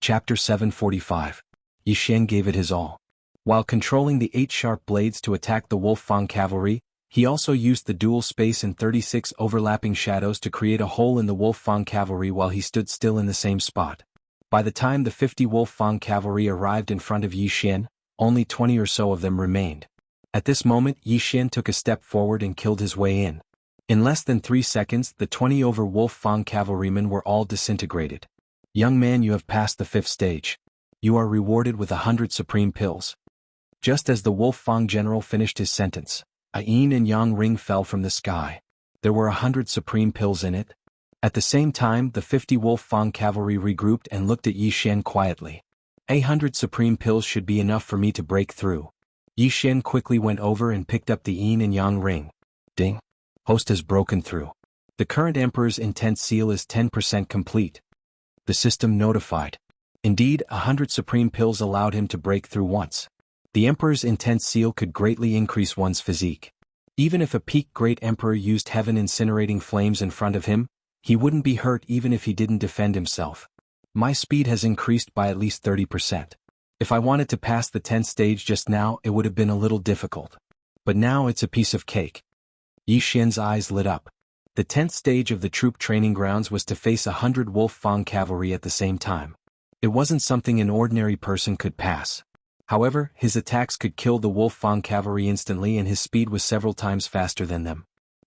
Chapter 745. Yi Xian gave it his all. While controlling the 8 sharp blades to attack the Wolf Fang cavalry, he also used the dual space and 36 overlapping shadows to create a hole in the Wolf Fang cavalry while he stood still in the same spot. By the time the 50 Wolf Fang cavalry arrived in front of Yi Xian, only 20 or so of them remained. At this moment Yi Xian took a step forward and killed his way in. In less than 3 seconds the 20 over Wolf Fang cavalrymen were all disintegrated. Young man, you have passed the 5th stage. You are rewarded with 100 supreme pills. Just as the Wolf Fang general finished his sentence, a yin and yang ring fell from the sky. There were 100 supreme pills in it. At the same time the 50 Wolf Fang cavalry regrouped and looked at Yi Xian quietly. 100 supreme pills should be enough for me to break through. Yi Xian quickly went over and picked up the yin and yang ring. Ding! Host has broken through. The current Emperor's intent seal is 10% complete. The system notified. Indeed, 100 supreme pills allowed him to break through once. The Emperor's intent seal could greatly increase one's physique. Even if a peak great Emperor used heaven incinerating flames in front of him, he wouldn't be hurt even if he didn't defend himself. My speed has increased by at least 30%. If I wanted to pass the 10th stage just now, it would have been a little difficult. But now it's a piece of cake. Yi Xian's eyes lit up. The 10th stage of the troop training grounds was to face 100 Wolf Fang cavalry at the same time. It wasn't something an ordinary person could pass. However, his attacks could kill the Wolf Fang cavalry instantly and his speed was several times faster than them.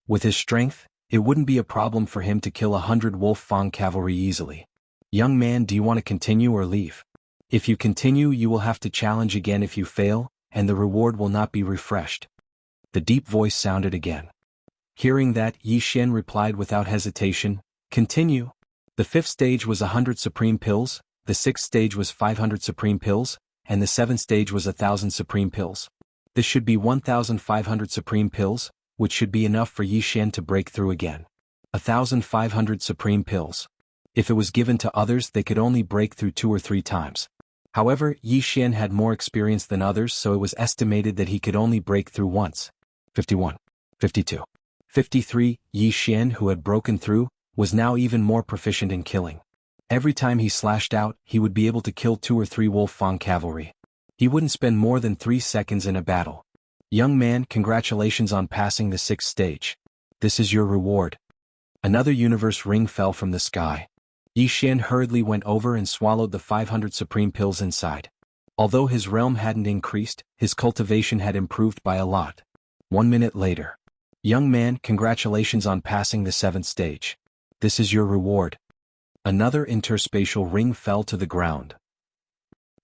With his strength, it wouldn't be a problem for him to kill 100 Wolf Fang cavalry easily. Young man, do you want to continue or leave? If you continue, you will have to challenge again if you fail, and the reward will not be refreshed. The deep voice sounded again. Hearing that, Yi Xian replied without hesitation, continue. The 5th stage was 100 supreme pills, the 6th stage was 500 supreme pills, and the 7th stage was 1,000 supreme pills. This should be 1,500 supreme pills, which should be enough for Yi Xian to break through again. 1,500 supreme pills. If it was given to others, they could only break through 2 or 3 times. However, Yi Xian had more experience than others, so it was estimated that he could only break through once. 51. 52. 53. Yi Xian, who had broken through, was now even more proficient in killing. Every time he slashed out, he would be able to kill 2 or 3 Wolf Fang cavalry. He wouldn't spend more than 3 seconds in a battle. Young man, congratulations on passing the 6th stage. This is your reward. Another universe ring fell from the sky. Yi Xian hurriedly went over and swallowed the 500 supreme pills inside. Although his realm hadn't increased, his cultivation had improved by a lot. 1 minute later. Young man, congratulations on passing the 7th stage. This is your reward. Another interspatial ring fell to the ground.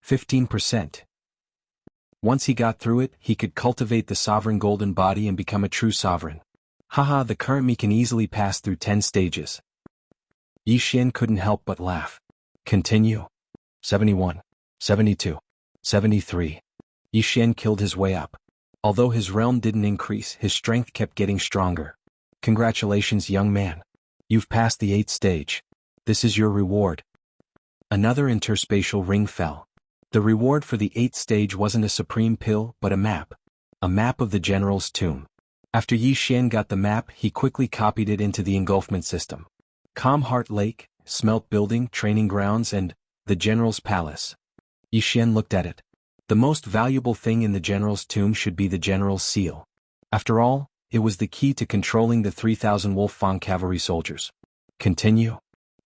15%. Once he got through it, he could cultivate the sovereign golden body and become a true sovereign. Haha, the current me can easily pass through 10 stages. Yi Xian couldn't help but laugh. Continue. 71. 72. 73. Yi Xian killed his way up. Although his realm didn't increase, his strength kept getting stronger. Congratulations, young man. You've passed the 8th stage. This is your reward. Another interspatial ring fell. The reward for the 8th stage wasn't a supreme pill, but a map. A map of the general's tomb. After Yi Xian got the map, he quickly copied it into the engulfment system. Calm Heart Lake, Smelt Building, Training Grounds, and the General's Palace. Yi Xian looked at it. The most valuable thing in the general's tomb should be the general's seal. After all, it was the key to controlling the 3,000 Wolf Fang cavalry soldiers. Continue.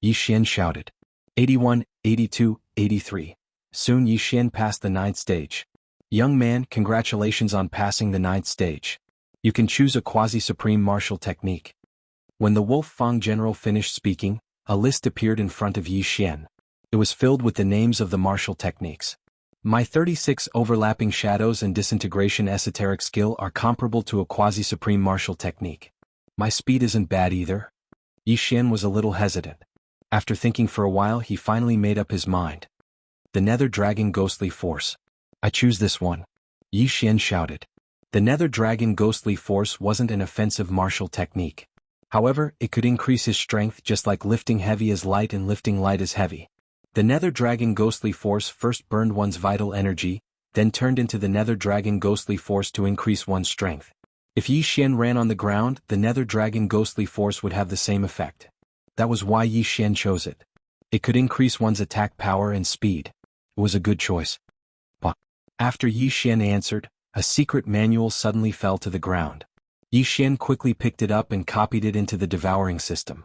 Yi Xian shouted. 81, 82, 83. Soon Yi Xian passed the 9th stage. Young man, congratulations on passing the 9th stage. You can choose a quasi-supreme martial technique. When the Wolf Fang general finished speaking, a list appeared in front of Yi Xian. It was filled with the names of the martial techniques. My 36 overlapping shadows and disintegration esoteric skill are comparable to a quasi-supreme martial technique. My speed isn't bad either. Yi Xian was a little hesitant. After thinking for a while, he finally made up his mind. The Nether Dragon Ghostly Force. I choose this one. Yi Xian shouted. The Nether Dragon Ghostly Force wasn't an offensive martial technique. However, it could increase his strength just like lifting heavy is light and lifting light is heavy. The Nether Dragon Ghostly Force first burned one's vital energy, then turned into the Nether Dragon Ghostly Force to increase one's strength. If Yi Xian ran on the ground, the Nether Dragon Ghostly Force would have the same effect. That was why Yi Xian chose it. It could increase one's attack power and speed. It was a good choice. But after Yi Xian answered, a secret manual suddenly fell to the ground. Yi Xian quickly picked it up and copied it into the devouring system.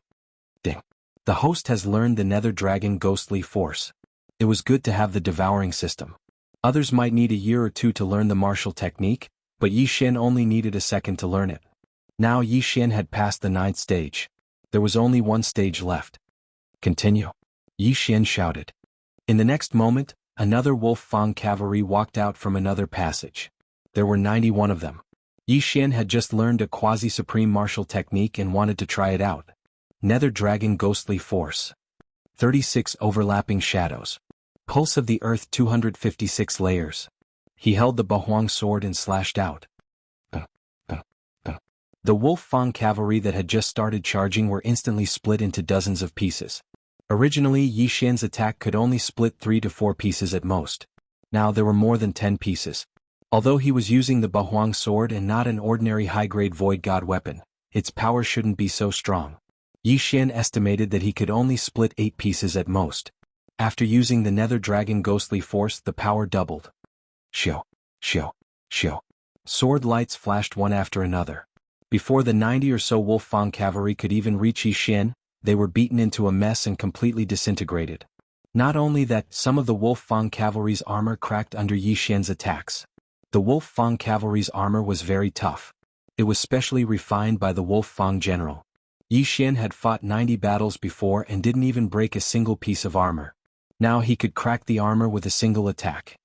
Ding. The host has learned the Nether Dragon Ghostly Force. It was good to have the devouring system. Others might need a year or two to learn the martial technique, but Yi Xian only needed a second to learn it. Now Yi Xian had passed the 9th stage. There was only one stage left. Continue. Yi Xian shouted. In the next moment, another Wolf Fang cavalry walked out from another passage. There were 91 of them. Yi Xian had just learned a quasi-supreme martial technique and wanted to try it out. Nether Dragon Ghostly Force. 36 overlapping shadows. Pulse of the Earth 256 layers. He held the Bahuang sword and slashed out. The Wolf Fang cavalry that had just started charging were instantly split into dozens of pieces. Originally, Yi Xian's attack could only split 3 to 4 pieces at most. Now there were more than 10 pieces. Although he was using the Bahuang sword and not an ordinary high-grade Void God weapon, its power shouldn't be so strong. Yi Xian estimated that he could only split 8 pieces at most. After using the Nether Dragon Ghostly Force, the power doubled. Shio, shio, shio. Sword lights flashed one after another. Before the 90 or so Wolf Fang cavalry could even reach Yi Xian, they were beaten into a mess and completely disintegrated. Not only that, some of the Wolf Fang cavalry's armor cracked under Yi Xian's attacks. The Wolf Fang cavalry's armor was very tough. It was specially refined by the Wolf Fang general. Yi Xian had fought 90 battles before and didn't even break a single piece of armor. Now he could crack the armor with a single attack.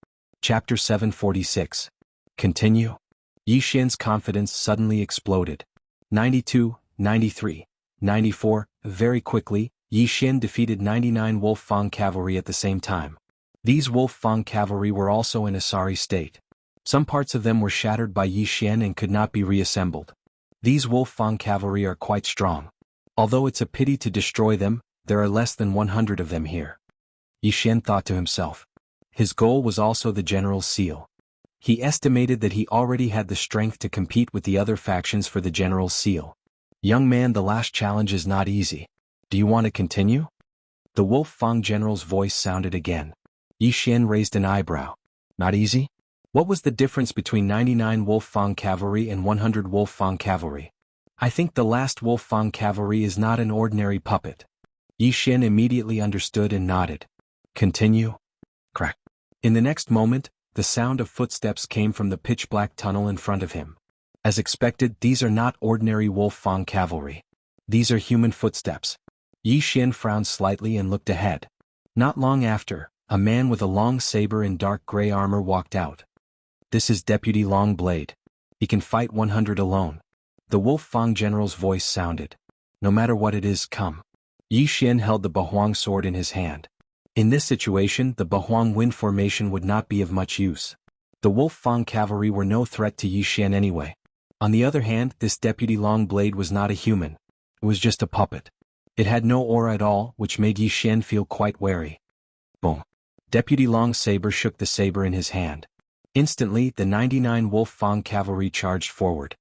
Chapter 746. Continue. Yi Xian's confidence suddenly exploded. 92, 93, 94, very quickly, Yi Xian defeated 99 Wolf Fang cavalry at the same time. These Wolf Fang cavalry were also in a sorry state. Some parts of them were shattered by Yi Xian and could not be reassembled. These Wolf Fang cavalry are quite strong. Although it's a pity to destroy them, there are less than 100 of them here. Yi Xian thought to himself. His goal was also the general's seal. He estimated that he already had the strength to compete with the other factions for the general's seal. Young man, the last challenge is not easy. Do you want to continue? The Wolf Fang general's voice sounded again. Yi Xian raised an eyebrow. Not easy? What was the difference between 99 Wolf Fang cavalry and 100 Wolf Fang cavalry? I think the last Wolf Fang cavalry is not an ordinary puppet. Yi Xian immediately understood and nodded. Continue. Crack. In the next moment, the sound of footsteps came from the pitch-black tunnel in front of him. As expected, these are not ordinary Wolf Fang cavalry. These are human footsteps. Yi Xian frowned slightly and looked ahead. Not long after, a man with a long saber in dark gray armor walked out. This is Deputy Longblade. He can fight 100 alone. The Wolf Fang general's voice sounded. No matter what it is, come. Yi Xian held the Bahuang sword in his hand. In this situation, the Bahuang wind formation would not be of much use. The Wolf Fang cavalry were no threat to Yi Xian anyway. On the other hand, this Deputy Longblade was not a human. It was just a puppet. It had no aura at all, which made Yi Xian feel quite wary. Boom. Deputy Long Saber shook the saber in his hand. Instantly, the 99 Wolf Fang cavalry charged forward.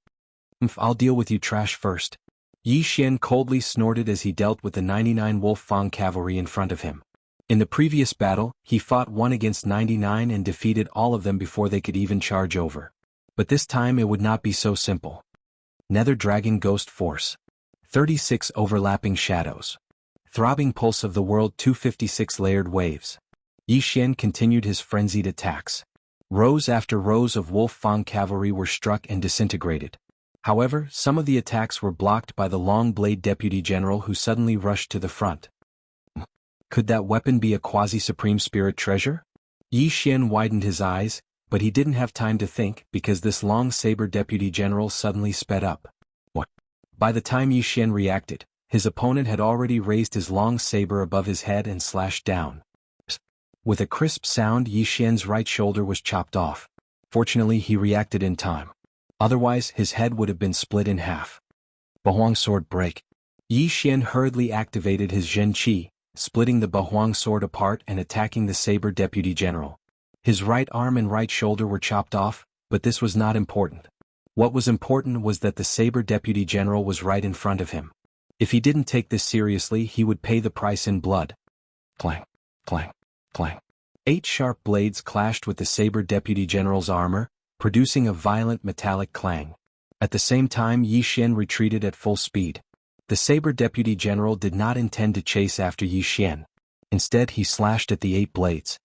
I'll deal with you trash first. Yi Xian coldly snorted as he dealt with the 99 Wolf Fang cavalry in front of him. In the previous battle, he fought 1 against 99 and defeated all of them before they could even charge over. But this time it would not be so simple. Nether Dragon Ghost Force. 36 overlapping shadows. Throbbing pulse of the world 256 layered waves. Yi Xian continued his frenzied attacks. Rows after rows of Wolf Fang cavalry were struck and disintegrated. However, some of the attacks were blocked by the Long Blade Deputy General who suddenly rushed to the front. Could that weapon be a quasi-supreme spirit treasure? Yi Xian widened his eyes, but he didn't have time to think because this long saber Deputy General suddenly sped up. What? By the time Yi Xian reacted, his opponent had already raised his long saber above his head and slashed down. With a crisp sound, Yi Xian's right shoulder was chopped off. Fortunately, he reacted in time. Otherwise, his head would have been split in half. Bahuang sword break. Yi Xian hurriedly activated his Zhen Qi, splitting the Bahuang sword apart and attacking the saber Deputy General. His right arm and right shoulder were chopped off, but this was not important. What was important was that the saber Deputy General was right in front of him. If he didn't take this seriously, he would pay the price in blood. clang, clang, clang. 8 sharp blades clashed with the saber deputy general's armor, producing a violent metallic clang. At the same time, Yi Xian retreated at full speed. The saber deputy general did not intend to chase after Yi Xian. Instead, he slashed at the 8 blades.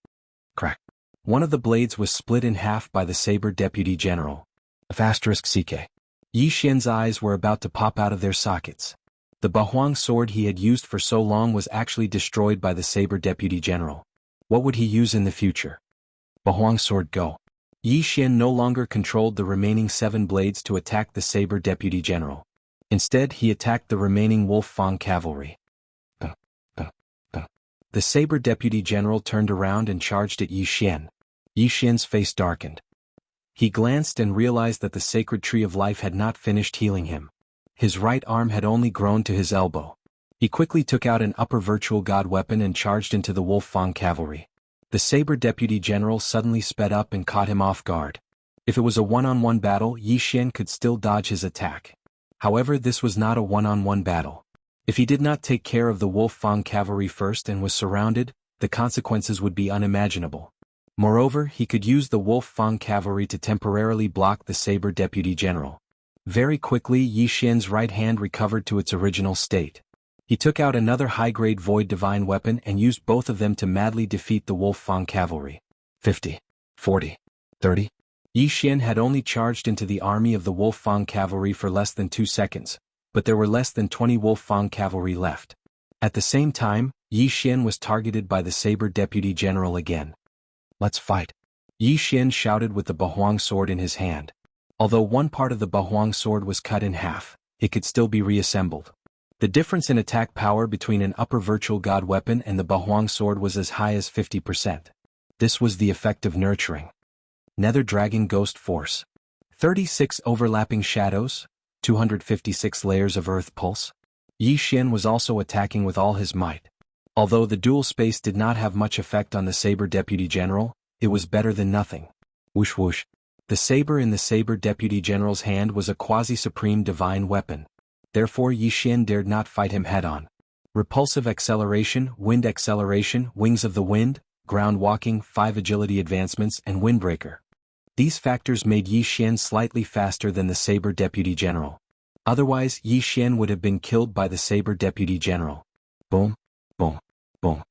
Crack. One of the blades was split in half by the saber deputy general. *CK. Yi Xian's eyes were about to pop out of their sockets. The Bahuang sword he had used for so long was actually destroyed by the saber deputy general. What would he use in the future? Bahuang sword go. Yi Xian no longer controlled the remaining 7 blades to attack the saber deputy general. Instead, he attacked the remaining Wolf Fang cavalry. The saber deputy general turned around and charged at Yi Xian. Yi Xian's face darkened. He glanced and realized that the sacred tree of life had not finished healing him. His right arm had only grown to his elbow. He quickly took out an upper virtual god weapon and charged into the Wolf Fang cavalry. The saber deputy general suddenly sped up and caught him off guard. If it was a one-on-one battle, Yi Xian could still dodge his attack. However, this was not a one-on-one battle. If he did not take care of the Wolf Fang cavalry first and was surrounded, the consequences would be unimaginable. Moreover, he could use the Wolf Fang cavalry to temporarily block the saber deputy general. Very quickly, Yi Xian's right hand recovered to its original state. He took out another high-grade void divine weapon and used both of them to madly defeat the Wolf Fang cavalry. 50, 40, 30. Yi Xian had only charged into the army of the Wolf Fang cavalry for less than 2 seconds, but there were less than 20 Wolf Fang cavalry left. At the same time, Yi Xian was targeted by the saber deputy general again. Let's fight. Yi Xian shouted with the Bahuang sword in his hand. Although one part of the Bahuang sword was cut in half, it could still be reassembled. The difference in attack power between an upper virtual god weapon and the Bahuang sword was as high as 50%. This was the effect of nurturing. Nether Dragon Ghost Force. 36 overlapping shadows, 256 layers of earth pulse. Yi Xian was also attacking with all his might. Although the dual space did not have much effect on the saber deputy general, it was better than nothing. Whoosh whoosh. The saber in the saber deputy general's hand was a quasi-supreme divine weapon. Therefore Yi Xian dared not fight him head-on. Repulsive acceleration, wind acceleration, wings of the wind, ground walking, 5 agility advancements, and windbreaker. These factors made Yi Xian slightly faster than the saber deputy general. Otherwise, Yi Xian would have been killed by the saber deputy general. Boom, boom, boom.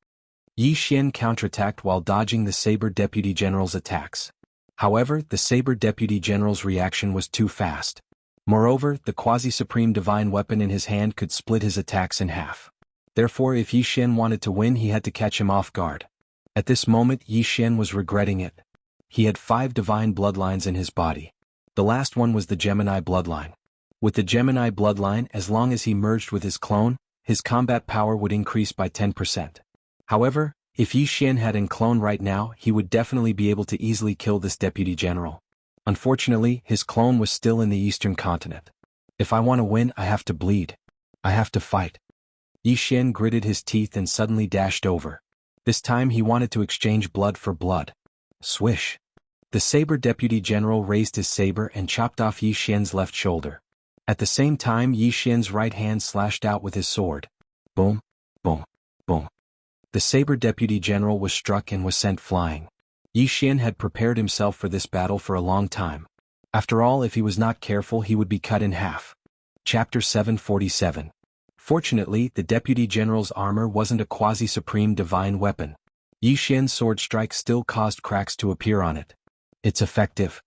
Yi Xian counterattacked while dodging the saber deputy general's attacks. However, the saber deputy general's reaction was too fast. Moreover, the quasi-supreme divine weapon in his hand could split his attacks in half. Therefore, if Yi Xian wanted to win, he had to catch him off guard. At this moment, Yi Xian was regretting it. He had 5 divine bloodlines in his body. The last one was the Gemini bloodline. With the Gemini bloodline, as long as he merged with his clone, his combat power would increase by 10%. However, if Yi Xian had a clone right now, he would definitely be able to easily kill this deputy general. Unfortunately, his clone was still in the eastern continent. If I want to win, I have to bleed. I have to fight. Yi Xian gritted his teeth and suddenly dashed over. This time he wanted to exchange blood for blood. Swish. The saber deputy general raised his saber and chopped off Yi Xian's left shoulder. At the same time, Yi Xian's right hand slashed out with his sword. Boom, boom, boom. The saber deputy general was struck and was sent flying. Yi Xian had prepared himself for this battle for a long time. After all, if he was not careful, he would be cut in half. Chapter 747. Fortunately, the deputy general's armor wasn't a quasi-supreme divine weapon. Yi Xian's sword strike still caused cracks to appear on it. It's effective.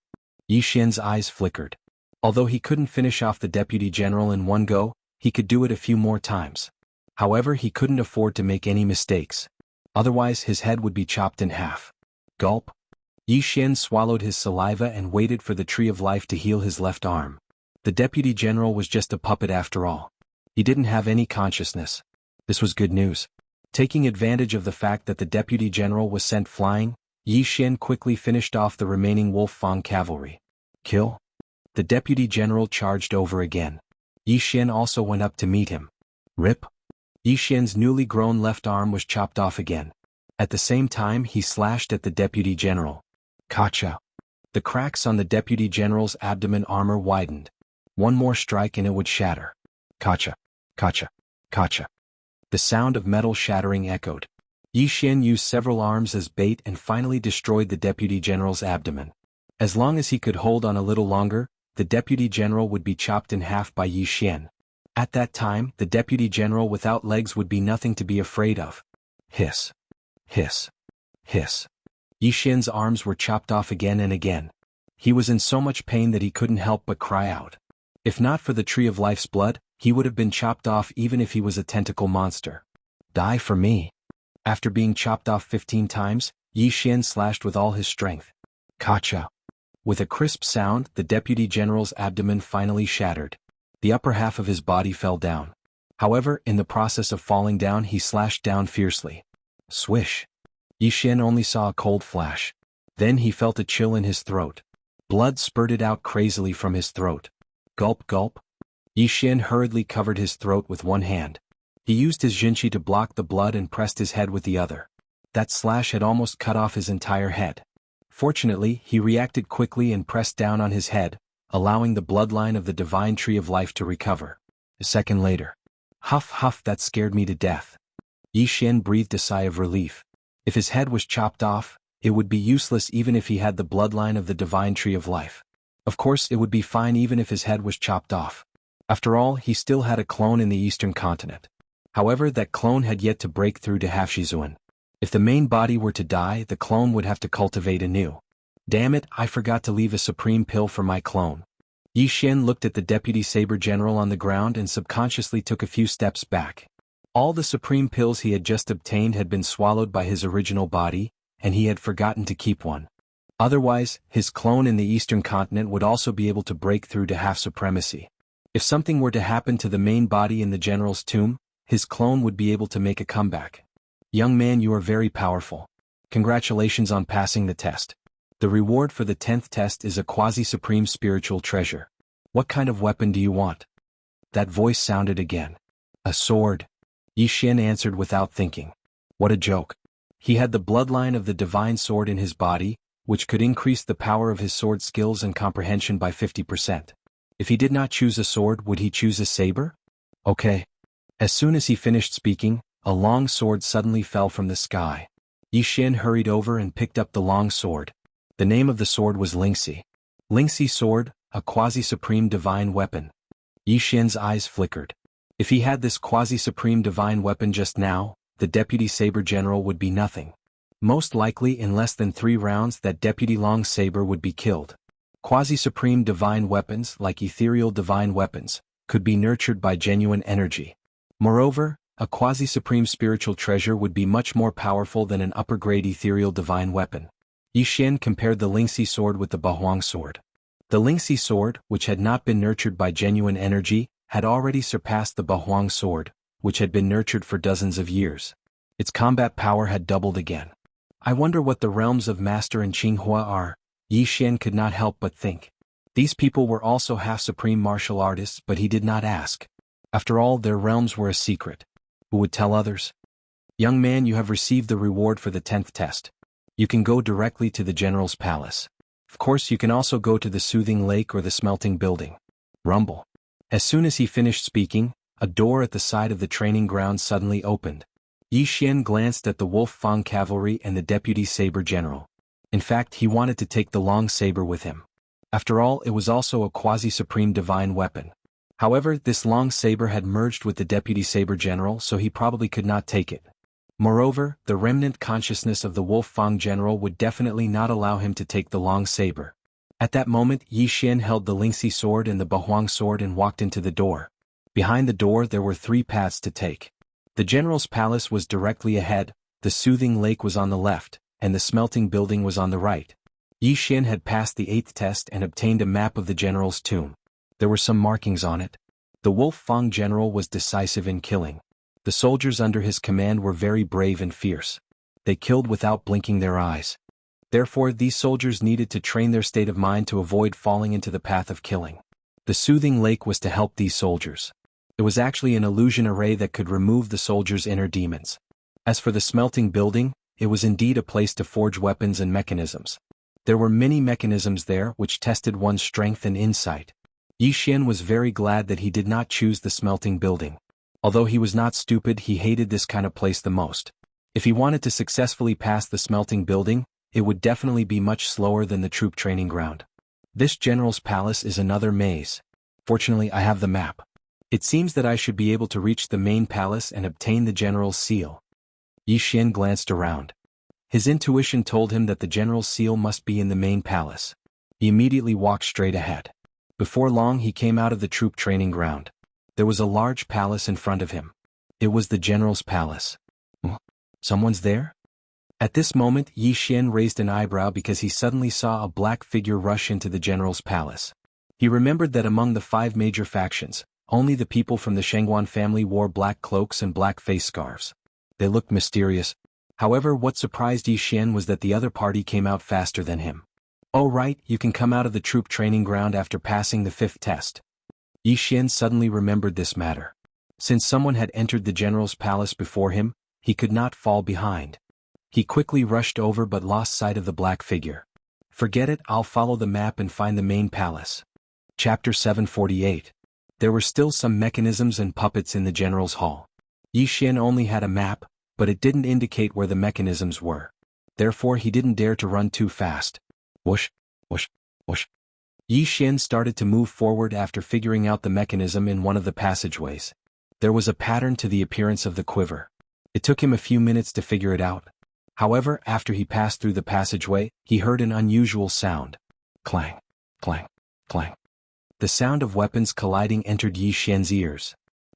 Yi Xian's eyes flickered. Although he couldn't finish off the deputy general in one go, he could do it a few more times. However, he couldn't afford to make any mistakes. Otherwise, his head would be chopped in half. Gulp. Yi Xian swallowed his saliva and waited for the tree of life to heal his left arm. The deputy general was just a puppet after all. He didn't have any consciousness. This was good news. Taking advantage of the fact that the deputy general was sent flying, Yi Xian quickly finished off the remaining Wolf Fang cavalry. Kill. The deputy general charged over again. Yi Xian also went up to meet him. Rip. Yi Xian's newly grown left arm was chopped off again. At the same time, he slashed at the deputy general. Kacha. The cracks on the deputy general's abdomen armor widened. One more strike and it would shatter. Kacha. Kacha. Kacha. The sound of metal shattering echoed. Yi Xian used several arms as bait and finally destroyed the deputy general's abdomen. As long as he could hold on a little longer, the deputy general would be chopped in half by Yi Xian. At that time, the deputy general without legs would be nothing to be afraid of. Hiss. Hiss. Hiss. Yi Xian's arms were chopped off again and again. He was in so much pain that he couldn't help but cry out. If not for the Tree of Life's blood, he would have been chopped off even if he was a tentacle monster. Die for me. After being chopped off 15 times, Yi Xian slashed with all his strength. Kacha. With a crisp sound, the deputy general's abdomen finally shattered. The upper half of his body fell down. However, in the process of falling down, he slashed down fiercely. Swish. Yi Xian only saw a cold flash. Then he felt a chill in his throat. Blood spurted out crazily from his throat. Gulp gulp. Yi Xian hurriedly covered his throat with one hand. He used his jinqi to block the blood and pressed his head with the other. That slash had almost cut off his entire head. Fortunately, he reacted quickly and pressed down on his head, allowing the bloodline of the divine Tree of Life to recover. A second later. Huff huff, that scared me to death. Yi Xian breathed a sigh of relief. If his head was chopped off, it would be useless even if he had the bloodline of the divine Tree of Life. Of course, it would be fine even if his head was chopped off. After all, he still had a clone in the eastern continent. However, that clone had yet to break through to Halfshizuan. If the main body were to die, the clone would have to cultivate anew. Damn it, I forgot to leave a supreme pill for my clone. Yi Xian looked at the deputy saber general on the ground and subconsciously took a few steps back. All the supreme pills he had just obtained had been swallowed by his original body, and he had forgotten to keep one. Otherwise, his clone in the eastern continent would also be able to break through to half supremacy. If something were to happen to the main body in the general's tomb, his clone would be able to make a comeback. Young man, you are very powerful. Congratulations on passing the test. The reward for the 10th test is a quasi-supreme spiritual treasure. What kind of weapon do you want? That voice sounded again. A sword. Yi Xian answered without thinking. What a joke. He had the bloodline of the divine sword in his body, which could increase the power of his sword skills and comprehension by 50%. If he did not choose a sword, would he choose a saber? Okay. As soon as he finished speaking, a long sword suddenly fell from the sky. Yi Xian hurried over and picked up the long sword. The name of the sword was Lingxi. Lingxi sword, a quasi-supreme divine weapon. Yi Xian's eyes flickered. If he had this quasi-supreme divine weapon just now, the deputy saber general would be nothing. Most likely in less than 3 rounds that deputy long saber would be killed. Quasi-supreme divine weapons, like ethereal divine weapons, could be nurtured by genuine energy. Moreover, a quasi-supreme spiritual treasure would be much more powerful than an upper-grade ethereal divine weapon. Yi Xian compared the Lingxi sword with the Bahuang sword. The Lingxi sword, which had not been nurtured by genuine energy, had already surpassed the Bahuang sword, which had been nurtured for dozens of years. Its combat power had doubled again. I wonder what the realms of Master and Qinghua are, Yi Xian could not help but think. These people were also half-supreme martial artists, but he did not ask. After all, their realms were a secret. Who would tell others? Young man, you have received the reward for the 10th test. You can go directly to the general's palace. Of course, you can also go to the soothing lake or the smelting building. Rumble. As soon as he finished speaking, a door at the side of the training ground suddenly opened. Yi Xian glanced at the Wolf Fang cavalry and the deputy saber general. In fact, he wanted to take the long saber with him. After all, it was also a quasi-supreme divine weapon. However, this long saber had merged with the deputy saber general, so he probably could not take it. Moreover, the remnant consciousness of the Wolf Fang general would definitely not allow him to take the long saber. At that moment, Yi Xian held the Lingxi sword and the Bahuang sword and walked into the door. Behind the door there were 3 paths to take. The general's palace was directly ahead, the soothing lake was on the left, and the smelting building was on the right. Yi Xian had passed the 8th test and obtained a map of the general's tomb. There were some markings on it. The Wolf Fang general was decisive in killing. The soldiers under his command were very brave and fierce. They killed without blinking their eyes. Therefore, these soldiers needed to train their state of mind to avoid falling into the path of killing. The soothing lake was to help these soldiers. It was actually an illusion array that could remove the soldiers' inner demons. As for the smelting building, it was indeed a place to forge weapons and mechanisms. There were many mechanisms there which tested one's strength and insight. Yi Xian was very glad that he did not choose the smelting building. Although he was not stupid, he hated this kind of place the most. If he wanted to successfully pass the smelting building, it would definitely be much slower than the troop training ground. This general's palace is another maze. Fortunately, I have the map. It seems that I should be able to reach the main palace and obtain the general's seal. Yi Xian glanced around. His intuition told him that the general's seal must be in the main palace. He immediately walked straight ahead. Before long he came out of the troop training ground. There was a large palace in front of him. It was the general's palace. Someone's there? At this moment Yi Xian raised an eyebrow because he suddenly saw a black figure rush into the general's palace. He remembered that among the 5 major factions, only the people from the Shangguan family wore black cloaks and black face scarves. They looked mysterious. However, what surprised Yi Xian was that the other party came out faster than him. "Oh right, you can come out of the troop training ground after passing the 5th test." Yi Xian suddenly remembered this matter. Since someone had entered the general's palace before him, he could not fall behind. He quickly rushed over but lost sight of the black figure. "Forget it, I'll follow the map and find the main palace." Chapter 748. There were still some mechanisms and puppets in the general's hall. Yi Xian only had a map, but it didn't indicate where the mechanisms were. Therefore he didn't dare to run too fast. Whoosh, whoosh, whoosh. Yi Xian started to move forward after figuring out the mechanism in one of the passageways. There was a pattern to the appearance of the quiver. It took him a few minutes to figure it out. However, after he passed through the passageway, he heard an unusual sound. Clang, clang, clang. The sound of weapons colliding entered Yi Xian's ears.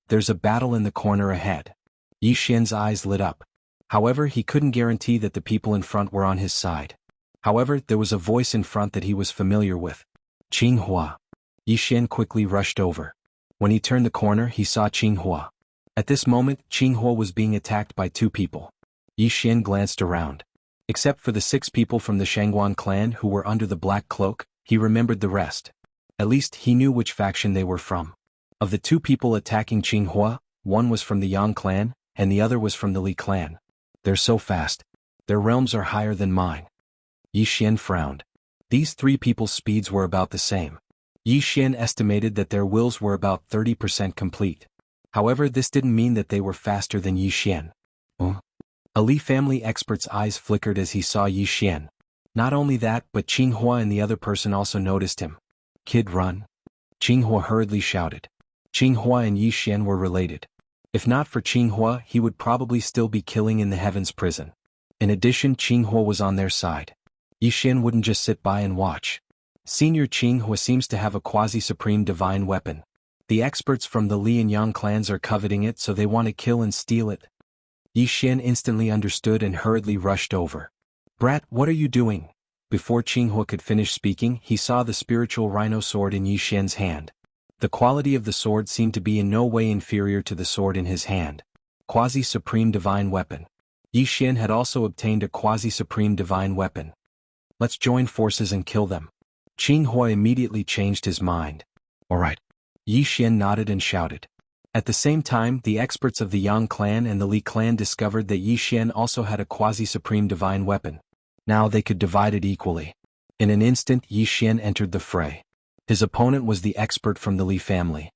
There's a battle in the corner ahead. Yi Xian's eyes lit up. However, he couldn't guarantee that the people in front were on his side. However, there was a voice in front that he was familiar with. Qinghua. Yi Xian quickly rushed over. When he turned the corner, he saw Qinghua. At this moment, Qinghua was being attacked by 2 people. Yi Xian glanced around. Except for the 6 people from the Shangguan clan who were under the black cloak, he remembered the rest. At least he knew which faction they were from. Of the 2 people attacking Qinghua, one was from the Yang clan, and the other was from the Li clan. They're so fast. Their realms are higher than mine. Yi Xian frowned. These 3 people's speeds were about the same. Yi Xian estimated that their wills were about 30% complete. However, this didn't mean that they were faster than Yi Xian. A Li family expert's eyes flickered as he saw Yi Xian. Not only that, but Qinghua and the other person also noticed him. "Kid, run!" Qinghua hurriedly shouted. Qinghua and Yi Xian were related. If not for Qinghua, he would probably still be killing in the Heavens prison. In addition, Qinghua was on their side. Yi Xian wouldn't just sit by and watch. Senior Qinghua seems to have a quasi-supreme divine weapon. The experts from the Li and Yang clans are coveting it, so they want to kill and steal it. Yi Xian instantly understood and hurriedly rushed over. "Brat, what are you doing?" Before Qinghua could finish speaking, he saw the spiritual rhino sword in Yi Xian's hand. The quality of the sword seemed to be in no way inferior to the sword in his hand. Quasi-supreme divine weapon. Yi Xian had also obtained a quasi-supreme divine weapon. "Let's join forces and kill them." Qinghua immediately changed his mind. "Alright." Yi Xian nodded and shouted. At the same time, the experts of the Yang clan and the Li clan discovered that Yi Xian also had a quasi-supreme divine weapon. Now they could divide it equally. In an instant, Yi Xian entered the fray. His opponent was the expert from the Li family.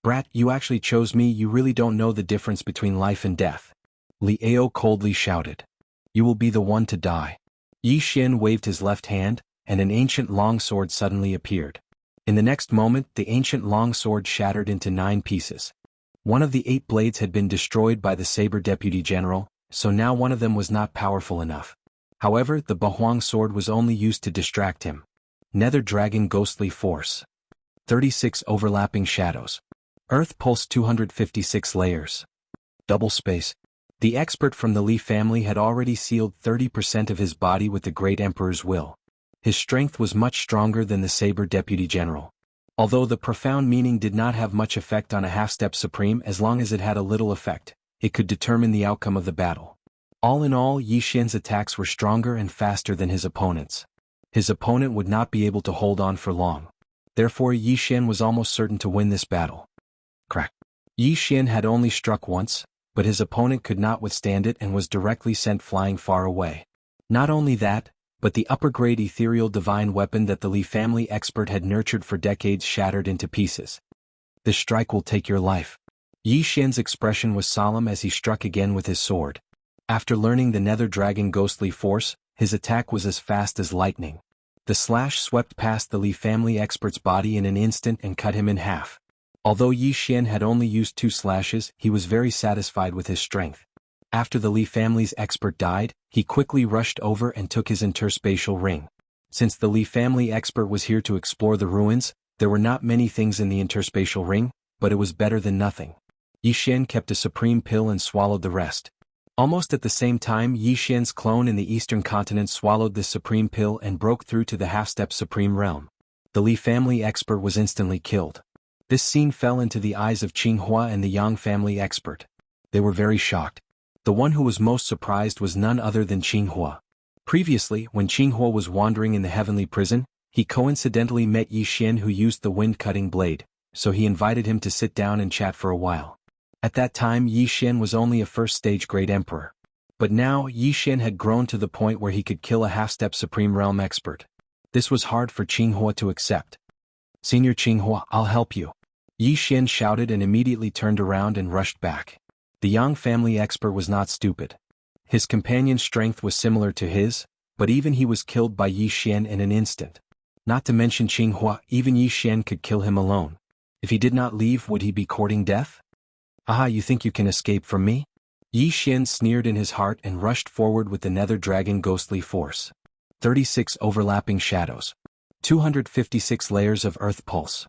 "Brat, you actually chose me, you really don't know the difference between life and death." Li Ao coldly shouted. "You will be the one to die." Yi Xian waved his left hand, and an ancient longsword suddenly appeared. In the next moment, the ancient longsword shattered into 9 pieces. One of the 8 blades had been destroyed by the Saber Deputy General, so now one of them was not powerful enough. However, the Bahuang sword was only used to distract him. Nether Dragon Ghostly Force. 36 overlapping shadows. Earth Pulse 256 layers. Double space. The expert from the Li family had already sealed 30% of his body with the Great Emperor's will. His strength was much stronger than the Saber Deputy General. Although the profound meaning did not have much effect on a half-step supreme, as long as it had a little effect, it could determine the outcome of the battle. All in all, Yi Xian's attacks were stronger and faster than his opponent's. His opponent would not be able to hold on for long. Therefore, Yi Xian was almost certain to win this battle. Crack. Yi Xian had only struck once, but his opponent could not withstand it and was directly sent flying far away. Not only that, but the upper-grade ethereal divine weapon that the Li family expert had nurtured for decades shattered into pieces. "This strike will take your life." Yi Xian's expression was solemn as he struck again with his sword. After learning the Nether Dragon ghostly force, his attack was as fast as lightning. The slash swept past the Li family expert's body in an instant and cut him in half. Although Yi Xian had only used 2 slashes, he was very satisfied with his strength. After the Li family's expert died, he quickly rushed over and took his interspatial ring. Since the Li family expert was here to explore the ruins, there were not many things in the interspatial ring, but it was better than nothing. Yi Xian kept a supreme pill and swallowed the rest. Almost at the same time, Yi Xian's clone in the eastern continent swallowed this supreme pill and broke through to the half-step supreme realm. The Li family expert was instantly killed. This scene fell into the eyes of Qinghua and the Yang family expert. They were very shocked. The one who was most surprised was none other than Qinghua. Previously, when Qinghua was wandering in the heavenly prison, he coincidentally met Yi Xian, who used the wind-cutting blade, so he invited him to sit down and chat for a while. At that time, Yi Xian was only a first-stage great emperor. But now, Yi Xian had grown to the point where he could kill a half-step supreme realm expert. This was hard for Qinghua to accept. "Senior Qinghua, I'll help you," Yi Xian shouted and immediately turned around and rushed back. The Yang family expert was not stupid. His companion's strength was similar to his, but even he was killed by Yi Xian in an instant. Not to mention Qinghua, even Yi Xian could kill him alone. If he did not leave, would he be courting death? "Aha, you think you can escape from me?" Yi Xian sneered in his heart and rushed forward with the Nether Dragon ghostly force. 36 overlapping shadows. 256 layers of earth pulse.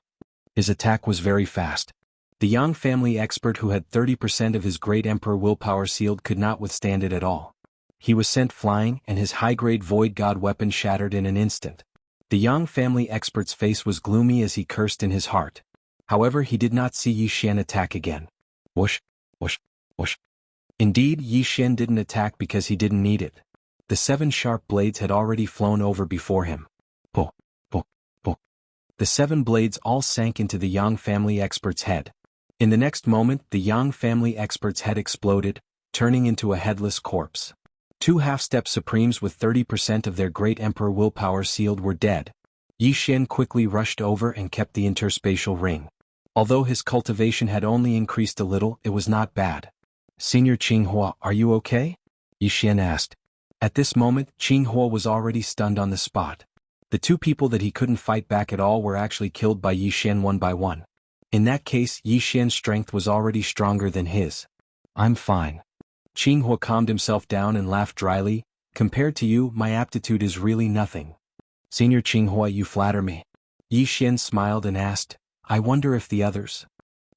His attack was very fast. The Yang family expert, who had 30% of his great emperor willpower sealed, could not withstand it at all. He was sent flying and his high-grade void god weapon shattered in an instant. The Yang family expert's face was gloomy as he cursed in his heart. However, he did not see Yi Xian attack again. Whoosh, whoosh, whoosh. Indeed, Yi Xian didn't attack because he didn't need it. The 7 sharp blades had already flown over before him. Po, po, po. The 7 blades all sank into the Yang family expert's head. In the next moment, the Yang family expert's head exploded, turning into a headless corpse. 2 half-step supremes with 30% of their great emperor willpower sealed were dead. Yi Xian quickly rushed over and kept the interspatial ring. Although his cultivation had only increased a little, it was not bad. "Senior Qinghua, are you okay?" Yi Xian asked. At this moment, Qinghua was already stunned on the spot. The 2 people that he couldn't fight back at all were actually killed by Yi Xian one by one. In that case, Yi Xian's strength was already stronger than his. "I'm fine." Qinghua calmed himself down and laughed dryly. "Compared to you, my aptitude is really nothing." "Senior Qinghua, you flatter me." Yi Xian smiled and asked, "I wonder if the others."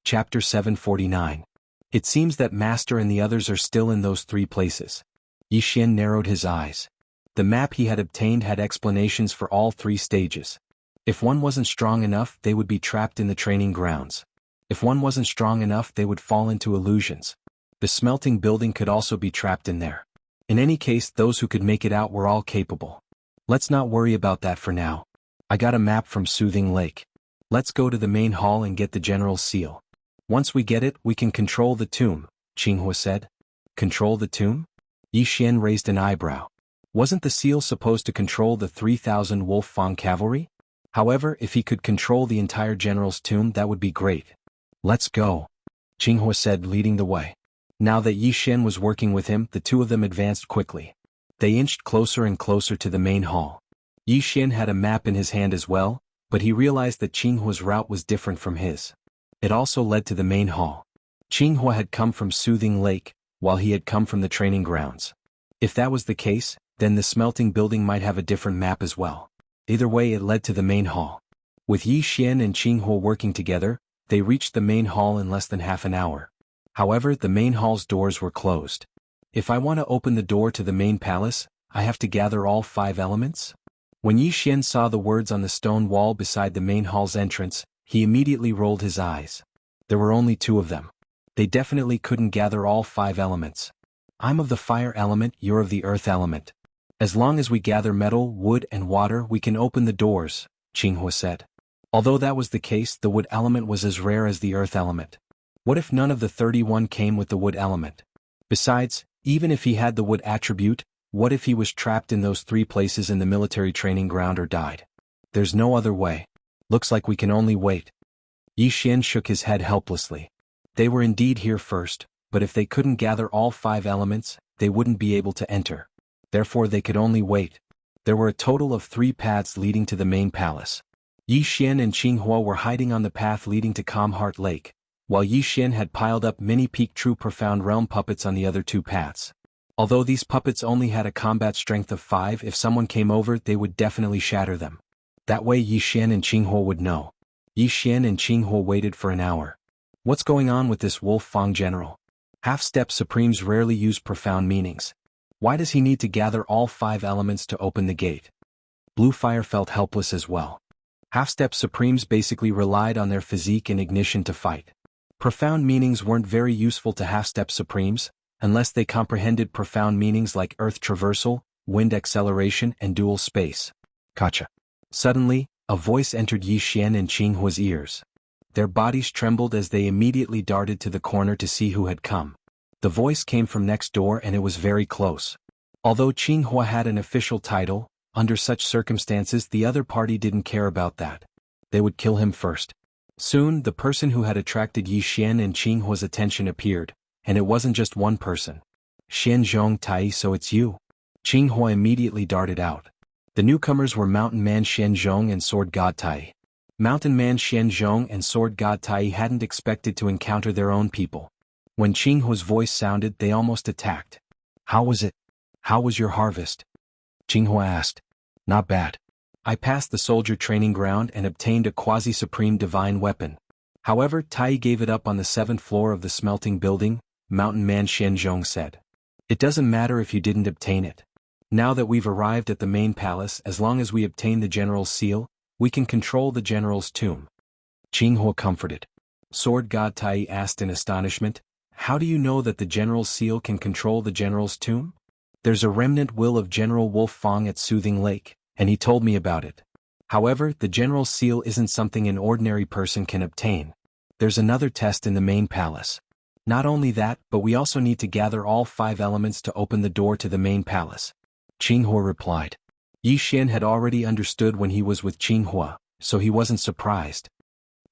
Chapter 749. It seems that Master and the others are still in those 3 places. Yi Xian narrowed his eyes. The map he had obtained had explanations for all 3 stages. If one wasn't strong enough, they would be trapped in the training grounds. If one wasn't strong enough, they would fall into illusions. The smelting building could also be trapped in there. In any case, those who could make it out were all capable. Let's not worry about that for now. I got a map from Soothing Lake. Let's go to the main hall and get the general's seal. Once we get it, we can control the tomb, Qinghua said. Control the tomb? Yi Xian raised an eyebrow. Wasn't the seal supposed to control the 3,000 Wolf Fang cavalry? However, if he could control the entire general's tomb, that would be great. Let's go, Qinghua said, leading the way. Now that Yi Xian was working with him, the 2 of them advanced quickly. They inched closer and closer to the main hall. Yi Xian had a map in his hand as well, but he realized that Qinghua's route was different from his. It also led to the main hall. Qinghua had come from Soothing Lake, while he had come from the training grounds. If that was the case, then the smelting building might have a different map as well. Either way, it led to the main hall. With Yi Xian and Qinghua working together, they reached the main hall in less than half an hour. However, the main hall's doors were closed. If I want to open the door to the main palace, I have to gather all 5 elements? When Yi Xian saw the words on the stone wall beside the main hall's entrance, he immediately rolled his eyes. There were only 2 of them. They definitely couldn't gather all 5 elements. I'm of the fire element, you're of the earth element. As long as we gather metal, wood, and water, we can open the doors, Qinghua said. Although that was the case, the wood element was as rare as the earth element. What if none of the 31 came with the wood element? Besides, even if he had the wood attribute, what if he was trapped in those 3 places in the military training ground or died? There's no other way. Looks like we can only wait. Yi Xian shook his head helplessly. They were indeed here first, but if they couldn't gather all 5 elements, they wouldn't be able to enter. Therefore they could only wait. There were a total of 3 paths leading to the main palace. Yi Xian and Qinghua were hiding on the path leading to Calm Heart Lake, while Yi Xian had piled up many peak true profound realm puppets on the other 2 paths. Although these puppets only had a combat strength of 5, if someone came over they would definitely shatter them. That way Yi Xian and Qinghua would know. Yi Xian and Qinghua waited for an hour. What's going on with this Wolf Fang general? Half-step supremes rarely use profound meanings. Why does he need to gather all 5 elements to open the gate? Blue Fire felt helpless as well. Half-step supremes basically relied on their physique and ignition to fight. Profound meanings weren't very useful to half-step supremes, unless they comprehended profound meanings like earth traversal, wind acceleration and dual space. Gotcha. Suddenly, a voice entered Yi Xian and Qinghua's ears. Their bodies trembled as they immediately darted to the corner to see who had come. The voice came from next door and it was very close. Although Qinghua had an official title, under such circumstances the other party didn't care about that. They would kill him first. Soon the person who had attracted Yi Xian and Qinghua's attention appeared, and it wasn't just one person. Xianzhong Tai, so it's you. Qinghua immediately darted out. The newcomers were Mountain Man Xianzhong and Sword God Tai. Mountain Man Xianzhong and Sword God Tai hadn't expected to encounter their own people. When Qinghua's voice sounded they almost attacked. How was it? How was your harvest? Qinghua asked. Not bad. I passed the soldier training ground and obtained a quasi-supreme divine weapon. However, Tai gave it up on the 7th floor of the smelting building, Mountain Man Xianzhong said. It doesn't matter if you didn't obtain it. Now that we've arrived at the main palace, as long as we obtain the general's seal, we can control the general's tomb. Qinghua comforted. Sword God Tai asked in astonishment, how do you know that the general's seal can control the general's tomb? There's a remnant will of General Wolf Fang at Soothing Lake, and he told me about it. However, the general's seal isn't something an ordinary person can obtain. There's another test in the main palace. Not only that, but we also need to gather all 5 elements to open the door to the main palace. Qinghua replied. Yi Xian had already understood when he was with Qinghua, so he wasn't surprised.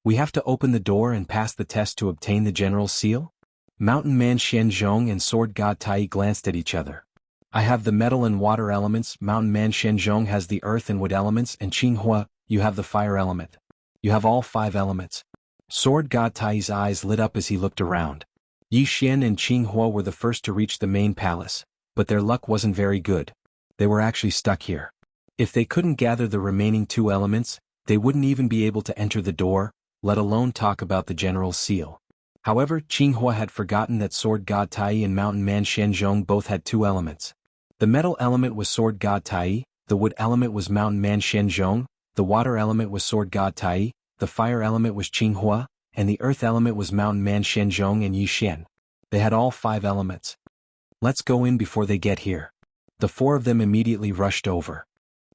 We have to open the door and pass the test to obtain the general's seal? Mountain Man Xianzhong and Sword God Tai glanced at each other. I have the metal and water elements, Mountain Man Xianzhong has the earth and wood elements, and Qinghua, you have the fire element. You have all 5 elements. Sword God Tai's eyes lit up as he looked around. Yi Xian and Qinghua were the first to reach the main palace, but their luck wasn't very good. They were actually stuck here. If they couldn't gather the remaining 2 elements, they wouldn't even be able to enter the door, let alone talk about the general's seal. However, Qinghua had forgotten that Sword God Tai and Mountain Man Xianzhong both had 2 elements. The metal element was Sword God Tai, the wood element was Mountain Man Xianzhong, the water element was Sword God Tai, the fire element was Qinghua, and the earth element was Mountain Man Xianzhong and Yi Xian. They had all 5 elements. Let's go in before they get here. The 4 of them immediately rushed over.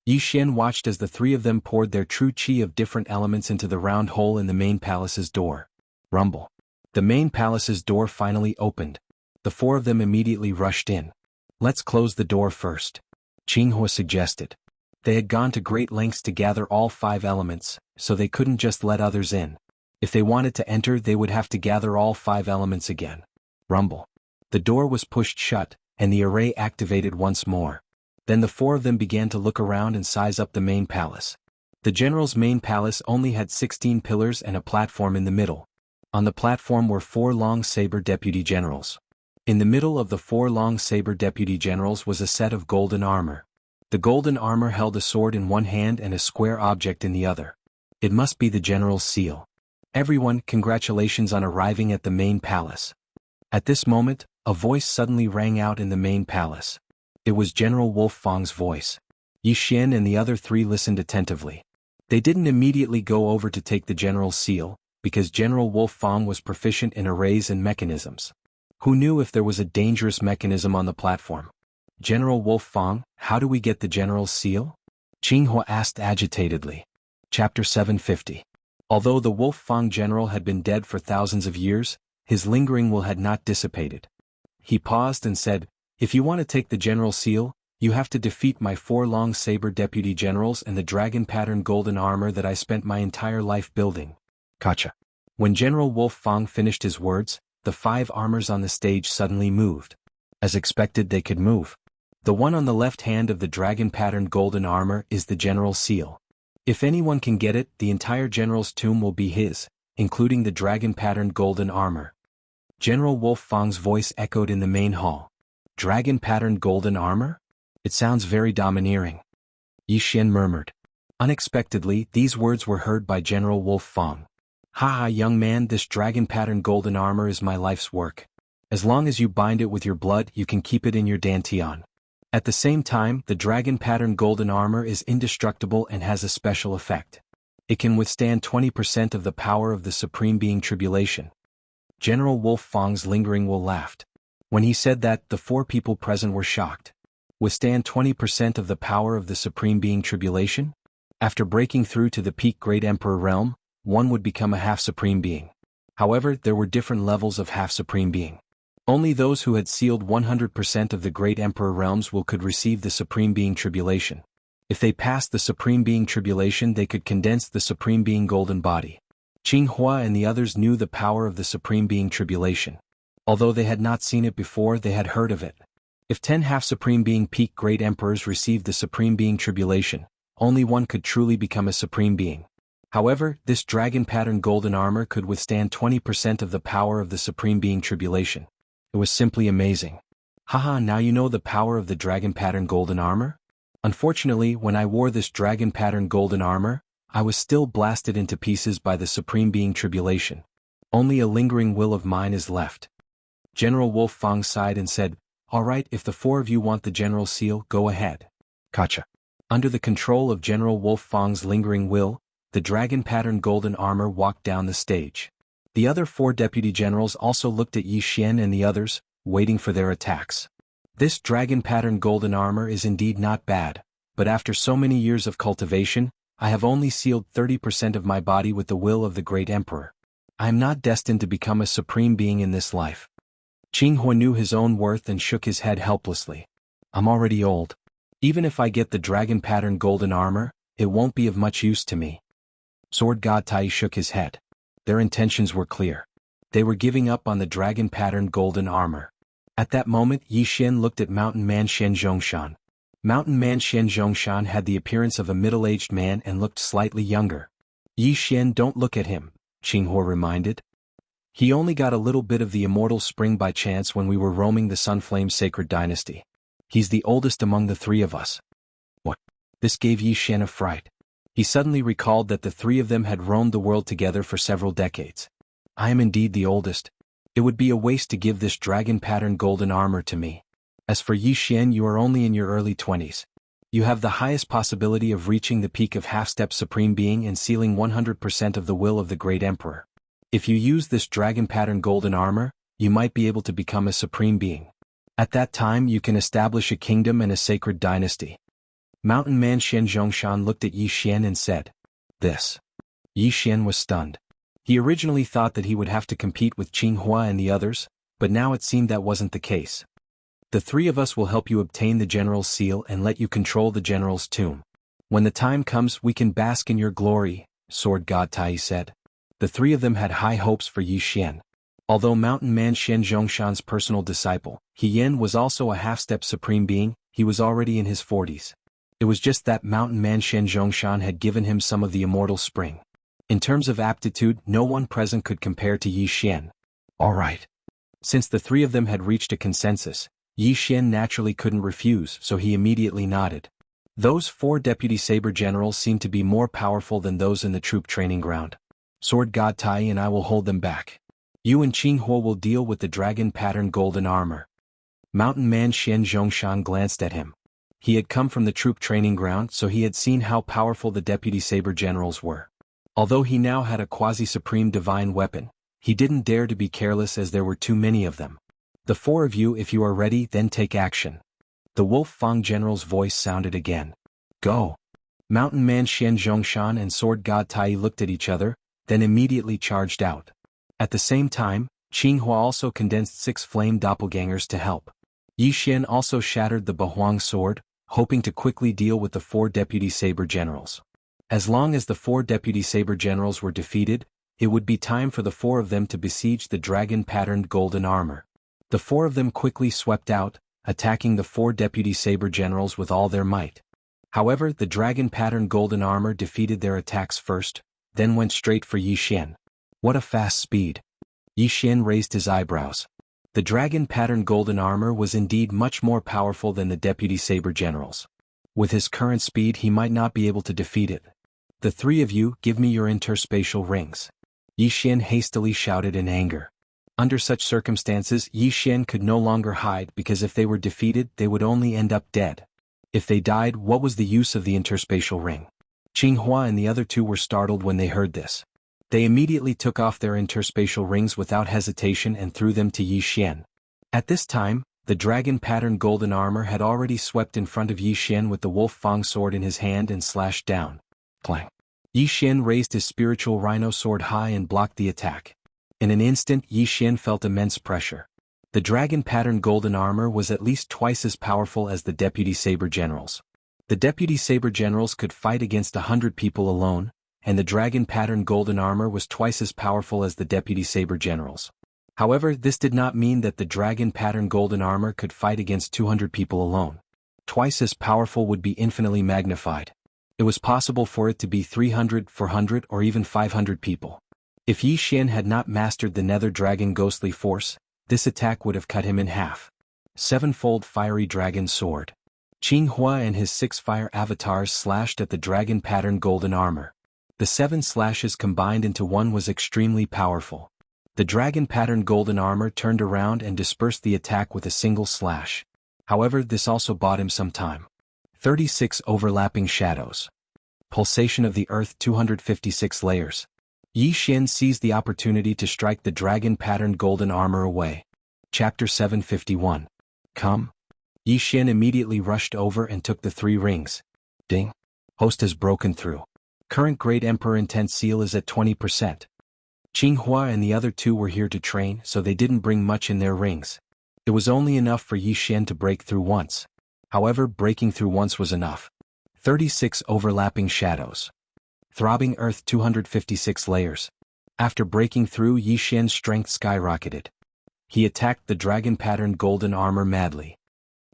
Yi Xian watched as the 3 of them poured their true qi of different elements into the round hole in the main palace's door. Rumble. The main palace's door finally opened. The 4 of them immediately rushed in. Let's close the door first, Qinghua suggested. They had gone to great lengths to gather all 5 elements, so they couldn't just let others in. If they wanted to enter they would have to gather all 5 elements again. Rumble. The door was pushed shut, and the array activated once more. Then the 4 of them began to look around and size up the main palace. The general's main palace only had 16 pillars and a platform in the middle. On the platform were 4 long saber deputy generals. In the middle of the 4 long saber deputy generals was a set of golden armor. The golden armor held a sword in one hand and a square object in the other. It must be the general's seal. Everyone, congratulations on arriving at the main palace. At this moment, a voice suddenly rang out in the main palace. It was General Wolf Fang's voice. Yi Xian and the other 3 listened attentively. They didn't immediately go over to take the general's seal, because General Wolf Fang was proficient in arrays and mechanisms. Who knew if there was a dangerous mechanism on the platform? General Wolf Fang, how do we get the general's seal? Qinghua asked agitatedly. Chapter 750. Although the Wolf Fang general had been dead for thousands of years, his lingering will had not dissipated. He paused and said, if you want to take the general's seal, you have to defeat my 4 long saber deputy generals and the dragon pattern golden armor that I spent my entire life building. Gotcha. When General Wolf Fang finished his words, the 5 armors on the stage suddenly moved. As expected, they could move. The one on the left hand of the dragon-patterned golden armor is the general's seal. If anyone can get it, the entire general's tomb will be his, including the dragon-patterned golden armor. General Wolf Fang's voice echoed in the main hall. Dragon-patterned golden armor? It sounds very domineering. Yi Xian murmured. Unexpectedly, these words were heard by General Wolf Fang. Haha, young man, this dragon-patterned golden armor is my life's work. As long as you bind it with your blood, you can keep it in your dantian. At the same time, the dragon-patterned golden armor is indestructible and has a special effect. It can withstand 20% of the power of the Supreme Being Tribulation. General Wolf Fang's lingering will laughed. When he said that, the 4 people present were shocked. Withstand 20% of the power of the Supreme Being Tribulation? After breaking through to the peak Great Emperor realm, one would become a half-Supreme Being. However, there were different levels of half-Supreme Being. Only those who had sealed 100% of the Great Emperor realms could receive the Supreme Being Tribulation. If they passed the Supreme Being Tribulation, they could condense the Supreme Being Golden Body. Qinghua and the others knew the power of the Supreme Being Tribulation. Although they had not seen it before, they had heard of it. If 10 half-Supreme Being Peak Great Emperors received the Supreme Being Tribulation, only one could truly become a Supreme Being. However, this dragon-patterned golden armor could withstand 20% of the power of the Supreme Being Tribulation. It was simply amazing. Haha, now you know the power of the dragon-patterned golden armor? Unfortunately, when I wore this dragon-patterned golden armor, I was still blasted into pieces by the Supreme Being Tribulation. Only a lingering will of mine is left. General Wolf Fang sighed and said, "All right, if the 4 of you want the general seal, go ahead." Gotcha. Under the control of General Wolf Fang's lingering will, the dragon-patterned golden armor walked down the stage. The other 4 deputy generals also looked at Yi Xian and the others, waiting for their attacks. This dragon-patterned golden armor is indeed not bad, but after so many years of cultivation, I have only sealed 30% of my body with the will of the Great Emperor. I am not destined to become a supreme being in this life. Qinghua knew his own worth and shook his head helplessly. I'm already old. Even if I get the dragon-patterned golden armor, it won't be of much use to me. Sword God Tai shook his head. Their intentions were clear. They were giving up on the dragon-patterned golden armor. At that moment, Yi Xian looked at Mountain Man Shen Zhongshan. Mountain Man Shen Zhongshan had the appearance of a middle-aged man and looked slightly younger. Yi Xian, don't look at him, Qinghua reminded. He only got a little bit of the immortal spring by chance when we were roaming the Sunflame Sacred Dynasty. He's the oldest among the 3 of us. What? This gave Yi Xian a fright. He suddenly recalled that the 3 of them had roamed the world together for several decades. I am indeed the oldest. It would be a waste to give this dragon-patterned golden armor to me. As for Yi Xian, you are only in your early 20s. You have the highest possibility of reaching the peak of half-step Supreme Being and sealing 100% of the will of the Great Emperor. If you use this dragon-patterned golden armor, you might be able to become a Supreme Being. At that time, you can establish a kingdom and a sacred dynasty. Mountain Man Shen Zhongshan looked at Yi Xian and said, "This." Yi Xian was stunned. He originally thought that he would have to compete with Qinghua and the others, but now it seemed that wasn't the case. The 3 of us will help you obtain the general's seal and let you control the general's tomb. When the time comes, we can bask in your glory, Sword God Tai said. The 3 of them had high hopes for Yi Xian. Although Mountain Man Shen Zhongshan's personal disciple, He Yen was also a half-step Supreme Being, he was already in his 40s. It was just that Mountain Man Shen Zhongshan had given him some of the immortal spring. In terms of aptitude, no one present could compare to Yi Xian. All right. Since the 3 of them had reached a consensus, Yi Xian naturally couldn't refuse, so he immediately nodded. Those 4 deputy saber generals seemed to be more powerful than those in the troop training ground. Sword God Tai and I will hold them back. You and Qinghua will deal with the dragon-patterned golden armor. Mountain Man Shen Zhongshan glanced at him. He had come from the troop training ground, so he had seen how powerful the deputy saber generals were. Although he now had a quasi-supreme divine weapon, he didn't dare to be careless as there were too many of them. The 4 of you, if you are ready, then take action. The Wolf Fang general's voice sounded again. Go. Mountain Man Shen Zhongshan and Sword God Tai looked at each other, then immediately charged out. At the same time, Qinghua also condensed 6 flame doppelgangers to help. Yi Xian also shattered the Bahuang sword, hoping to quickly deal with the 4 deputy saber generals. As long as the 4 deputy saber generals were defeated, it would be time for the 4 of them to besiege the dragon-patterned golden armor. The four of them quickly swept out, attacking the four deputy saber generals with all their might. However, the dragon-patterned golden armor defeated their attacks first, then went straight for Yi Xian. What a fast speed! Yi Xian raised his eyebrows. The dragon-patterned golden armor was indeed much more powerful than the deputy saber generals. With his current speed he might not be able to defeat it. The three of you, give me your interspatial rings. Yi Xian hastily shouted in anger. Under such circumstances Yi Xian could no longer hide because if they were defeated they would only end up dead. If they died, what was the use of the interspatial ring? Qinghua and the other two were startled when they heard this. They immediately took off their interspatial rings without hesitation and threw them to Yi Xian. At this time, the dragon-patterned golden armor had already swept in front of Yi Xian with the wolf fang sword in his hand and slashed down. Clang! Yi Xian raised his spiritual rhino sword high and blocked the attack. In an instant Yi Xian felt immense pressure. The dragon-patterned golden armor was at least twice as powerful as the deputy saber generals. The deputy saber generals could fight against 100 people alone, and the dragon-patterned golden armor was twice as powerful as the deputy saber generals. However, this did not mean that the dragon-patterned golden armor could fight against 200 people alone. Twice as powerful would be infinitely magnified. It was possible for it to be 300, 400, or even 500 people. If Yi Xian had not mastered the nether dragon ghostly force, this attack would have cut him in half. Sevenfold fiery dragon sword. Qinghua and his 6 fire avatars slashed at the dragon-patterned golden armor. The 7 slashes combined into one was extremely powerful. The dragon-patterned golden armor turned around and dispersed the attack with a single slash. However, this also bought him some time. 36 overlapping shadows. Pulsation of the earth 256 layers. Yi Xian seized the opportunity to strike the dragon-patterned golden armor away. Chapter 751. Come. Yi Xian immediately rushed over and took the 3 rings. Ding. Host has broken through. Current Great Emperor Intent Seal is at 20%. Qinghua and the other 2 were here to train, so they didn't bring much in their rings. It was only enough for Yi Xian to break through once. However, breaking through once was enough. 36 overlapping shadows. Throbbing earth 256 layers. After breaking through, Yi Xian's strength skyrocketed. He attacked the dragon-patterned golden armor madly.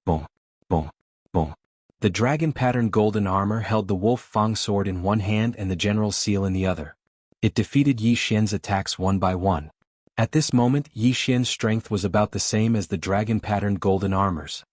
Boom, boom, boom. The dragon-patterned golden armor held the wolf fang sword in one hand and the general seal in the other. It defeated Yi Xian's attacks one by one. At this moment, Yi Xian's strength was about the same as the dragon-patterned golden armor's.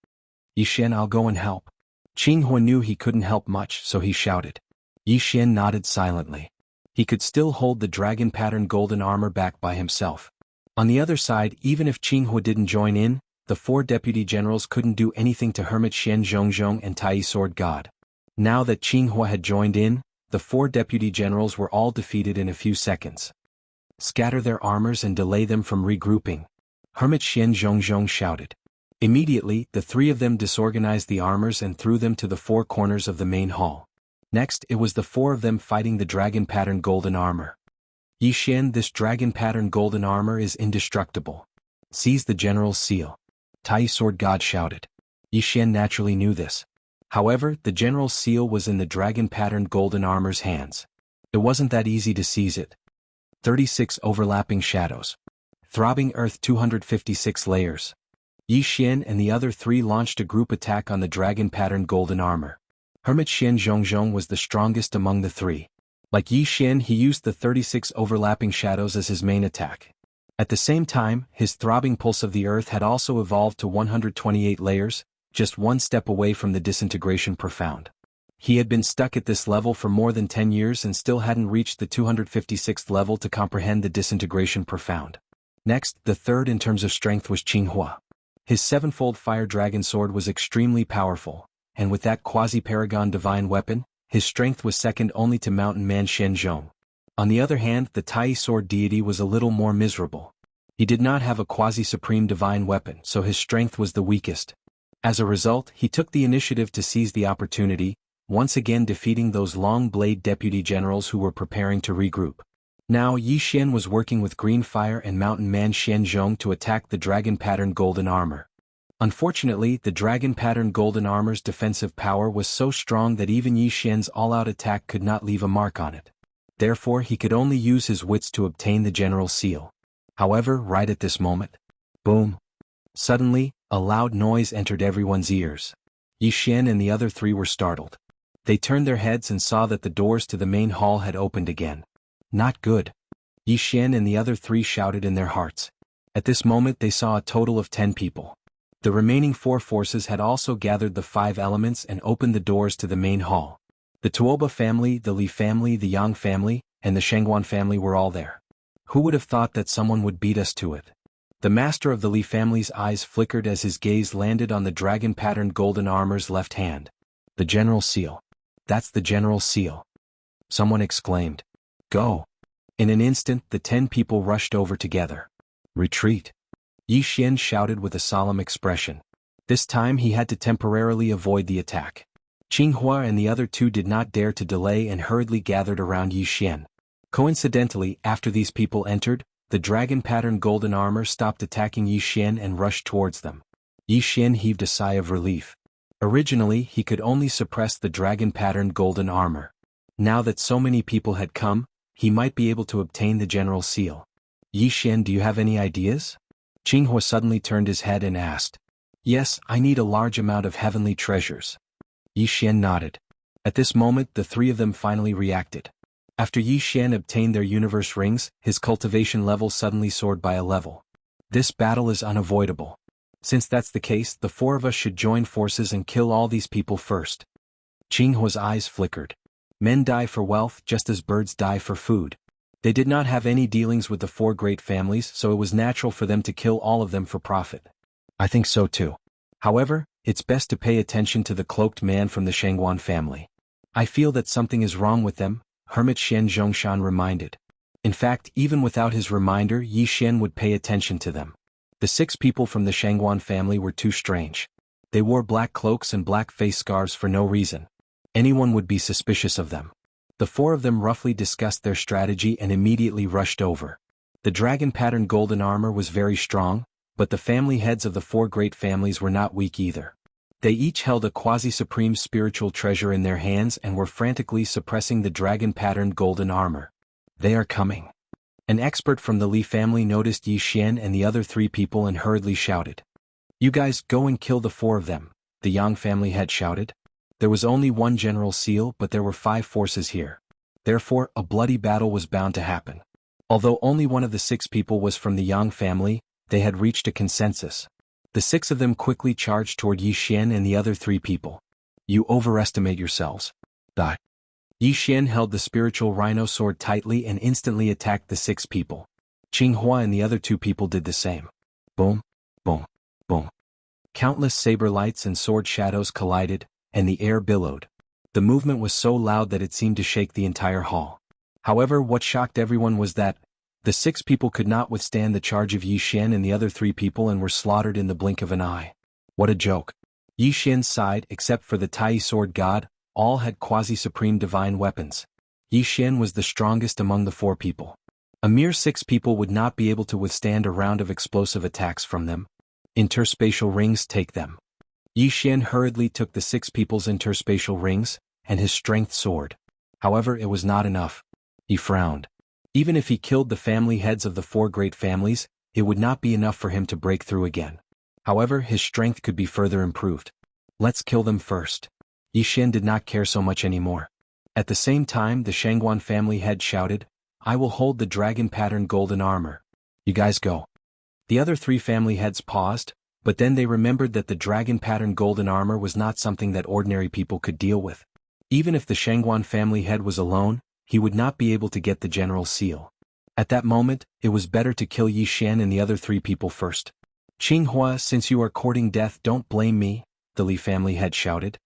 Yi Xian, I'll go and help. Qinghua knew he couldn't help much, so he shouted. Yi Xian nodded silently. He could still hold the dragon-patterned golden armor back by himself. On the other side, even if Qinghua didn't join in, the 4 deputy generals couldn't do anything to Hermit Xian Zhongzhong and Tai Sword God. Now that Qinghua had joined in, the 4 deputy generals were all defeated in a few seconds. Scatter their armors and delay them from regrouping. Hermit Xian Zhongzhong shouted. Immediately, the 3 of them disorganized the armors and threw them to the 4 corners of the main hall. Next, it was the 4 of them fighting the dragon-patterned golden armor. Yi Xian, this dragon-patterned golden armor is indestructible. Seize the general's seal. Tai Sword God shouted. Yi Xian naturally knew this. However, the general's seal was in the dragon-patterned golden armor's hands. It wasn't that easy to seize it. 36 overlapping shadows. Throbbing earth 256 layers. Yi Xian and the other 3 launched a group attack on the dragon-patterned golden armor. Hermit Xian Zhongzhong was the strongest among the 3. Like Yi Xian, he used the 36 overlapping shadows as his main attack. At the same time, his throbbing pulse of the earth had also evolved to 128 layers, just one step away from the disintegration profound. He had been stuck at this level for more than 10 years and still hadn't reached the 256th level to comprehend the disintegration profound. Next, the third in terms of strength was Qinghua. His 7-fold fire dragon sword was extremely powerful, and with that quasi-paragon divine weapon, his strength was second only to mountain man Shenzhong. On the other hand, the Tai sword deity was a little more miserable. He did not have a quasi-supreme divine weapon, so his strength was the weakest. As a result, he took the initiative to seize the opportunity, once again defeating those long-blade deputy generals who were preparing to regroup. Now Yi Xian was working with Green Fire and Mountain Man Shenzhong to attack the dragon-patterned golden armor. Unfortunately, the dragon-patterned golden armor's defensive power was so strong that even Yi Xian's all-out attack could not leave a mark on it. Therefore, he could only use his wits to obtain the general seal. However, right at this moment, boom! Suddenly, a loud noise entered everyone's ears. Yi Xian and the other three were startled. They turned their heads and saw that the doors to the main hall had opened again. Not good. Yi Xian and the other three shouted in their hearts. At this moment they saw a total of 10 people. The remaining 4 forces had also gathered the 5 elements and opened the doors to the main hall. The Tuoba family, the Li family, the Yang family, and the Shangguan family were all there. Who would have thought that someone would beat us to it? The master of the Li family's eyes flickered as his gaze landed on the dragon-patterned golden armor's left hand. The General Seal. That's the General Seal. Someone exclaimed. Go. In an instant the 10 people rushed over together. Retreat. Yi Xian shouted with a solemn expression. This time he had to temporarily avoid the attack. Qinghua and the other 2 did not dare to delay and hurriedly gathered around Yi Xian. Coincidentally, after these people entered, the dragon-patterned golden armor stopped attacking Yi Xian and rushed towards them. Yi Xian heaved a sigh of relief. Originally he could only suppress the dragon-patterned golden armor. Now that so many people had come, he might be able to obtain the General Seal. Yi Xian, do you have any ideas? Qinghua suddenly turned his head and asked. Yes, I need a large amount of heavenly treasures. Yi Xian nodded. At this moment the 3 of them finally reacted. After Yi Xian obtained their universe rings, his cultivation level suddenly soared by a level. This battle is unavoidable. Since that's the case, the 4 of us should join forces and kill all these people first. Qinghua's eyes flickered. Men die for wealth just as birds die for food. They did not have any dealings with the 4 great families, so it was natural for them to kill all of them for profit. I think so too. However, it's best to pay attention to the cloaked man from the Shangguan family. I feel that something is wrong with them, Hermit Xian Zhongshan reminded. In fact, even without his reminder, Yi Xian would pay attention to them. The 6 people from the Shangguan family were too strange. They wore black cloaks and black face scarves for no reason. Anyone would be suspicious of them. The 4 of them roughly discussed their strategy and immediately rushed over. The dragon-patterned golden armor was very strong, but the family heads of the 4 great families were not weak either. They each held a quasi-supreme spiritual treasure in their hands and were frantically suppressing the dragon-patterned golden armor. They are coming. An expert from the Li family noticed Yi Xian and the other 3 people and hurriedly shouted. You guys go and kill the 4 of them, the Yang family head shouted. There was only 1 General Seal, but there were 5 forces here. Therefore, a bloody battle was bound to happen. Although only one of the 6 people was from the Yang family, they had reached a consensus. The 6 of them quickly charged toward Yi Xian and the other 3 people. You overestimate yourselves. Die. Yi Xian held the spiritual rhino sword tightly and instantly attacked the 6 people. Qinghua and the other 2 people did the same. Boom, boom, boom. Countless saber lights and sword shadows collided, and the air billowed. The movement was so loud that it seemed to shake the entire hall. However, what shocked everyone was that the 6 people could not withstand the charge of Yi Xian and the other 3 people and were slaughtered in the blink of an eye. What a joke. Yi Xian's side, except for the Tai sword god, all had quasi-supreme divine weapons. Yi Xian was the strongest among the 4 people. A mere 6 people would not be able to withstand a round of explosive attacks from them. Interspatial rings, take them. Yi Xian hurriedly took the 6 people's interspatial rings, and his strength soared. However, it was not enough. He frowned. Even if he killed the family heads of the 4 great families, it would not be enough for him to break through again. However, his strength could be further improved. Let's kill them first. Yi Xian did not care so much anymore. At the same time, the Shangguan family head shouted, I will hold the dragon-patterned golden armor. You guys go. The other 3 family heads paused, but then they remembered that the dragon-patterned golden armor was not something that ordinary people could deal with. Even if the Shangguan family head was alone, he would not be able to get the General Seal. At that moment, it was better to kill Yi Xian and the other 3 people first. Qinghua, since you are courting death, don't blame me, the Li family head shouted.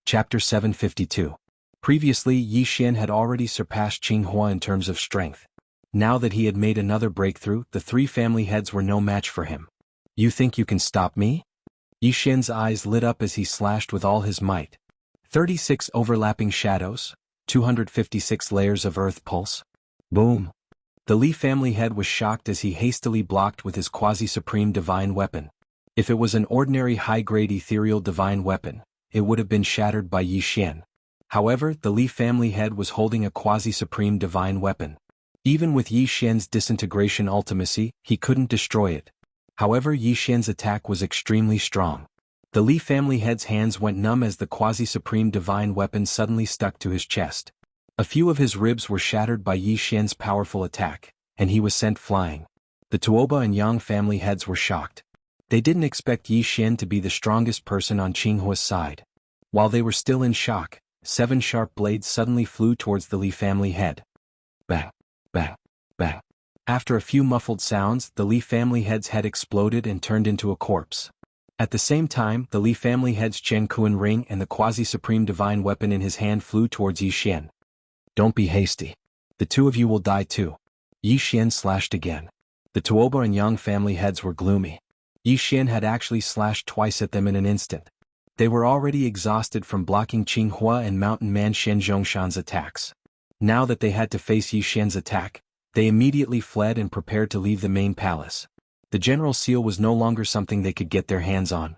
Chapter 752. Previously, Yi Xian had already surpassed Qinghua in terms of strength. Now that he had made another breakthrough, the 3 family heads were no match for him. You think you can stop me? Yi Xian's eyes lit up as he slashed with all his might. 36 overlapping shadows, 256 layers of earth pulse. Boom. The Li family head was shocked as he hastily blocked with his quasi-supreme divine weapon. If it was an ordinary high-grade ethereal divine weapon, it would have been shattered by Yi Xian. However, the Li family head was holding a quasi-supreme divine weapon. Even with Yi Xian's disintegration ultimacy, he couldn't destroy it. However, Yi Xian's attack was extremely strong. The Li family head's hands went numb as the quasi-supreme divine weapon suddenly stuck to his chest. A few of his ribs were shattered by Yi Xian's powerful attack, and he was sent flying. The Tuoba and Yang family heads were shocked. They didn't expect Yi Xian to be the strongest person on Qinghua's side. While they were still in shock, 7 sharp blades suddenly flew towards the Li family head. Bang, bang, bang. After a few muffled sounds, the Li family head's head exploded and turned into a corpse. At the same time, the Li family head's Chen-Kuan ring and the quasi-supreme divine weapon in his hand flew towards Yi Xian. Don't be hasty. The two of you will die too. Yi Xian slashed again. The Tuoba and Yang family heads were gloomy. Yi Xian had actually slashed twice at them in an instant. They were already exhausted from blocking Qinghua and Mountain Man Shen Zhongshan's attacks. Now that they had to face Yi Xian's attack, they immediately fled and prepared to leave the main palace. The General Seal was no longer something they could get their hands on.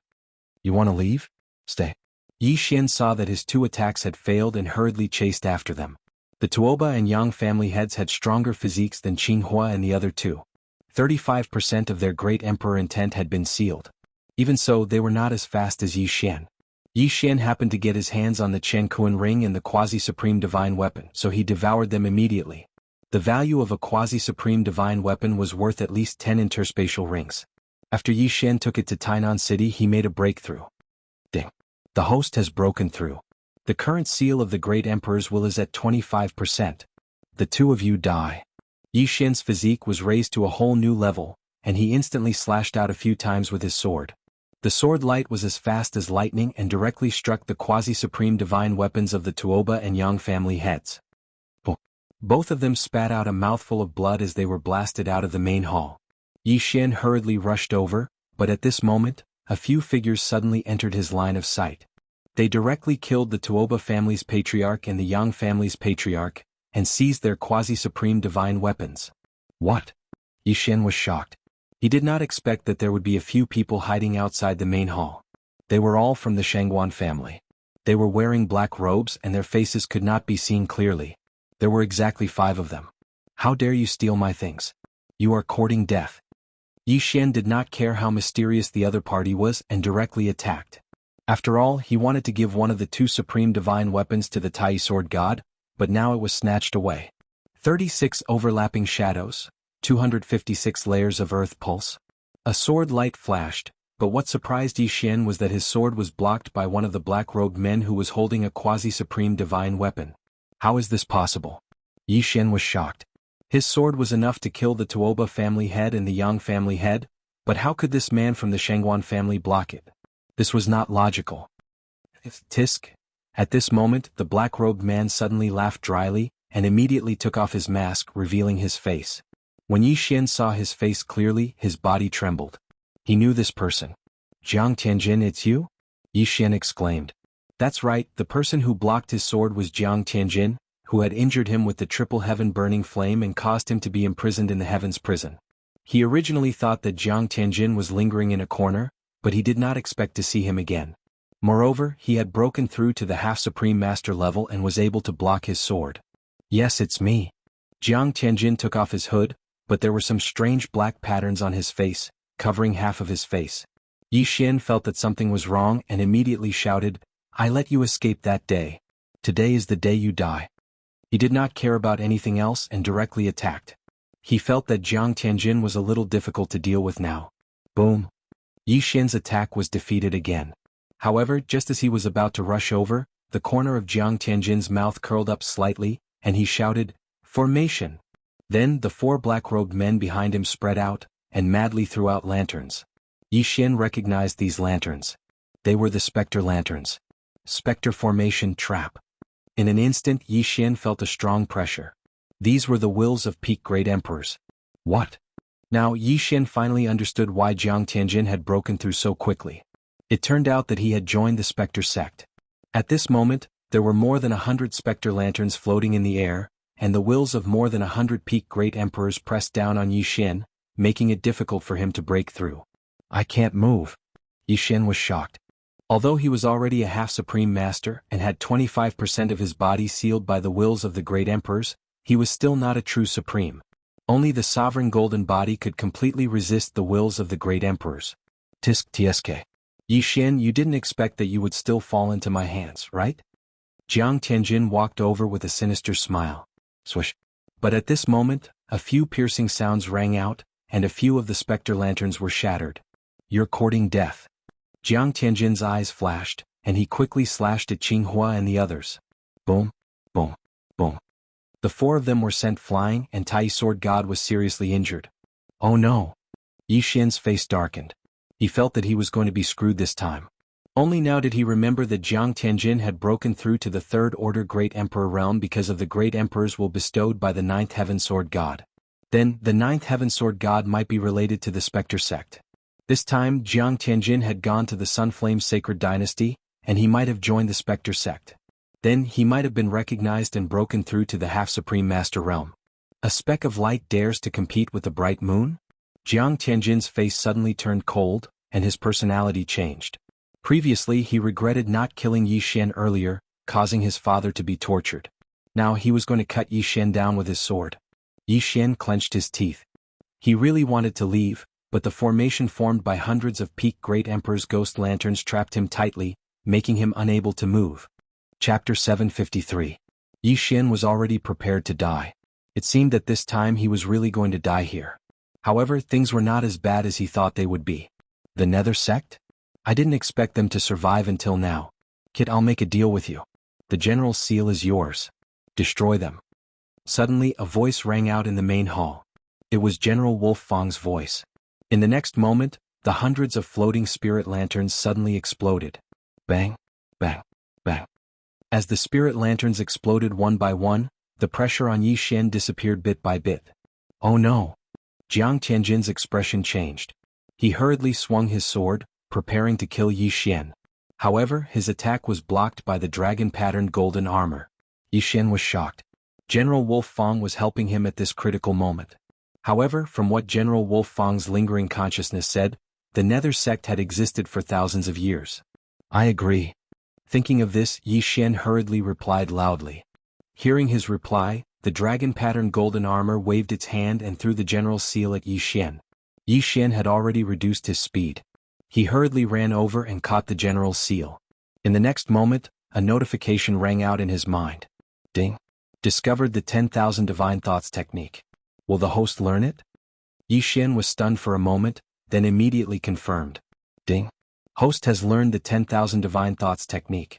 You want to leave? Stay. Yi Xian saw that his 2 attacks had failed and hurriedly chased after them. The Tuoba and Yang family heads had stronger physiques than Qinghua and the other 2. 35% of their great emperor intent had been sealed. Even so, they were not as fast as Yi Xian. Yi Xian happened to get his hands on the Chen-Kuan ring and the quasi-supreme divine weapon, so he devoured them immediately. The value of a quasi-supreme divine weapon was worth at least 10 interspatial rings. After Yi Xian took it to Tainan City, he made a breakthrough. Ding. The host has broken through. The current seal of the Great Emperor's will is at 25%. The two of you die. Yi Xian's physique was raised to a whole new level, and he instantly slashed out a few times with his sword. The sword light was as fast as lightning and directly struck the quasi-supreme divine weapons of the Tuoba and Yang family heads. Both of them spat out a mouthful of blood as they were blasted out of the main hall. Yi Xian hurriedly rushed over, but at this moment, a few figures suddenly entered his line of sight. They directly killed the Tuoba family's patriarch and the Yang family's patriarch, and seized their quasi-supreme divine weapons. What? Yi Xian was shocked. He did not expect that there would be a few people hiding outside the main hall. They were all from the Shangguan family. They were wearing black robes and their faces could not be seen clearly. There were exactly 5 of them. How dare you steal my things? You are courting death. Yi Xian did not care how mysterious the other party was and directly attacked. After all, he wanted to give one of the 2 supreme divine weapons to the Tai Sword God, but now it was snatched away. 36 overlapping shadows, 256 layers of earth pulse. A sword light flashed, but what surprised Yi Xian was that his sword was blocked by one of the black-robed men who was holding a quasi-supreme divine weapon. How is this possible? Yi Xian was shocked. His sword was enough to kill the Tuoba family head and the Yang family head, but how could this man from the Shangguan family block it? This was not logical. Tisk. At this moment, the black-robed man suddenly laughed dryly, and immediately took off his mask, revealing his face. When Yi Xian saw his face clearly, his body trembled. He knew this person. Jiang Tianjin, it's you? Yi Xian exclaimed. That's right, the person who blocked his sword was Jiang Tianjin, who had injured him with the triple heaven burning flame and caused him to be imprisoned in the heavens prison. He originally thought that Jiang Tianjin was lingering in a corner, but he did not expect to see him again. Moreover, he had broken through to the half-supreme master level and was able to block his sword. Yes, it's me. Jiang Tianjin took off his hood, but there were some strange black patterns on his face, covering half of his face. Yi Xian felt that something was wrong and immediately shouted, I let you escape that day. Today is the day you die. He did not care about anything else and directly attacked. He felt that Jiang Tianjin was a little difficult to deal with now. Boom. Yi Xian's attack was defeated again. However, just as he was about to rush over, the corner of Jiang Tianjin's mouth curled up slightly, and he shouted, Formation! Then the 4 black-robed men behind him spread out, and madly threw out lanterns. Yi Xian recognized these lanterns. They were the Spectre lanterns. Spectre formation trap. In an instant, Yi Xian felt a strong pressure. These were the wills of peak great emperors. What? Now Yi Xian finally understood why Jiang Tianjin had broken through so quickly. It turned out that he had joined the Spectre sect. At this moment, there were more than 100 Spectre lanterns floating in the air, and the wills of more than 100 peak great emperors pressed down on Yi Xian, making it difficult for him to break through. I can't move. Yi Xian was shocked. Although he was already a half-supreme master and had 25% of his body sealed by the wills of the great emperors, he was still not a true supreme. Only the sovereign golden body could completely resist the wills of the great emperors. Tisk tsk. Yi Xian, you didn't expect that you would still fall into my hands, right? Jiang Tianjin walked over with a sinister smile. Swish. But at this moment, a few piercing sounds rang out, and a few of the specter lanterns were shattered. You're courting death. Jiang Tianjin's eyes flashed, and he quickly slashed at Qinghua and the others. Boom, boom, boom. The four of them were sent flying, and Tai Sword God was seriously injured. Oh no! Yi Xian's face darkened. He felt that he was going to be screwed this time. Only now did he remember that Jiang Tianjin had broken through to the Third Order Great Emperor realm because of the Great Emperor's will bestowed by the Ninth Heaven Sword God. Then, the Ninth Heaven Sword God might be related to the Spectre sect. This time, Jiang Tianjin had gone to the Sunflame Sacred Dynasty, and he might have joined the Spectre sect. Then he might have been recognized and broken through to the half-supreme master realm. A speck of light dares to compete with the bright moon? Jiang Tianjin's face suddenly turned cold, and his personality changed. Previously he regretted not killing Yi Xian earlier, causing his father to be tortured. Now he was going to cut Yi Xian down with his sword. Yi Xian clenched his teeth. He really wanted to leave, but the formation formed by hundreds of peak Great Emperor's ghost lanterns trapped him tightly, making him unable to move. Chapter 753. Yi Xian was already prepared to die. It seemed that this time he was really going to die here. However, things were not as bad as he thought they would be. The Nether sect? I didn't expect them to survive until now. Kid, I'll make a deal with you. The General Seal is yours. Destroy them. Suddenly a voice rang out in the main hall. It was General Wolf Fang's voice. In the next moment, the hundreds of floating spirit lanterns suddenly exploded. Bang, bang, bang. As the spirit lanterns exploded one by one, the pressure on Yi Xian disappeared bit by bit. Oh no! Jiang Tianjin's expression changed. He hurriedly swung his sword, preparing to kill Yi Xian. However, his attack was blocked by the dragon-patterned golden armor. Yi Xian was shocked. General Wolf Fang was helping him at this critical moment. However, from what General Wolf Fang's lingering consciousness said, the Nether sect had existed for thousands of years. I agree. Thinking of this, Yi Xian hurriedly replied loudly. Hearing his reply, the dragon-patterned golden armor waved its hand and threw the general's seal at Yi Xian. Yi Xian had already reduced his speed. He hurriedly ran over and caught the general's seal. In the next moment, a notification rang out in his mind. Ding. Discovered the 10,000 Divine Thoughts technique. Will the host learn it? Yi Xian was stunned for a moment, then immediately confirmed. Ding. Host has learned the 10,000 Divine Thoughts technique.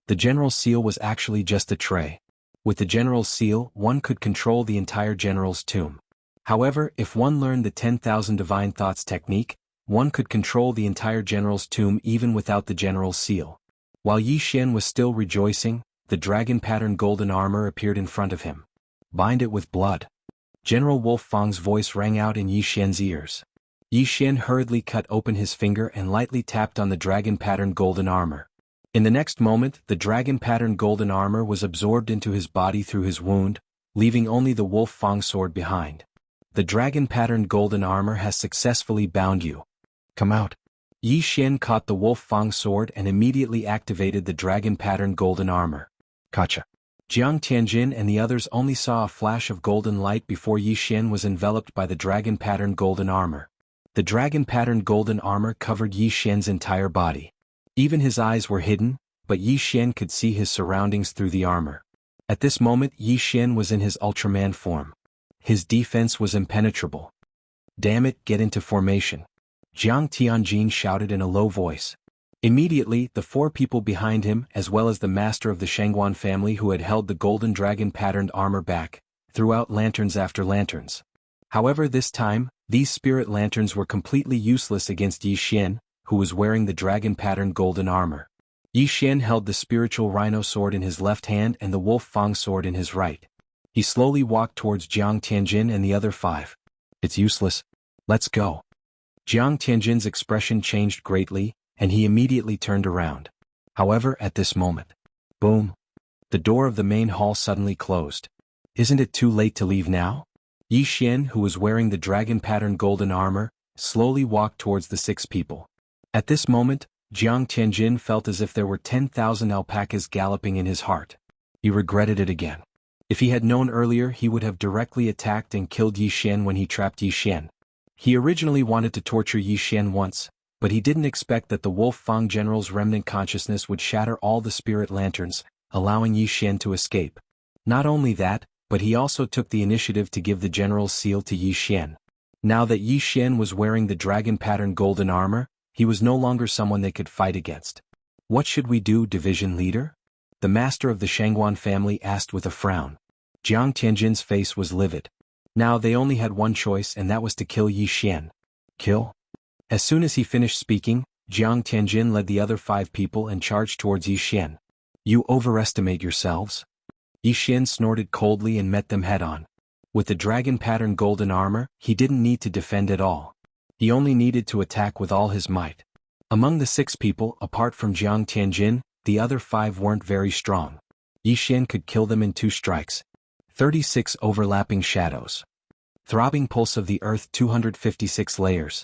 The general's seal was actually just a tray. With the general's seal, one could control the entire general's tomb. However, if one learned the 10,000 Divine Thoughts technique, one could control the entire general's tomb even without the general's seal. While Yi Xian was still rejoicing, the dragon-patterned golden armor appeared in front of him. Bind it with blood. General Wolf Fang's voice rang out in Yi Xian's ears. Yi Xian hurriedly cut open his finger and lightly tapped on the dragon-patterned golden armor. In the next moment, the dragon-patterned golden armor was absorbed into his body through his wound, leaving only the Wolf Fang sword behind. The dragon-patterned golden armor has successfully bound you. Come out. Yi Xian caught the Wolf Fang sword and immediately activated the dragon-patterned golden armor. Gotcha. Jiang Tianjin and the others only saw a flash of golden light before Yi Xian was enveloped by the dragon-patterned golden armor. The dragon-patterned golden armor covered Yi Xian's entire body. Even his eyes were hidden, but Yi Xian could see his surroundings through the armor. At this moment Yi Xian was in his Ultraman form. His defense was impenetrable. Damn it, get into formation. Jiang Tianjin shouted in a low voice. Immediately, the four people behind him, as well as the master of the Shangguan family who had held the golden dragon-patterned armor back, threw out lanterns after lanterns. However, this time, these spirit lanterns were completely useless against Yi Xian, who was wearing the dragon-patterned golden armor. Yi Xian held the spiritual rhino sword in his left hand and the Wolf Fang sword in his right. He slowly walked towards Jiang Tianjin and the other five. It's useless. Let's go. Jiang Tianjin's expression changed greatly, and he immediately turned around. However, at this moment, boom! The door of the main hall suddenly closed. Isn't it too late to leave now? Yi Xian, who was wearing the dragon-patterned golden armor, slowly walked towards the six people. At this moment, Jiang Tianjin felt as if there were 10,000 alpacas galloping in his heart. He regretted it again. If he had known earlier, he would have directly attacked and killed Yi Xian when he trapped Yi Xian. He originally wanted to torture Yi Xian once, but he didn't expect that the Wolf Fang general's remnant consciousness would shatter all the spirit lanterns, allowing Yi Xian to escape. Not only that, but he also took the initiative to give the general's seal to Yi Xian. Now that Yi Xian was wearing the dragon-patterned golden armor, he was no longer someone they could fight against. What should we do, division leader? The master of the Shangguan family asked with a frown. Jiang Tianjin's face was livid. Now they only had one choice, and that was to kill Yi Xian. Kill? As soon as he finished speaking, Jiang Tianjin led the other 5 people and charged towards Yi Xian. You overestimate yourselves? Yi Xian snorted coldly and met them head-on. With the dragon-patterned golden armor, he didn't need to defend at all. He only needed to attack with all his might. Among the 6 people, apart from Jiang Tianjin, the other 5 weren't very strong. Yi Xian could kill them in 2 strikes. 36 overlapping shadows. Throbbing pulse of the earth, 256 layers.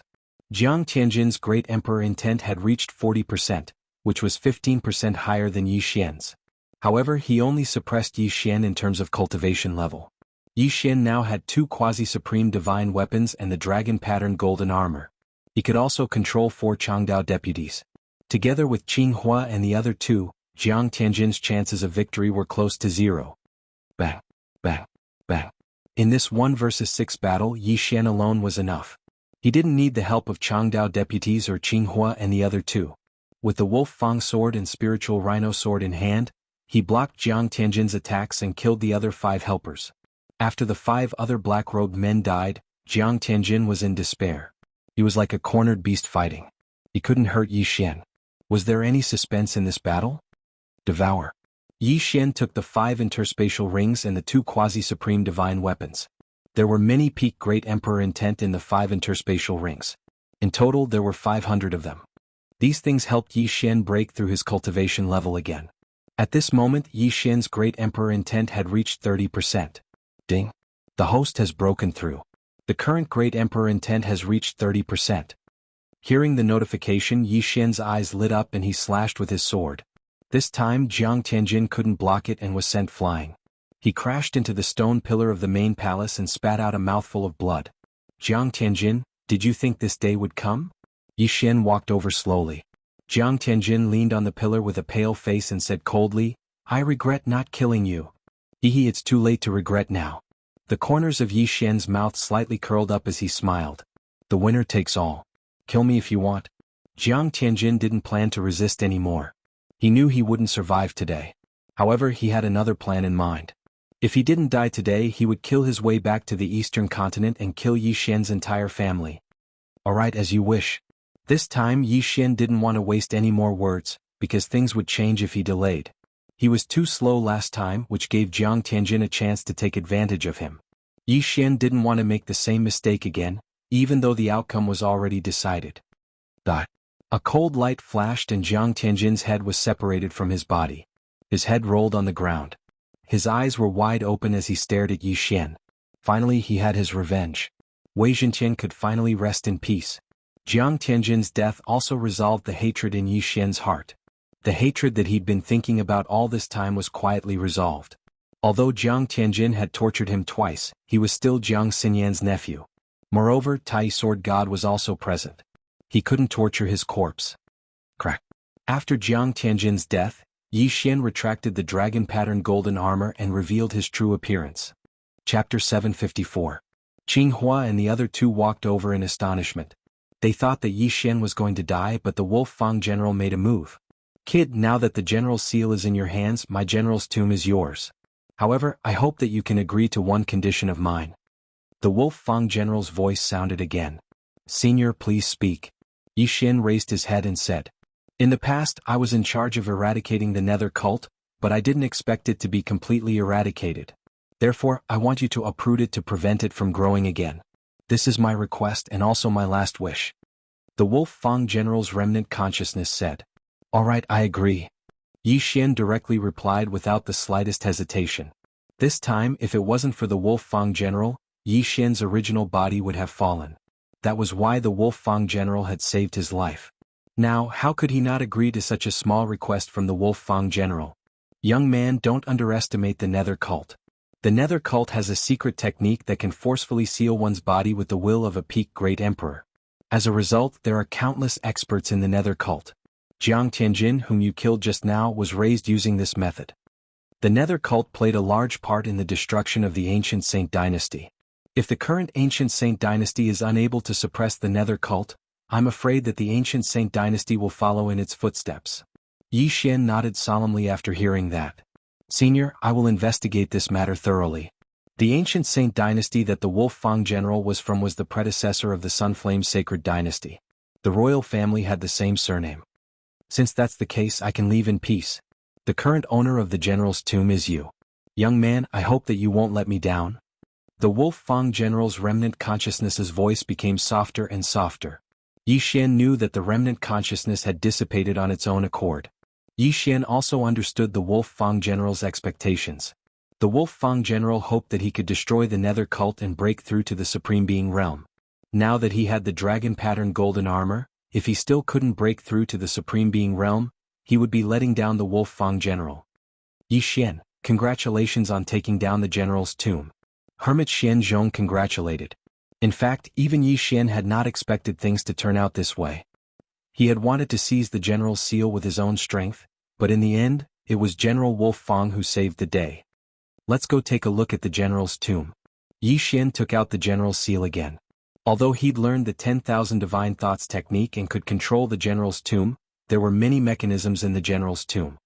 Jiang Tianjin's great emperor intent had reached 40%, which was 15% higher than Yi Xian's. However, he only suppressed Yi Xian in terms of cultivation level. Yi Xian now had 2 quasi-supreme divine weapons and the dragon-patterned golden armor. He could also control 4 Changdao deputies. Together with Qing Hua and the other 2, Jiang Tianjin's chances of victory were close to 0. Bang, bang, bang. In this 1 versus 6 battle, Yi Xian alone was enough. He didn't need the help of Changdao deputies or Qing Hua and the other 2. With the Wolf Fang sword and spiritual rhino sword in hand, he blocked Jiang Tianjin's attacks and killed the other 5 helpers. After the 5 other black-robed men died, Jiang Tianjin was in despair. He was like a cornered beast fighting. He couldn't hurt Yi Xian. Was there any suspense in this battle? Devour. Yi Xian took the 5 interspatial rings and the 2 quasi-supreme divine weapons. There were many peak great emperor intent in the 5 interspatial rings. In total there were 500 of them. These things helped Yi Xian break through his cultivation level again. At this moment Yi Xian's great emperor intent had reached 30%. Ding. The host has broken through. The current great emperor intent has reached 30%. Hearing the notification, Yi Xian's eyes lit up and he slashed with his sword. This time Jiang Tianjin couldn't block it and was sent flying. He crashed into the stone pillar of the main palace and spat out a mouthful of blood. Jiang Tianjin, did you think this day would come? Yi Xian walked over slowly. Jiang Tianjin leaned on the pillar with a pale face and said coldly, I regret not killing you. Hehe, it's too late to regret now. The corners of Yi Xian's mouth slightly curled up as he smiled. The winner takes all. Kill me if you want. Jiang Tianjin didn't plan to resist anymore. He knew he wouldn't survive today. However, he had another plan in mind. If he didn't die today, he would kill his way back to the eastern continent and kill Yi Xian's entire family. Alright, as you wish. This time Yi Xian didn't want to waste any more words, because things would change if he delayed. He was too slow last time, which gave Jiang Tianjin a chance to take advantage of him. Yi Xian didn't want to make the same mistake again, even though the outcome was already decided. A cold light flashed and Jiang Tianjin's head was separated from his body. His head rolled on the ground. His eyes were wide open as he stared at Yi Xian. Finally he had his revenge. Wei Zhentian could finally rest in peace. Jiang Tianjin's death also resolved the hatred in Yi Xian's heart. The hatred that he'd been thinking about all this time was quietly resolved. Although Jiang Tianjin had tortured him twice, he was still Jiang Xinyan's nephew. Moreover, Tai Sword God was also present. He couldn't torture his corpse. Crack. After Jiang Tianjin's death, Yi Xian retracted the dragon-patterned golden armor and revealed his true appearance. Chapter 754. Qing Hua and the other 2 walked over in astonishment. They thought that Yi Xian was going to die, but the Wolf Fang general made a move. Kid, now that the general's seal is in your hands, my general's tomb is yours. However, I hope that you can agree to one condition of mine. The Wolf Fang general's voice sounded again. Senior, please speak. Yi Xian raised his head and said, in the past I was in charge of eradicating the Nether cult, but I didn't expect it to be completely eradicated. Therefore, I want you to uproot it to prevent it from growing again. This is my request and also my last wish. The Wolf Fang general's remnant consciousness said. Alright, I agree. Yi Xian directly replied without the slightest hesitation. This time, if it wasn't for the Wolf Fang general, Yi Xian's original body would have fallen. That was why the Wolf Fang general had saved his life. Now, how could he not agree to such a small request from the Wolf Fang general? Young man, don't underestimate the Nether cult. The Nether cult has a secret technique that can forcefully seal one's body with the will of a peak great emperor. As a result, there are countless experts in the Nether cult. Jiang Tianjin, whom you killed just now, was raised using this method. The Nether cult played a large part in the destruction of the ancient Saint dynasty. If the current ancient Saint dynasty is unable to suppress the Nether cult, I'm afraid that the ancient Saint dynasty will follow in its footsteps. Yi Xian nodded solemnly after hearing that. Senior, I will investigate this matter thoroughly. The ancient Saint dynasty that the Wolf Fang general was from was the predecessor of the Sunflame Sacred dynasty. The royal family had the same surname. Since that's the case, I can leave in peace. The current owner of the general's tomb is you. Young man, I hope that you won't let me down. The Wolf Fang general's remnant consciousness's voice became softer and softer. Yi Xian knew that the remnant consciousness had dissipated on its own accord. Yi Xian also understood the Wolf Fang general's expectations. The Wolf Fang general hoped that he could destroy the Nether cult and break through to the Supreme Being realm. Now that he had the dragon pattern golden armor, if he still couldn't break through to the Supreme Being realm, he would be letting down the Wolf Fang general. Yi Xian, congratulations on taking down the general's tomb. Hermit Xian Zhong congratulated. In fact, even Yi Xian had not expected things to turn out this way. He had wanted to seize the general's seal with his own strength, but in the end, it was General Wolf Fang who saved the day. Let's go take a look at the general's tomb. Yi Xian took out the general's seal again. Although he'd learned the 10,000 divine thoughts technique and could control the general's tomb, there were many mechanisms in the general's tomb.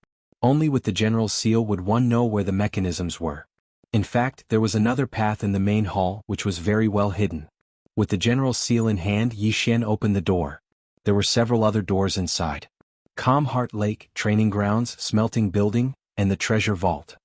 Only with the general's seal would one know where the mechanisms were. In fact, there was another path in the main hall which was very well hidden. With the general's seal in hand, Yi Xian opened the door. There were several other doors inside. Calm Heart Lake, Training Grounds, Smelting Building, and the Treasure Vault.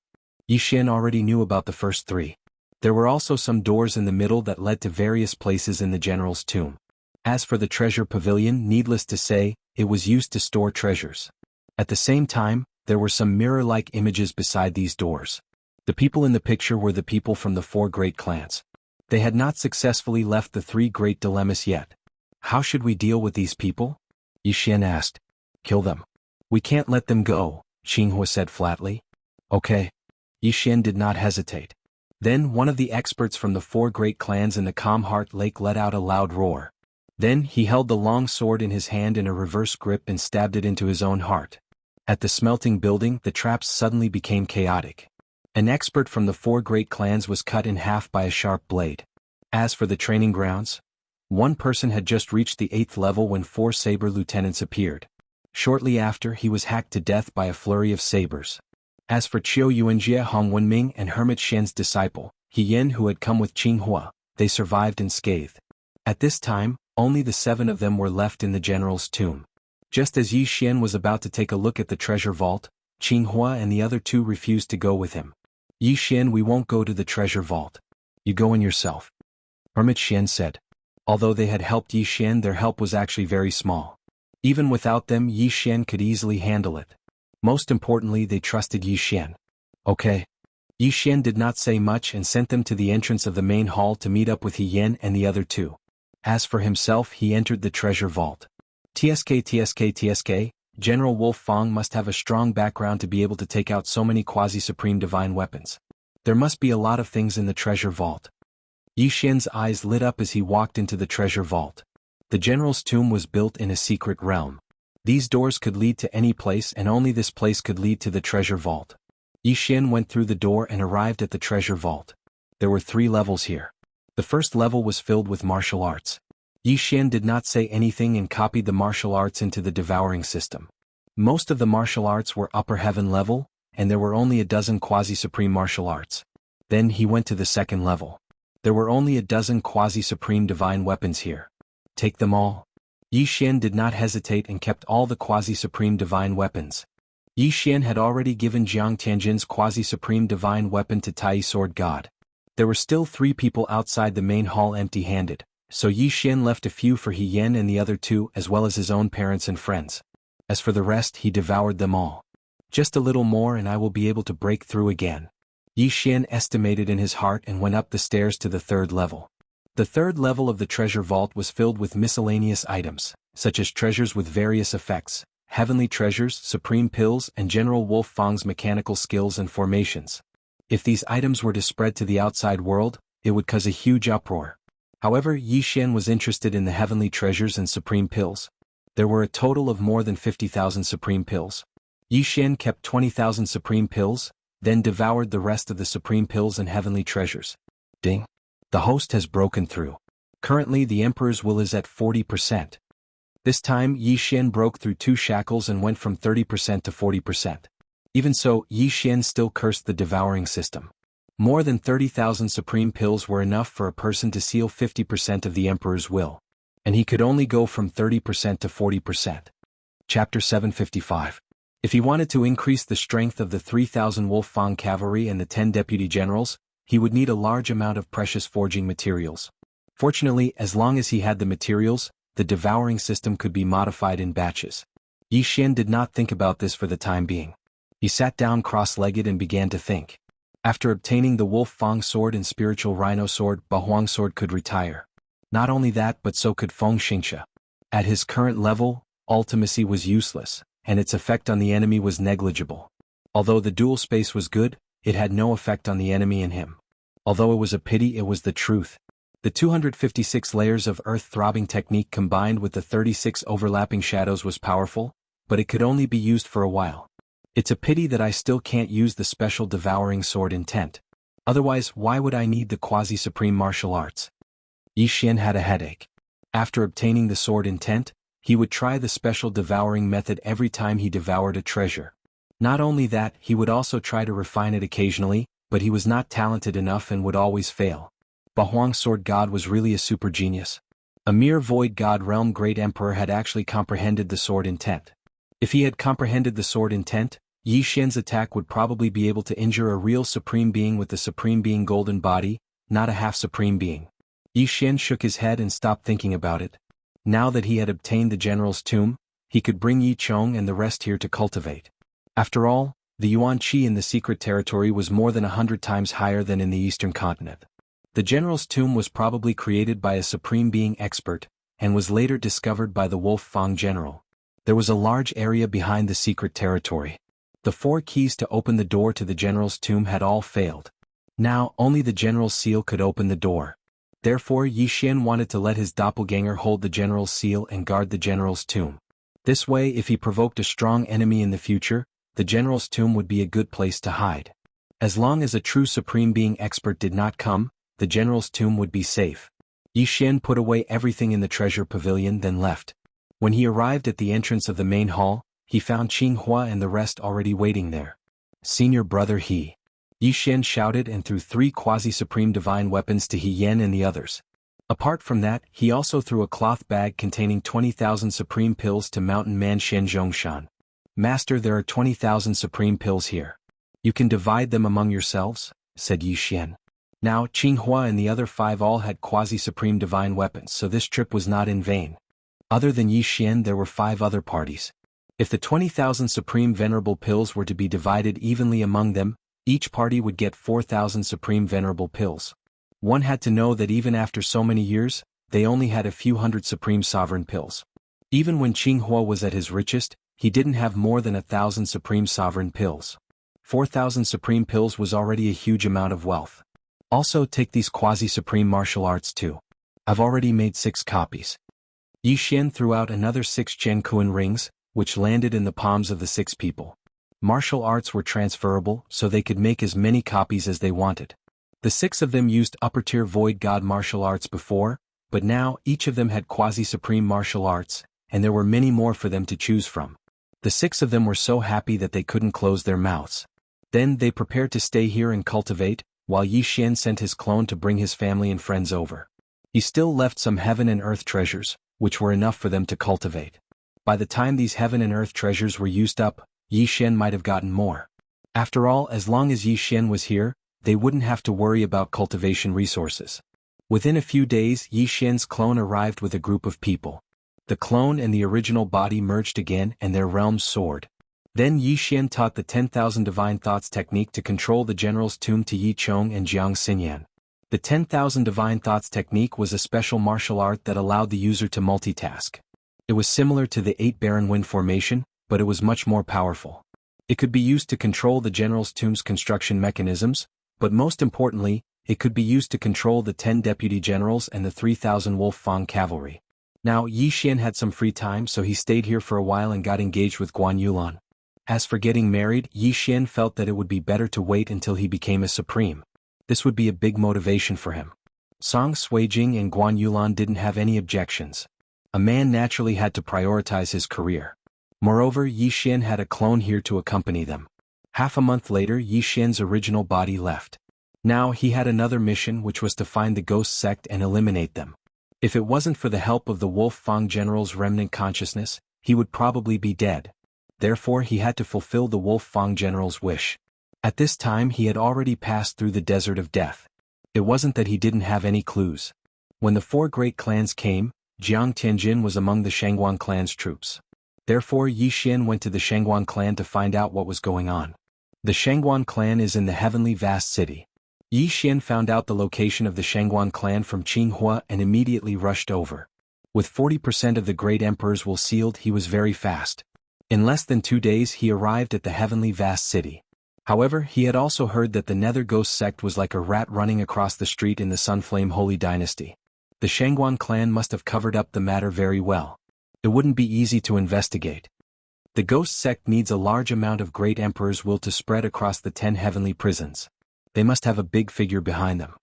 Yi Xian already knew about the first three. There were also some doors in the middle that led to various places in the general's tomb. As for the treasure pavilion, needless to say, it was used to store treasures. At the same time, there were some mirror-like images beside these doors. The people in the picture were the people from the 4 great clans. They had not successfully left the 3 great dilemmas yet. How should we deal with these people? Yi Xian asked. Kill them. We can't let them go, Xinghua said flatly. Okay. Yi Xian did not hesitate. Then one of the experts from the 4 great clans in the Calm Heart Lake let out a loud roar. Then he held the long sword in his hand in a reverse grip and stabbed it into his own heart. At the smelting building, the traps suddenly became chaotic. An expert from the 4 great clans was cut in half by a sharp blade. As for the training grounds, one person had just reached the 8th level when 4 saber lieutenants appeared. Shortly after, he was hacked to death by a flurry of sabers. As for Qiu Yuanjie, Hong Wenming, and Hermit Xian's disciple, He Yin, who had come with Qinghua, they survived unscathed. At this time, only the 7 of them were left in the general's tomb. Just as Yi Xian was about to take a look at the treasure vault, Qinghua and the other 2 refused to go with him. Yi Xian, we won't go to the treasure vault. You go in yourself. Hermit Xian said. Although they had helped Yi Xian, their help was actually very small. Even without them, Yi Xian could easily handle it. Most importantly, they trusted Yi Xian. Okay. Yi Xian did not say much and sent them to the entrance of the main hall to meet up with He Yin and the other 2. As for himself, he entered the treasure vault. TSK, General Wolf Fang must have a strong background to be able to take out so many quasi-supreme divine weapons. There must be a lot of things in the treasure vault. Yi Xian's eyes lit up as he walked into the treasure vault. The general's tomb was built in a secret realm. These doors could lead to any place, and only this place could lead to the treasure vault. Yi Xian went through the door and arrived at the treasure vault. There were 3 levels here. The first level was filled with martial arts. Yi Xian did not say anything and copied the martial arts into the devouring system. Most of the martial arts were upper heaven level, and there were only a dozen quasi-supreme martial arts. Then he went to the second level. There were only a dozen quasi-supreme divine weapons here. Take them all. Yi Xian did not hesitate and kept all the quasi-supreme divine weapons. Yi Xian had already given Jiang Tianjin's quasi-supreme divine weapon to Tai Sword God. There were still 3 people outside the main hall empty-handed, so Yi Xian left a few for He Yin and the other 2 as well as his own parents and friends. As for the rest, he devoured them all. Just a little more and I will be able to break through again. Yi Xian estimated in his heart and went up the stairs to the 3rd level. The 3rd level of the treasure vault was filled with miscellaneous items, such as treasures with various effects, heavenly treasures, supreme pills, and General Wolf Fang's mechanical skills and formations. If these items were to spread to the outside world, it would cause a huge uproar. However, Yi Xian was interested in the heavenly treasures and supreme pills. There were a total of more than 50,000 supreme pills. Yi Xian kept 20,000 supreme pills, then devoured the rest of the supreme pills and heavenly treasures. Ding! The host has broken through. Currently the Emperor's will is at 40%. This time Yi Xian broke through 2 shackles and went from 30% to 40%. Even so, Yi Xian still cursed the devouring system. More than 30,000 supreme pills were enough for a person to seal 50% of the Emperor's will. And he could only go from 30% to 40%. Chapter 755. If he wanted to increase the strength of the 3,000 Wolf Fang cavalry and the 10 deputy generals, he would need a large amount of precious forging materials. Fortunately, as long as he had the materials, the devouring system could be modified in batches. Yi Xian did not think about this for the time being. He sat down cross-legged and began to think. After obtaining the Wolf Fang sword and spiritual rhino sword, Bahuang sword could retire. Not only that, but so could Feng Xingxia. At his current level, ultimacy was useless, and its effect on the enemy was negligible. Although the dual space was good, it had no effect on the enemy and him. Although it was a pity, it was the truth. The 256 layers of earth-throbbing technique combined with the 36 overlapping shadows was powerful, but it could only be used for a while. It's a pity that I still can't use the special devouring sword intent. Otherwise, why would I need the quasi-supreme martial arts? Yi Xian had a headache. After obtaining the sword intent, he would try the special devouring method every time he devoured a treasure. Not only that, he would also try to refine it occasionally, but he was not talented enough and would always fail. Bahuang Sword God was really a super genius. A mere void god realm great emperor had actually comprehended the sword intent. If he had comprehended the sword intent, Yi Xian's attack would probably be able to injure a real supreme being with the supreme being golden body, not a half supreme being. Yi Xian shook his head and stopped thinking about it. Now that he had obtained the general's tomb, he could bring Yi Chong and the rest here to cultivate. After all, the Yuan Qi in the secret territory was more than 100 times higher than in the eastern continent. The general's tomb was probably created by a supreme being expert, and was later discovered by the Wolf Fang general. There was a large area behind the secret territory. The 4 keys to open the door to the general's tomb had all failed. Now, only the general's seal could open the door. Therefore, Yi Xian wanted to let his doppelganger hold the general's seal and guard the general's tomb. This way, if he provoked a strong enemy in the future, the general's tomb would be a good place to hide. As long as a true supreme being expert did not come, the general's tomb would be safe. Yi Xian put away everything in the treasure pavilion then left. When he arrived at the entrance of the main hall, he found Qing Hua and the rest already waiting there. Senior brother He. Yi Xian shouted and threw 3 quasi-supreme divine weapons to He Yan and the others. Apart from that, he also threw a cloth bag containing 20,000 supreme pills to mountain man Shen Zhongshan. Master, there are 20,000 supreme pills here. You can divide them among yourselves, said Yi Xian. Now, Qing Hua and the other 5 all had quasi-supreme divine weapons, so this trip was not in vain. Other than Yi Xian, there were 5 other parties. If the 20,000 supreme venerable pills were to be divided evenly among them, each party would get 4,000 supreme venerable pills. One had to know that even after so many years, they only had a few hundred supreme sovereign pills. Even when Qing Hua was at his richest, he didn't have more than 1,000 supreme sovereign pills. 4,000 supreme pills was already a huge amount of wealth. Also take these quasi-supreme martial arts too. I've already made 6 copies. Yi Xian threw out another 6 Zhenkuan rings, which landed in the palms of the 6 people. Martial arts were transferable, so they could make as many copies as they wanted. The 6 of them used upper-tier void god martial arts before, but now each of them had quasi-supreme martial arts, and there were many more for them to choose from. The 6 of them were so happy that they couldn't close their mouths. Then they prepared to stay here and cultivate, while Yi Xian sent his clone to bring his family and friends over. He still left some heaven and earth treasures, which were enough for them to cultivate. By the time these heaven and earth treasures were used up, Yi Xian might have gotten more. After all, as long as Yi Xian was here, they wouldn't have to worry about cultivation resources. Within a few days, Yi Xian's clone arrived with a group of people. The clone and the original body merged again and their realms soared. Then Yi Xian taught the 10,000 divine thoughts technique to control the general's tomb to Yi Chong and Jiang Xinyan. The 10,000 divine thoughts technique was a special martial art that allowed the user to multitask. It was similar to the 8 Baron Wind formation, but it was much more powerful. It could be used to control the general's tomb's construction mechanisms, But most importantly, it could be used to control the 10 deputy generals and the 3,000 Wolf Fang cavalry. Now Yi Xian had some free time, so he stayed here for a while and got engaged with Guan Yulan. As for getting married, Yi Xian felt that it would be better to wait until he became a supreme. This would be a big motivation for him. Song Suijing and Guan Yulan didn't have any objections. A man naturally had to prioritize his career. Moreover, Yi Xian had a clone here to accompany them. Half a month later, Yi Xian's original body left. Now he had another mission, which was to find the ghost sect and eliminate them. If it wasn't for the help of the Wolf Fang general's remnant consciousness, he would probably be dead. Therefore he had to fulfill the Wolf Fang general's wish. At this time he had already passed through the desert of death. It wasn't that he didn't have any clues. When the 4 great clans came, Jiang Tianjin was among the Shangguan clan's troops. Therefore Yi Xian went to the Shangguan clan to find out what was going on. The Shangguan clan is in the heavenly vast city. Yi Xian found out the location of the Shangguan clan from Qinghua and immediately rushed over. With 40% of the great emperor's will sealed, he was very fast. In less than 2 days he arrived at the heavenly vast city. However, he had also heard that the Nether Ghost sect was like a rat running across the street in the Sunflame Holy Dynasty. The Shangguan clan must have covered up the matter very well. It wouldn't be easy to investigate. The Ghost sect needs a large amount of great emperor's will to spread across the 10 heavenly prisons. They must have a big figure behind them.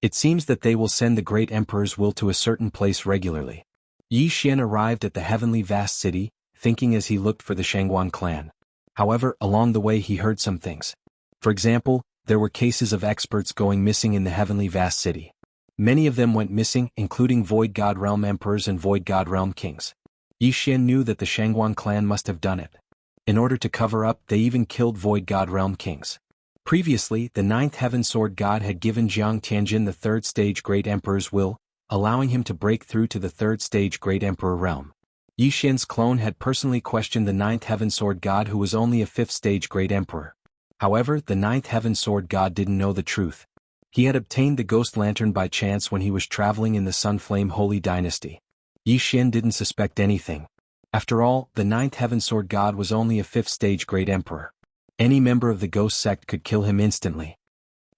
It seems that they will send the great emperor's will to a certain place regularly. Yi Xian arrived at the heavenly vast city, thinking as he looked for the Shangguan clan. However, along the way he heard some things. For example, there were cases of experts going missing in the heavenly vast city. Many of them went missing, including Void God Realm emperors and Void God Realm kings. Yi Xian knew that the Shangguan clan must have done it. In order to cover up, they even killed Void God Realm kings. Previously, the 9th Heaven Sword God had given Jiang Tianjin the 3rd stage Great Emperor's will, allowing him to break through to the 3rd stage Great Emperor realm. Yi Xian's clone had personally questioned the 9th Heaven Sword God, who was only a 5th stage Great Emperor. However, the 9th Heaven Sword God didn't know the truth. He had obtained the Ghost Lantern by chance when he was traveling in the Sunflame Holy Dynasty. Yi Xian didn't suspect anything. After all, the 9th Heaven Sword God was only a 5th stage Great Emperor. Any member of the Ghost sect could kill him instantly.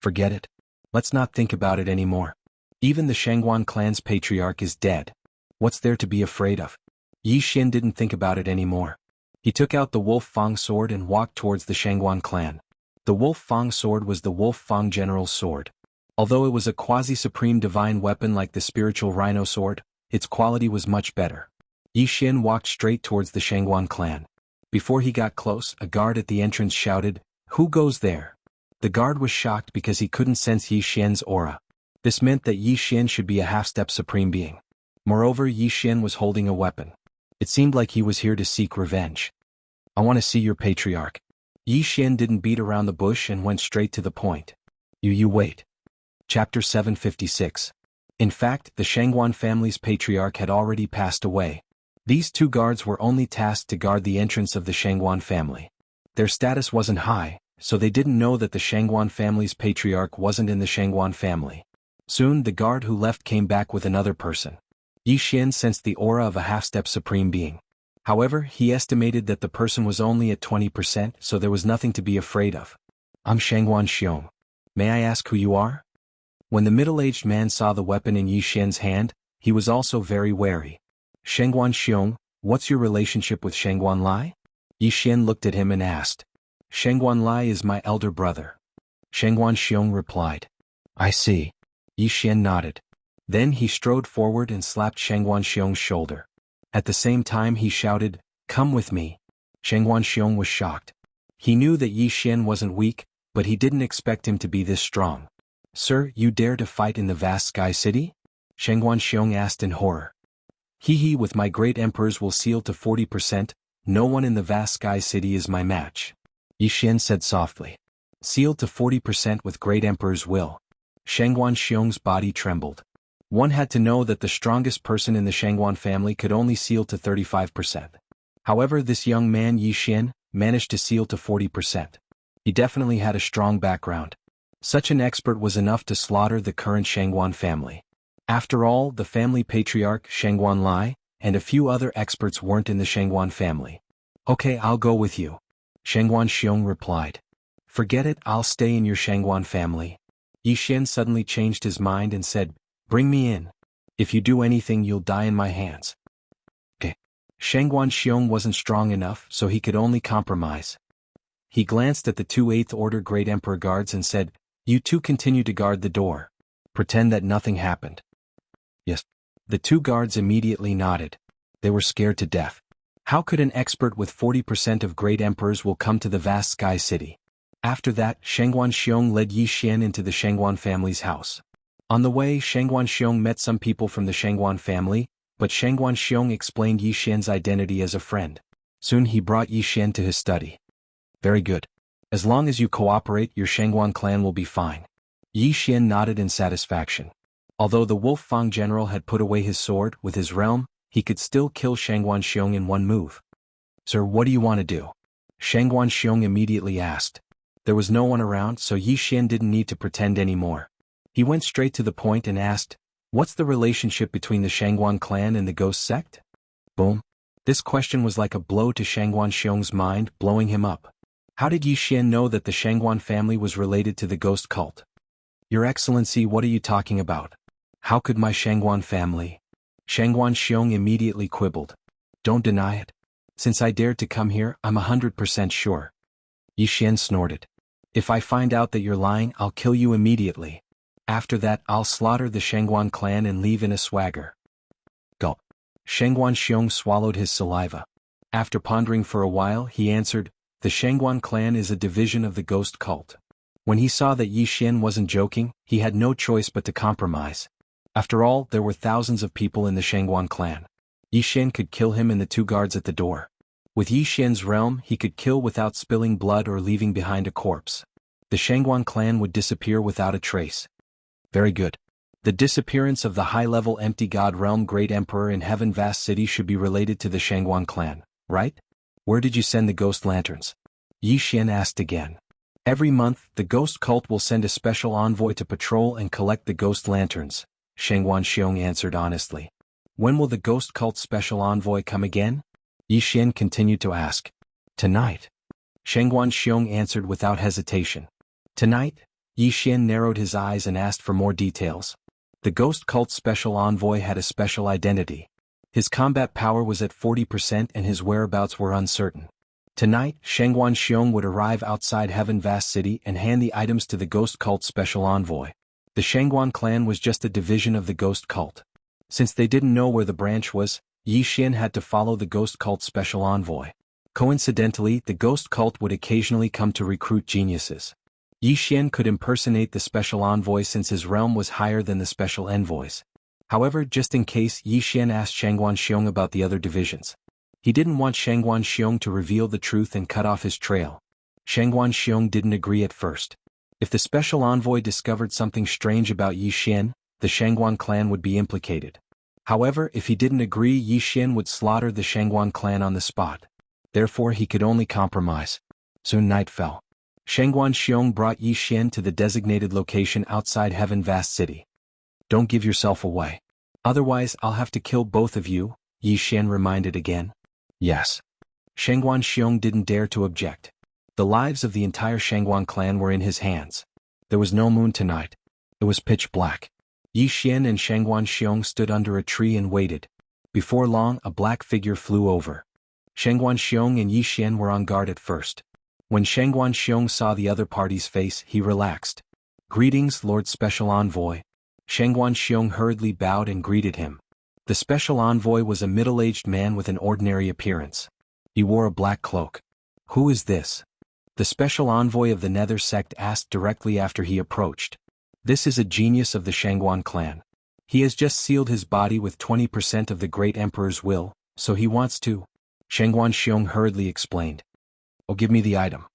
Forget it. Let's not think about it anymore. Even the Shangguan clan's patriarch is dead. What's there to be afraid of? Yi Xian didn't think about it anymore. He took out the Wolf Fang sword and walked towards the Shangguan clan. The Wolf Fang sword was the Wolf Fang general's sword. Although it was a quasi-supreme divine weapon like the spiritual rhino sword, its quality was much better. Yi Xian walked straight towards the Shangguan clan. Before he got close, a guard at the entrance shouted, "Who goes there?" The guard was shocked because he couldn't sense Yi Xian's aura. This meant that Yi Xian should be a half-step supreme being. Moreover, Yi Xian was holding a weapon. It seemed like he was here to seek revenge. "I want to see your patriarch." Yi Xian didn't beat around the bush and went straight to the point. You wait. Chapter 756. In fact, the Shangguan family's patriarch had already passed away. These 2 guards were only tasked to guard the entrance of the Shangguan family. Their status wasn't high, so they didn't know that the Shangguan family's patriarch wasn't in the Shangguan family. Soon the guard who left came back with another person. Yi Xian sensed the aura of a half-step supreme being. However, he estimated that the person was only at 20%, so there was nothing to be afraid of. "I'm Shangguan Xiong. May I ask who you are?" When the middle-aged man saw the weapon in Yi Xian's hand, he was also very wary. "Shangguan Xiong, what's your relationship with Shangguan Lai?" Yi Xian looked at him and asked. "Shangguan Lai is my elder brother." Shangguan Xiong replied. "I see." Yi Xian nodded. Then he strode forward and slapped Shangguan Xiong's shoulder. At the same time he shouted, "Come with me." Shangguan Xiong was shocked. He knew that Yi Xian wasn't weak, but he didn't expect him to be this strong. "Sir, you dare to fight in the vast sky city?" Shangguan Xiong asked in horror. He with my great emperors will seal to 40%, no one in the vast sky city is my match." Yi Xian said softly. "Sealed to 40% with great emperor's will." Shangguan Xiong's body trembled. One had to know that the strongest person in the Shangguan family could only seal to 35%. However, this young man Yi Xian managed to seal to 40%. He definitely had a strong background. Such an expert was enough to slaughter the current Shangguan family. After all, the family patriarch, Shangguan Lai, and a few other experts weren't in the Shangguan family. "Okay, I'll go with you," Shangguan Xiong replied. "Forget it, I'll stay in your Shangguan family." Yi Xian suddenly changed his mind and said, "Bring me in. If you do anything you'll die in my hands." Okay. Shangguan Xiong wasn't strong enough, so he could only compromise. He glanced at the two Eighth Order Great Emperor guards and said, "You two continue to guard the door. Pretend that nothing happened." Yes. The two guards immediately nodded. They were scared to death. How could an expert with 40% of great emperors will come to the vast sky city? After that, Shangguan Xiong led Yi Xian into the Shangguan family's house. On the way, Shangguan Xiong met some people from the Shangguan family, but Shangguan Xiong explained Yi Xian's identity as a friend. Soon he brought Yi Xian to his study. "Very good. As long as you cooperate, your Shangguan clan will be fine." Yi Xian nodded in satisfaction. Although the Wolf Fang general had put away his sword with his realm, he could still kill Shangguan Xiong in one move. "Sir, what do you want to do?" Shangguan Xiong immediately asked. There was no one around, so Yi Xian didn't need to pretend anymore. He went straight to the point and asked, "What's the relationship between the Shangguan clan and the ghost sect?" Boom. This question was like a blow to Shangguan Xiong's mind, blowing him up. How did Yi Xian know that the Shangguan family was related to the ghost cult? "Your Excellency, what are you talking about? How could my Shangguan family?" Shangguan Xiong immediately quibbled. "Don't deny it. Since I dared to come here, I'm 100% sure." Yi Xian snorted. "If I find out that you're lying, I'll kill you immediately. After that, I'll slaughter the Shangguan clan and leave in a swagger." Gulp. Shangguan Xiong swallowed his saliva. After pondering for a while, he answered, "The Shangguan clan is a division of the ghost cult." When he saw that Yi Xian wasn't joking, he had no choice but to compromise. After all, there were thousands of people in the Shangguan clan. Yi Xian could kill him and the two guards at the door. With Yi Xian's realm, he could kill without spilling blood or leaving behind a corpse. The Shangguan clan would disappear without a trace. Very good. The disappearance of the high-level empty god realm Great Emperor in Heaven Vast City should be related to the Shangguan clan, right? Where did you send the ghost lanterns? Yi Xian asked again. Every month, the ghost cult will send a special envoy to patrol and collect the ghost lanterns, Shangguan Xiong answered honestly. When will the ghost cult special envoy come again? Yi Xian continued to ask. Tonight. Shangguan Xiong answered without hesitation. Tonight? Yi Xian narrowed his eyes and asked for more details. The ghost cult special envoy had a special identity. His combat power was at 40% and his whereabouts were uncertain. Tonight, Shangguan Xiong would arrive outside Heaven Vast City and hand the items to the ghost cult special envoy. The Shangguan clan was just a division of the ghost cult. Since they didn't know where the branch was, Yi Xian had to follow the ghost cult special envoy. Coincidentally, the ghost cult would occasionally come to recruit geniuses. Yi Xian could impersonate the special envoy since his realm was higher than the special envoys. However, just in case, Yi Xian asked Shangguan Xiong about the other divisions. He didn't want Shangguan Xiong to reveal the truth and cut off his trail. Shangguan Xiong didn't agree at first. If the special envoy discovered something strange about Yi Xian, the Shangguan clan would be implicated. However, if he didn't agree, Yi Xian would slaughter the Shangguan clan on the spot. Therefore, he could only compromise. Soon night fell. Shangguan Xiong brought Yi Xian to the designated location outside Heaven Vast City. Don't give yourself away. Otherwise, I'll have to kill both of you, Yi Xian reminded again. Yes. Shangguan Xiong didn't dare to object. The lives of the entire Shangguan clan were in his hands. There was no moon tonight. It was pitch black. Yi Xian and Shangguan Xiong stood under a tree and waited. Before long, a black figure flew over. Shangguan Xiong and Yi Xian were on guard at first. When Shangguan Xiong saw the other party's face, he relaxed. Greetings, Lord Special Envoy. Shangguan Xiong hurriedly bowed and greeted him. The Special Envoy was a middle-aged man with an ordinary appearance. He wore a black cloak. Who is this? The Special Envoy of the Nether sect asked directly after he approached. This is a genius of the Shangguan clan. He has just sealed his body with 20% of the Great Emperor's will, so he wants to. Shangguan Xiong hurriedly explained. Oh, give me the item.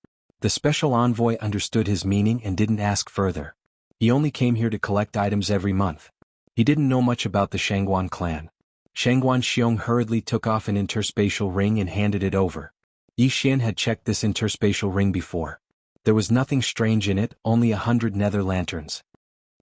The Special Envoy understood his meaning and didn't ask further. He only came here to collect items every month. He didn't know much about the Shangguan clan. Shangguan Xiong hurriedly took off an interspatial ring and handed it over. Yi Xian had checked this interspatial ring before. There was nothing strange in it, only 100 nether lanterns.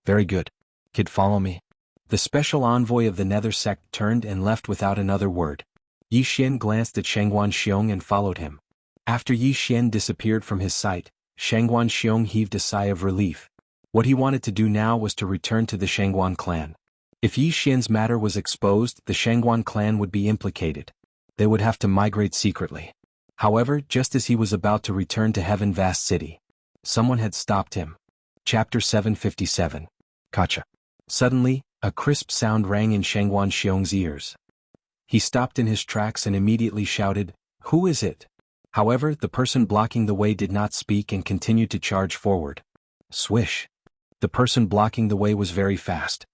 Very good. Kid, follow me. The Special Envoy of the Nether sect turned and left without another word. Yi Xian glanced at Shangguan Xiong and followed him. After Yi Xian disappeared from his sight, Shangguan Xiong heaved a sigh of relief. What he wanted to do now was to return to the Shangguan clan. If Yi Xian's matter was exposed, the Shangguan clan would be implicated. They would have to migrate secretly. However, just as he was about to return to Heaven Vast City, someone had stopped him. Chapter 757. Kacha. Suddenly, a crisp sound rang in Shangguan Xiong's ears. He stopped in his tracks and immediately shouted, "Who is it?" However, the person blocking the way did not speak and continued to charge forward. Swish. The person blocking the way was very fast.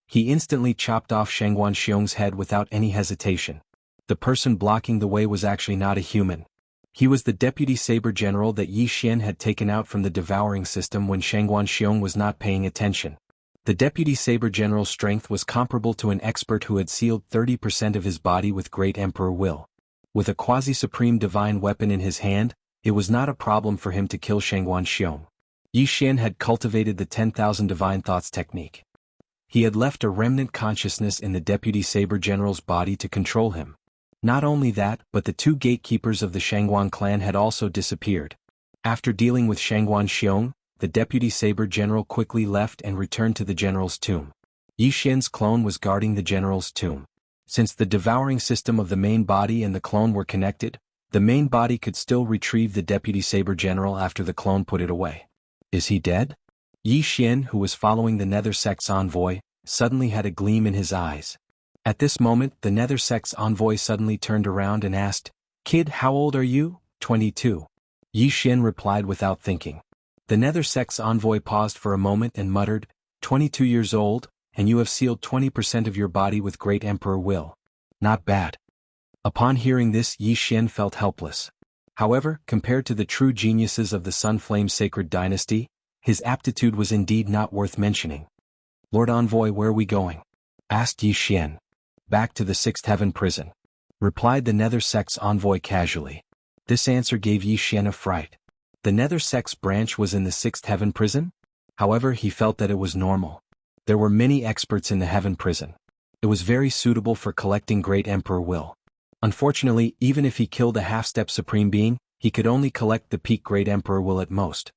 He instantly chopped off Shangguan Xiong's head without any hesitation. The person blocking the way was actually not a human. He was the deputy saber general that Yi Xian had taken out from the devouring system when Shangguan Xiong was not paying attention. The deputy saber general's strength was comparable to an expert who had sealed 30% of his body with great emperor will. With a quasi-supreme divine weapon in his hand, it was not a problem for him to kill Shangguan Xiong. Yi Xian had cultivated the 10,000 divine thoughts technique. He had left a remnant consciousness in the deputy saber general's body to control him. Not only that, but the two gatekeepers of the Shangguan clan had also disappeared. After dealing with Shangguan Xiong, the deputy saber general quickly left and returned to the general's tomb. Yi Xian's clone was guarding the general's tomb. Since the devouring system of the main body and the clone were connected, the main body could still retrieve the deputy saber general after the clone put it away. Is he dead? Yi Xian, who was following the Nether Sect's envoy, suddenly had a gleam in his eyes. At this moment, the Nether Sect's envoy suddenly turned around and asked, "Kid, how old are you?" 22. Yi Xian replied without thinking. The Nether Sect's envoy paused for a moment and muttered, 22 years old, and you have sealed 20% of your body with great emperor will. Not bad. Upon hearing this, Yi Xian felt helpless. However, compared to the true geniuses of the Sunflame Sacred Dynasty, his aptitude was indeed not worth mentioning. "Lord Envoy, where are we going?" asked Yi Xian. "Back to the 6th Heaven prison," replied the Nether Sect's envoy casually. This answer gave Yi Xian a fright. The Nether Sect's branch was in the 6th Heaven prison? However, he felt that it was normal. There were many experts in the Heaven prison. It was very suitable for collecting great emperor will. Unfortunately, even if he killed a half-step supreme being, he could only collect the peak great emperor will at most.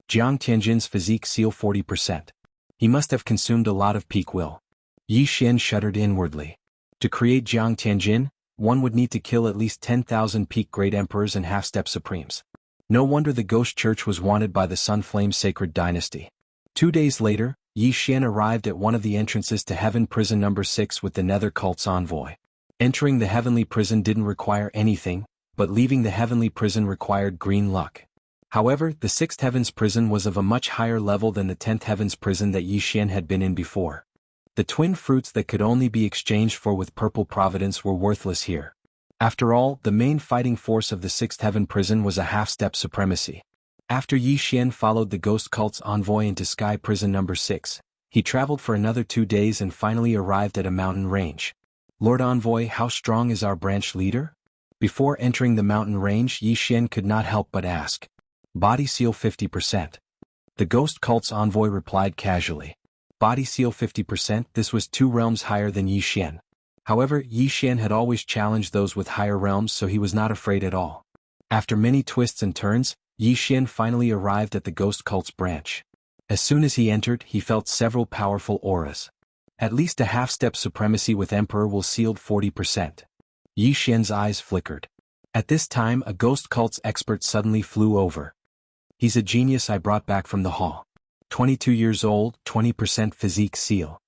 Jiang Tianjin's physique seal 40%. He must have consumed a lot of peak will. Yi Xian shuddered inwardly. To create Jiang Tianjin, one would need to kill at least 10,000 peak great emperors and half-step supremes. No wonder the ghost church was wanted by the Sunflame Sacred Dynasty. 2 days later, Yi Xian arrived at one of the entrances to Heaven Prison number 6 with the Nether Cult's envoy. Entering the heavenly prison didn't require anything, but leaving the heavenly prison required green luck. However, the 6th Heaven's prison was of a much higher level than the 10th Heaven's prison that Yi Xian had been in before. The twin fruits that could only be exchanged for with purple providence were worthless here. After all, the main fighting force of the 6th Heaven prison was a half-step supremacy. After Yi Xian followed the ghost cult's envoy into Sky Prison number 6, he traveled for another 2 days and finally arrived at a mountain range. "Lord Envoy, how strong is our branch leader?" Before entering the mountain range, Yi Xian could not help but ask. "Body seal 50%. The ghost cult's envoy replied casually. Body seal 50%, this was 2 realms higher than Yi Xian. However, Yi Xian had always challenged those with higher realms, so he was not afraid at all. After many twists and turns, Yi Xian finally arrived at the ghost cult's branch. As soon as he entered, he felt several powerful auras. At least a half-step supremacy with Emperor will sealed 40%. Yi Xian's eyes flickered. At this time, a ghost cult's expert suddenly flew over. "He's a genius I brought back from the hall. 22 years old, 20% physique seal."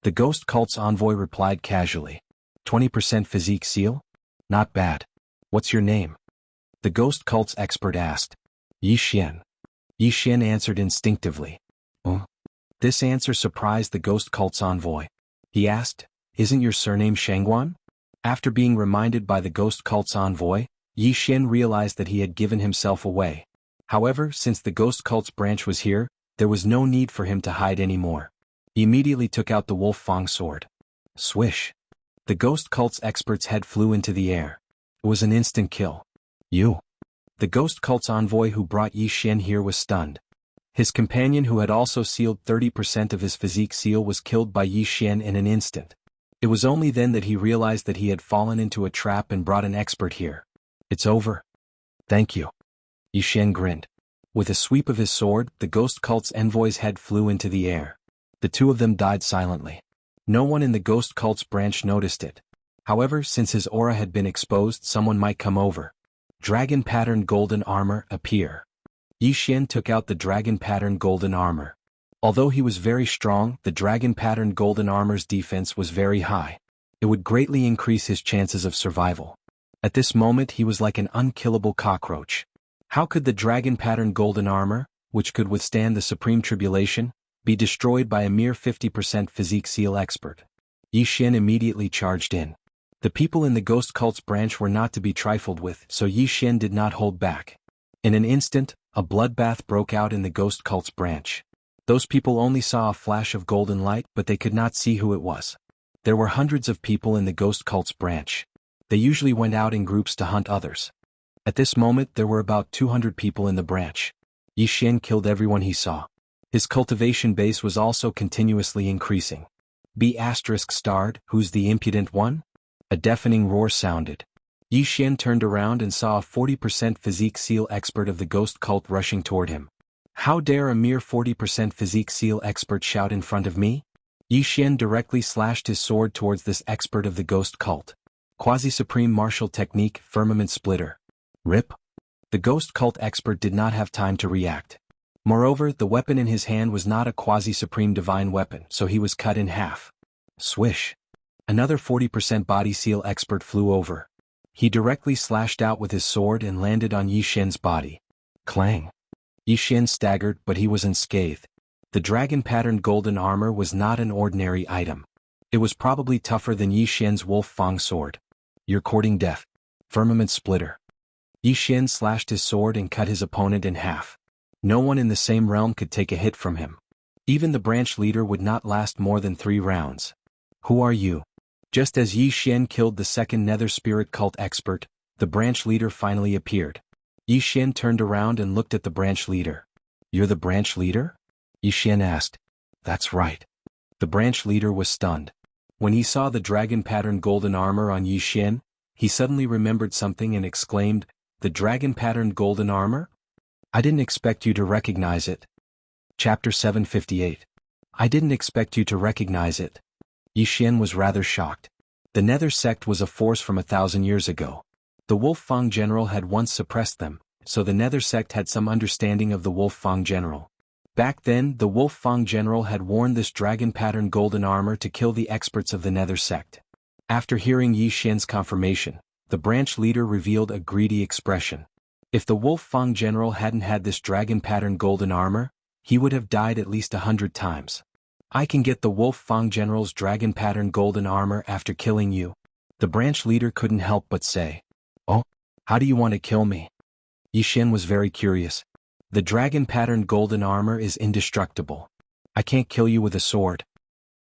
The ghost cult's envoy replied casually. 20% physique seal? Not bad. What's your name? The ghost cult's expert asked. Yi Xian. Yi Xian answered instinctively. This answer surprised the ghost cult's envoy. He asked, "Isn't your surname Shangguan?" After being reminded by the ghost cult's envoy, Yi Xian realized that he had given himself away. However, since the ghost cult's branch was here, there was no need for him to hide anymore. He immediately took out the Wolf Fang sword. Swish. The ghost cult's expert's head flew into the air. It was an instant kill. You. The ghost cult's envoy who brought Yi Xian here was stunned. His companion who had also sealed 30% of his physique seal was killed by Yi Xian in an instant. It was only then that he realized that he had fallen into a trap and brought an expert here. It's over. Thank you. Yi Xian grinned. With a sweep of his sword, the ghost cult's envoy's head flew into the air. The two of them died silently. No one in the ghost cult's branch noticed it. However, since his aura had been exposed, someone might come over. Dragon-patterned golden armor appear. Yi Xian took out the dragon-patterned golden armor. Although he was very strong, the dragon-patterned golden armor's defense was very high. It would greatly increase his chances of survival. At this moment he was like an unkillable cockroach. How could the dragon-patterned golden armor, which could withstand the supreme tribulation, be destroyed by a mere 50% physique seal expert? Yi Xian immediately charged in. The people in the ghost cult's branch were not to be trifled with, so Yi Xian did not hold back. In an instant, a bloodbath broke out in the ghost cult's branch. Those people only saw a flash of golden light, but they could not see who it was. There were hundreds of people in the ghost cult's branch. They usually went out in groups to hunt others. At this moment there were about 200 people in the branch. Yi Xian killed everyone he saw. His cultivation base was also continuously increasing. B****, who's the impudent one? A deafening roar sounded. Yi Xian turned around and saw a 40% physique seal expert of the ghost cult rushing toward him. How dare a mere 40% physique seal expert shout in front of me? Yi Xian directly slashed his sword towards this expert of the ghost cult. Quasi-supreme martial technique, firmament splitter. Rip. The ghost cult expert did not have time to react. Moreover, the weapon in his hand was not a quasi-supreme divine weapon, so he was cut in half. Swish. Another 40% body seal expert flew over. He directly slashed out with his sword and landed on Yi Xian's body. Clang. Yi Xian staggered, but he was unscathed. The dragon-patterned golden armor was not an ordinary item. It was probably tougher than Yi Xian's wolf fang sword. You're courting death. Firmament splitter. Yi Xian slashed his sword and cut his opponent in half. No one in the same realm could take a hit from him. Even the branch leader would not last more than 3 rounds. Who are you? Just as Yi Xian killed the second nether spirit cult expert, the branch leader finally appeared. Yi Xian turned around and looked at the branch leader. You're the branch leader? Yi Xian asked. That's right. The branch leader was stunned. When he saw the dragon-patterned golden armor on Yi Xian, he suddenly remembered something and exclaimed, The dragon-patterned golden armor? I didn't expect you to recognize it. Chapter 758. I didn't expect you to recognize it. Yi Xian was rather shocked. The Nether sect was a force from 1,000 years ago. The Wolf Fang general had once suppressed them, so the Nether sect had some understanding of the Wolf Fang general. Back then, the Wolf Fang general had worn this dragon-patterned golden armor to kill the experts of the Nether sect. After hearing Yi Xian's confirmation, the branch leader revealed a greedy expression. If the Wolf Fang general hadn't had this dragon-patterned golden armor, he would have died at least 100 times. I can get the Wolf Fang general's dragon-patterned golden armor after killing you. The branch leader couldn't help but say. Oh, how do you want to kill me? Yi Xian was very curious. The dragon-patterned golden armor is indestructible. I can't kill you with a sword.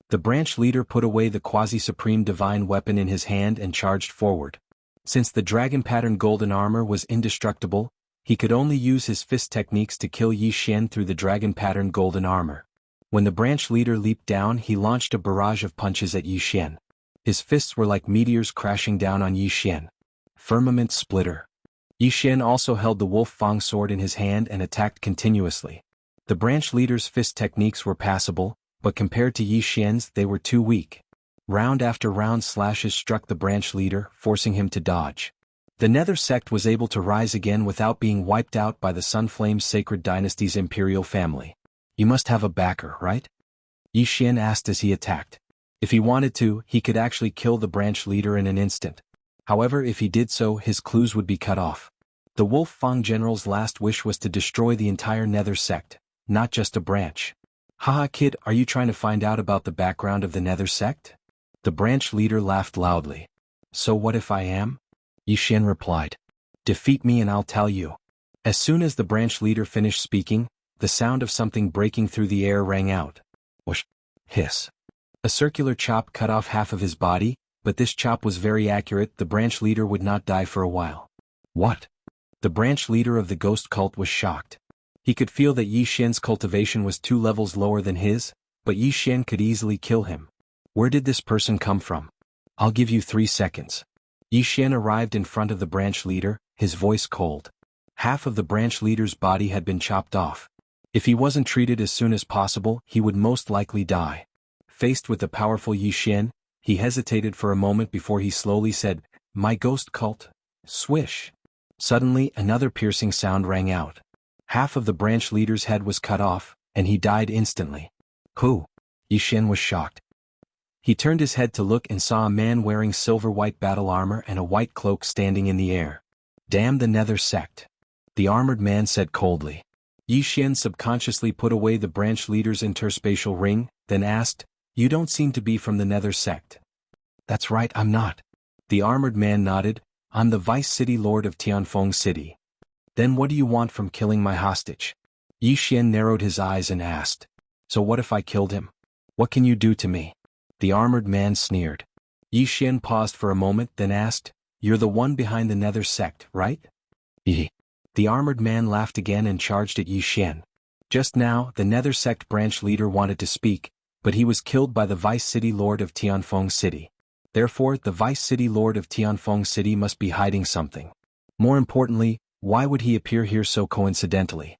The branch leader put away the quasi-supreme divine weapon in his hand and charged forward. Since the dragon-patterned golden armor was indestructible, he could only use his fist techniques to kill Yi Xian through the dragon-patterned golden armor. When the branch leader leaped down, he launched a barrage of punches at Yi Xian. His fists were like meteors crashing down on Yi Xian. Firmament splitter. Yi Xian also held the Wolf Fang sword in his hand and attacked continuously. The branch leader's fist techniques were passable, but compared to Yi Xian's they were too weak. Round after round slashes struck the branch leader, forcing him to dodge. The Nether sect was able to rise again without being wiped out by the Sunflame Sacred Dynasty's imperial family. You must have a backer, right? Yi Xian asked as he attacked. If he wanted to, he could actually kill the branch leader in an instant. However, if he did so, his clues would be cut off. The Wolf Fang general's last wish was to destroy the entire Nether sect, not just a branch. Haha kid, are you trying to find out about the background of the Nether sect? The branch leader laughed loudly. So what if I am? Yi Xian replied. Defeat me and I'll tell you. As soon as the branch leader finished speaking, the sound of something breaking through the air rang out. Whoosh! Hiss. A circular chop cut off half of his body, but this chop was very accurate. The branch leader would not die for a while. What? The branch leader of the ghost cult was shocked. He could feel that Yi Xian's cultivation was 2 levels lower than his, but Yi Xian could easily kill him. Where did this person come from? I'll give you 3 seconds. Yi Xian arrived in front of the branch leader, his voice cold. Half of the branch leader's body had been chopped off. If he wasn't treated as soon as possible, he would most likely die. Faced with the powerful Yi Xian, he hesitated for a moment before he slowly said, "My ghost cult." Swish. Suddenly, another piercing sound rang out. Half of the branch leader's head was cut off, and he died instantly. Who? Yi Xian was shocked. He turned his head to look and saw a man wearing silver-white battle armor and a white cloak standing in the air. "Damn the Nether sect," the armored man said coldly. Yi Xian subconsciously put away the branch leader's interspatial ring, then asked, "You don't seem to be from the Nether sect." "That's right, I'm not." The armored man nodded, "I'm the Vice City Lord of Tianfeng City." "Then what do you want from killing my hostage?" Yi Xian narrowed his eyes and asked. "So what if I killed him? What can you do to me?" The armored man sneered. Yi Xian paused for a moment then asked, "You're the one behind the Nether sect, right?" "Yi." The armored man laughed again and charged at Yi Xian. Just now, the Nether sect branch leader wanted to speak, but he was killed by the Vice City Lord of Tianfeng City. Therefore, the Vice City Lord of Tianfeng City must be hiding something. More importantly, why would he appear here so coincidentally?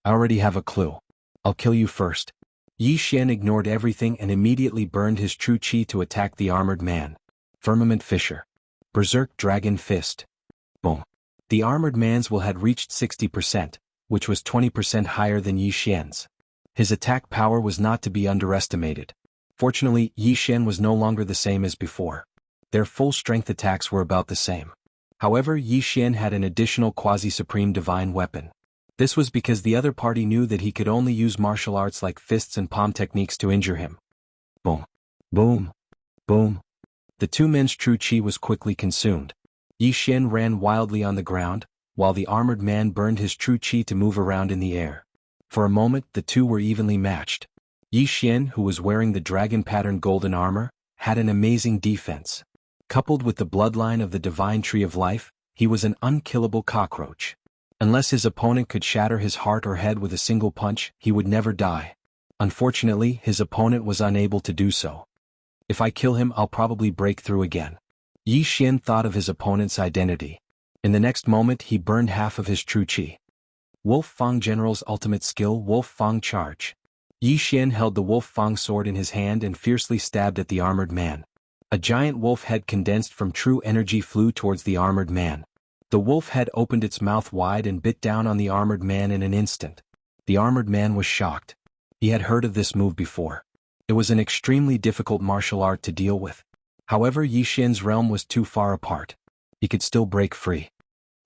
"I already have a clue. I'll kill you first." Yi Xian ignored everything and immediately burned his true chi to attack the armored man. Firmament Fissure. Berserk Dragon Fist. Boom. The armored man's will had reached 60%, which was 20% higher than Yi Xian's. His attack power was not to be underestimated. Fortunately, Yi Xian was no longer the same as before. Their full-strength attacks were about the same. However, Yi Xian had an additional quasi-supreme divine weapon. This was because the other party knew that he could only use martial arts like fists and palm techniques to injure him. Boom. Boom. Boom. The two men's true chi was quickly consumed. Yi Xian ran wildly on the ground, while the armored man burned his true chi to move around in the air. For a moment, the two were evenly matched. Yi Xian, who was wearing the dragon-patterned golden armor, had an amazing defense. Coupled with the bloodline of the divine tree of life, he was an unkillable cockroach. Unless his opponent could shatter his heart or head with a single punch, he would never die. Unfortunately, his opponent was unable to do so. "If I kill him, I'll probably break through again." Yi Xian thought of his opponent's identity. In the next moment, he burned half of his true chi. Wolf Fang General's ultimate skill, Wolf Fang Charge. Yi Xian held the Wolf Fang sword in his hand and fiercely stabbed at the armored man. A giant wolf head condensed from true energy flew towards the armored man. The wolf head opened its mouth wide and bit down on the armored man in an instant. The armored man was shocked. He had heard of this move before. It was an extremely difficult martial art to deal with. However, Yi Xian's realm was too far apart. He could still break free.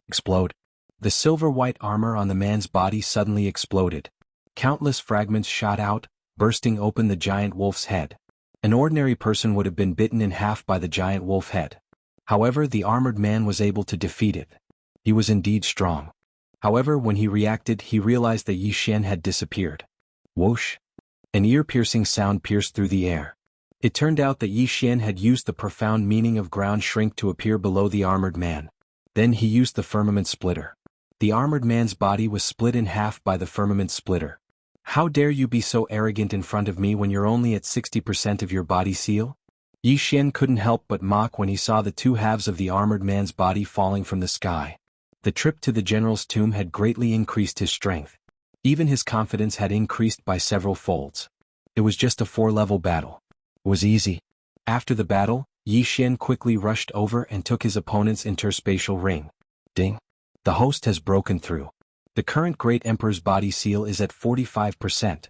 Explode. The silver-white armor on the man's body suddenly exploded. Countless fragments shot out, bursting open the giant wolf's head. An ordinary person would have been bitten in half by the giant wolf head. However, the armored man was able to defeat it. He was indeed strong. However, when he reacted, he realized that Yi Xian had disappeared. Whoosh! An ear-piercing sound pierced through the air. It turned out that Yi Xian had used the profound meaning of ground shrink to appear below the armored man. Then he used the firmament splitter. The armored man's body was split in half by the firmament splitter. "How dare you be so arrogant in front of me when you're only at 60% of your body seal?" Yi Xian couldn't help but mock when he saw the two halves of the armored man's body falling from the sky. The trip to the general's tomb had greatly increased his strength. Even his confidence had increased by several folds. It was just a 4-level battle. It was easy. After the battle, Yi Xian quickly rushed over and took his opponent's interspatial ring. Ding! The host has broken through. The current Great Emperor's body seal is at 45%.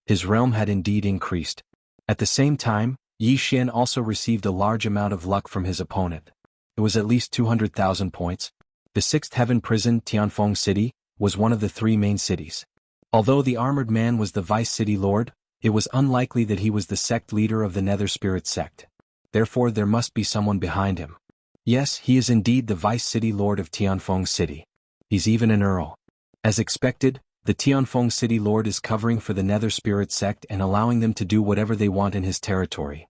His realm had indeed increased. At the same time, Yi Xian also received a large amount of luck from his opponent. It was at least 200,000 points. The Sixth Heaven Prison, Tianfeng City, was one of the 3 main cities. Although the armored man was the Vice City Lord, it was unlikely that he was the sect leader of the Nether Spirit sect. Therefore, there must be someone behind him. Yes, he is indeed the Vice City Lord of Tianfeng City. He's even an earl. As expected, the Tianfeng City Lord is covering for the Nether Spirit sect and allowing them to do whatever they want in his territory.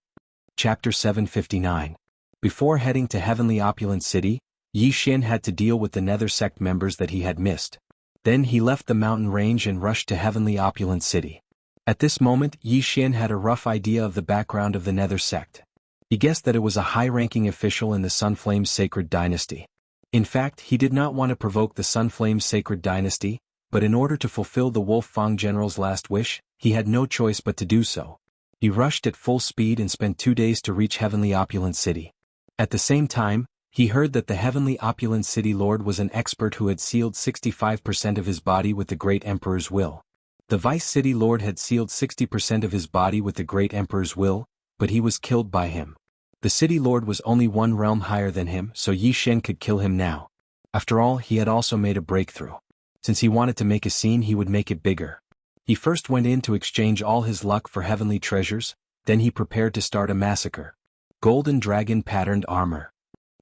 Chapter 759. Before heading to Heavenly Opulent City, Yi Xian had to deal with the Nether sect members that he had missed. Then he left the mountain range and rushed to Heavenly Opulent City. At this moment, Yi Xian had a rough idea of the background of the Nether sect. He guessed that it was a high-ranking official in the Sunflame's sacred dynasty. In fact, he did not want to provoke the Sunflame's sacred dynasty, but in order to fulfill the Wolf Fang general's last wish, he had no choice but to do so. He rushed at full speed and spent 2 days to reach Heavenly Opulent City. At the same time, he heard that the Heavenly Opulent City Lord was an expert who had sealed 65% of his body with the Great Emperor's will. The Vice City Lord had sealed 60% of his body with the Great Emperor's will, but he was killed by him. The City Lord was only one realm higher than him, so Yi Xian could kill him now. After all, he had also made a breakthrough. Since he wanted to make a scene, he would make it bigger. He first went in to exchange all his luck for heavenly treasures, then he prepared to start a massacre. Golden Dragon Patterned Armor.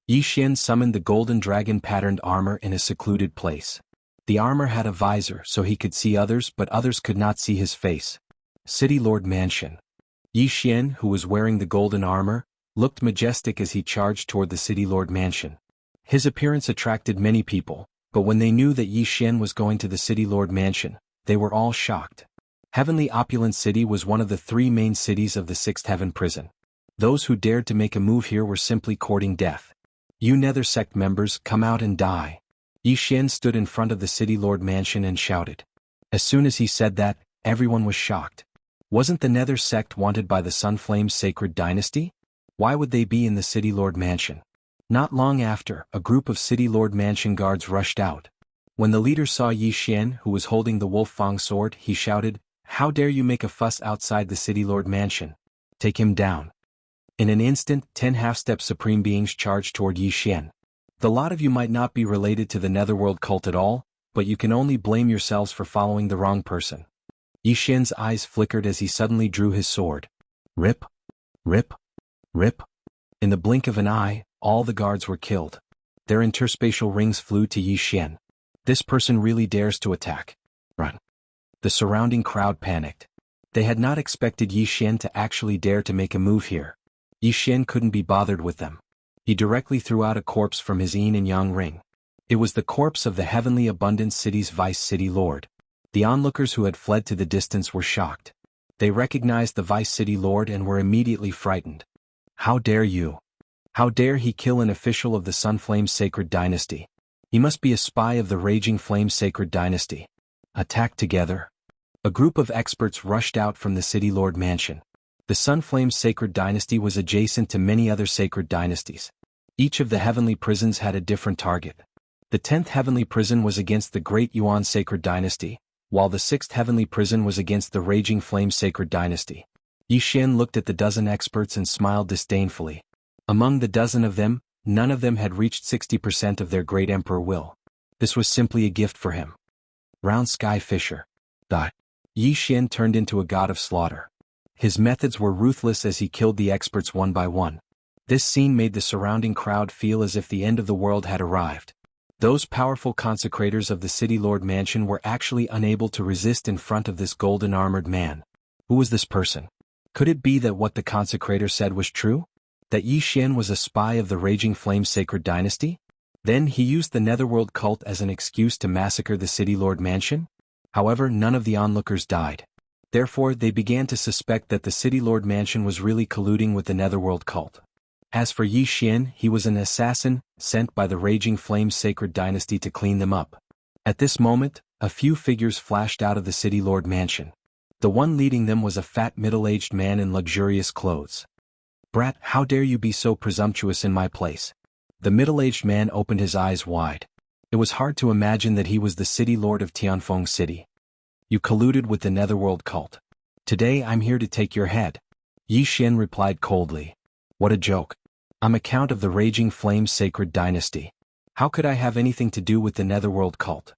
Yi Xian summoned the Golden Dragon Patterned Armor in a secluded place. The armor had a visor so he could see others, but others could not see his face. City Lord Mansion. Yi Xian, who was wearing the golden armor, looked majestic as he charged toward the City Lord Mansion. His appearance attracted many people, but when they knew that Yi Xian was going to the City Lord Mansion, they were all shocked. Heavenly Opulent City was one of the 3 main cities of the 6th Heaven Prison. Those who dared to make a move here were simply courting death. You Nether Sect members, come out and die. Yi Xian stood in front of the City Lord Mansion and shouted. As soon as he said that, everyone was shocked. Wasn't the Nether Sect wanted by the Sunflame's sacred dynasty? Why would they be in the City Lord Mansion? Not long after, a group of City Lord Mansion guards rushed out. When the leader saw Yi Xian, who was holding the Wolf Fang sword, he shouted, "How dare you make a fuss outside the City Lord Mansion? Take him down." In an instant, 10 half-step supreme beings charged toward Yi Xian. The lot of you might not be related to the Netherworld cult at all, but you can only blame yourselves for following the wrong person. Yi Xian's eyes flickered as he suddenly drew his sword. Rip, rip, rip. In the blink of an eye, all the guards were killed. Their interspatial rings flew to Yi Xian. This person really dares to attack. Run. The surrounding crowd panicked. They had not expected Yi Xian to actually dare to make a move here. Yi Xian couldn't be bothered with them. He directly threw out a corpse from his yin and yang ring. It was the corpse of the Heavenly Abundance City's Vice City Lord. The onlookers who had fled to the distance were shocked. They recognized the Vice City Lord and were immediately frightened. How dare you? How dare he kill an official of the Sunflame Sacred Dynasty? He must be a spy of the Raging Flame Sacred Dynasty. Attack together. A group of experts rushed out from the City Lord Mansion. The Sunflame Sacred Dynasty was adjacent to many other sacred dynasties. Each of the heavenly prisons had a different target. The 10th heavenly prison was against the Great Yuan Sacred Dynasty, while the 6th heavenly prison was against the Raging Flame Sacred Dynasty. Yi Xian looked at the dozen experts and smiled disdainfully. Among the dozen of them, none of them had reached 60% of their Great Emperor will. This was simply a gift for him. Round Sky Fisher. Yi Xian turned into a god of slaughter. His methods were ruthless as he killed the experts one by one. This scene made the surrounding crowd feel as if the end of the world had arrived. Those powerful consecrators of the City Lord Mansion were actually unable to resist in front of this golden armored man. Who was this person? Could it be that what the consecrator said was true? That Yi Xian was a spy of the Raging Flame Sacred Dynasty? Then he used the Netherworld cult as an excuse to massacre the City Lord Mansion? However, none of the onlookers died. Therefore, they began to suspect that the City Lord Mansion was really colluding with the Netherworld cult. As for Yi Xian, he was an assassin, sent by the Raging Flame Sacred Dynasty to clean them up. At this moment, a few figures flashed out of the City Lord Mansion. The one leading them was a fat middle-aged man in luxurious clothes. "Brat, how dare you be so presumptuous in my place?" The middle-aged man opened his eyes wide. It was hard to imagine that he was the City Lord of Tianfeng City. "You colluded with the Netherworld cult. Today I'm here to take your head." Yi Xian replied coldly. "What a joke. I'm a count of the Raging Flame Sacred Dynasty. How could I have anything to do with the Netherworld cult?"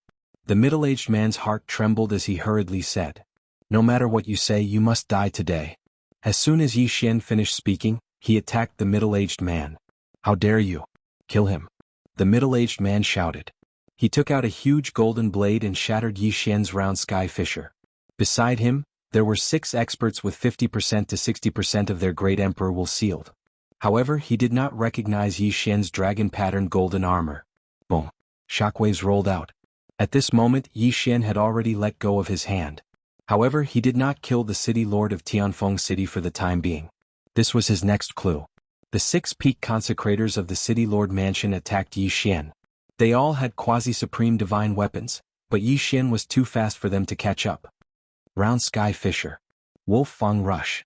The middle-aged man's heart trembled as he hurriedly said, "No matter what you say, you must die today." As soon as Yi Xian finished speaking, he attacked the middle-aged man. "How dare you? Kill him!" The middle-aged man shouted. He took out a huge golden blade and shattered Yi Xian's round sky fisher. Beside him, there were 6 experts with 50% to 60% of their Great Emperor will sealed. However, he did not recognize Yi Xian's dragon-patterned golden armor. Boom! Shockwaves rolled out. At this moment, Yi Xian had already let go of his hand. However, he did not kill the City Lord of Tianfeng City for the time being. This was his next clue. The 6 peak consecrators of the City Lord Mansion attacked Yi Xian. They all had quasi-supreme divine weapons, but Yi Xian was too fast for them to catch up. Round Sky Fisher. Wolf Fang Rush.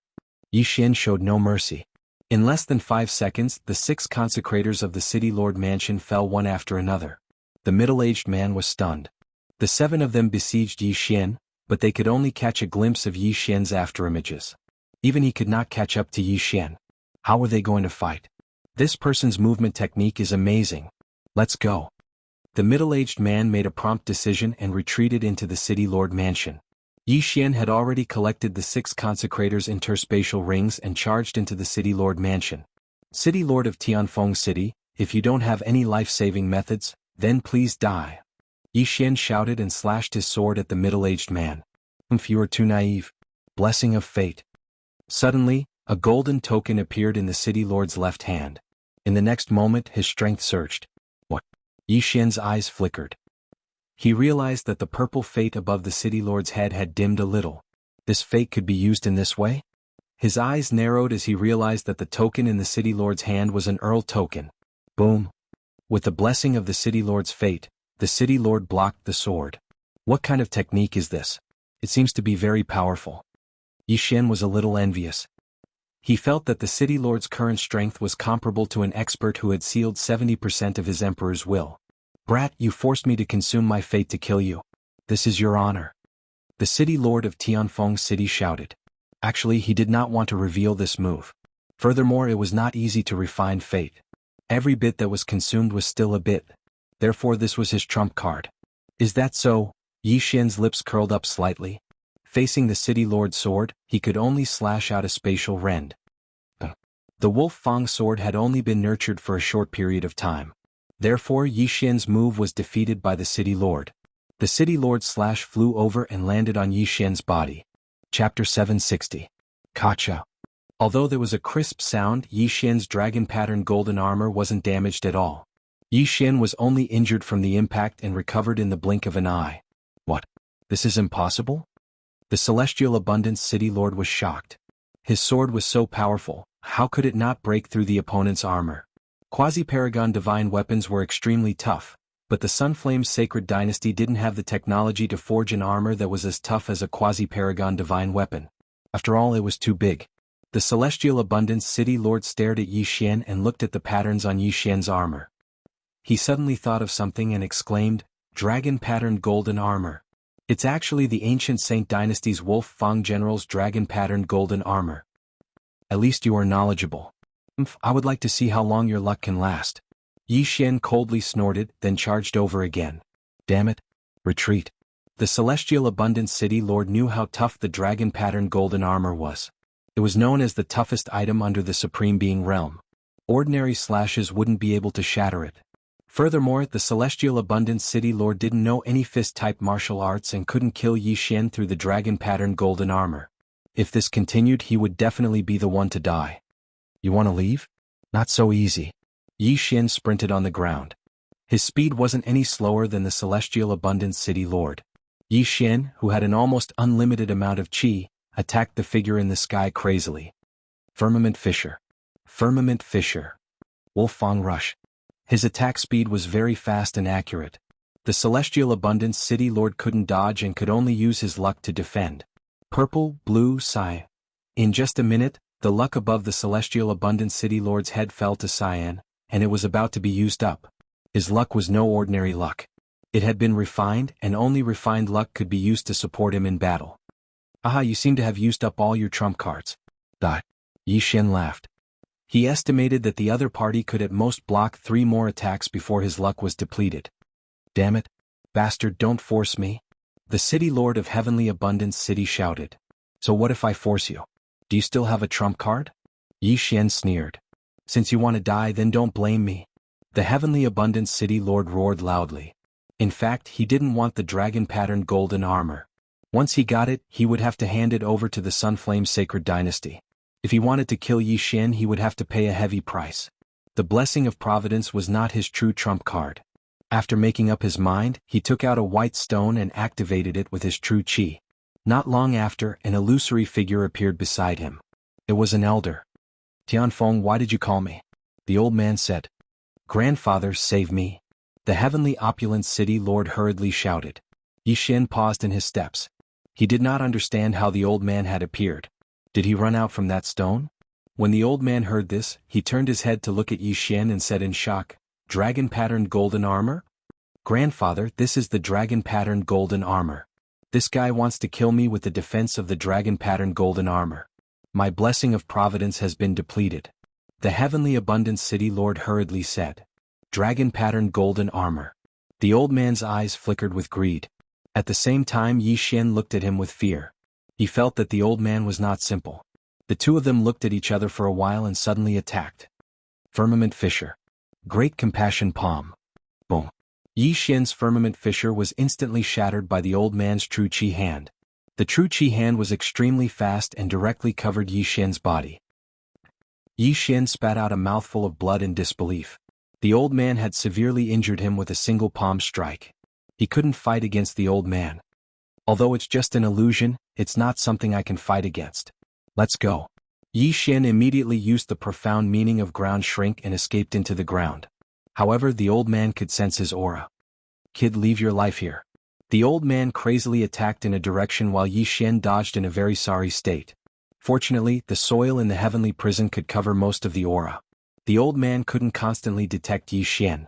Yi Xian showed no mercy. In less than 5 seconds, the 6 consecrators of the City Lord Mansion fell one after another. The middle-aged man was stunned. The 7 of them besieged Yi Xian, but they could only catch a glimpse of Yi Xian's afterimages. Even he could not catch up to Yi Xian. How were they going to fight? This person's movement technique is amazing. Let's go. The middle-aged man made a prompt decision and retreated into the City Lord Mansion. Yi Xian had already collected the 6 consecrators' interspatial rings and charged into the City Lord Mansion. City Lord of Tianfeng City, if you don't have any life-saving methods, then please die. Yi Xian shouted and slashed his sword at the middle-aged man. If you are too naive. Blessing of fate. Suddenly, a golden token appeared in the City Lord's left hand. In the next moment his strength surged. What? Yi Xian's eyes flickered. He realized that the purple fate above the City Lord's head had dimmed a little. This fate could be used in this way? His eyes narrowed as he realized that the token in the City Lord's hand was an Earl token. Boom. With the blessing of the City Lord's fate, the City Lord blocked the sword. What kind of technique is this? It seems to be very powerful. Yi Xian was a little envious. He felt that the City Lord's current strength was comparable to an expert who had sealed 70% of his emperor's will. Brat, you forced me to consume my fate to kill you. This is your honor. The City Lord of Tianfeng City shouted. Actually, he did not want to reveal this move. Furthermore, it was not easy to refine fate. Every bit that was consumed was still a bit. Therefore this was his trump card. Is that so? Yi Xian's lips curled up slightly. Facing the City Lord's sword, he could only slash out a spatial rend. The Wolf Fang sword had only been nurtured for a short period of time. Therefore Yi Xian's move was defeated by the City Lord. The City Lord's slash flew over and landed on Yi Xian's body. Chapter 760. Kacha. Although there was a crisp sound, Yi Xian's dragon-patterned golden armor wasn't damaged at all. Yi Xian was only injured from the impact and recovered in the blink of an eye. What? This is impossible? The Celestial Abundance City Lord was shocked. His sword was so powerful, how could it not break through the opponent's armor? Quasi-Paragon divine weapons were extremely tough, but the Sunflame's Sacred Dynasty didn't have the technology to forge an armor that was as tough as a Quasi-Paragon divine weapon. After all, it was too big. The Celestial Abundance City Lord stared at Yi Xian and looked at the patterns on Yi Xian's armor. He suddenly thought of something and exclaimed, Dragon-patterned golden armor. It's actually the ancient Saint Dynasty's Wolf Fang General's dragon-patterned golden armor. At least you are knowledgeable. I would like to see how long your luck can last. Yi Xian coldly snorted, then charged over again. Damn it. Retreat. The Celestial Abundance City Lord knew how tough the dragon-patterned golden armor was. It was known as the toughest item under the Supreme Being realm. Ordinary slashes wouldn't be able to shatter it. Furthermore, the Celestial Abundance City Lord didn't know any fist-type martial arts and couldn't kill Yi Xian through the dragon-patterned golden armor. If this continued, he would definitely be the one to die. You want to leave? Not so easy. Yi Xian sprinted on the ground. His speed wasn't any slower than the Celestial Abundance City Lord. Yi Xian, who had an almost unlimited amount of qi, attacked the figure in the sky crazily. Firmament Fisher. Firmament Fisher. Wolf Fang Rush. His attack speed was very fast and accurate. The Celestial Abundance City Lord couldn't dodge and could only use his luck to defend. Purple, blue, cyan. In just a minute, the luck above the Celestial Abundance City Lord's head fell to cyan, and it was about to be used up. His luck was no ordinary luck. It had been refined, and only refined luck could be used to support him in battle. Aha, you seem to have used up all your trump cards. Yi Xian laughed. He estimated that the other party could at most block 3 more attacks before his luck was depleted. Damn it. Bastard, don't force me. The City Lord of Heavenly Abundance City shouted. So what if I force you? Do you still have a trump card? Yi Xian sneered. Since you want to die, then don't blame me. The Heavenly Abundance City Lord roared loudly. In fact, he didn't want the dragon-patterned golden armor. Once he got it, he would have to hand it over to the Sunflame Sacred Dynasty. If he wanted to kill Yi Xian, he would have to pay a heavy price. The Blessing of Providence was not his true trump card. After making up his mind, he took out a white stone and activated it with his true qi. Not long after, an illusory figure appeared beside him. It was an elder. Tianfeng, why did you call me? The old man said. Grandfather, save me. The heavenly opulent city lord hurriedly shouted. Yi Xian paused in his steps. He did not understand how the old man had appeared. Did he run out from that stone? When the old man heard this, he turned his head to look at Yi Xian and said in shock, "Dragon-patterned golden armor? Grandfather, this is the dragon-patterned golden armor. This guy wants to kill me with the defense of the dragon-patterned golden armor. My blessing of providence has been depleted." The heavenly abundance city lord hurriedly said. Dragon-patterned golden armor. The old man's eyes flickered with greed. At the same time Yi Xian looked at him with fear. He felt that the old man was not simple. The two of them looked at each other for a while and suddenly attacked. Firmament Fissure. Great Compassion Palm. Boom. Yi Xian's firmament fissure was instantly shattered by the old man's true qi hand. The true qi hand was extremely fast and directly covered Yi Xian's body. Yi Xian spat out a mouthful of blood in disbelief. The old man had severely injured him with a single palm strike. He couldn't fight against the old man. Although it's just an illusion, it's not something I can fight against. Let's go. Yi Xian immediately used the profound meaning of ground shrink and escaped into the ground. However, the old man could sense his aura. Kid, leave your life here. The old man crazily attacked in a direction while Yi Xian dodged in a very sorry state. Fortunately, the soil in the heavenly prison could cover most of the aura. The old man couldn't constantly detect Yi Xian.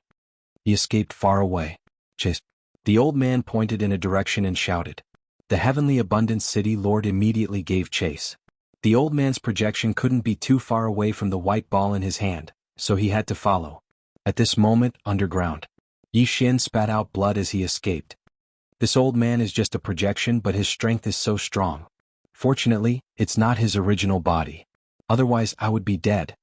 He escaped far away. Chase. The old man pointed in a direction and shouted. The heavenly abundance city lord immediately gave chase. The old man's projection couldn't be too far away from the white ball in his hand, so he had to follow. At this moment, underground, Yi Xian spat out blood as he escaped. This old man is just a projection, but his strength is so strong. Fortunately, it's not his original body. Otherwise I would be dead.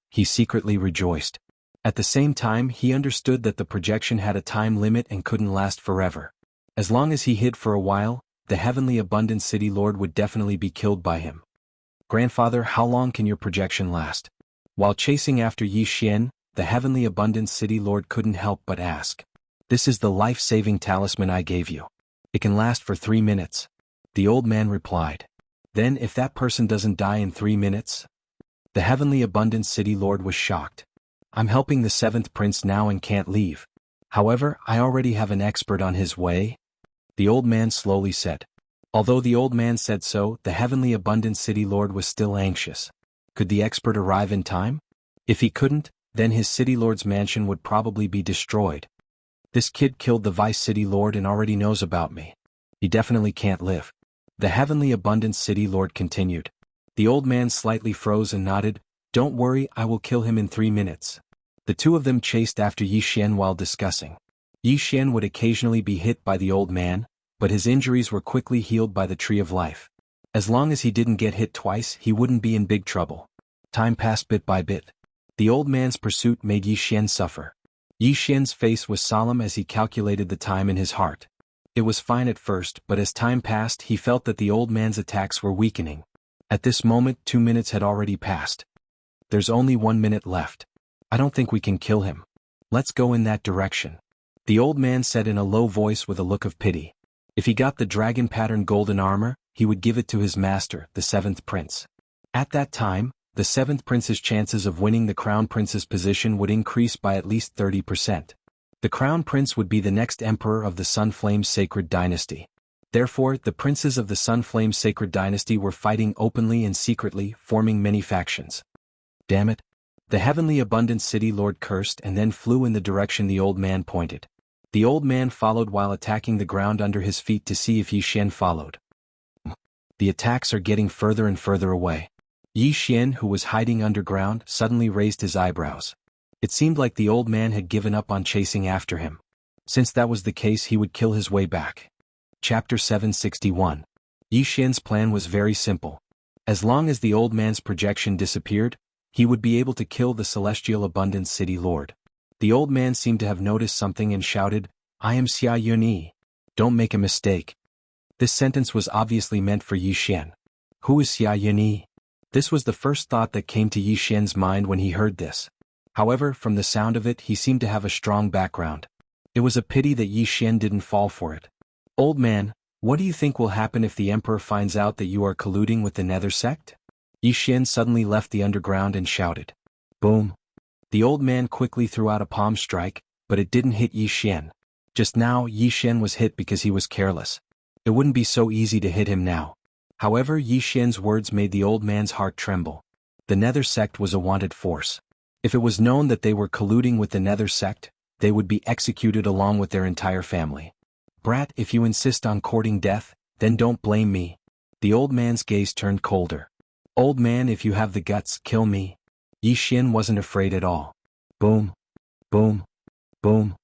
He secretly rejoiced. At the same time, he understood that the projection had a time limit and couldn't last forever. As long as he hid for a while, the heavenly abundant city lord would definitely be killed by him. Grandfather, how long can your projection last? While chasing after Yi Xian, the heavenly abundant city lord couldn't help but ask. This is the life-saving talisman I gave you. It can last for 3 minutes. The old man replied. Then if that person doesn't die in 3 minutes? The heavenly abundant city lord was shocked. I'm helping the 7th prince now and can't leave. However, I already have an expert on his way. The old man slowly said. Although the old man said so, the heavenly abundant city lord was still anxious. Could the expert arrive in time? If he couldn't, then his city lord's mansion would probably be destroyed. This kid killed the vice city lord and already knows about me. He definitely can't live. The heavenly abundant city lord continued. The old man slightly froze and nodded. Don't worry, I will kill him in 3 minutes. The two of them chased after Yi Xian while discussing. Yi Xian would occasionally be hit by the old man, but his injuries were quickly healed by the Tree of Life. As long as he didn't get hit twice, he wouldn't be in big trouble. Time passed bit by bit. The old man's pursuit made Yi Xian suffer. Yi Xian's face was solemn as he calculated the time in his heart. It was fine at first, but as time passed he felt that the old man's attacks were weakening. At this moment 2 minutes had already passed. There's only 1 minute left. I don't think we can kill him. Let's go in that direction. The old man said in a low voice with a look of pity. If he got the dragon-patterned golden armor, he would give it to his master, the 7th prince. At that time, the 7th prince's chances of winning the crown prince's position would increase by at least 30%. The crown prince would be the next emperor of the Sunflame Sacred Dynasty. Therefore, the princes of the Sunflame Sacred Dynasty were fighting openly and secretly, forming many factions. Damn it. The heavenly abundant city lord cursed and then flew in the direction the old man pointed. The old man followed while attacking the ground under his feet to see if Yi Xian followed. The attacks are getting further and further away. Yi Xian, who was hiding underground, suddenly raised his eyebrows. It seemed like the old man had given up on chasing after him. Since that was the case, he would kill his way back. Chapter 761. Yi Xian's plan was very simple. As long as the old man's projection disappeared, he would be able to kill the celestial abundance city lord. The old man seemed to have noticed something and shouted, I am Xia Yunyi. Don't make a mistake. This sentence was obviously meant for Yi Xian. Who is Xia Yunyi? This was the first thought that came to Yi Xian's mind when he heard this. However, from the sound of it he seemed to have a strong background. It was a pity that Yi Xian didn't fall for it. Old man, what do you think will happen if the emperor finds out that you are colluding with the Nether sect? Yi Xian suddenly left the underground and shouted. Boom. The old man quickly threw out a palm strike, but it didn't hit Yi Xian. Just now Yi Xian was hit because he was careless. It wouldn't be so easy to hit him now. However, Yi Xian's words made the old man's heart tremble. The Nether sect was a wanted force. If it was known that they were colluding with the Nether sect, they would be executed along with their entire family. Brat, if you insist on courting death, then don't blame me. The old man's gaze turned colder. Old man, if you have the guts, kill me. Yi Xian wasn't afraid at all. Boom. Boom. Boom.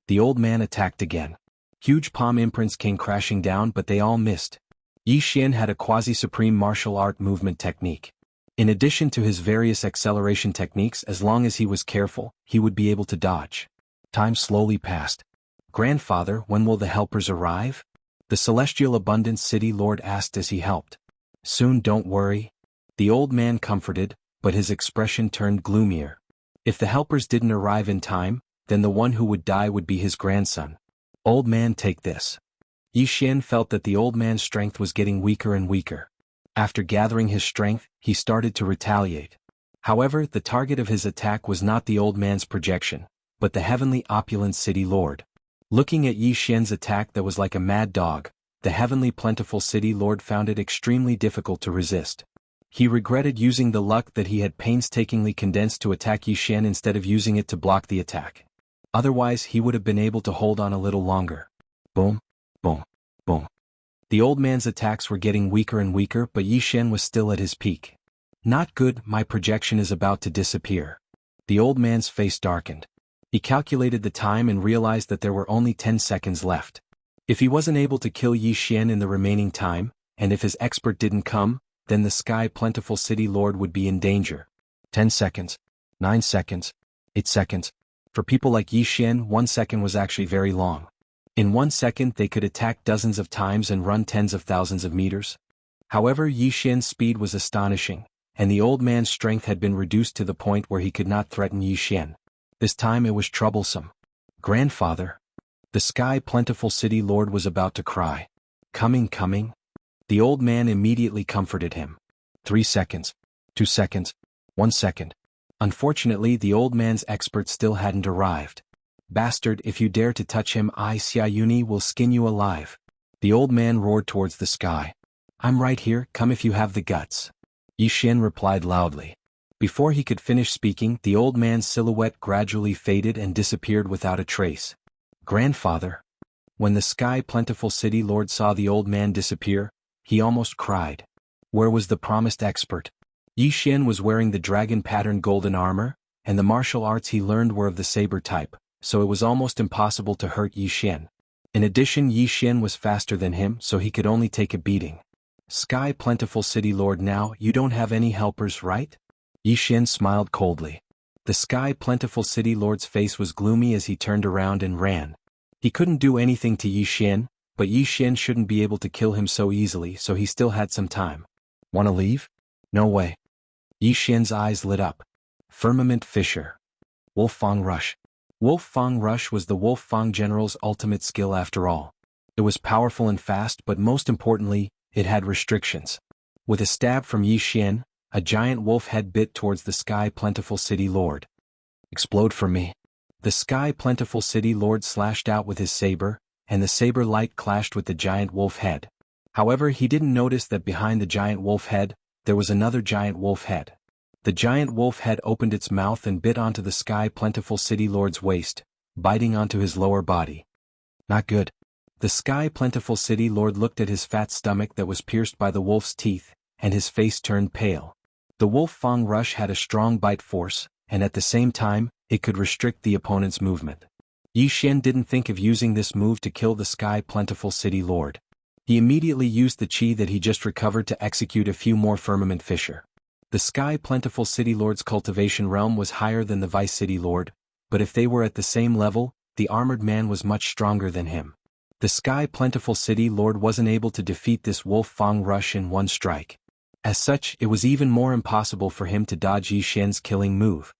The old man attacked again. Huge palm imprints came crashing down, but they all missed. Yi Xian had a quasi-supreme martial art movement technique. In addition to his various acceleration techniques, as long as he was careful, he would be able to dodge. Time slowly passed. Grandfather, when will the helpers arrive? The Celestial Abundance City Lord asked as he helped. Soon, don't worry. The old man comforted, but his expression turned gloomier. If the helpers didn't arrive in time, then the one who would die would be his grandson. Old man, take this. Yi Xian felt that the old man's strength was getting weaker and weaker. After gathering his strength, he started to retaliate. However, the target of his attack was not the old man's projection, but the heavenly opulent city lord. Looking at Yi Xian's attack that was like a mad dog, the heavenly plentiful city lord found it extremely difficult to resist. He regretted using the luck that he had painstakingly condensed to attack Yi Xian instead of using it to block the attack. Otherwise, he would have been able to hold on a little longer. Boom, boom, boom. The old man's attacks were getting weaker and weaker, but Yi Xian was still at his peak. Not good, my projection is about to disappear. The old man's face darkened. He calculated the time and realized that there were only 10 seconds left. If he wasn't able to kill Yi Xian in the remaining time, and if his expert didn't come, then the Sky Plentiful City Lord would be in danger. 10 seconds. 9 seconds. 8 seconds. For people like Yi Xian, 1 second was actually very long. In 1 second they could attack dozens of times and run tens of thousands of meters. However, Yi Xian's speed was astonishing, and the old man's strength had been reduced to the point where he could not threaten Yi Xian. This time it was troublesome. Grandfather. The Sky Plentiful City Lord was about to cry. Coming. The old man immediately comforted him. 3 seconds. 2 seconds. 1 second. Unfortunately, the old man's expert still hadn't arrived. Bastard, if you dare to touch him, I, Xia Yuni, will skin you alive. The old man roared towards the sky. I'm right here, come if you have the guts. Yi Xian replied loudly. Before he could finish speaking, the old man's silhouette gradually faded and disappeared without a trace. Grandfather. When the Sky Plentiful City Lord saw the old man disappear, he almost cried. Where was the promised expert? Yi Xian was wearing the dragon-patterned golden armor, and the martial arts he learned were of the saber type, so it was almost impossible to hurt Yi Xian. In addition, Yi Xian was faster than him, so he could only take a beating. Sky Plentiful City Lord, now you don't have any helpers, right? Yi Xian smiled coldly. The Sky Plentiful City Lord's face was gloomy as he turned around and ran. He couldn't do anything to Yi Xian, but Yi Xian shouldn't be able to kill him so easily, so he still had some time. Wanna leave? No way. Yi Xian's eyes lit up. Firmament Fissure. Wolf Fang Rush. Wolf Fang Rush was the Wolf Fang General's ultimate skill after all. It was powerful and fast, but most importantly, it had restrictions. With a stab from Yi Xian, a giant wolf head bit towards the Sky Plentiful City Lord. Explode for me. The Sky Plentiful City Lord slashed out with his saber, and the saber light clashed with the giant wolf head. However, he didn't notice that behind the giant wolf head, there was another giant wolf head. The giant wolf head opened its mouth and bit onto the Sky Plentiful City Lord's waist, biting onto his lower body. Not good. The Sky Plentiful City Lord looked at his fat stomach that was pierced by the wolf's teeth, and his face turned pale. The Wolf Fang Rush had a strong bite force, and at the same time, it could restrict the opponent's movement. Yi Xian didn't think of using this move to kill the Sky Plentiful City Lord. He immediately used the chi that he just recovered to execute a few more Firmament Fissure. The Sky Plentiful City Lord's cultivation realm was higher than the Vice City Lord, but if they were at the same level, the armored man was much stronger than him. The Sky Plentiful City Lord wasn't able to defeat this Wolf Fang Rush in one strike. As such, it was even more impossible for him to dodge Yi Xian's killing move.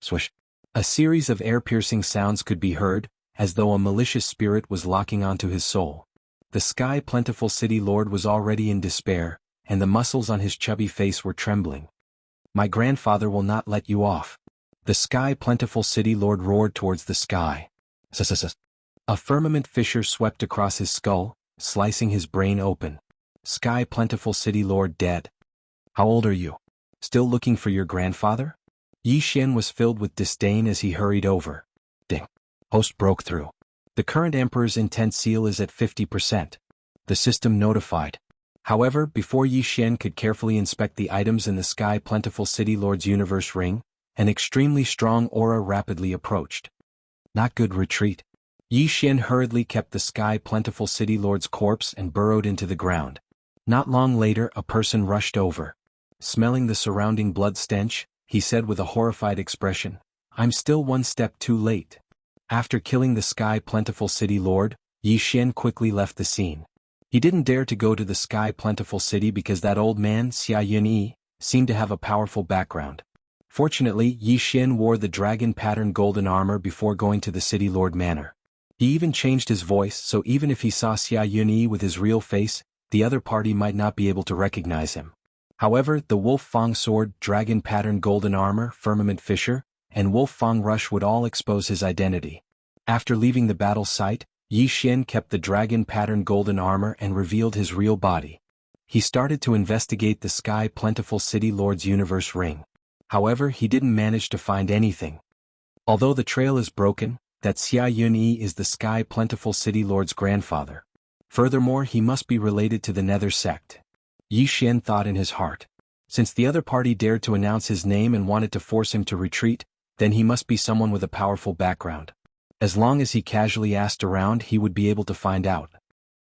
Swish. A series of air-piercing sounds could be heard, as though a malicious spirit was locking onto his soul. The Sky Plentiful City Lord was already in despair, and the muscles on his chubby face were trembling. My grandfather will not let you off. The Sky Plentiful City Lord roared towards the sky. A firmament fissure swept across his skull, slicing his brain open. Sky Plentiful City Lord dead. How old are you? Still looking for your grandfather? Yi Xian was filled with disdain as he hurried over. Ding. Host broke through. The current Emperor's intent seal is at 50%. The system notified. However, before Yi Xian could carefully inspect the items in the Sky Plentiful City Lord's universe ring, an extremely strong aura rapidly approached. Not good. Retreat. Yi Xian hurriedly kept the Sky Plentiful City Lord's corpse and burrowed into the ground. Not long later, a person rushed over. Smelling the surrounding blood stench, he said with a horrified expression, "I'm still one step too late." After killing the Sky Plentiful City Lord, Yi Xian quickly left the scene. He didn't dare to go to the Sky Plentiful City because that old man, Xia Yunyi, seemed to have a powerful background. Fortunately, Yi Xian wore the dragon-patterned golden armor before going to the City Lord Manor. He even changed his voice, so even if he saw Xia Yunyi with his real face, the other party might not be able to recognize him. However, the Wolf Fang Sword, dragon-patterned golden armor, firmament fissure, and Wolf Fang Rush would all expose his identity. After leaving the battle site, Yi Xian kept the dragon-patterned golden armor and revealed his real body. He started to investigate the Sky Plentiful City Lord's universe ring. However, he didn't manage to find anything. Although the trail is broken, that Xia Yunyi is the Sky Plentiful City Lord's grandfather. Furthermore, he must be related to the Nether sect. Yi Xian thought in his heart. Since the other party dared to announce his name and wanted to force him to retreat, then he must be someone with a powerful background. As long as he casually asked around, he would be able to find out.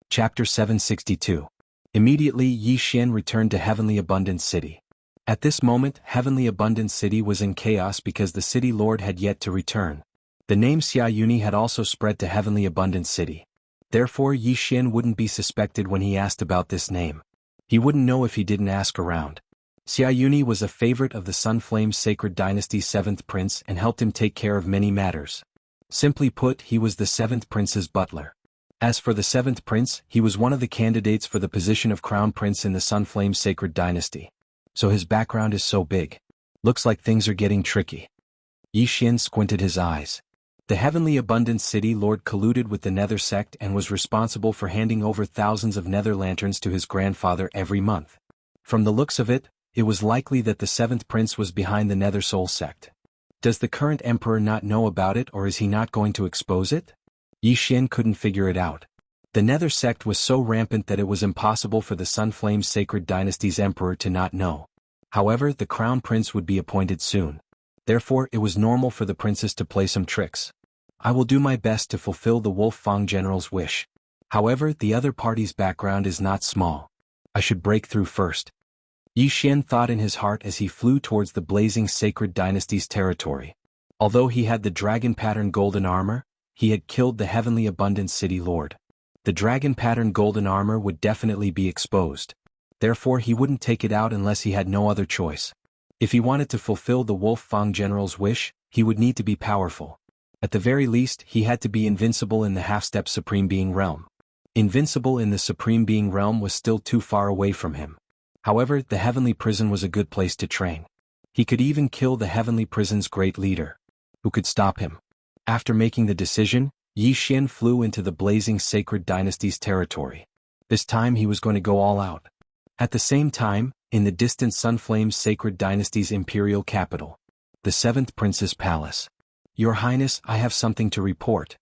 Chapter 762. Immediately, Yi Xian returned to Heavenly Abundance City. At this moment, Heavenly Abundance City was in chaos because the City Lord had yet to return. The name Xia Yunyi had also spread to Heavenly Abundance City. Therefore, Yi Xian wouldn't be suspected when he asked about this name. He wouldn't know if he didn't ask around. Xia Yunyi was a favorite of the Sunflame Sacred Dynasty's 7th prince and helped him take care of many matters. Simply put, he was the 7th prince's butler. As for the 7th prince, he was one of the candidates for the position of crown prince in the Sunflame Sacred Dynasty. So his background is so big. Looks like things are getting tricky. Yi Xian squinted his eyes. The Heavenly Abundance City Lord colluded with the Nether sect and was responsible for handing over thousands of Nether lanterns to his grandfather every month. From the looks of it, it was likely that the 7th prince was behind the Nether Soul sect. Does the current emperor not know about it, or is he not going to expose it? Yi Xian couldn't figure it out. The Nether sect was so rampant that it was impossible for the Sunflame Sacred Dynasty's emperor to not know. However, the crown prince would be appointed soon. Therefore, it was normal for the princess to play some tricks. I will do my best to fulfill the Wolf Fang general's wish. However, the other party's background is not small. I should break through first. Yi Xian thought in his heart as he flew towards the blazing Sacred Dynasty's territory. Although he had the dragon-patterned golden armor, he had killed the Heavenly Abundance City Lord. The dragon-patterned golden armor would definitely be exposed. Therefore, he wouldn't take it out unless he had no other choice. If he wanted to fulfill the Wolf Fang general's wish, he would need to be powerful. At the very least, he had to be invincible in the half-step Supreme Being realm. Invincible in the Supreme Being realm was still too far away from him. However, the Heavenly Prison was a good place to train. He could even kill the Heavenly Prison's great leader. Who could stop him? After making the decision, Yi Xian flew into the blazing Sacred Dynasty's territory. This time he was going to go all out. At the same time, in the distant Sunflame Sacred Dynasty's imperial capital, the 7th Prince's palace. Your Highness, I have something to report.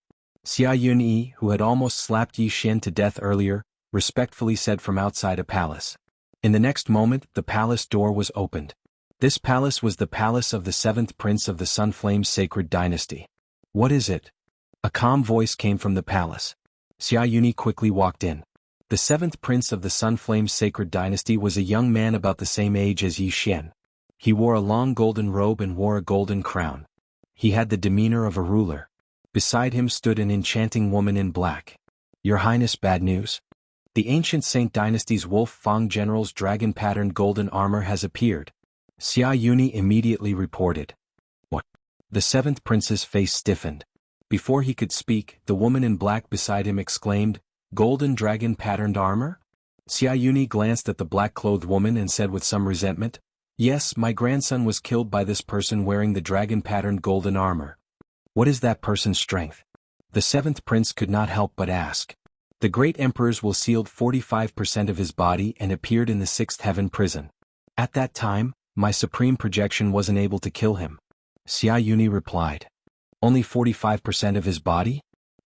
Xia Yunyi, who had almost slapped Yi Xian to death earlier, respectfully said from outside a palace. In the next moment, the palace door was opened. This palace was the palace of the 7th Prince of the Sunflame Sacred Dynasty. What is it? A calm voice came from the palace. Xia Yunyi quickly walked in. The 7th Prince of the Sunflame Sacred Dynasty was a young man about the same age as Yi Xian. He wore a long golden robe and wore a golden crown. He had the demeanor of a ruler. Beside him stood an enchanting woman in black. Your Highness, bad news. The ancient Saint Dynasty's Wolf Fang general's dragon-patterned golden armor has appeared. Xia Yunyi immediately reported. What? The 7th Prince's face stiffened. Before he could speak, the woman in black beside him exclaimed, Golden dragon-patterned armor? Xia Yunyi glanced at the black-clothed woman and said with some resentment, Yes, my grandson was killed by this person wearing the dragon-patterned golden armor. What is that person's strength? The seventh prince could not help but ask. The great emperor's will sealed 45% of his body and appeared in the sixth heaven prison. At that time, my supreme projection wasn't able to kill him. Xia Yuni replied. Only 45% of his body?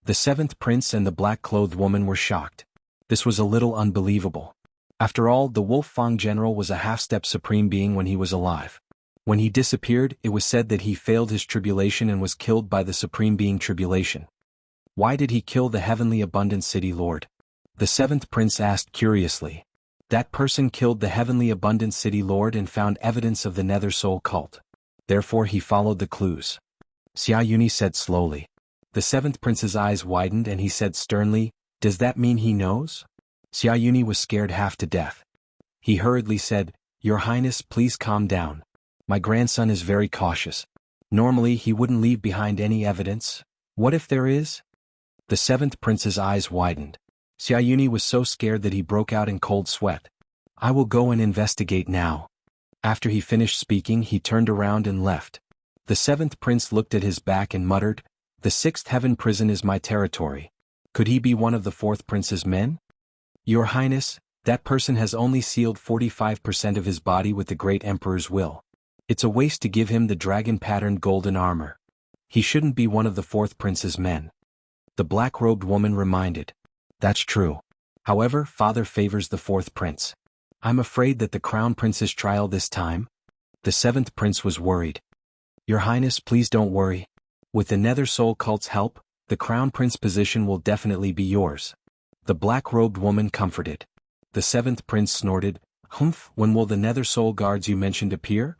The seventh prince and the black-clothed woman were shocked. This was a little unbelievable. After all, the Wolf Fang general was a half-step supreme being when he was alive. When he disappeared, it was said that he failed his tribulation and was killed by the supreme being tribulation. Why did he kill the heavenly abundant city lord? The seventh prince asked curiously. That person killed the heavenly abundant city lord and found evidence of the nether soul cult. Therefore he followed the clues. Xia Yuni said slowly. The seventh prince's eyes widened and he said sternly, does that mean he knows? Xia Yuni was scared half to death. He hurriedly said, Your Highness, please calm down. My grandson is very cautious. Normally he wouldn't leave behind any evidence. What if there is? The seventh prince's eyes widened. Xia Yuni was so scared that he broke out in cold sweat. I will go and investigate now. After he finished speaking, he turned around and left. The seventh prince looked at his back and muttered, The sixth heaven prison is my territory. Could he be one of the fourth prince's men? Your Highness, that person has only sealed 45% of his body with the great emperor's will. It's a waste to give him the dragon-patterned golden armor. He shouldn't be one of the fourth prince's men. The black-robed woman reminded. That's true. However, father favors the fourth prince. I'm afraid that the crown prince's trial this time. The seventh prince was worried. Your Highness, please don't worry. With the nether soul cult's help, the crown prince position will definitely be yours. The black-robed woman comforted. The seventh prince snorted, Humph, when will the nether soul guards you mentioned appear?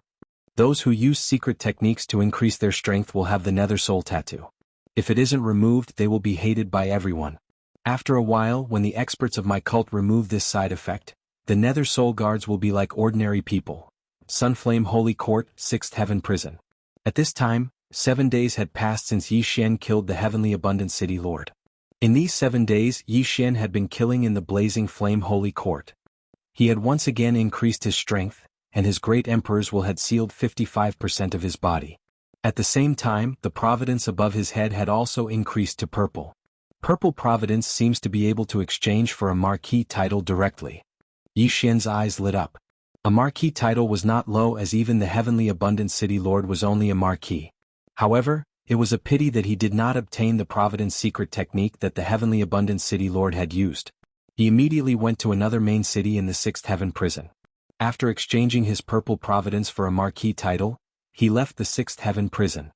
Those who use secret techniques to increase their strength will have the nether soul tattoo. If it isn't removed, they will be hated by everyone. After a while, when the experts of my cult remove this side effect, the nether soul guards will be like ordinary people. Sunflame Holy Court, Sixth Heaven Prison. At this time, 7 days had passed since Yi Xian killed the heavenly abundant city lord. In these 7 days, Yi Xian had been killing in the blazing flame Holy Court. He had once again increased his strength, and his great emperor's will had sealed 55% of his body. At the same time, the providence above his head had also increased to purple. Purple providence seems to be able to exchange for a marquis title directly. Yi Xian's eyes lit up. A marquis title was not low, as even the heavenly abundant city lord was only a marquis. However, it was a pity that he did not obtain the providence secret technique that the heavenly abundant city lord had used. He immediately went to another main city in the sixth heaven prison. After exchanging his purple providence for a marquis title, he left the sixth heaven prison.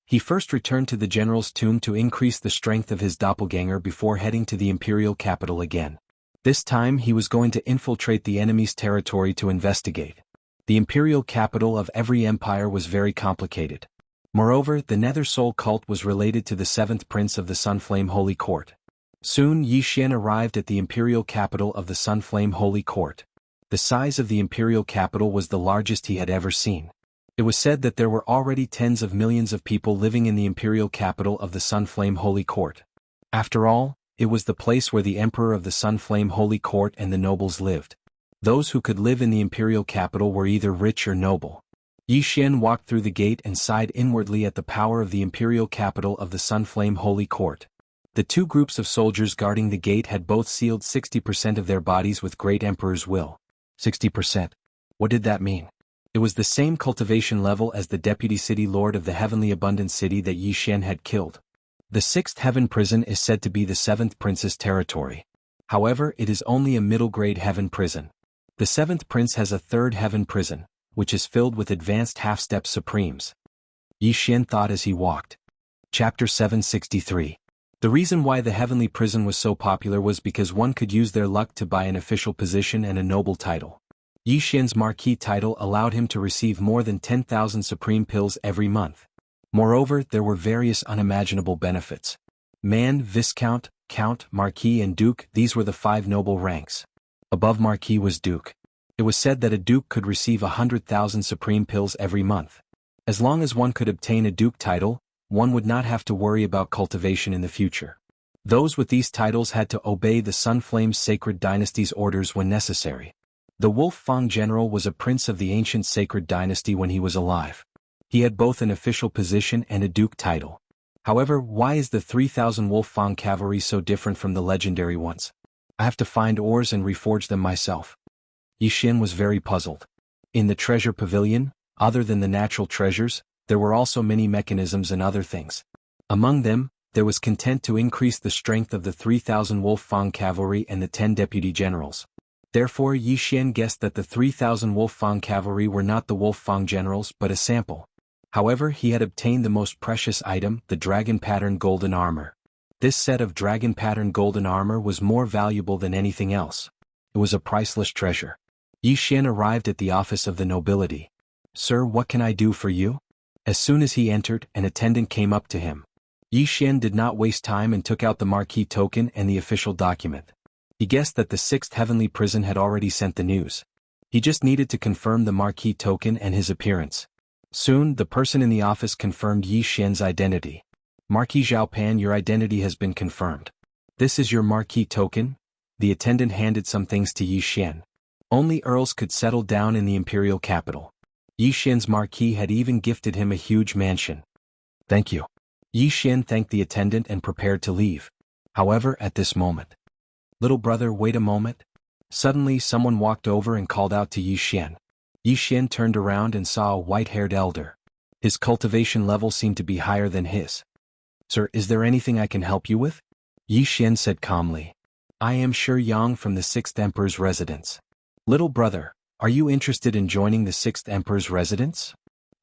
He first returned to the general's tomb to increase the strength of his doppelganger before heading to the imperial capital again. This time he was going to infiltrate the enemy's territory to investigate. The imperial capital of every empire was very complicated. Moreover, the nether soul cult was related to the seventh prince of the Sunflame Holy Court. Soon Yi Xian arrived at the imperial capital of the Sunflame Holy Court. The size of the imperial capital was the largest he had ever seen. It was said that there were already tens of millions of people living in the imperial capital of the Sunflame Holy Court. After all, it was the place where the emperor of the Sunflame Holy Court and the nobles lived. Those who could live in the imperial capital were either rich or noble. Yi Xian walked through the gate and sighed inwardly at the power of the imperial capital of the Sunflame Holy Court. The two groups of soldiers guarding the gate had both sealed 60% of their bodies with great emperor's will. 60%. What did that mean? It was the same cultivation level as the deputy city lord of the heavenly abundant city that Yi Xian had killed. The sixth heaven prison is said to be the seventh prince's territory. However, it is only a middle-grade heaven prison. The seventh prince has a third heaven prison, which is filled with advanced half-step supremes. Yi Xian thought as he walked. Chapter 763. The reason why the heavenly prison was so popular was because one could use their luck to buy an official position and a noble title. Yi Xian's marquis title allowed him to receive more than 10,000 supreme pills every month. Moreover, there were various unimaginable benefits. Man, Viscount, Count, Marquis and Duke, these were the 5 noble ranks. Above Marquis was Duke. It was said that a Duke could receive 100,000 supreme pills every month. As long as one could obtain a Duke title, one would not have to worry about cultivation in the future. Those with these titles had to obey the Sunflame's sacred dynasty's orders when necessary. The Wolf Fang general was a prince of the ancient sacred dynasty when he was alive. He had both an official position and a duke title. However, why is the 3,000 Wolf Fang cavalry so different from the legendary ones? I have to find ores and reforge them myself. Yi Xian was very puzzled. In the treasure pavilion, other than the natural treasures, there were also many mechanisms and other things. Among them, there was content to increase the strength of the 3,000 Wolf Fang cavalry and the 10 deputy generals. Therefore, Yi Xian guessed that the 3,000 Wolf Fang cavalry were not the Wolf Fang generals but a sample. However, he had obtained the most precious item, the dragon pattern golden armor. This set of dragon pattern golden armor was more valuable than anything else. It was a priceless treasure. Yi Xian arrived at the office of the nobility. "Sir, what can I do for you?" As soon as he entered, an attendant came up to him. Yi Xian did not waste time and took out the marquee token and the official document. He guessed that the 6th Heavenly Prison had already sent the news. He just needed to confirm the marquee token and his appearance. Soon, the person in the office confirmed Yi Xian's identity. "Marquis Zhaopan, your identity has been confirmed. This is your marquee token." The attendant handed some things to Yi Xian. Only earls could settle down in the imperial capital. Yi Xian's marquis had even gifted him a huge mansion. "Thank you." Yi Xian thanked the attendant and prepared to leave. However, at this moment, "Little brother, wait a moment." Suddenly someone walked over and called out to Yi Xian. Yi Xian turned around and saw a white-haired elder. His cultivation level seemed to be higher than his. "Sir, is there anything I can help you with?" Yi Xian said calmly. "I am Shi Yang from the 6th Emperor's residence." "Little brother, are you interested in joining the 6th Emperor's residence?"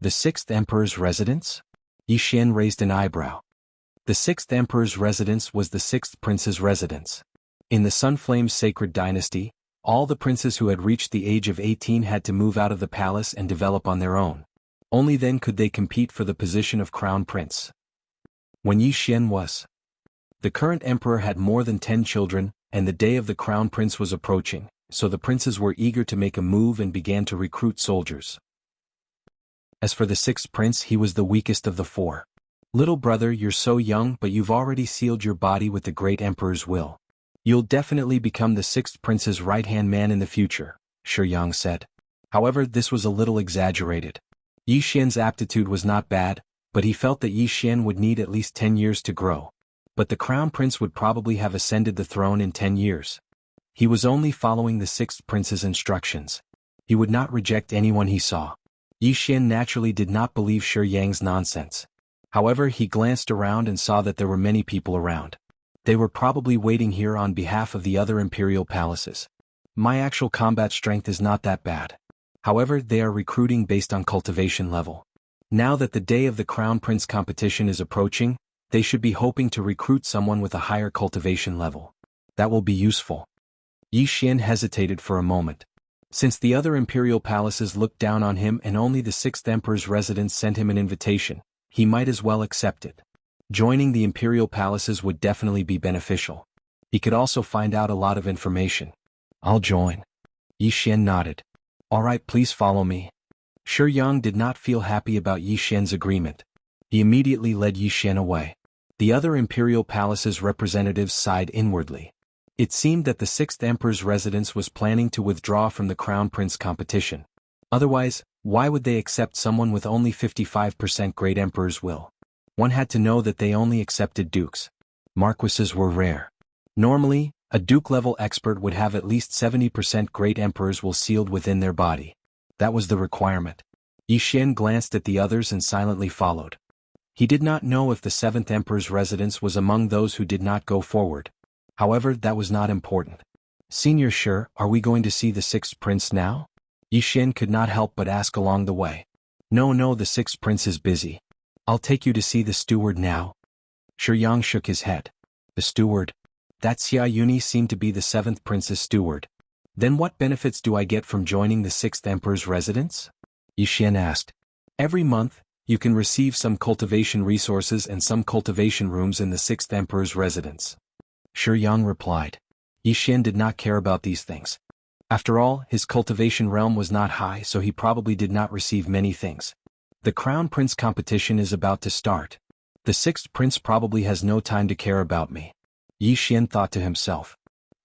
"The 6th Emperor's residence?" Yi Xian raised an eyebrow. The 6th Emperor's residence was the 6th Prince's residence. In the Sunflame's sacred dynasty, all the princes who had reached the age of 18 had to move out of the palace and develop on their own. Only then could they compete for the position of crown prince. When Yi Xian was, the current emperor had more than 10 children, and the day of the crown prince was approaching, so the princes were eager to make a move and began to recruit soldiers. As for the 6th prince, he was the weakest of the 4. "Little brother, you're so young, but you've already sealed your body with the great emperor's will. You'll definitely become the 6th prince's right-hand man in the future," Shi Yang said. However, this was a little exaggerated. Yi Xian's aptitude was not bad, but he felt that Yi Xian would need at least 10 years to grow. But the crown prince would probably have ascended the throne in 10 years. He was only following the 6th prince's instructions. He would not reject anyone he saw. Yi Xian naturally did not believe Shi Yang's nonsense. However, he glanced around and saw that there were many people around. They were probably waiting here on behalf of the other imperial palaces. "My actual combat strength is not that bad. However, they are recruiting based on cultivation level. Now that the day of the Crown Prince competition is approaching, they should be hoping to recruit someone with a higher cultivation level. That will be useful." Yi Xian hesitated for a moment. Since the other imperial palaces looked down on him and only the 6th Emperor's residence sent him an invitation, he might as well accept it. Joining the imperial palaces would definitely be beneficial. He could also find out a lot of information. "I'll join." Yi Xian nodded. "All right, please follow me." Shi Yang did not feel happy about Yi Xian's agreement. He immediately led Yi Xian away. The other imperial palaces' representatives sighed inwardly. It seemed that the 6th Emperor's residence was planning to withdraw from the Crown Prince competition. Otherwise, why would they accept someone with only 55% Great Emperor's will? One had to know that they only accepted dukes. Marquises were rare. Normally, a duke-level expert would have at least 70% Great Emperor's will sealed within their body. That was the requirement. Yi Xian glanced at the others and silently followed. He did not know if the 7th Emperor's residence was among those who did not go forward. However, that was not important. "Senior Shi, are we going to see the 6th prince now?" Yi Xian could not help but ask along the way. No, the 6th prince is busy. I'll take you to see the steward now." Shi Yang shook his head. "The steward? That Xia Yuni seemed to be the 7th prince's steward. Then what benefits do I get from joining the 6th Emperor's residence?" Yi Xian asked. "Every month, you can receive some cultivation resources and some cultivation rooms in the 6th Emperor's residence." Shi Yang replied. Yi Xian did not care about these things. After all, his cultivation realm was not high, so he probably did not receive many things. The Crown Prince competition is about to start. The 6th Prince probably has no time to care about me. Yi Xian thought to himself.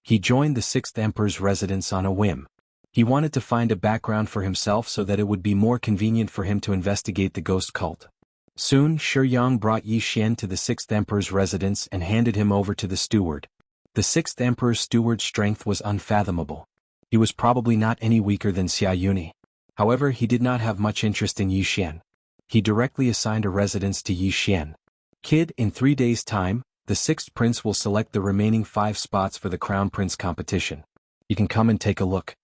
He joined the 6th Emperor's residence on a whim. He wanted to find a background for himself so that it would be more convenient for him to investigate the ghost cult. Soon, Shi brought Yi Xian to the sixth emperor's residence and handed him over to the steward. The sixth emperor's steward's strength was unfathomable. He was probably not any weaker than Xia Yuni. However, he did not have much interest in Yi Xian. He directly assigned a residence to Yi Xian. Kid, in 3 days' time, the sixth prince will select the remaining 5 spots for the crown prince competition. You can come and take a look.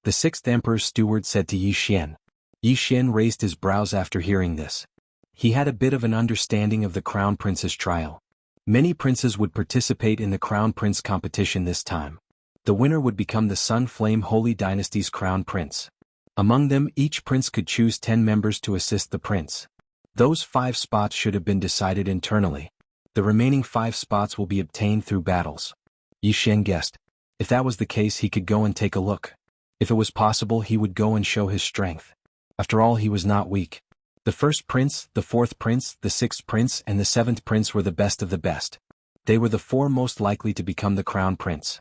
The sixth emperor's steward said to Yi Xian. Yi Xian raised his brows after hearing this. He had a bit of an understanding of the crown prince's trial. Many princes would participate in the crown prince competition this time. The winner would become the Sun Flame Holy Dynasty's crown prince. Among them, each prince could choose 10 members to assist the prince. Those 5 spots should have been decided internally. The remaining 5 spots will be obtained through battles. Yi Xian guessed. If that was the case, he could go and take a look. If it was possible, he would go and show his strength. After all, he was not weak. The first prince, the fourth prince, the sixth prince, and the seventh prince were the best of the best. They were the 4 most likely to become the crown prince.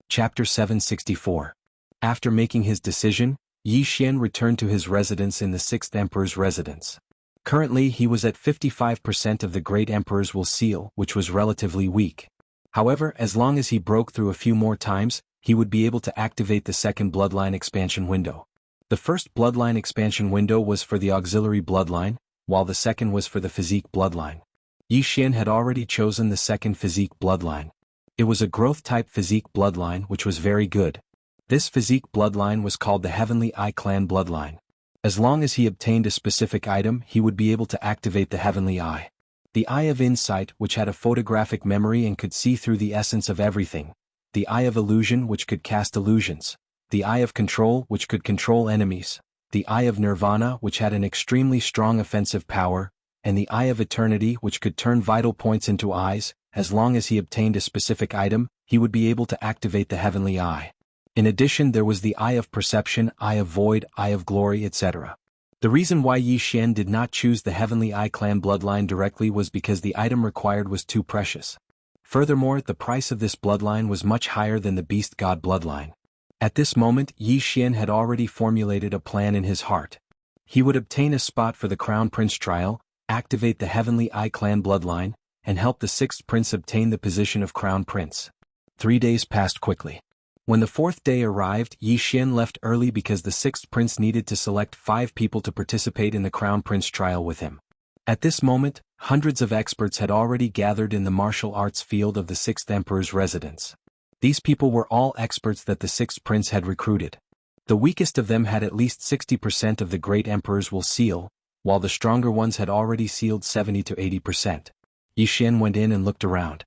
Chapter 764. After making his decision, Yi Xian returned to his residence in the sixth emperor's residence. Currently, he was at 55% of the great emperor's will seal, which was relatively weak. However, as long as he broke through a few more times, he would be able to activate the second bloodline expansion window. The first bloodline expansion window was for the auxiliary bloodline, while the second was for the physique bloodline. Yi Xian had already chosen the second physique bloodline. It was a growth-type physique bloodline which was very good. This physique bloodline was called the Heavenly Eye Clan bloodline. As long as he obtained a specific item, he would be able to activate the Heavenly Eye. The Eye of Insight, which had a photographic memory and could see through the essence of everything. The Eye of Illusion, which could cast illusions. The Eye of Control, which could control enemies. The Eye of Nirvana, which had an extremely strong offensive power. And the Eye of Eternity, which could turn vital points into eyes. As long as he obtained a specific item, he would be able to activate the Heavenly Eye. In addition, there was the Eye of Perception, Eye of Void, Eye of Glory, etc. The reason why Yi Xian did not choose the Heavenly Eye Clan bloodline directly was because the item required was too precious. Furthermore, the price of this bloodline was much higher than the Beast God bloodline. At this moment, Yi Xian had already formulated a plan in his heart. He would obtain a spot for the Crown Prince trial, activate the Heavenly Eye Clan bloodline, and help the sixth prince obtain the position of Crown Prince. 3 days passed quickly. When the 4th day arrived, Yi Xian left early because the sixth prince needed to select 5 people to participate in the Crown Prince trial with him. At this moment, hundreds of experts had already gathered in the martial arts field of the sixth emperor's residence. These people were all experts that the sixth prince had recruited. The weakest of them had at least 60% of the great emperor's will seal, while the stronger ones had already sealed 70 to 80%. Yi Xian went in and looked around.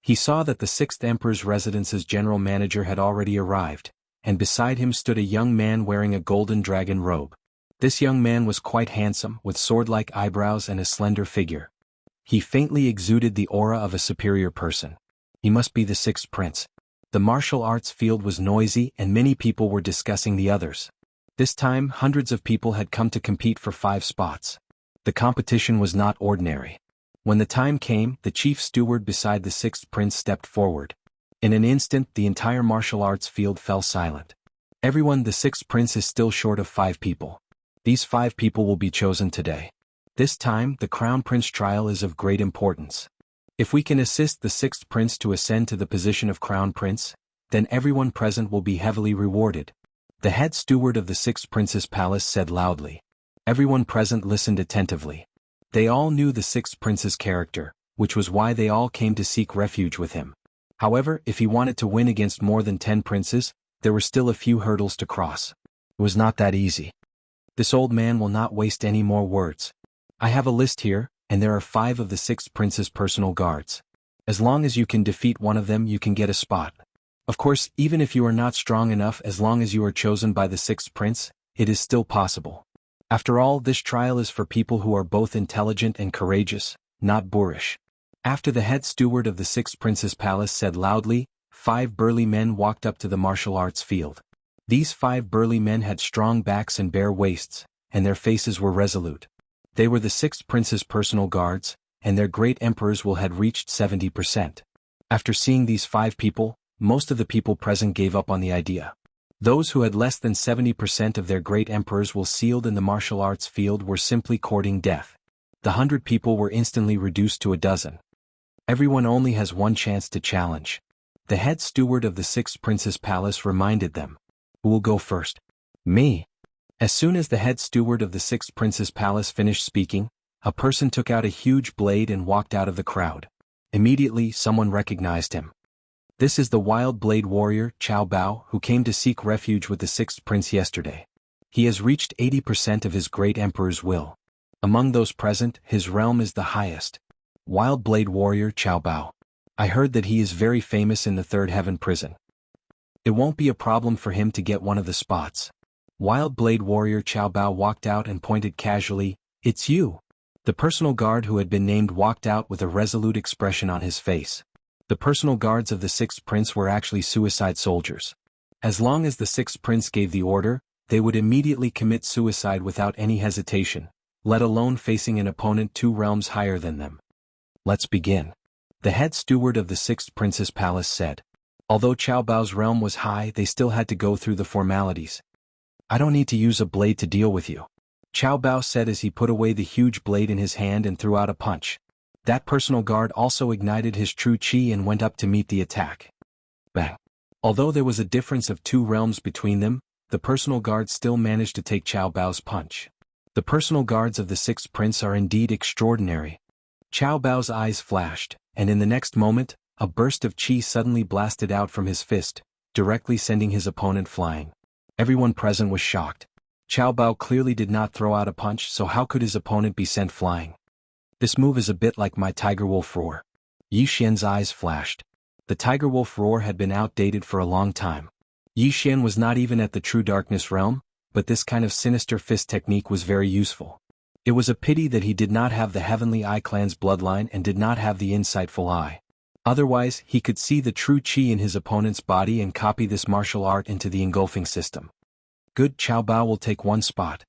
He saw that the sixth emperor's residence's general manager had already arrived, and beside him stood a young man wearing a golden dragon robe. This young man was quite handsome, with sword-like eyebrows and a slender figure. He faintly exuded the aura of a superior person. He must be the sixth prince. The martial arts field was noisy and many people were discussing the others. This time, hundreds of people had come to compete for 5 spots. The competition was not ordinary. When the time came, the chief steward beside the sixth prince stepped forward. In an instant, the entire martial arts field fell silent. Everyone, the sixth prince is still short of 5 people. These 5 people will be chosen today. This time, the Crown Prince trial is of great importance. If we can assist the sixth prince to ascend to the position of Crown Prince, then everyone present will be heavily rewarded. The head steward of the sixth prince's palace said loudly. Everyone present listened attentively. They all knew the sixth prince's character, which was why they all came to seek refuge with him. However, if he wanted to win against more than 10 princes, there were still a few hurdles to cross. It was not that easy. This old man will not waste any more words. I have a list here, and there are 5 of the sixth prince's personal guards. As long as you can defeat one of them, you can get a spot. Of course, even if you are not strong enough, as long as you are chosen by the sixth prince, it is still possible. After all, this trial is for people who are both intelligent and courageous, not boorish. After the head steward of the sixth prince's palace said loudly, 5 burly men walked up to the martial arts field. These 5 burly men had strong backs and bare waists, and their faces were resolute. They were the sixth prince's personal guards, and their great emperor's will had reached 70%. After seeing these 5 people, most of the people present gave up on the idea. Those who had less than 70% of their great emperor's will sealed in the martial arts field were simply courting death. The 100 people were instantly reduced to a dozen. Everyone only has one chance to challenge. The head steward of the 6th Prince's palace reminded them. Who will go first? Me. As soon as the head steward of the 6th Prince's palace finished speaking, a person took out a huge blade and walked out of the crowd. Immediately, someone recognized him. This is the wild blade warrior, Qiao Bao, who came to seek refuge with the 6th Prince yesterday. He has reached 80% of his great emperor's will. Among those present, his realm is the highest. Wild blade warrior Qiao Bao. I heard that he is very famous in the 3rd Heaven prison. It won't be a problem for him to get one of the spots. Wild blade warrior Qiao Bao walked out and pointed casually, "It's you." The personal guard who had been named walked out with a resolute expression on his face. The personal guards of the 6th Prince were actually suicide soldiers. As long as the 6th Prince gave the order, they would immediately commit suicide without any hesitation, let alone facing an opponent 2 realms higher than them. Let's begin. The head steward of the 6th Prince's palace said. Although Qiao Bao's realm was high, they still had to go through the formalities. I don't need to use a blade to deal with you, Qiao Bao said as he put away the huge blade in his hand and threw out a punch. That personal guard also ignited his true qi and went up to meet the attack. Bang. Although there was a difference of 2 realms between them, the personal guard still managed to take Qiao Bao's punch. The personal guards of the 6th Prince are indeed extraordinary. Qiao Bao's eyes flashed, and in the next moment, a burst of qi suddenly blasted out from his fist, directly sending his opponent flying. Everyone present was shocked. Qiao Bao clearly did not throw out a punch, so how could his opponent be sent flying? This move is a bit like my Tiger Wolf roar. Yi Xian's eyes flashed. The Tiger Wolf roar had been outdated for a long time. Yi Xian was not even at the True Darkness realm, but this kind of sinister fist technique was very useful. It was a pity that he did not have the Heavenly Eye clan's bloodline and did not have the insightful eye. Otherwise, he could see the true qi in his opponent's body and copy this martial art into the engulfing system. Good, Qiao Bao will take 1 spot.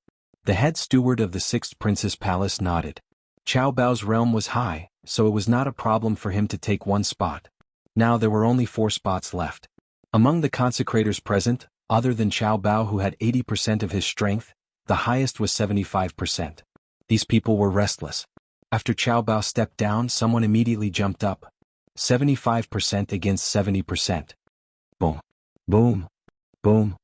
The head steward of the 6th Prince's palace nodded. Qiao Bao's realm was high, so it was not a problem for him to take 1 spot. Now there were only 4 spots left. Among the consecrators present, other than Qiao Bao who had 80% of his strength, the highest was 75%. These people were restless. After Qiao Bao stepped down, someone immediately jumped up. 75% against 70%. Boom. Boom. Boom.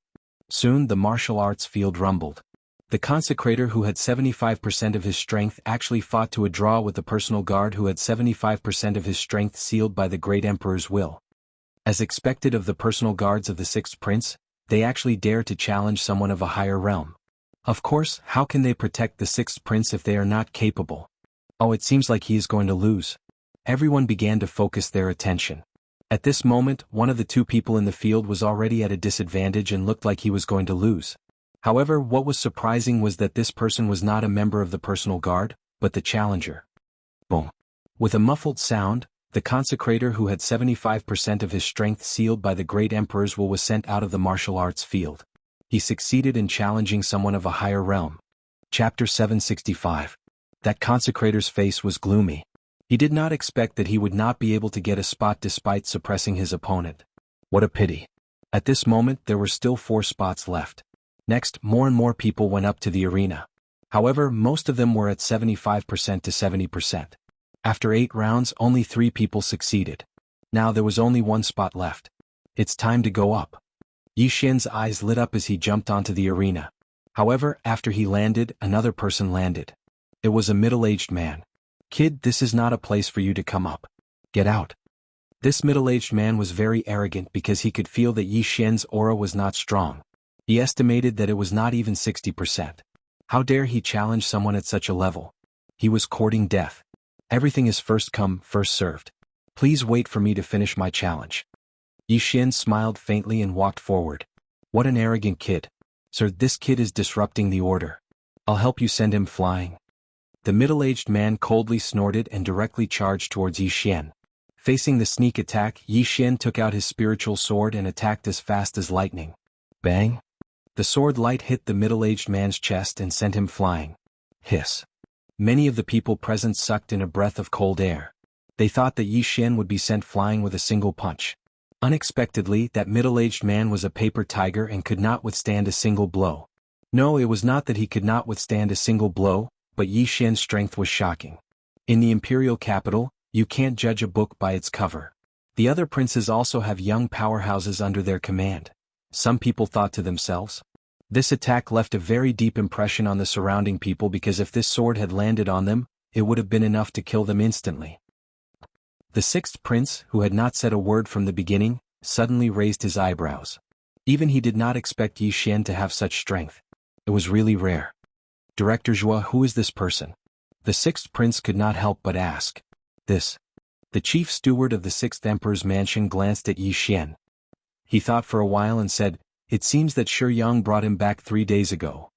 Soon the martial arts field rumbled. The consecrator who had 75% of his strength actually fought to a draw with the personal guard who had 75% of his strength sealed by the great emperor's will. As expected of the personal guards of the 6th Prince, they actually dare to challenge someone of a higher realm. Of course, how can they protect the 6th Prince if they are not capable? Oh, it seems like he is going to lose. Everyone began to focus their attention. At this moment, one of the 2 people in the field was already at a disadvantage and looked like he was going to lose. However, what was surprising was that this person was not a member of the personal guard, but the challenger. Boom. With a muffled sound, the consecrator who had 75% of his strength sealed by the great emperor's will was sent out of the martial arts field. He succeeded in challenging someone of a higher realm. Chapter 765. That consecrator's face was gloomy. He did not expect that he would not be able to get a spot despite suppressing his opponent. What a pity. At this moment there were still 4 spots left. Next, more and more people went up to the arena. However, most of them were at 75% to 70%. After 8 rounds, only 3 people succeeded. Now there was only 1 spot left. It's time to go up. Yi Xian's eyes lit up as he jumped onto the arena. However, after he landed, another person landed. It was a middle-aged man. Kid, this is not a place for you to come up. Get out. This middle-aged man was very arrogant because he could feel that Yi Xian's aura was not strong. He estimated that it was not even 60%. How dare he challenge someone at such a level? He was courting death. Everything is first come, first served. Please wait for me to finish my challenge. Yi Xian smiled faintly and walked forward. What an arrogant kid. Sir, this kid is disrupting the order. I'll help you send him flying. The middle-aged man coldly snorted and directly charged towards Yi Xian. Facing the sneak attack, Yi Xian took out his spiritual sword and attacked as fast as lightning. Bang! The sword light hit the middle-aged man's chest and sent him flying. Hiss. Many of the people present sucked in a breath of cold air. They thought that Yi Xian would be sent flying with a single punch. Unexpectedly, that middle-aged man was a paper tiger and could not withstand a single blow. No, it was not that he could not withstand a single blow, but Yi Xian's strength was shocking. In the imperial capital, you can't judge a book by its cover. The other princes also have young powerhouses under their command. Some people thought to themselves. This attack left a very deep impression on the surrounding people because if this sword had landed on them, it would have been enough to kill them instantly. The sixth prince, who had not said a word from the beginning, suddenly raised his eyebrows. Even he did not expect Yi Xian to have such strength. It was really rare. Director Zhua, who is this person? The sixth prince could not help but ask. This. The chief steward of the sixth emperor's mansion glanced at Yi Xian. He thought for a while and said, "It seems that Shi Yang brought him back 3 days ago.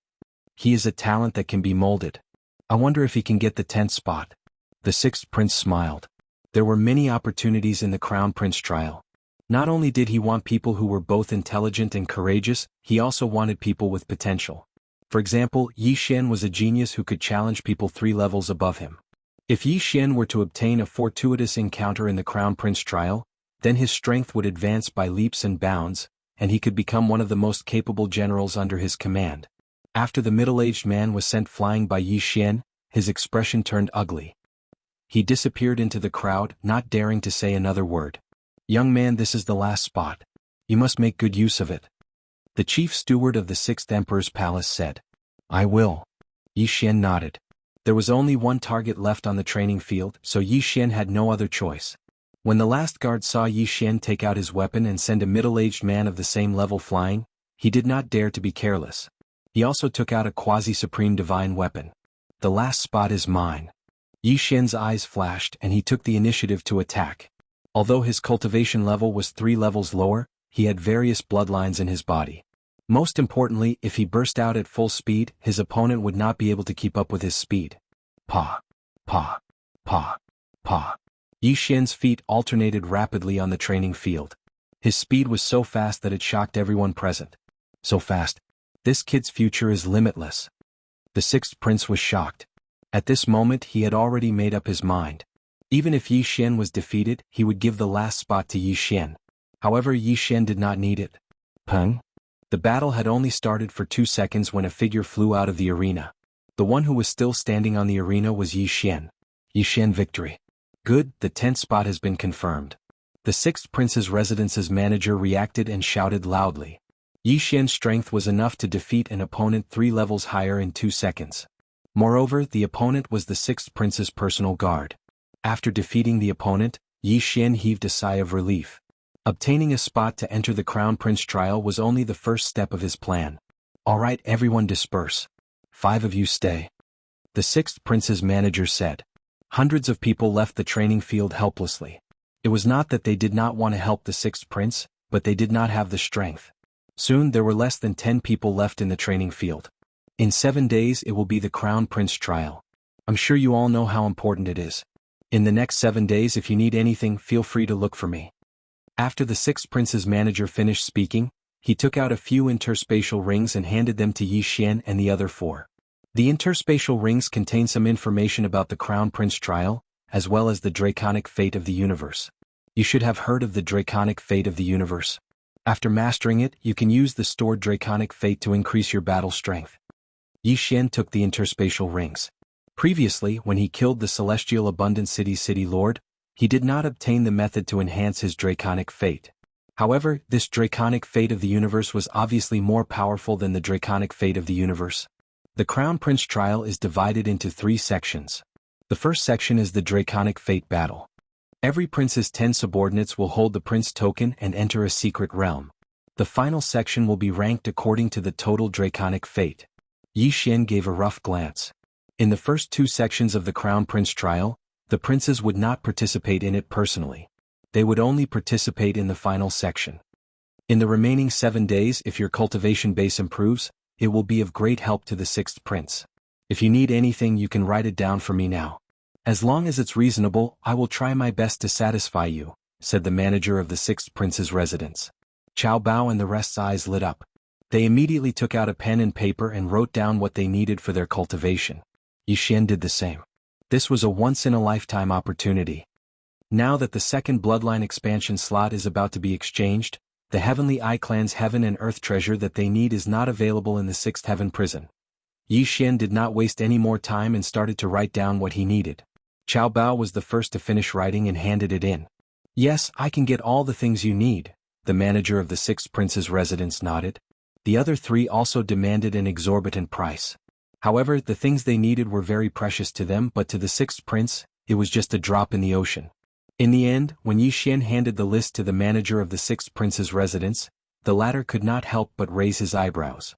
He is a talent that can be molded. I wonder if he can get the 10th spot." The sixth prince smiled. There were many opportunities in the crown prince trial. Not only did he want people who were both intelligent and courageous, he also wanted people with potential. For example, Yi Xian was a genius who could challenge people 3 levels above him. If Yi Xian were to obtain a fortuitous encounter in the crown prince trial, then his strength would advance by leaps and bounds, and he could become one of the most capable generals under his command. After the middle-aged man was sent flying by Yi Xian, his expression turned ugly. He disappeared into the crowd, not daring to say another word. "Young man, this is the last spot. You must make good use of it." The chief steward of the sixth emperor's palace said. "I will." Yi Xian nodded. There was only one target left on the training field, so Yi Xian had no other choice. When the last guard saw Yi Xian take out his weapon and send a middle-aged man of the same level flying, he did not dare to be careless. He also took out a quasi-supreme divine weapon. "The last spot is mine." Yi Xian's eyes flashed and he took the initiative to attack. Although his cultivation level was 3 levels lower, he had various bloodlines in his body. Most importantly, if he burst out at full speed, his opponent would not be able to keep up with his speed. Pa, pa, pa, pa. Yi Xian's feet alternated rapidly on the training field. His speed was so fast that it shocked everyone present. So fast. This kid's future is limitless. The sixth prince was shocked. At this moment he had already made up his mind. Even if Yi Xian was defeated, he would give the last spot to Yi Xian. However, Yi Xian did not need it. Peng. The battle had only started for 2 seconds when a figure flew out of the arena. The one who was still standing on the arena was Yi Xian. Yi Xian victory. Good, the 10th spot has been confirmed. The sixth prince's residence's manager reacted and shouted loudly. Yi Xian's strength was enough to defeat an opponent 3 levels higher in 2 seconds. Moreover, the opponent was the sixth prince's personal guard. After defeating the opponent, Yi Xian heaved a sigh of relief. Obtaining a spot to enter the Crown Prince trial was only the first step of his plan. "Alright, everyone disperse. 5 of you stay," the sixth prince's manager said. Hundreds of people left the training field helplessly. It was not that they did not want to help the sixth prince, but they did not have the strength. Soon there were less than 10 people left in the training field. In 7 days it will be the Crown Prince trial. I'm sure you all know how important it is. In the next 7 days, if you need anything, feel free to look for me. After the sixth prince's manager finished speaking, he took out a few interspatial rings and handed them to Yi Xian and the other 4. The interspatial rings contain some information about the Crown Prince trial, as well as the draconic fate of the universe. You should have heard of the draconic fate of the universe. After mastering it, you can use the stored draconic fate to increase your battle strength. Yi Xian took the interspatial rings. Previously, when he killed the Celestial Abundant City Lord, he did not obtain the method to enhance his draconic fate. However, this draconic fate of the universe was obviously more powerful than the draconic fate of the universe. The Crown Prince trial is divided into 3 sections. The first section is the draconic fate battle. Every prince's 10 subordinates will hold the prince token and enter a secret realm. The final section will be ranked according to the total draconic fate. Yi Xian gave a rough glance. In the first 2 sections of the Crown Prince trial, the princes would not participate in it personally. They would only participate in the final section. In the remaining 7 days, if your cultivation base improves, it will be of great help to the sixth prince. If you need anything, you can write it down for me now. As long as it's reasonable, I will try my best to satisfy you, said the manager of the sixth prince's residence. Chao Bao and the rest's eyes lit up. They immediately took out a pen and paper and wrote down what they needed for their cultivation. Yi Xian did the same. This was a once-in-a-lifetime opportunity. Now that the second bloodline expansion slot is about to be exchanged, the Heavenly Eye Clan's heaven and earth treasure that they need is not available in the sixth heaven prison. Yi Xian did not waste any more time and started to write down what he needed. Qiao Bao was the first to finish writing and handed it in. "Yes, I can get all the things you need," the manager of the sixth prince's residence nodded. The other three also demanded an exorbitant price. However, the things they needed were very precious to them, but to the sixth prince, it was just a drop in the ocean. In the end, when Yi Xian handed the list to the manager of the sixth prince's residence, the latter could not help but raise his eyebrows.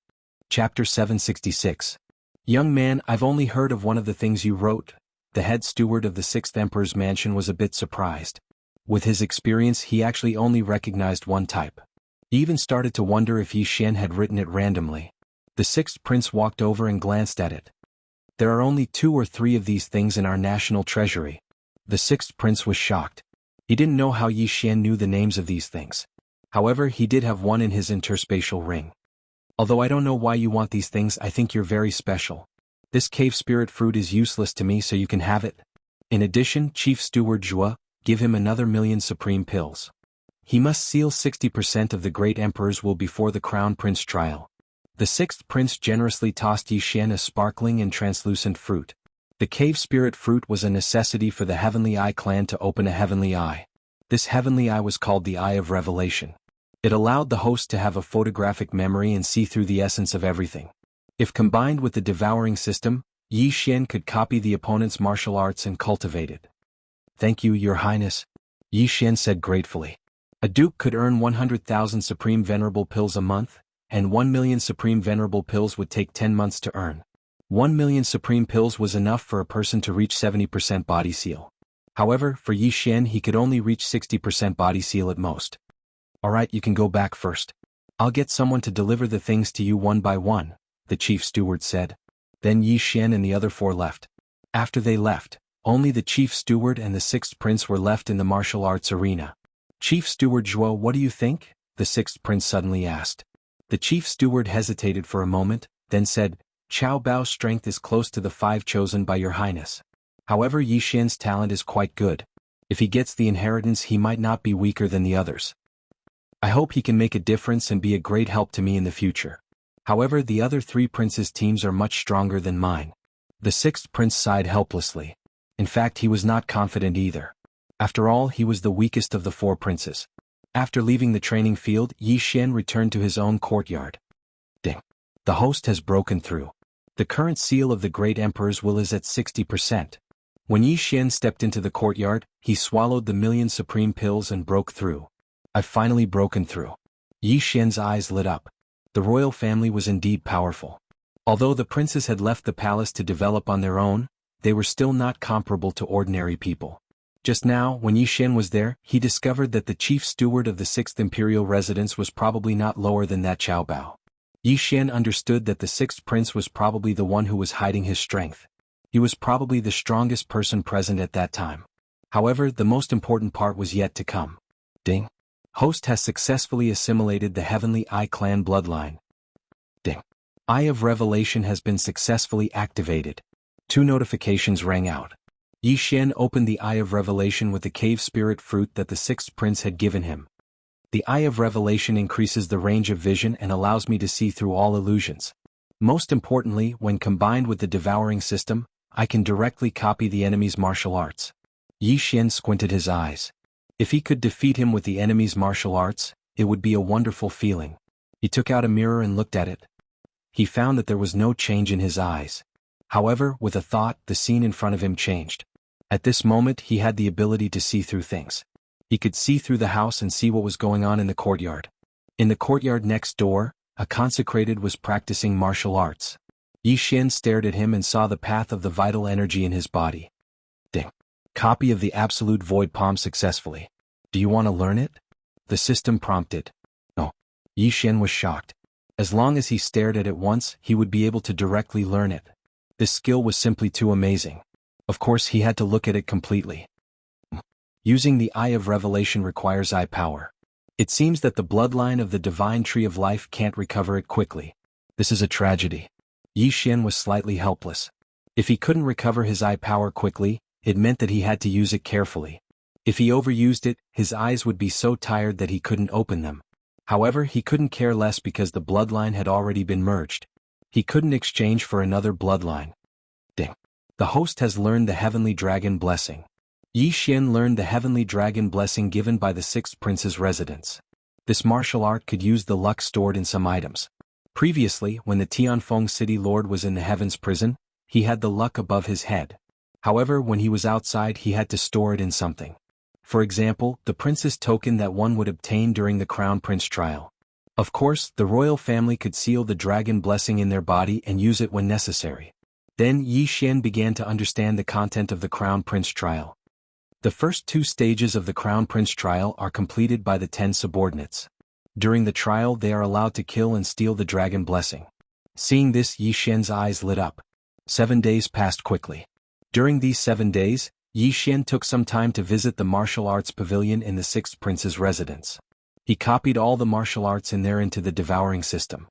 Chapter 766. "Young man, I've only heard of one of the things you wrote." The head steward of the sixth emperor's mansion was a bit surprised. With his experience, he actually only recognized one type. He even started to wonder if Yi Xian had written it randomly. The sixth prince walked over and glanced at it. "There are only 2 or 3 of these things in our national treasury." The sixth prince was shocked. He didn't know how Yi Xian knew the names of these things. However, he did have one in his interspatial ring. "Although I don't know why you want these things, I think you're very special. This cave spirit fruit is useless to me, so you can have it. In addition, Chief Steward Zhua, give him another 1,000,000 supreme pills. He must seal 60% of the great emperor's will before the crown prince trial." The sixth prince generously tossed Yi Xian a sparkling and translucent fruit. The cave spirit fruit was a necessity for the Heavenly Eye clan to open a heavenly eye. This heavenly eye was called the Eye of Revelation. It allowed the host to have a photographic memory and see through the essence of everything. If combined with the devouring system, Yi Xian could copy the opponent's martial arts and cultivate it. "Thank you, Your Highness," Yi Xian said gratefully. A duke could earn 100,000 supreme venerable pills a month, and 1,000,000 supreme venerable pills would take 10 months to earn. 1,000,000 supreme pills was enough for a person to reach 70% body seal. However, for Yi Xian, he could only reach 60% body seal at most. "Alright, you can go back first. I'll get someone to deliver the things to you one by one," the chief steward said. Then Yi Xian and the other 4 left. After they left, only the chief steward and the sixth prince were left in the martial arts arena. "Chief Steward Zhuo, what do you think?" the sixth prince suddenly asked. The chief steward hesitated for a moment, then said, "Qiao Bao's strength is close to the 5 chosen by Your Highness. However, Yi Xian's talent is quite good. If he gets the inheritance, he might not be weaker than the others. I hope he can make a difference and be a great help to me in the future. However, the other 3 princes' teams are much stronger than mine." The sixth prince sighed helplessly. In fact, he was not confident either. After all, he was the weakest of the 4 princes. After leaving the training field, Yi Xian returned to his own courtyard. Ding! The host has broken through. The current seal of the great emperor's will is at 60%. When Yi Xian stepped into the courtyard, he swallowed the 1,000,000 supreme pills and broke through. "I've finally broken through." Yi Xian's eyes lit up. The royal family was indeed powerful. Although the princes had left the palace to develop on their own, they were still not comparable to ordinary people. Just now, when Yi Xian was there, he discovered that the chief steward of the 6th imperial residence was probably not lower than that Qiao Bao. Yi Xian understood that the 6th prince was probably the one who was hiding his strength. He was probably the strongest person present at that time. However, the most important part was yet to come. Ding! Host has successfully assimilated the Heavenly Eye clan bloodline. Ding! Eye of Revelation has been successfully activated. 2 notifications rang out. Yi Xian opened the Eye of Revelation with the cave spirit fruit that the 6th prince had given him. The Eye of Revelation increases the range of vision and allows me to see through all illusions. Most importantly, when combined with the devouring system, I can directly copy the enemy's martial arts. Yi Xian squinted his eyes. If he could defeat him with the enemy's martial arts, it would be a wonderful feeling. He took out a mirror and looked at it. He found that there was no change in his eyes. However, with a thought, the scene in front of him changed. At this moment, he had the ability to see through things. He could see through the house and see what was going on in the courtyard. In the courtyard next door, a consecrated was practicing martial arts. Yi Xian stared at him and saw the path of the vital energy in his body. Ding! Copy of the Absolute Void Palm successfully. Do you want to learn it? The system prompted. No. Yi Xian was shocked. As long as he stared at it once, he would be able to directly learn it. This skill was simply too amazing. Of course, he had to look at it completely. Using the Eye of Revelation requires eye power. It seems that the bloodline of the Divine Tree of Life can't recover it quickly. This is a tragedy. Yi Xian was slightly helpless. If he couldn't recover his eye power quickly, it meant that he had to use it carefully. If he overused it, his eyes would be so tired that he couldn't open them. However, he couldn't care less because the bloodline had already been merged. He couldn't exchange for another bloodline. Ding. The host has learned the Heavenly Dragon Blessing. Yi Xian learned the Heavenly Dragon Blessing given by the sixth prince's residence. This martial art could use the luck stored in some items. Previously, when the Tianfeng City Lord was in the Heaven's prison, he had the luck above his head. However, when he was outside he had to store it in something. For example, the prince's token that one would obtain during the Crown Prince trial. Of course, the royal family could seal the dragon blessing in their body and use it when necessary. Then Yi Xian began to understand the content of the Crown Prince trial. The first two stages of the Crown Prince trial are completed by the 10 subordinates. During the trial they are allowed to kill and steal the dragon blessing. Seeing this, Yi Xian's eyes lit up. 7 days passed quickly. During these 7 days, Yi Xian took some time to visit the martial arts pavilion in the sixth prince's residence. He copied all the martial arts in there into the devouring system.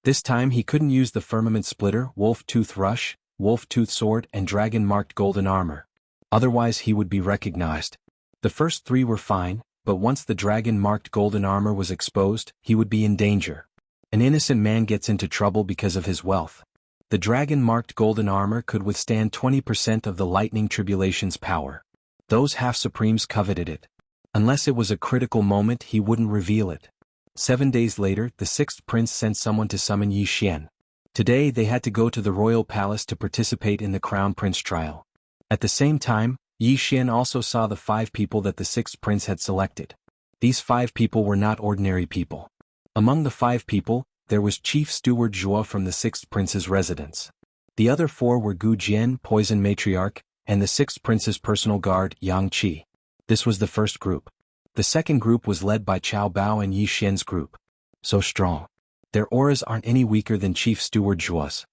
This time he couldn't use the firmament splitter, wolf tooth rush, wolf tooth sword and dragon-marked golden armor. Otherwise he would be recognized. The first 3 were fine, but once the dragon-marked golden armor was exposed, he would be in danger. An innocent man gets into trouble because of his wealth. The dragon-marked golden armor could withstand 20% of the lightning tribulation's power. Those half-supremes coveted it. Unless it was a critical moment he wouldn't reveal it. 7 days later, the sixth prince sent someone to summon Yi Xian. Today they had to go to the royal palace to participate in the Crown Prince trial. At the same time, Yi Xian also saw the 5 people that the sixth prince had selected. These 5 people were not ordinary people. Among the 5 people, there was Chief Steward Zhuo from the sixth prince's residence. The other 4 were Gu Jian, Poison Matriarch, and the sixth prince's personal guard, Yang Qi. This was the first group. The second group was led by Qiao Bao and Yi Xian's group. So strong. Their auras aren't any weaker than Chief Steward Zhuo's.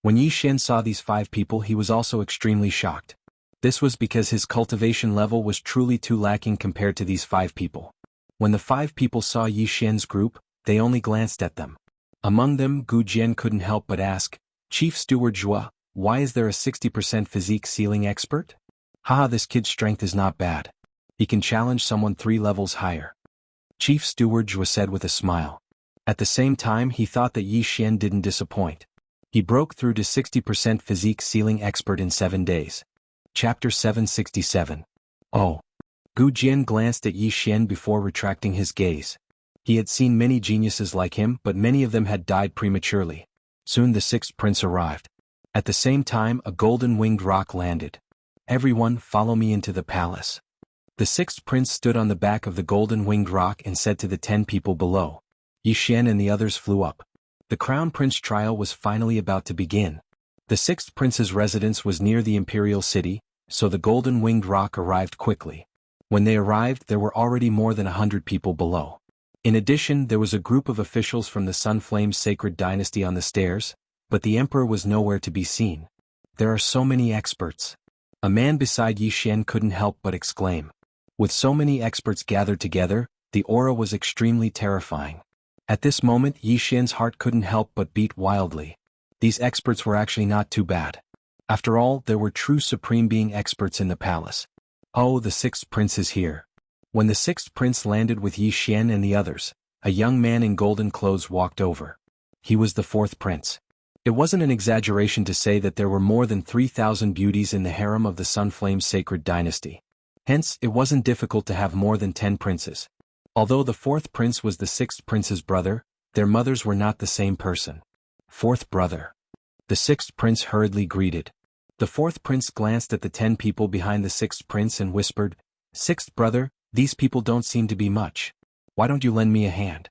When Yi Xian saw these 5 people he was also extremely shocked. This was because his cultivation level was truly too lacking compared to these 5 people. When the 5 people saw Yi Xian's group, they only glanced at them. Among them, Gu Jian couldn't help but ask, "Chief Steward Zhuo, why is there a 60% physique ceiling expert? Haha, this kid's strength is not bad. He can challenge someone 3 levels higher." Chief Steward Zhuo said with a smile. At the same time he thought that Yi Xian didn't disappoint. He broke through to 60% physique ceiling expert in 7 days. Chapter 767. Oh. Gu Jian glanced at Yi Xian before retracting his gaze. He had seen many geniuses like him, but many of them had died prematurely. Soon the sixth prince arrived. At the same time a golden-winged roc landed. "Everyone, follow me into the palace." The sixth prince stood on the back of the golden-winged roc and said to the 10 people below. Yi Xian and the others flew up. The Crown Prince trial was finally about to begin. The sixth prince's residence was near the imperial city, so the golden-winged roc arrived quickly. When they arrived there were already more than 100 people below. In addition, there was a group of officials from the Sunflame's sacred dynasty on the stairs, but the emperor was nowhere to be seen. There are so many experts. A man beside Yi Xian couldn't help but exclaim. With so many experts gathered together, the aura was extremely terrifying. At this moment Yi Xian's heart couldn't help but beat wildly. These experts were actually not too bad. After all, there were true supreme being experts in the palace. Oh, the sixth prince is here. When the sixth prince landed with Yi Xian and the others, a young man in golden clothes walked over. He was the fourth prince. It wasn't an exaggeration to say that there were more than 3,000 beauties in the harem of the Sunflame's sacred dynasty. Hence, it wasn't difficult to have more than 10 princes. Although the fourth prince was the sixth prince's brother, their mothers were not the same person. Fourth brother. The sixth prince hurriedly greeted. The fourth prince glanced at the 10 people behind the sixth prince and whispered, "Sixth brother, these people don't seem to be much. Why don't you lend me a hand?"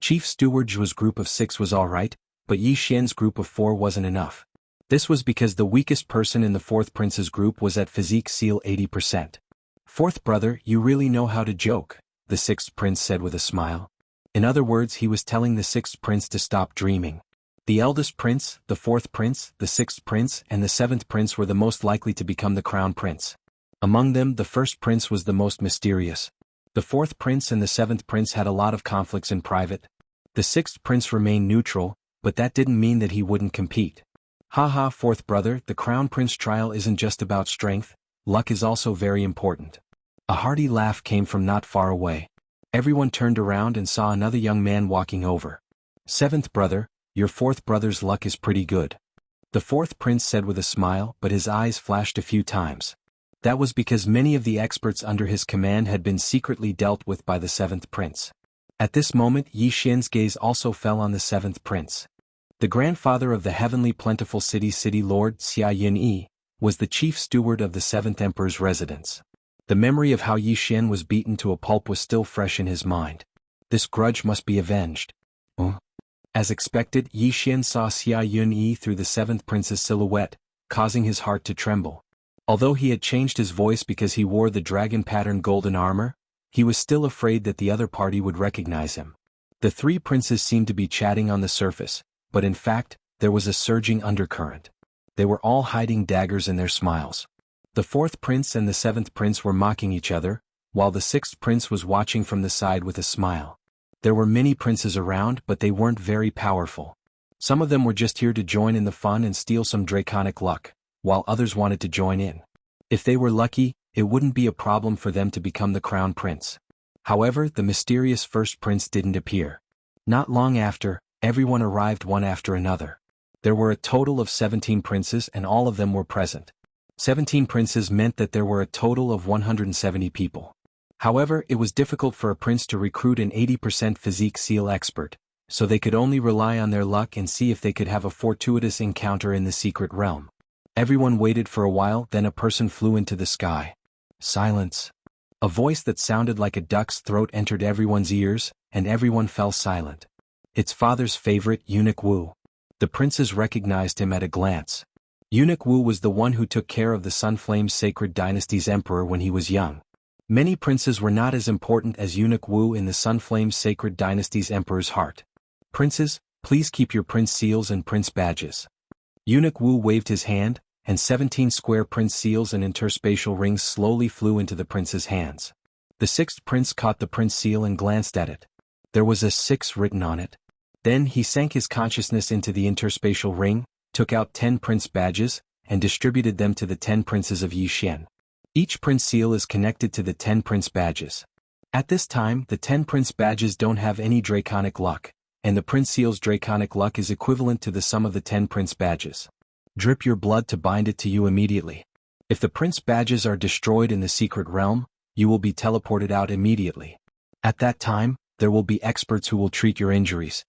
Chief Steward Zhuo's group of 6 was alright, but Yi Xian's group of 4 wasn't enough. This was because the weakest person in the fourth prince's group was at physique seal 80%. "Fourth brother, you really know how to joke," the sixth prince said with a smile. In other words, he was telling the sixth prince to stop dreaming. The eldest prince, the fourth prince, the sixth prince, and the seventh prince were the most likely to become the crown prince. Among them, the first prince was the most mysterious. The fourth prince and the seventh prince had a lot of conflicts in private. The sixth prince remained neutral, but that didn't mean that he wouldn't compete. Haha, fourth brother, the crown prince trial isn't just about strength, luck is also very important. A hearty laugh came from not far away. Everyone turned around and saw another young man walking over. "Seventh brother, Your fourth brother's luck is pretty good. The fourth prince said with a smile, but his eyes flashed a few times. That was because many of the experts under his command had been secretly dealt with by the seventh prince. At this moment Yi Xian's gaze also fell on the seventh prince. The grandfather of the heavenly plentiful city lord Xia Yin-yi, was the chief steward of the seventh emperor's residence. The memory of how Yi Xian was beaten to a pulp was still fresh in his mind. This grudge must be avenged. As expected, Yi Xian saw Xia Yun-yi through the seventh prince's silhouette, causing his heart to tremble. Although he had changed his voice because he wore the dragon-patterned golden armor, he was still afraid that the other party would recognize him. The three princes seemed to be chatting on the surface, but in fact, there was a surging undercurrent. They were all hiding daggers in their smiles. The fourth prince and the seventh prince were mocking each other, while the sixth prince was watching from the side with a smile. There were many princes around, but they weren't very powerful. Some of them were just here to join in the fun and steal some draconic luck, while others wanted to join in. If they were lucky, it wouldn't be a problem for them to become the crown prince. However, the mysterious first prince didn't appear. Not long after, everyone arrived one after another. There were a total of 17 princes and all of them were present. 17 princes meant that there were a total of 170 people. However, it was difficult for a prince to recruit an 80% physique seal expert, so they could only rely on their luck and see if they could have a fortuitous encounter in the secret realm. Everyone waited for a while, then a person flew into the sky. Silence. A voice that sounded like a duck's throat entered everyone's ears, and everyone fell silent. Its father's favorite, Eunuch Wu. The princes recognized him at a glance. Eunuch Wu was the one who took care of the Sunflame's sacred dynasty's emperor when he was young. Many princes were not as important as Eunuch Wu in the Sunflame's sacred dynasty's emperor's heart. Princes, please keep your prince seals and prince badges. Eunuch Wu waved his hand, and 17 square prince seals and interspatial rings slowly flew into the prince's hands. The sixth prince caught the prince seal and glanced at it. There was a 6 written on it. Then he sank his consciousness into the interspatial ring, took out 10 prince badges, and distributed them to the 10 princes of Yi Xian. Each prince seal is connected to the 10 prince badges. At this time, the 10 prince badges don't have any draconic luck, and the prince seal's draconic luck is equivalent to the sum of the 10 prince badges. Drip your blood to bind it to you immediately. If the prince badges are destroyed in the secret realm, you will be teleported out immediately. At that time, there will be experts who will treat your injuries.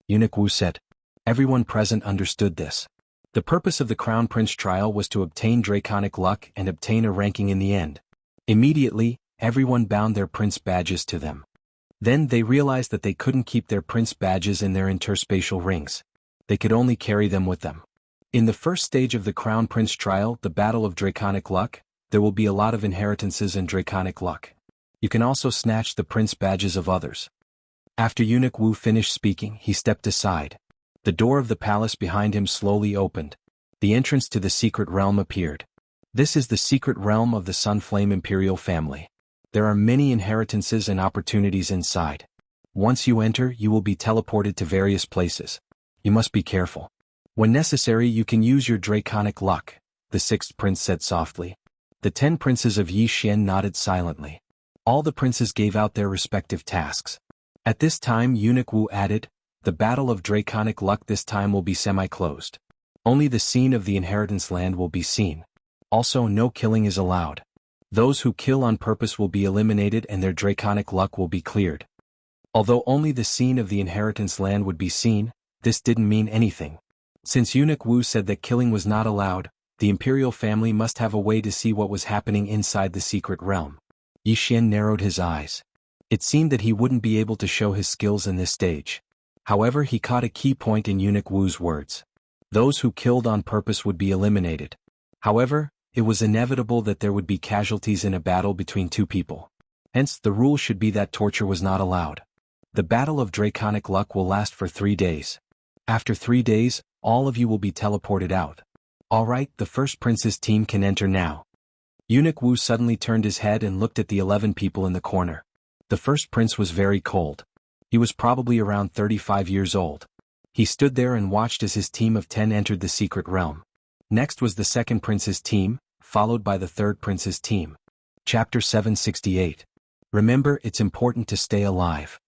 Eunuch Wu said. Everyone present understood this. The purpose of the Crown Prince trial was to obtain draconic luck and obtain a ranking in the end. Immediately, everyone bound their prince badges to them. Then they realized that they couldn't keep their prince badges in their interspatial rings. They could only carry them with them. In the first stage of the Crown Prince trial, the Battle of Draconic Luck, there will be a lot of inheritances and draconic luck. You can also snatch the prince badges of others. After Eunuch Wu finished speaking, he stepped aside. The door of the palace behind him slowly opened. The entrance to the secret realm appeared. This is the secret realm of the Sunflame Imperial family. There are many inheritances and opportunities inside. Once you enter, you will be teleported to various places. You must be careful. When necessary, you can use your draconic luck, the sixth prince said softly. The 10 princes of Yi Xian nodded silently. All the princes gave out their respective tasks. At this time, Eunuch Wu added, the Battle of Draconic Luck this time will be semi-closed. Only the scene of the inheritance land will be seen. Also, no killing is allowed. Those who kill on purpose will be eliminated and their draconic luck will be cleared. Although only the scene of the inheritance land would be seen, this didn't mean anything. Since Eunuch Wu said that killing was not allowed, the imperial family must have a way to see what was happening inside the secret realm. Yi Xian narrowed his eyes. It seemed that he wouldn't be able to show his skills in this stage. However, he caught a key point in Eunuch Wu's words. Those who killed on purpose would be eliminated. However, it was inevitable that there would be casualties in a battle between two people. Hence, the rule should be that torture was not allowed. The Battle of Draconic Luck will last for 3 days. After 3 days, all of you will be teleported out. Alright, the first prince's team can enter now. Eunuch Wu suddenly turned his head and looked at the 11 people in the corner. The first prince was very cold. He was probably around 35 years old. He stood there and watched as his team of 10 entered the secret realm. Next was the second prince's team, followed by the third prince's team. Chapter 768. Remember, it's important to stay alive.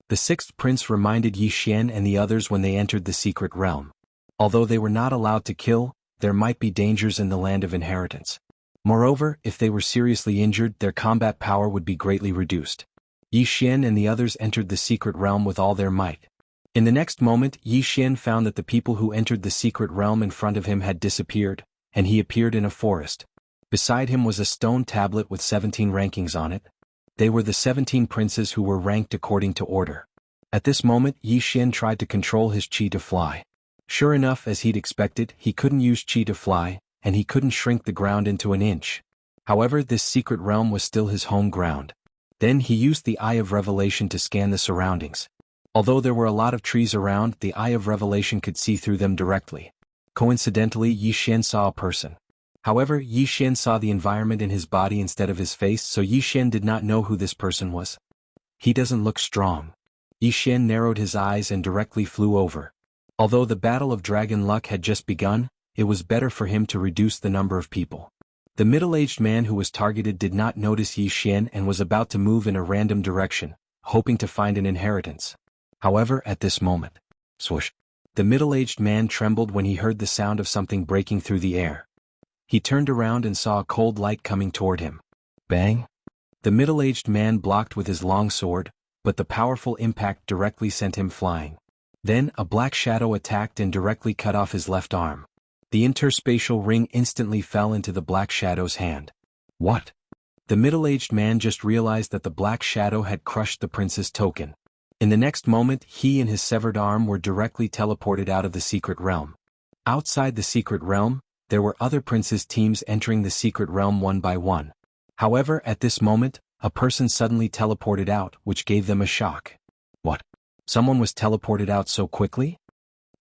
The sixth prince reminded Yi Xian and the others when they entered the secret realm. Although they were not allowed to kill, there might be dangers in the land of inheritance. Moreover, if they were seriously injured, their combat power would be greatly reduced. Yi Xian and the others entered the secret realm with all their might. In the next moment, Yi Xian found that the people who entered the secret realm in front of him had disappeared, and he appeared in a forest. Beside him was a stone tablet with 17 rankings on it. They were the 17 princes who were ranked according to order. At this moment, Yi Xian tried to control his qi to fly. Sure enough, as he'd expected, he couldn't use qi to fly, and he couldn't shrink the ground into an inch. However, this secret realm was still his home ground. Then he used the Eye of Revelation to scan the surroundings. Although there were a lot of trees around, the Eye of Revelation could see through them directly. Coincidentally, Yi Xian saw a person. However, Yi Xian saw the environment in his body instead of his face, so Yi Xian did not know who this person was. He doesn't look strong. Yi Xian narrowed his eyes and directly flew over. Although the Battle of Dragon Luck had just begun, it was better for him to reduce the number of people. The middle-aged man who was targeted did not notice Yi Xian and was about to move in a random direction, hoping to find an inheritance. However, at this moment, swoosh, the middle-aged man trembled when he heard the sound of something breaking through the air. He turned around and saw a cold light coming toward him. Bang! The middle-aged man blocked with his long sword, but the powerful impact directly sent him flying. Then, a black shadow attacked and directly cut off his left arm. The interspatial ring instantly fell into the black shadow's hand. What? The middle-aged man just realized that the black shadow had crushed the prince's token. In the next moment, he and his severed arm were directly teleported out of the secret realm. Outside the secret realm, there were other princes' teams entering the secret realm one by one. However, at this moment, a person suddenly teleported out, which gave them a shock. What? Someone was teleported out so quickly?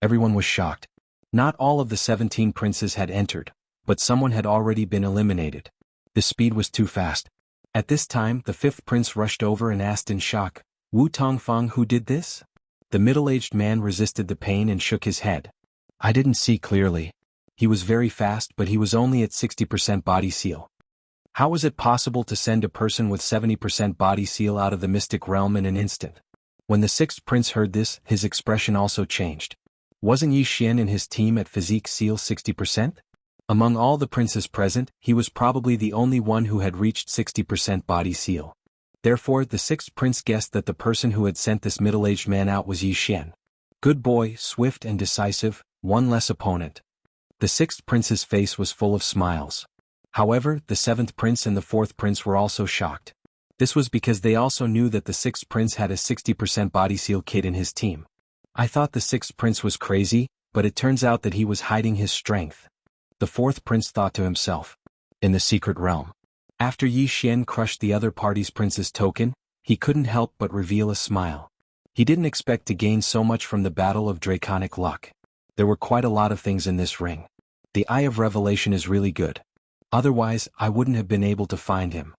Everyone was shocked. Not all of the 17 princes had entered, but someone had already been eliminated. The speed was too fast. At this time, the fifth prince rushed over and asked in shock, "Wu Tongfang, who did this?" The middle-aged man resisted the pain and shook his head. "I didn't see clearly. He was very fast, but he was only at 60% body seal." How was it possible to send a person with 70% body seal out of the mystic realm in an instant? When the sixth prince heard this, his expression also changed. Wasn't Yi Xian and his team at physique seal 60%? Among all the princes present, he was probably the only one who had reached 60% body seal. Therefore, the sixth prince guessed that the person who had sent this middle-aged man out was Yi Xian. Good boy, swift and decisive, one less opponent. The sixth prince's face was full of smiles. However, the seventh prince and the fourth prince were also shocked. This was because they also knew that the sixth prince had a 60% body seal kit in his team. I thought the sixth prince was crazy, but it turns out that he was hiding his strength. The fourth prince thought to himself. In the secret realm. After Yi Xian crushed the other party's prince's token, he couldn't help but reveal a smile. He didn't expect to gain so much from the Battle of Draconic Luck. There were quite a lot of things in this ring. The Eye of Revelation is really good. Otherwise, I wouldn't have been able to find him.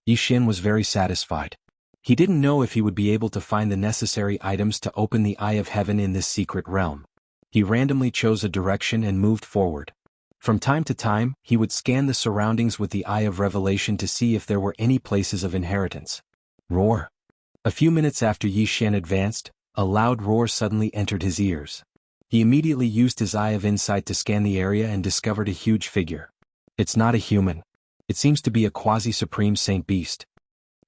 Yi Xian was very satisfied. He didn't know if he would be able to find the necessary items to open the Eye of Heaven in this secret realm. He randomly chose a direction and moved forward. From time to time, he would scan the surroundings with the Eye of Revelation to see if there were any places of inheritance. Roar! A few minutes after Yi Xian advanced, a loud roar suddenly entered his ears. He immediately used his Eye of Insight to scan the area and discovered a huge figure. It's not a human. It seems to be a quasi-supreme saint beast.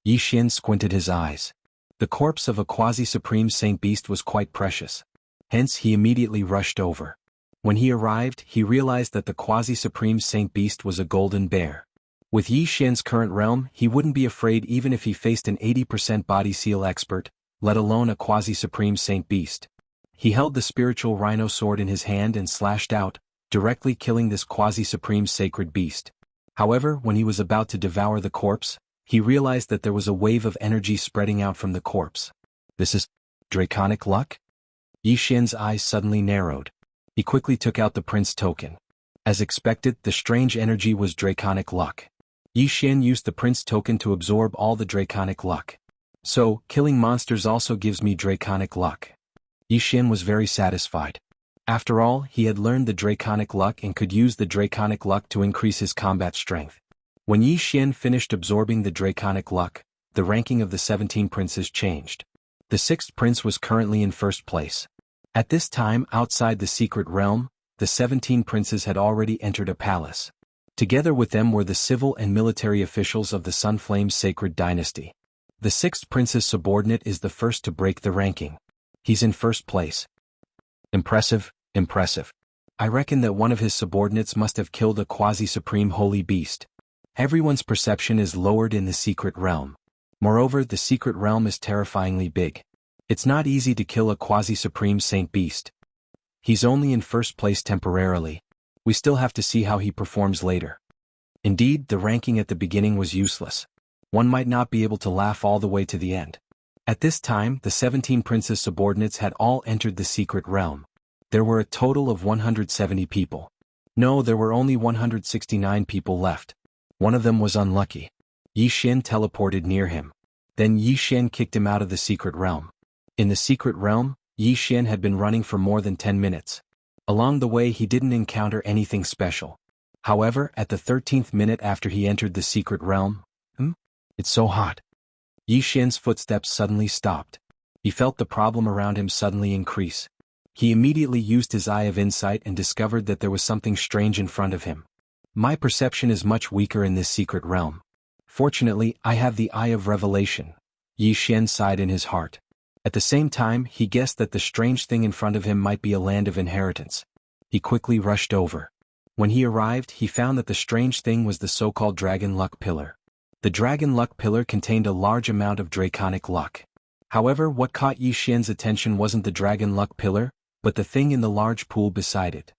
Yi Xian squinted his eyes. The corpse of a quasi-supreme saint beast was quite precious. Hence he immediately rushed over. When he arrived, he realized that the quasi-supreme saint beast was a golden bear. With Yi Xian's current realm, he wouldn't be afraid even if he faced an 80% body seal expert, let alone a quasi-supreme saint beast. He held the spiritual rhino sword in his hand and slashed out, directly killing this quasi-supreme sacred beast. However, when he was about to devour the corpse, he realized that there was a wave of energy spreading out from the corpse. This is draconic luck? Yi Xian's eyes suddenly narrowed. He quickly took out the prince token. As expected, the strange energy was draconic luck. Yi Xian used the prince token to absorb all the draconic luck. So, killing monsters also gives me draconic luck. Yi Xian was very satisfied. After all, he had learned the draconic luck and could use the draconic luck to increase his combat strength. When Yi Xian finished absorbing the draconic luck, the ranking of the 17 princes changed. The sixth prince was currently in first place. At this time, outside the secret realm, the 17 princes had already entered a palace. Together with them were the civil and military officials of the Sunflame's sacred dynasty. The sixth prince's subordinate is the first to break the ranking. He's in first place. Impressive, impressive. I reckon that one of his subordinates must have killed a quasi-supreme holy beast. Everyone's perception is lowered in the secret realm. Moreover, the secret realm is terrifyingly big. It's not easy to kill a quasi-supreme saint beast. He's only in first place temporarily. We still have to see how he performs later. Indeed, the ranking at the beginning was useless. One might not be able to laugh all the way to the end. At this time, the 17 princes' subordinates had all entered the secret realm. There were a total of 170 people. No, there were only 169 people left. One of them was unlucky. Yi Xian teleported near him. Then Yi Xian kicked him out of the secret realm. In the secret realm, Yi Xian had been running for more than 10 minutes. Along the way he didn't encounter anything special. However, at the 13th minute after he entered the secret realm, it's so hot. Yi Xian's footsteps suddenly stopped. He felt the problem around him suddenly increase. He immediately used his eye of insight and discovered that there was something strange in front of him. My perception is much weaker in this secret realm. Fortunately, I have the eye of revelation. Yi Xian sighed in his heart. At the same time, he guessed that the strange thing in front of him might be a land of inheritance. He quickly rushed over. When he arrived, he found that the strange thing was the so-called Dragon Luck Pillar. The Dragon Luck Pillar contained a large amount of draconic luck. However, what caught Yi Xian's attention wasn't the Dragon Luck Pillar, but the thing in the large pool beside it.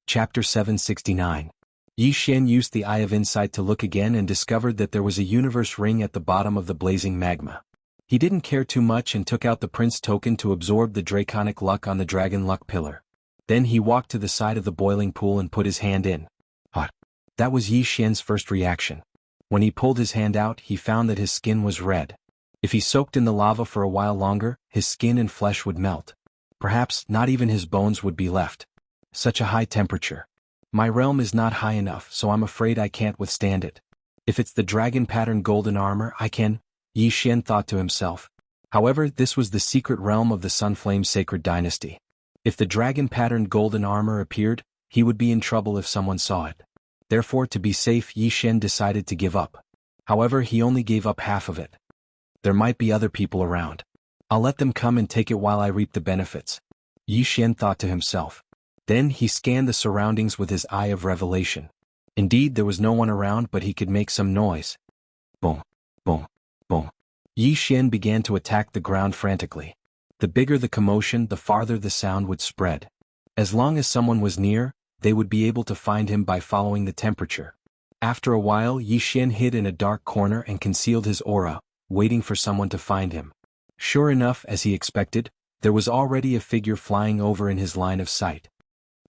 Chapter 769. Yi Xian used the Eye of Insight to look again and discovered that there was a universe ring at the bottom of the blazing magma. He didn't care too much and took out the Prince token to absorb the draconic luck on the Dragon Luck Pillar. Then he walked to the side of the boiling pool and put his hand in. Hot. That was Yi Xian's first reaction. When he pulled his hand out, he found that his skin was red. If he soaked in the lava for a while longer, his skin and flesh would melt. Perhaps not even his bones would be left. Such a high temperature. My realm is not high enough, so I'm afraid I can't withstand it. If it's the dragon-patterned golden armor, I can, Yi Xian thought to himself. However, this was the secret realm of the Sunflame's sacred dynasty. If the dragon-patterned golden armor appeared, he would be in trouble if someone saw it. Therefore, to be safe, Yi Xian decided to give up. However, he only gave up half of it. There might be other people around. I'll let them come and take it while I reap the benefits. Yi Xian thought to himself. Then he scanned the surroundings with his eye of revelation. Indeed, there was no one around, but he could make some noise. Boom, boom, boom. Yi Xian began to attack the ground frantically. The bigger the commotion, the farther the sound would spread. As long as someone was near, they would be able to find him by following the temperature. After a while, Yi Xian hid in a dark corner and concealed his aura, waiting for someone to find him. Sure enough, as he expected, there was already a figure flying over in his line of sight.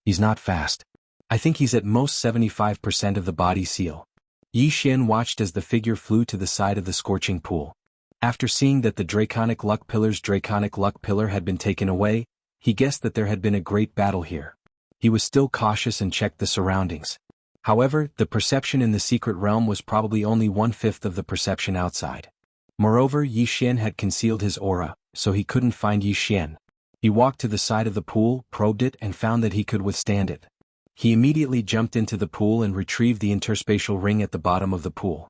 He's not fast. I think he's at most 75% of the body seal. Yi Xian watched as the figure flew to the side of the scorching pool. After seeing that the Draconic Luck Pillar's Draconic Luck Pillar had been taken away, he guessed that there had been a great battle here. He was still cautious and checked the surroundings. However, the perception in the secret realm was probably only 1/5 of the perception outside. Moreover, Yi Xian had concealed his aura, so he couldn't find Yi Xian. He walked to the side of the pool, probed it, and found that he could withstand it. He immediately jumped into the pool and retrieved the interspatial ring at the bottom of the pool.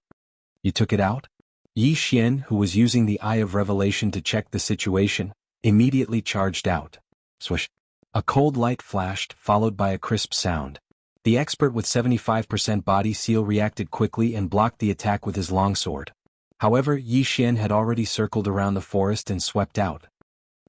You took it out? Yi Xian, who was using the Eye of Revelation to check the situation, immediately charged out. Swish. A cold light flashed, followed by a crisp sound. The expert with 75% body seal reacted quickly and blocked the attack with his longsword. However, Yi Xian had already circled around the forest and swept out.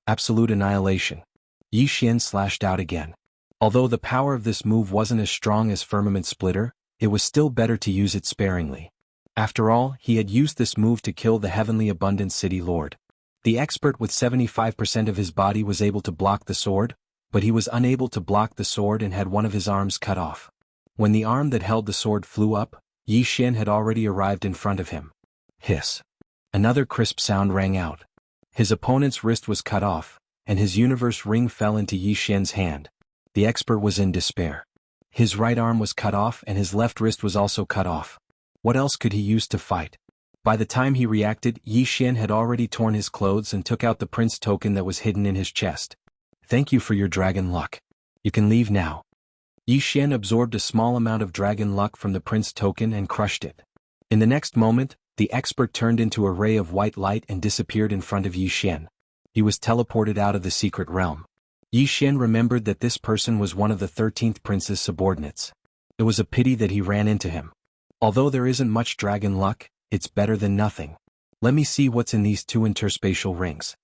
Absolute annihilation. Yi Xian slashed out again. Although the power of this move wasn't as strong as Firmament Splitter, it was still better to use it sparingly. After all, he had used this move to kill the Heavenly Abundant City Lord. The expert with 75% of his body was able to block the sword, but he was unable to block the sword and had one of his arms cut off. When the arm that held the sword flew up, Yi Xian had already arrived in front of him. Hiss. Another crisp sound rang out. His opponent's wrist was cut off, and his universe ring fell into Yi Xian's hand. The expert was in despair. His right arm was cut off and his left wrist was also cut off. What else could he use to fight? By the time he reacted, Yi Xian had already torn his clothes and took out the prince token that was hidden in his chest. Thank you for your dragon luck. You can leave now. Yi Xian absorbed a small amount of dragon luck from the prince token and crushed it. In the next moment, the expert turned into a ray of white light and disappeared in front of Yi Xian. He was teleported out of the secret realm. Yi Xian remembered that this person was one of the 13th prince's subordinates. It was a pity that he ran into him. Although there isn't much dragon luck, it's better than nothing. Let me see what's in these 2 interspatial rings.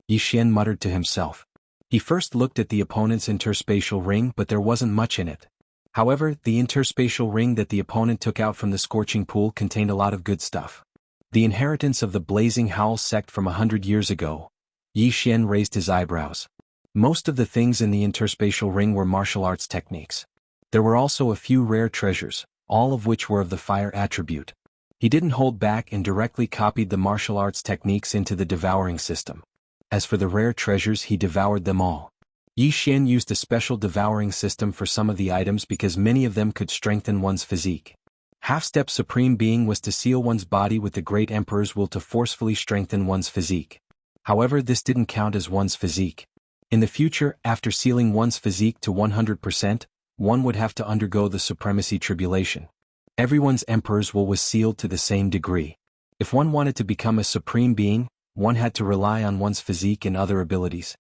Yi Xian muttered to himself. He first looked at the opponent's interspatial ring, but there wasn't much in it. However, the interspatial ring that the opponent took out from the scorching pool contained a lot of good stuff. The inheritance of the Blazing Howl sect from 100 years ago. Yi Xian raised his eyebrows. Most of the things in the interspatial ring were martial arts techniques. There were also a few rare treasures, all of which were of the fire attribute. He didn't hold back and directly copied the martial arts techniques into the devouring system. As for the rare treasures, he devoured them all. Yi Xian used a special devouring system for some of the items because many of them could strengthen one's physique. Half-step Supreme Being was to seal one's body with the Great Emperor's will to forcefully strengthen one's physique. However, this didn't count as one's physique. In the future, after sealing one's physique to 100%, one would have to undergo the Supremacy Tribulation. Everyone's Emperor's will was sealed to the same degree. If one wanted to become a Supreme Being, one had to rely on one's physique and other abilities.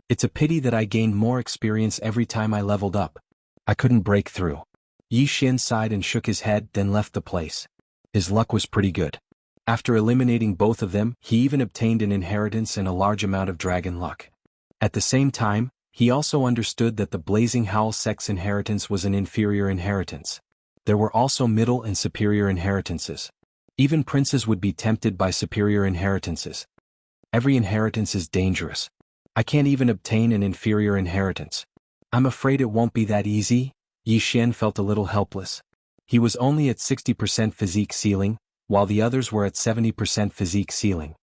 It's a pity that I gained more experience every time I leveled up. I couldn't break through. Yi Xian sighed and shook his head, then left the place. His luck was pretty good. After eliminating both of them, he even obtained an inheritance and a large amount of dragon luck. At the same time, he also understood that the Blazing Howl sect's inheritance was an inferior inheritance. There were also middle and superior inheritances. Even princes would be tempted by superior inheritances. Every inheritance is dangerous. I can't even obtain an inferior inheritance. I'm afraid it won't be that easy. Yi Xian felt a little helpless. He was only at 60% physique ceiling, while the others were at 70% physique ceiling.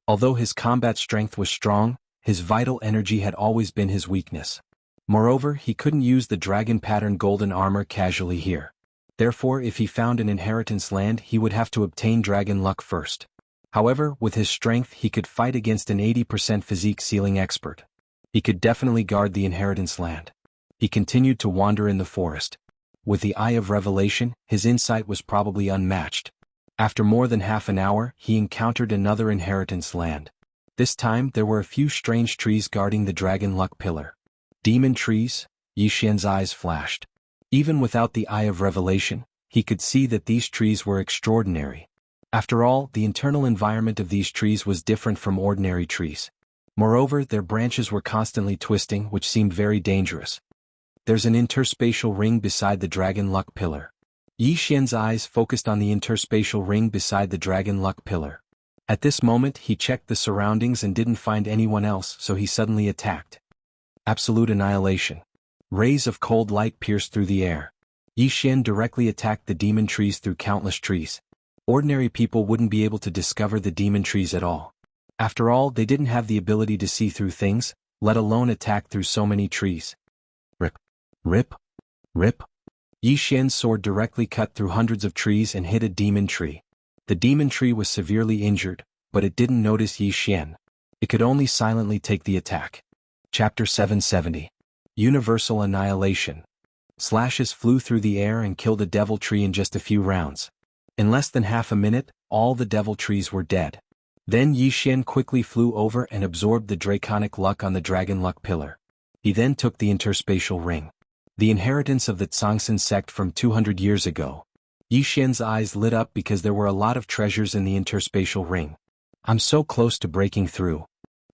Although his combat strength was strong, his vital energy had always been his weakness. Moreover, he couldn't use the dragon pattern golden armor casually here. Therefore, if he found an inheritance land, he would have to obtain dragon luck first. However, with his strength he could fight against an 80% physique ceiling expert. He could definitely guard the inheritance land. He continued to wander in the forest. With the Eye of Revelation, his insight was probably unmatched. After more than half an hour, he encountered another inheritance land. This time there were a few strange trees guarding the dragon luck pillar. Demon trees? Yi Xian's eyes flashed. Even without the Eye of Revelation, he could see that these trees were extraordinary. After all, the internal environment of these trees was different from ordinary trees. Moreover, their branches were constantly twisting, which seemed very dangerous. There's an interspatial ring beside the dragon luck pillar. Yi Xian's eyes focused on the interspatial ring beside the dragon luck pillar. At this moment, he checked the surroundings and didn't find anyone else, so he suddenly attacked. Absolute annihilation. Rays of cold light pierced through the air. Yi Xian directly attacked the demon trees through countless trees. Ordinary people wouldn't be able to discover the demon trees at all. After all, they didn't have the ability to see through things, let alone attack through so many trees. Rip. Rip. Rip. Yi Xian's sword directly cut through hundreds of trees and hit a demon tree. The demon tree was severely injured, but it didn't notice Yi Xian. It could only silently take the attack. Chapter 770. Universal Annihilation. Slashes flew through the air and killed a devil tree in just a few rounds. In less than half a minute, all the devil trees were dead. Then Yi Xian quickly flew over and absorbed the draconic luck on the dragon luck pillar. He then took the interspatial ring. The inheritance of the Tsangsan sect from 200 years ago. Yi Xian's eyes lit up because there were a lot of treasures in the interspatial ring. I'm so close to breaking through.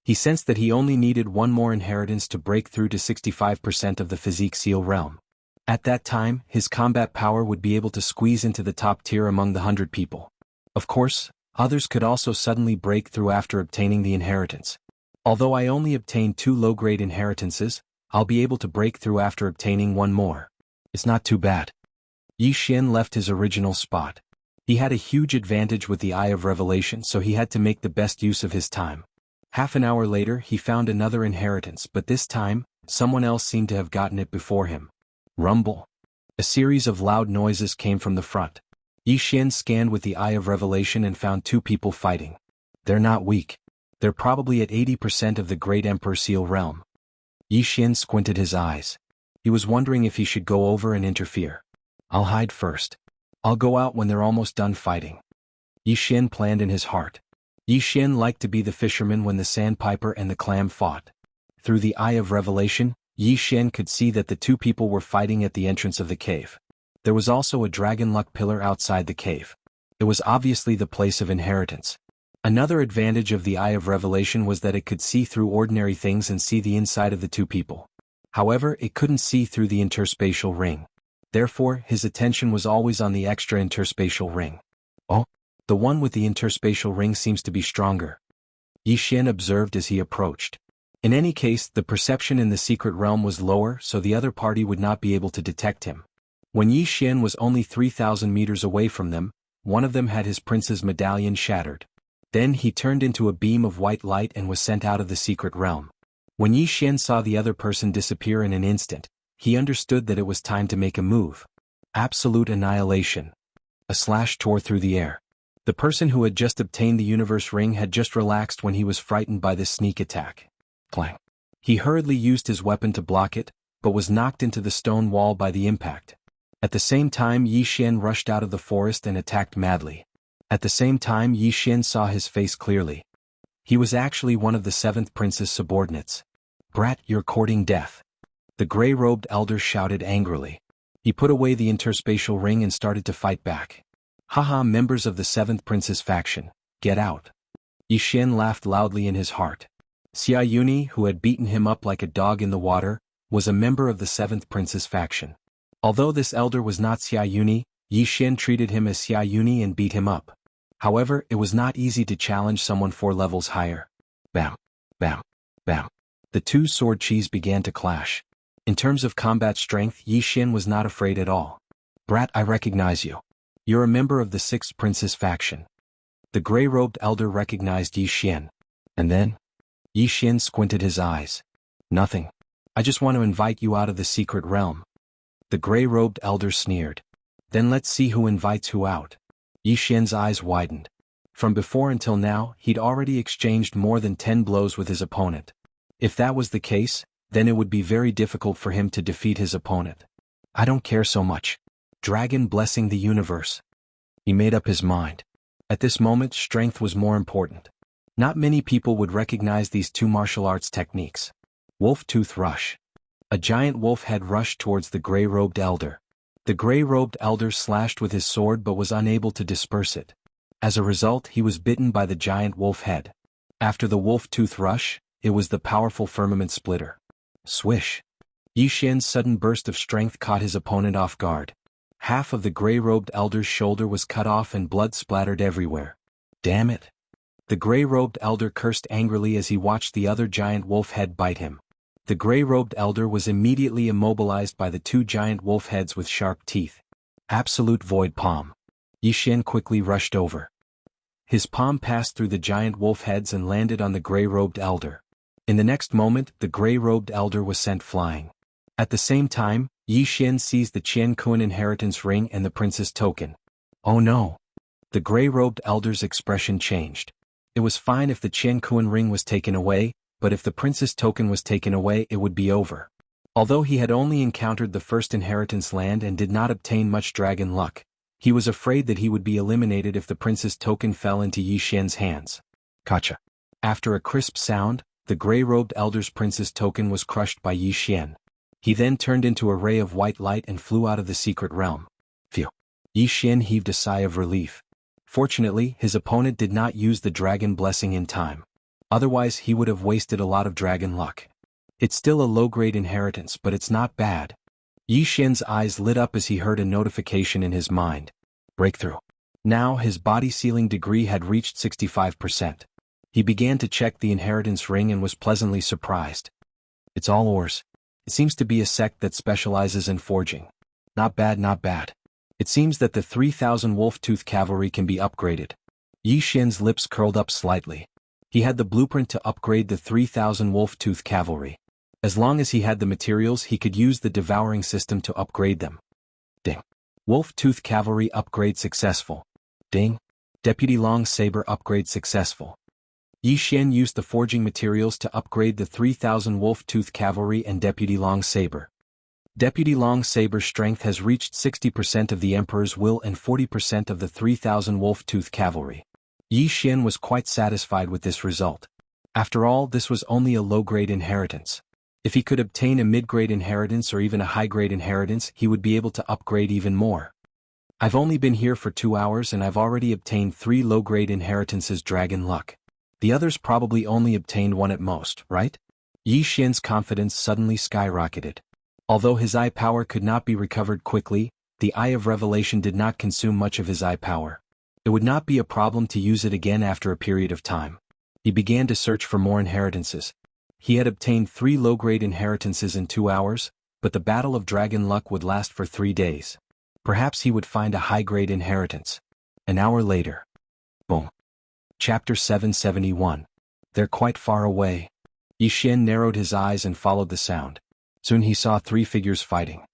He sensed that he only needed one more inheritance to break through to 65% of the physique seal realm. At that time, his combat power would be able to squeeze into the top tier among the 100 people. Of course, others could also suddenly break through after obtaining the inheritance. Although I only obtained 2 low-grade inheritances, I'll be able to break through after obtaining one more. It's not too bad. Yi Xian left his original spot. He had a huge advantage with the Eye of Revelation, so he had to make the best use of his time. Half an hour later, he found another inheritance, but this time, someone else seemed to have gotten it before him. Rumble. A series of loud noises came from the front. Yi Xian scanned with the eye of revelation and found two people fighting. They're not weak. They're probably at 80% of the Great Emperor Seal realm. Yi Xian squinted his eyes. He was wondering if he should go over and interfere. I'll hide first. I'll go out when they're almost done fighting. Yi Xian planned in his heart. Yi Xian liked to be the fisherman when the sandpiper and the clam fought. Through the eye of revelation, Yi Xian could see that the two people were fighting at the entrance of the cave. There was also a dragon luck pillar outside the cave. It was obviously the place of inheritance. Another advantage of the eye of revelation was that it could see through ordinary things and see the inside of the two people. However, it couldn't see through the interspatial ring. Therefore, his attention was always on the extra interspatial ring. Oh, the one with the interspatial ring seems to be stronger, Yi Xian observed as he approached. In any case, the perception in the secret realm was lower, so the other party would not be able to detect him. When Yi Xian was only 3,000 meters away from them, one of them had his prince's medallion shattered. Then he turned into a beam of white light and was sent out of the secret realm. When Yi Xian saw the other person disappear in an instant, he understood that it was time to make a move. Absolute annihilation. A slash tore through the air. The person who had just obtained the universe ring had just relaxed when he was frightened by this sneak attack. Clang. He hurriedly used his weapon to block it, but was knocked into the stone wall by the impact. At the same time, Yi Xian rushed out of the forest and attacked madly. At the same time, Yi Xian saw his face clearly. He was actually one of the 7th prince's subordinates. Brat, you're courting death. The gray-robed elder shouted angrily. He put away the interspatial ring and started to fight back. Haha, members of the 7th prince's faction, get out. Yi Xian laughed loudly in his heart. Xia Yuni, who had beaten him up like a dog in the water, was a member of the 7th prince's faction. Although this elder was not Xia Yuni, Yi Xian treated him as Xia Yuni and beat him up. However, it was not easy to challenge someone 4 levels higher. Bam, bam, bam. The two sword chis began to clash. In terms of combat strength, Yi Xian was not afraid at all. Brat, I recognize you. You're a member of the 6th prince's faction. The gray-robed elder recognized Yi Xian. And then? Yi Xian squinted his eyes. Nothing. I just want to invite you out of the secret realm. The gray-robed elder sneered. Then let's see who invites who out. Yi Xian's eyes widened. From before until now, he'd already exchanged more than 10 blows with his opponent. If that was the case, then it would be very difficult for him to defeat his opponent. I don't care so much. Dragon blessing the universe. He made up his mind. At this moment, strength was more important. Not many people would recognize these two martial arts techniques. Wolf Tooth Rush. A giant wolf head rushed towards the gray-robed elder. The gray-robed elder slashed with his sword but was unable to disperse it. As a result, he was bitten by the giant wolf head. After the wolf tooth rush, it was the powerful firmament splitter. Swish. Yi Xian's sudden burst of strength caught his opponent off guard. Half of the gray-robed elder's shoulder was cut off and blood splattered everywhere. Damn it. The gray-robed elder cursed angrily as he watched the other giant wolf head bite him. The gray-robed elder was immediately immobilized by the 2 giant wolf heads with sharp teeth. Absolute void palm. Yi Xian quickly rushed over. His palm passed through the giant wolf heads and landed on the gray-robed elder. In the next moment, the gray-robed elder was sent flying. At the same time, Yi Xian seized the Qian Kun inheritance ring and the prince's token. Oh no! The gray-robed elder's expression changed. It was fine if the Qian Kun ring was taken away, but if the prince's token was taken away, it would be over. Although he had only encountered the first inheritance land and did not obtain much dragon luck, he was afraid that he would be eliminated if the prince's token fell into Yi Xian's hands. Gotcha. After a crisp sound, the gray-robed elder's prince's token was crushed by Yi Xian. He then turned into a ray of white light and flew out of the secret realm. Phew. Yi Xian heaved a sigh of relief. Fortunately, his opponent did not use the dragon blessing in time. Otherwise, he would have wasted a lot of dragon luck. It's still a low-grade inheritance, but it's not bad. Yi Xian's eyes lit up as he heard a notification in his mind. Breakthrough. Now his body sealing degree had reached 65%. He began to check the inheritance ring and was pleasantly surprised. It's all ores. It seems to be a sect that specializes in forging. Not bad, not bad. It seems that the 3,000 wolf-tooth cavalry can be upgraded. Yi Xian's lips curled up slightly. He had the blueprint to upgrade the 3,000 wolf-tooth cavalry. As long as he had the materials, he could use the devouring system to upgrade them. Ding. Wolf Tooth Cavalry upgrade successful. Ding. Deputy Long Saber upgrade successful. Yi Xian used the forging materials to upgrade the 3000 Wolf Tooth Cavalry and Deputy Long Saber. Deputy Long Saber's strength has reached 60% of the Emperor's will and 40% of the 3000 Wolf Tooth Cavalry. Yi Xian was quite satisfied with this result. After all, this was only a low-grade inheritance. If he could obtain a mid-grade inheritance or even a high-grade inheritance, he would be able to upgrade even more. I've only been here for 2 hours and I've already obtained 3 low-grade inheritances. Dragon luck. The others probably only obtained 1 at most, right? Yi Xian's confidence suddenly skyrocketed. Although his eye power could not be recovered quickly, the Eye of Revelation did not consume much of his eye power. It would not be a problem to use it again after a period of time. He began to search for more inheritances. He had obtained 3 low-grade inheritances in 2 hours, but the Battle of Dragon Luck would last for 3 days. Perhaps he would find a high-grade inheritance. An hour later. Boom. Chapter 771. They're quite far away. Yi Xian narrowed his eyes and followed the sound. Soon he saw 3 figures fighting.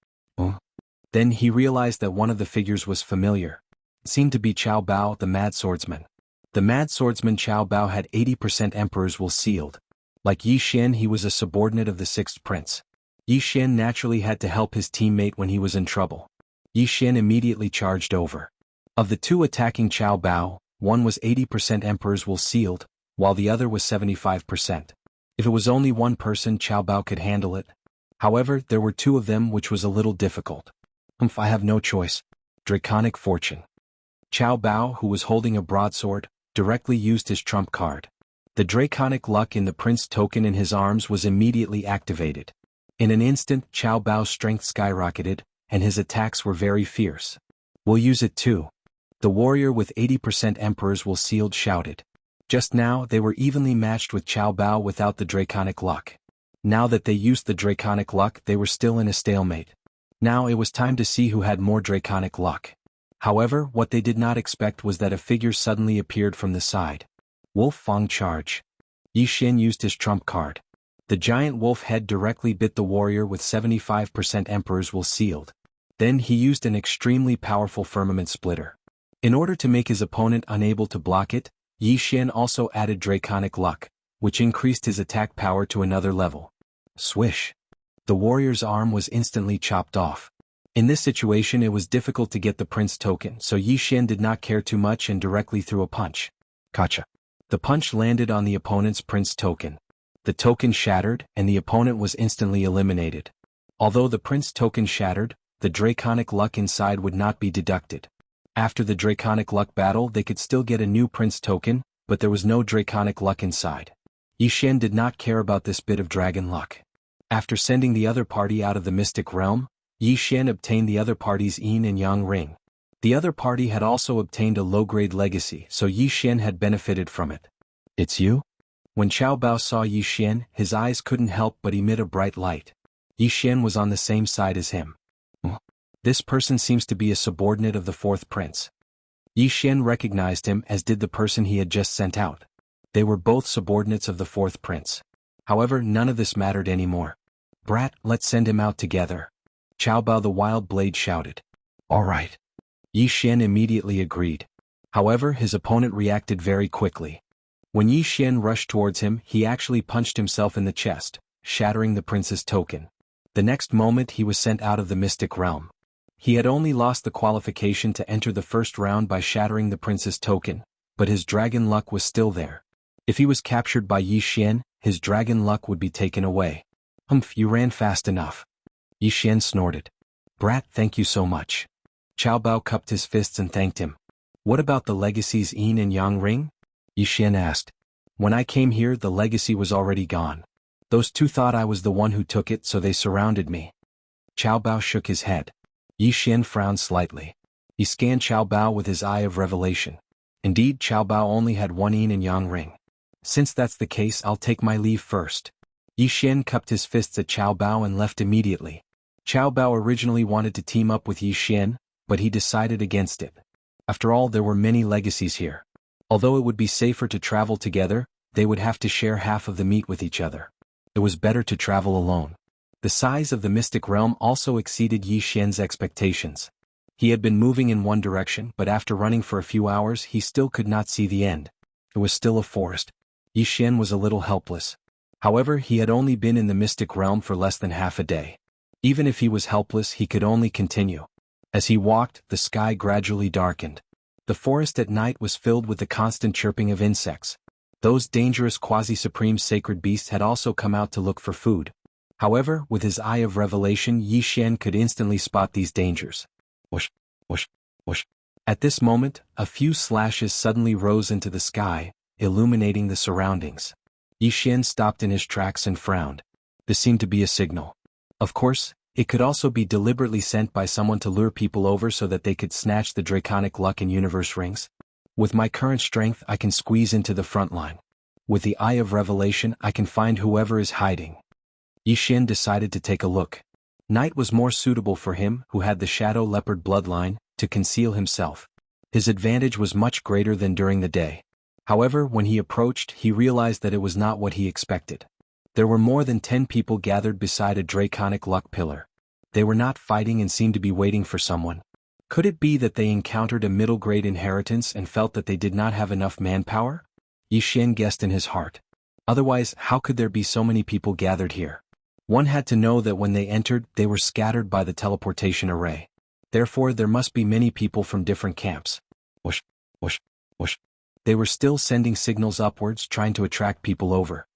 Then he realized that one of the figures was familiar. It seemed to be Qiao Bao, the Mad Swordsman. The Mad Swordsman Qiao Bao had 80% Emperor's will sealed. Like Yi Xian, he was a subordinate of the 6th Prince. Yi Xian naturally had to help his teammate when he was in trouble. Yi Xian immediately charged over. Of the 2 attacking Qiao Bao, one was 80% Emperor's will sealed, while the other was 75%. If it was only one person, Qiao Bao could handle it. However, there were 2 of them, which was a little difficult. I have no choice. Draconic Fortune. Qiao Bao, who was holding a broadsword, directly used his trump card. The Draconic Luck in the Prince token in his arms was immediately activated. In an instant, Qiao Bao's strength skyrocketed, and his attacks were very fierce. We'll use it too. The warrior with 80% Emperor's will sealed shouted. Just now, they were evenly matched with Qiao Bao without the Draconic Luck. Now that they used the Draconic Luck, they were still in a stalemate. Now it was time to see who had more Draconic Luck. However, what they did not expect was that a figure suddenly appeared from the side. Wolf Fang Charge. Yi Xian used his trump card. The giant wolf head directly bit the warrior with 75% Emperor's will sealed. Then he used an extremely powerful firmament splitter. In order to make his opponent unable to block it, Yi Xian also added Draconic Luck, which increased his attack power to another level. Swish. The warrior's arm was instantly chopped off. In this situation it was difficult to get the Prince token, so Yi Xian did not care too much and directly threw a punch. Gotcha. The punch landed on the opponent's Prince token. The token shattered, and the opponent was instantly eliminated. Although the Prince token shattered, the Draconic Luck inside would not be deducted. After the Draconic Luck battle they could still get a new Prince token, but there was no Draconic Luck inside. Yi Xian did not care about this bit of Dragon Luck. After sending the other party out of the Mystic Realm, Yi Xian obtained the other party's Yin and Yang ring. The other party had also obtained a low-grade legacy, so Yi Xian had benefited from it. It's you? When Qiao Bao saw Yi Xian, his eyes couldn't help but emit a bright light. Yi Xian was on the same side as him. This person seems to be a subordinate of the 4th Prince. Yi Xian recognized him, as did the person he had just sent out. They were both subordinates of the 4th Prince. However, none of this mattered anymore. Brat, let's send him out together. Qiao Bao the Wild Blade shouted. All right. Yi Xian immediately agreed. However, his opponent reacted very quickly. When Yi Xian rushed towards him, he actually punched himself in the chest, shattering the prince's token. The next moment he was sent out of the Mystic Realm. He had only lost the qualification to enter the first round by shattering the prince's token, but his dragon luck was still there. If he was captured by Yi Xian, his dragon luck would be taken away. You ran fast enough. Yi Xian snorted. Brat, thank you so much. Qiao Bao cupped his fists and thanked him. What about the legacy's Yin and Yang ring? Yi Xian asked. When I came here the legacy was already gone. Those 2 thought I was the one who took it, so they surrounded me. Qiao Bao shook his head. Yi Xian frowned slightly. He scanned Qiao Bao with his Eye of Revelation. Indeed, Qiao Bao only had 1 Yin and Yang ring. Since that's the case, I'll take my leave first. Yi Xian cupped his fists at Qiao Bao and left immediately. Qiao Bao originally wanted to team up with Yi Xian, but he decided against it. After all, there were many legacies here. Although it would be safer to travel together, they would have to share half of the meat with each other. It was better to travel alone. The size of the Mystic Realm also exceeded Yi Xian's expectations. He had been moving in one direction, but after running for a few hours he still could not see the end. It was still a forest. Yi Xian was a little helpless. However, he had only been in the mystic realm for less than half a day. Even if he was helpless, he could only continue. As he walked, the sky gradually darkened. The forest at night was filled with the constant chirping of insects. Those dangerous quasi-supreme sacred beasts had also come out to look for food. However, with his eye of revelation, Yi Xian could instantly spot these dangers. Whoosh, whoosh, whoosh. At this moment, a few slashes suddenly rose into the sky, illuminating the surroundings. Yi Xian stopped in his tracks and frowned. This seemed to be a signal. Of course, it could also be deliberately sent by someone to lure people over so that they could snatch the draconic luck and universe rings. With my current strength I can squeeze into the front line. With the eye of revelation I can find whoever is hiding. Yi Xian decided to take a look. Night was more suitable for him, who had the shadow leopard bloodline, to conceal himself. His advantage was much greater than during the day. However, when he approached, he realized that it was not what he expected. There were more than 10 people gathered beside a draconic luck pillar. They were not fighting and seemed to be waiting for someone. Could it be that they encountered a middle-grade inheritance and felt that they did not have enough manpower? Yi Xian guessed in his heart. Otherwise, how could there be so many people gathered here? One had to know that when they entered, they were scattered by the teleportation array. Therefore, there must be many people from different camps. Whoosh, whoosh, whoosh. They were still sending signals upwards, trying to attract people over.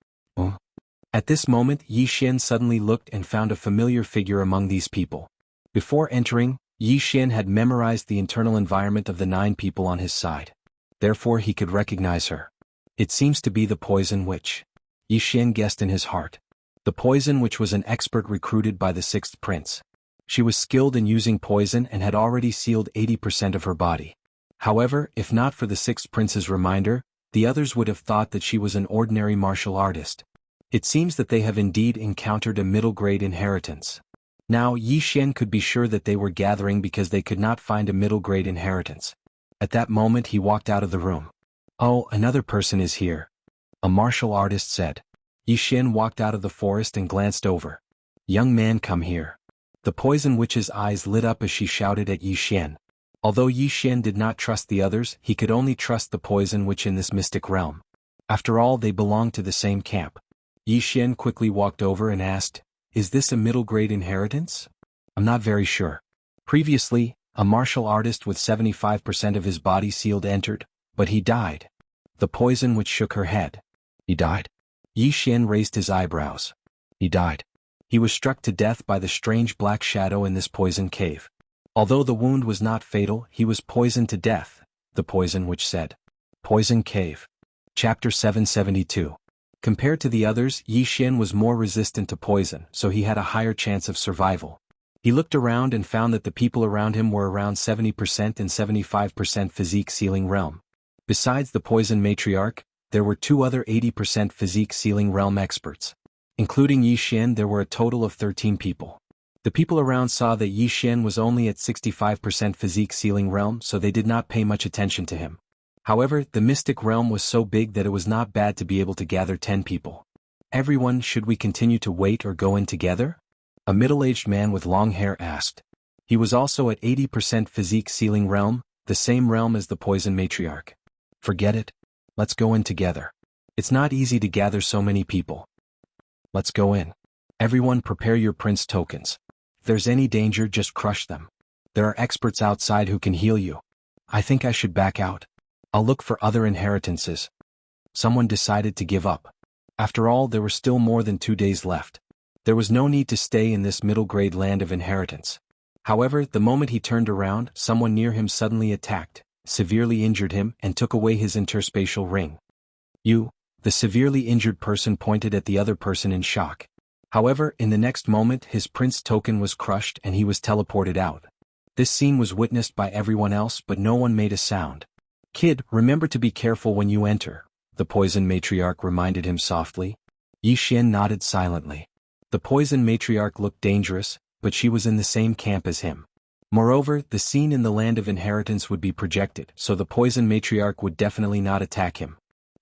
At this moment, Yi Xian suddenly looked and found a familiar figure among these people. Before entering, Yi Xian had memorized the internal environment of the 9 people on his side. Therefore he could recognize her. It seems to be the Poison Witch. Yi Xian guessed in his heart. The Poison Witch was an expert recruited by the 6th prince. She was skilled in using poison and had already sealed 80% of her body. However, if not for the 6th prince's reminder, the others would have thought that she was an ordinary martial artist. It seems that they have indeed encountered a middle-grade inheritance. Now Yi Xian could be sure that they were gathering because they could not find a middle-grade inheritance. At that moment he walked out of the room. Oh, another person is here. A martial artist said. Yi Xian walked out of the forest and glanced over. Young man, come here. The Poison Witch's eyes lit up as she shouted at Yi Xian. Although Yi Xian did not trust the others, he could only trust the Poison Witch in this mystic realm. After all, they belonged to the same camp. Yi Xian quickly walked over and asked, "Is this a middle-grade inheritance?" "I'm not very sure." Previously, a martial artist with 75% of his body sealed entered, but he died. The Poison Witch shook her head. He died? Yi Xian raised his eyebrows. He died. He was struck to death by the strange black shadow in this poison cave. Although the wound was not fatal, he was poisoned to death, the Poison Witch said. Poison Cave. Chapter 772. Compared to the others, Yi Xian was more resistant to poison, so he had a higher chance of survival. He looked around and found that the people around him were around 70% and 75% physique sealing realm. Besides the Poison Matriarch, there were 2 other 80% physique sealing realm experts. Including Yi Xian, there were a total of 13 people. The people around saw that Yi Xian was only at 65% physique sealing realm, so they did not pay much attention to him. However, the mystic realm was so big that it was not bad to be able to gather 10 people. Everyone, should we continue to wait or go in together? A middle-aged man with long hair asked. He was also at 80% physique sealing realm, the same realm as the Poison Matriarch. Forget it. Let's go in together. It's not easy to gather so many people. Let's go in. Everyone prepare your prince tokens. If there's any danger, just crush them. There are experts outside who can heal you. I think I should back out. I'll look for other inheritances. Someone decided to give up. After all, there were still more than 2 days left. There was no need to stay in this middle-grade land of inheritance. However, the moment he turned around, someone near him suddenly attacked, severely injured him, and took away his interspatial ring. You, the severely injured person pointed at the other person in shock. However, in the next moment his prince token was crushed and he was teleported out. This scene was witnessed by everyone else, but no one made a sound. Kid, remember to be careful when you enter, the Poison Matriarch reminded him softly. Yi Xian nodded silently. The Poison Matriarch looked dangerous, but she was in the same camp as him. Moreover, the scene in the Land of Inheritance would be projected, so the Poison Matriarch would definitely not attack him.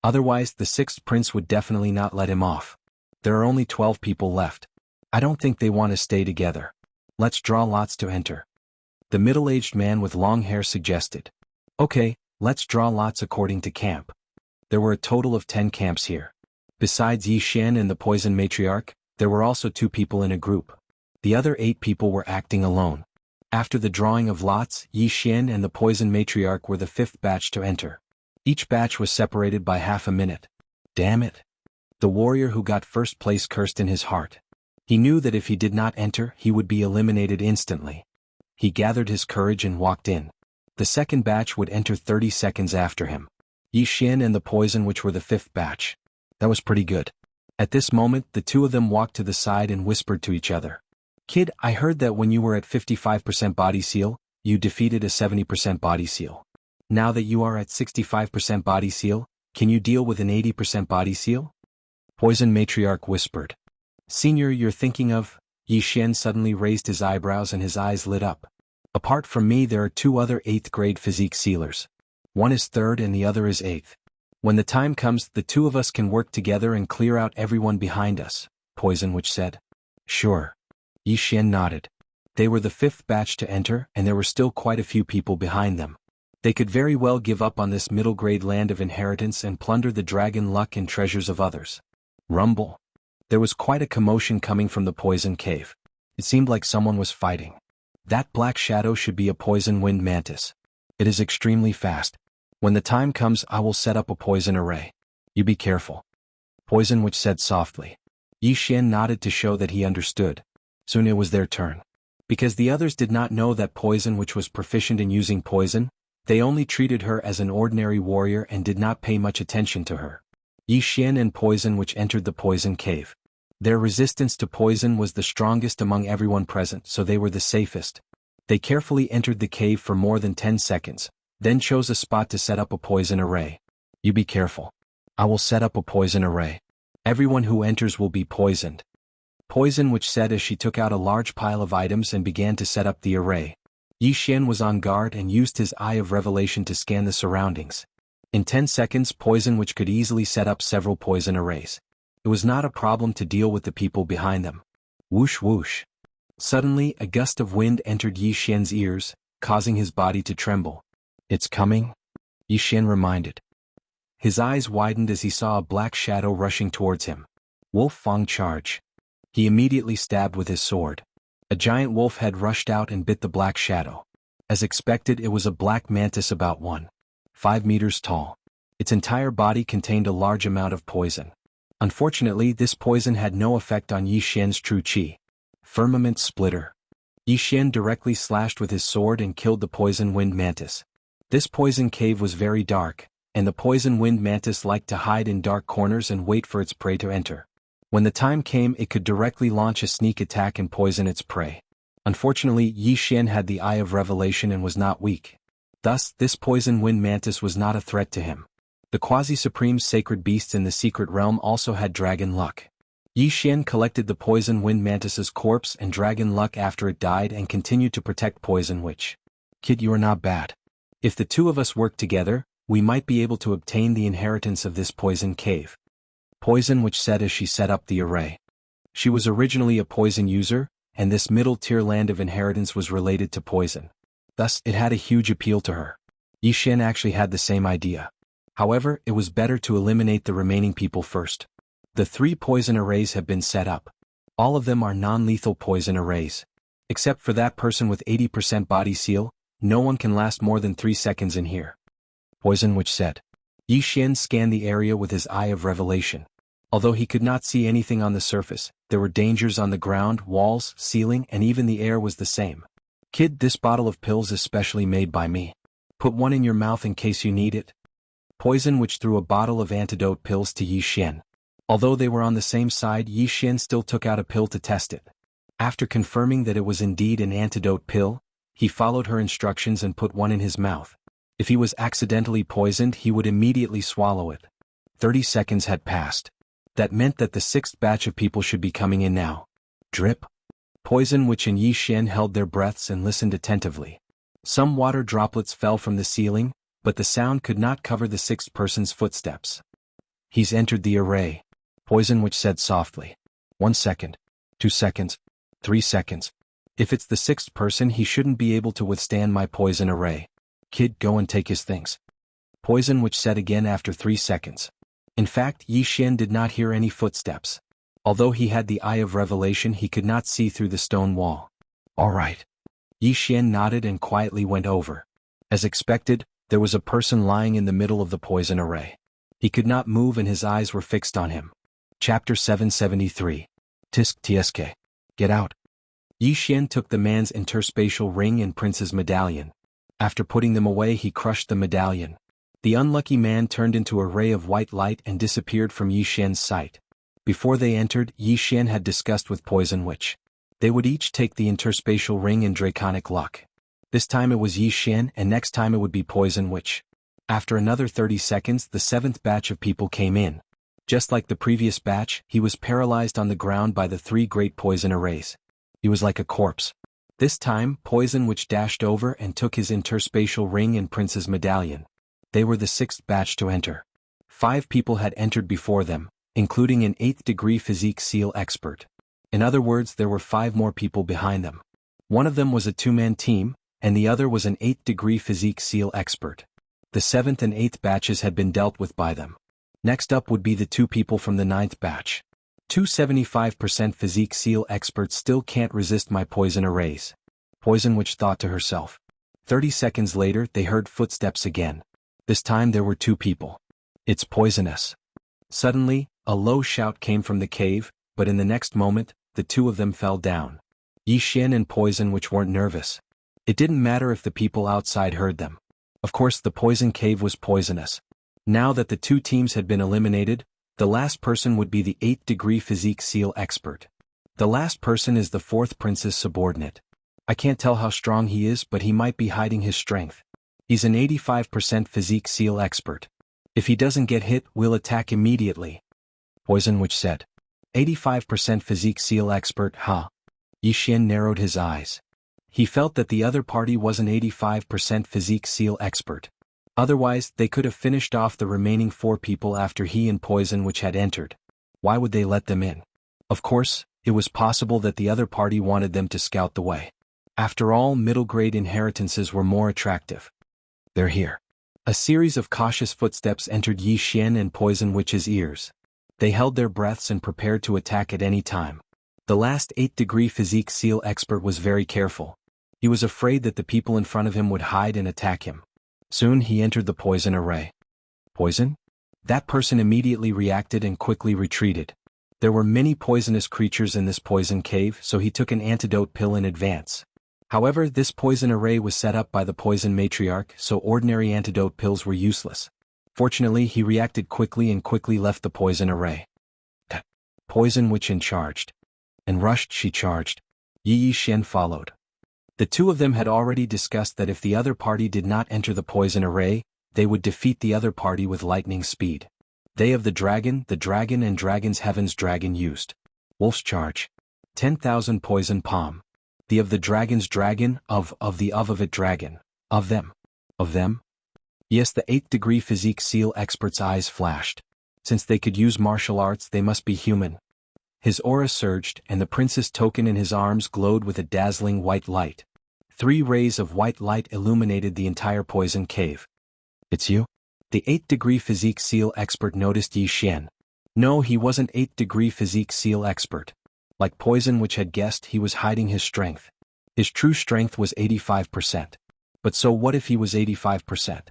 Otherwise, the 6th prince would definitely not let him off. There are only 12 people left. I don't think they want to stay together. Let's draw lots to enter. The middle-aged man with long hair suggested. Okay, let's draw lots according to camp. There were a total of 10 camps here. Besides Yi Xian and the poison matriarch, there were also 2 people in a group. The other 8 people were acting alone. After the drawing of lots, Yi Xian and the poison matriarch were the 5th batch to enter. Each batch was separated by half a minute. Damn it. The warrior who got first place cursed in his heart. He knew that if he did not enter, he would be eliminated instantly. He gathered his courage and walked in. The 2nd batch would enter 30 seconds after him. Yi Xian and the poison, which were the 5th batch. That was pretty good. At this moment, the 2 of them walked to the side and whispered to each other. Kid, I heard that when you were at 55% body seal, you defeated a 70% body seal. Now that you are at 65% body seal, can you deal with an 80% body seal? Poison matriarch whispered. Senior, you're thinking of? Yi Xian suddenly raised his eyebrows and his eyes lit up. Apart from me, there are 2 other 8th grade physique sealers. One is 3rd and the other is 8th. When the time comes, the 2 of us can work together and clear out everyone behind us, Poison Witch said. Sure. Yi Xian nodded. They were the 5th batch to enter, and there were still quite a few people behind them. They could very well give up on this middle-grade land of inheritance and plunder the dragon luck and treasures of others. Rumble. There was quite a commotion coming from the poison cave. It seemed like someone was fighting. That black shadow should be a poison wind mantis. It is extremely fast. When the time comes, I will set up a poison array. You be careful. Poison Witch said softly. Yi Xian nodded to show that he understood. Soon it was their turn. Because the others did not know that Poison Witch was proficient in using poison, they only treated her as an ordinary warrior and did not pay much attention to her. Yi Xian and Poison Witch entered the poison cave. Their resistance to poison was the strongest among everyone present, so they were the safest. They carefully entered the cave for more than 10 seconds, then chose a spot to set up a poison array. You be careful. I will set up a poison array. Everyone who enters will be poisoned. Poison Witch said as she took out a large pile of items and began to set up the array. Yi Xian was on guard and used his Eye of Revelation to scan the surroundings. In 10 seconds, Poison Witch could easily set up several poison arrays. It was not a problem to deal with the people behind them. Whoosh whoosh. Suddenly, a gust of wind entered Yi Xian's ears, causing his body to tremble. It's coming? Yi Xian reminded. His eyes widened as he saw a black shadow rushing towards him. Wolf Fang charge. He immediately stabbed with his sword. A giant wolf head rushed out and bit the black shadow. As expected, it was a black mantis about 1.5 meters tall. Its entire body contained a large amount of poison. Unfortunately, this poison had no effect on Yi Xian's true qi. Firmament splitter. Yi Xian directly slashed with his sword and killed the poison wind mantis. This poison cave was very dark, and the poison wind mantis liked to hide in dark corners and wait for its prey to enter. When the time came, it could directly launch a sneak attack and poison its prey. Unfortunately, Yi Xian had the Eye of Revelation and was not weak. Thus, this poison wind mantis was not a threat to him. The quasi-supreme sacred beasts in the secret realm also had dragon luck. Yi Xian collected the poison wind mantis's corpse and dragon luck after it died and continued to protect Poison Witch. Kid, you are not bad. If the 2 of us work together, we might be able to obtain the inheritance of this poison cave. Poison Witch said as she set up the array. She was originally a poison user, and this middle-tier land of inheritance was related to poison. Thus, it had a huge appeal to her. Yi Xian actually had the same idea. However, it was better to eliminate the remaining people first. The 3 poison arrays have been set up. All of them are non-lethal poison arrays. Except for that person with 80% body seal, no one can last more than 3 seconds in here. Poison Witch said. Yi Xian scanned the area with his Eye of Revelation. Although he could not see anything on the surface, there were dangers on the ground, walls, ceiling, and even the air was the same. Kid, this bottle of pills is specially made by me. Put one in your mouth in case you need it. Poison Witch threw a bottle of antidote pills to Yi Xian. Although they were on the same side, Yi Xian still took out a pill to test it. After confirming that it was indeed an antidote pill, he followed her instructions and put one in his mouth. If he was accidentally poisoned, he would immediately swallow it. 30 seconds had passed. That meant that the 6th batch of people should be coming in now. Drip. Poison Witch and Yi Xian held their breaths and listened attentively. Some water droplets fell from the ceiling, but the sound could not cover the 6th person's footsteps. He's entered the array. Poison Witch said softly. 1 second. 2 seconds. 3 seconds. If it's the sixth person, he shouldn't be able to withstand my poison array. Kid, go and take his things. Poison Witch said again after 3 seconds. In fact, Yi Xian did not hear any footsteps. Although he had the Eye of Revelation, he could not see through the stone wall. All right. Yi Xian nodded and quietly went over. As expected, there was a person lying in the middle of the poison array. He could not move and his eyes were fixed on him. Chapter 773. Tisk Tsk. Get out. Yi Xian took the man's interspatial ring and prince's medallion. After putting them away, he crushed the medallion. The unlucky man turned into a ray of white light and disappeared from Yi Xian's sight. Before they entered, Yi Xian had discussed with Poison Witch. They would each take the interspatial ring and draconic luck. This time it was Yi Xian and next time it would be Poison Witch. After another 30 seconds, the 7th batch of people came in. Just like the previous batch, he was paralyzed on the ground by the 3 great poison arrays. He was like a corpse. This time, Poison Witch dashed over and took his interspatial ring and prince's medallion. They were the 6th batch to enter. 5 people had entered before them, including an 8th degree physique seal expert. In other words, there were 5 more people behind them. One of them was a 2-man team, and the other was an 8th degree physique seal expert. The 7th and 8th batches had been dealt with by them. Next up would be the 2 people from the 9th batch. 275% physique seal experts still can't resist my poison arrays. Poison Witch thought to herself. 30 seconds later, they heard footsteps again. This time there were 2 people. It's poisonous. Suddenly, a low shout came from the cave, but in the next moment, the 2 of them fell down. Yi Xian and Poison Witch weren't nervous. It didn't matter if the people outside heard them. Of course, the poison cave was poisonous. Now that the 2 teams had been eliminated, the last person would be the 8th degree physique seal expert. The last person is the 4th prince's subordinate. I can't tell how strong he is, but he might be hiding his strength. He's an 85% physique seal expert. If he doesn't get hit, we'll attack immediately. Poison Witch said. 85% physique seal expert, huh? Yi Xian narrowed his eyes. He felt that the other party was an 85% physique seal expert. Otherwise, they could have finished off the remaining 4 people after he and Poison Witch had entered. Why would they let them in? Of course, it was possible that the other party wanted them to scout the way. After all, middle-grade inheritances were more attractive. They're here. A series of cautious footsteps entered Yi Xian and Poison Witch's ears. They held their breaths and prepared to attack at any time. The last 8th degree physique seal expert was very careful. He was afraid that the people in front of him would hide and attack him. Soon he entered the poison array. Poison? That person immediately reacted and quickly retreated. There were many poisonous creatures in this poison cave, so he took an antidote pill in advance. However, this poison array was set up by the poison matriarch, so ordinary antidote pills were useless. Fortunately, he reacted quickly and quickly left the poison array. Poison Witch charged. And rushed, she charged. Yi Xian followed. The 2 of them had already discussed that if the other party did not enter the poison array, they would defeat the other party with lightning speed. They of the dragon and dragon's heaven's dragon used. Wolf's charge. 10,000 poison palm. The of the dragon's dragon, of it dragon. Of them. Of them? Yes, the 8th degree physique seal expert's eyes flashed. Since they could use martial arts, they must be human. His aura surged, and the prince's token in his arms glowed with a dazzling white light. 3 rays of white light illuminated the entire poison cave. It's you? The 8th degree physique seal expert noticed Yi Xian. No, he wasn't 8th degree physique seal expert. Like Poison Witch had guessed, he was hiding his strength. His true strength was 85%. But so what if he was 85%?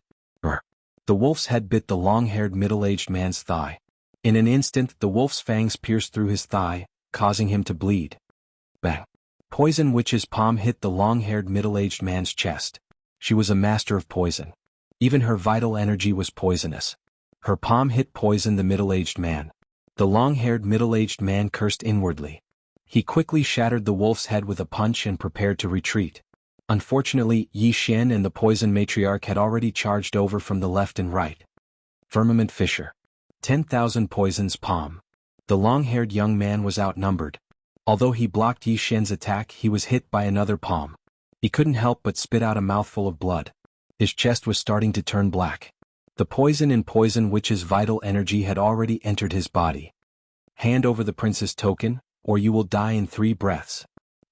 The wolf's head bit the long-haired middle-aged man's thigh. In an instant, the wolf's fangs pierced through his thigh, causing him to bleed. Bang! Poison Witch's palm hit the long-haired middle-aged man's chest. She was a master of poison. Even her vital energy was poisonous. Her palm hit poison the middle-aged man. The long-haired middle-aged man cursed inwardly. He quickly shattered the wolf's head with a punch and prepared to retreat. Unfortunately, Yi Xian and the poison matriarch had already charged over from the left and right. Firmament Fissure. 10,000 poisons palm. The long-haired young man was outnumbered. Although he blocked Yi Xian's attack, he was hit by another palm. He couldn't help but spit out a mouthful of blood. His chest was starting to turn black. The poison in Poison Witch's vital energy had already entered his body. Hand over the prince's token, or you will die in 3 breaths.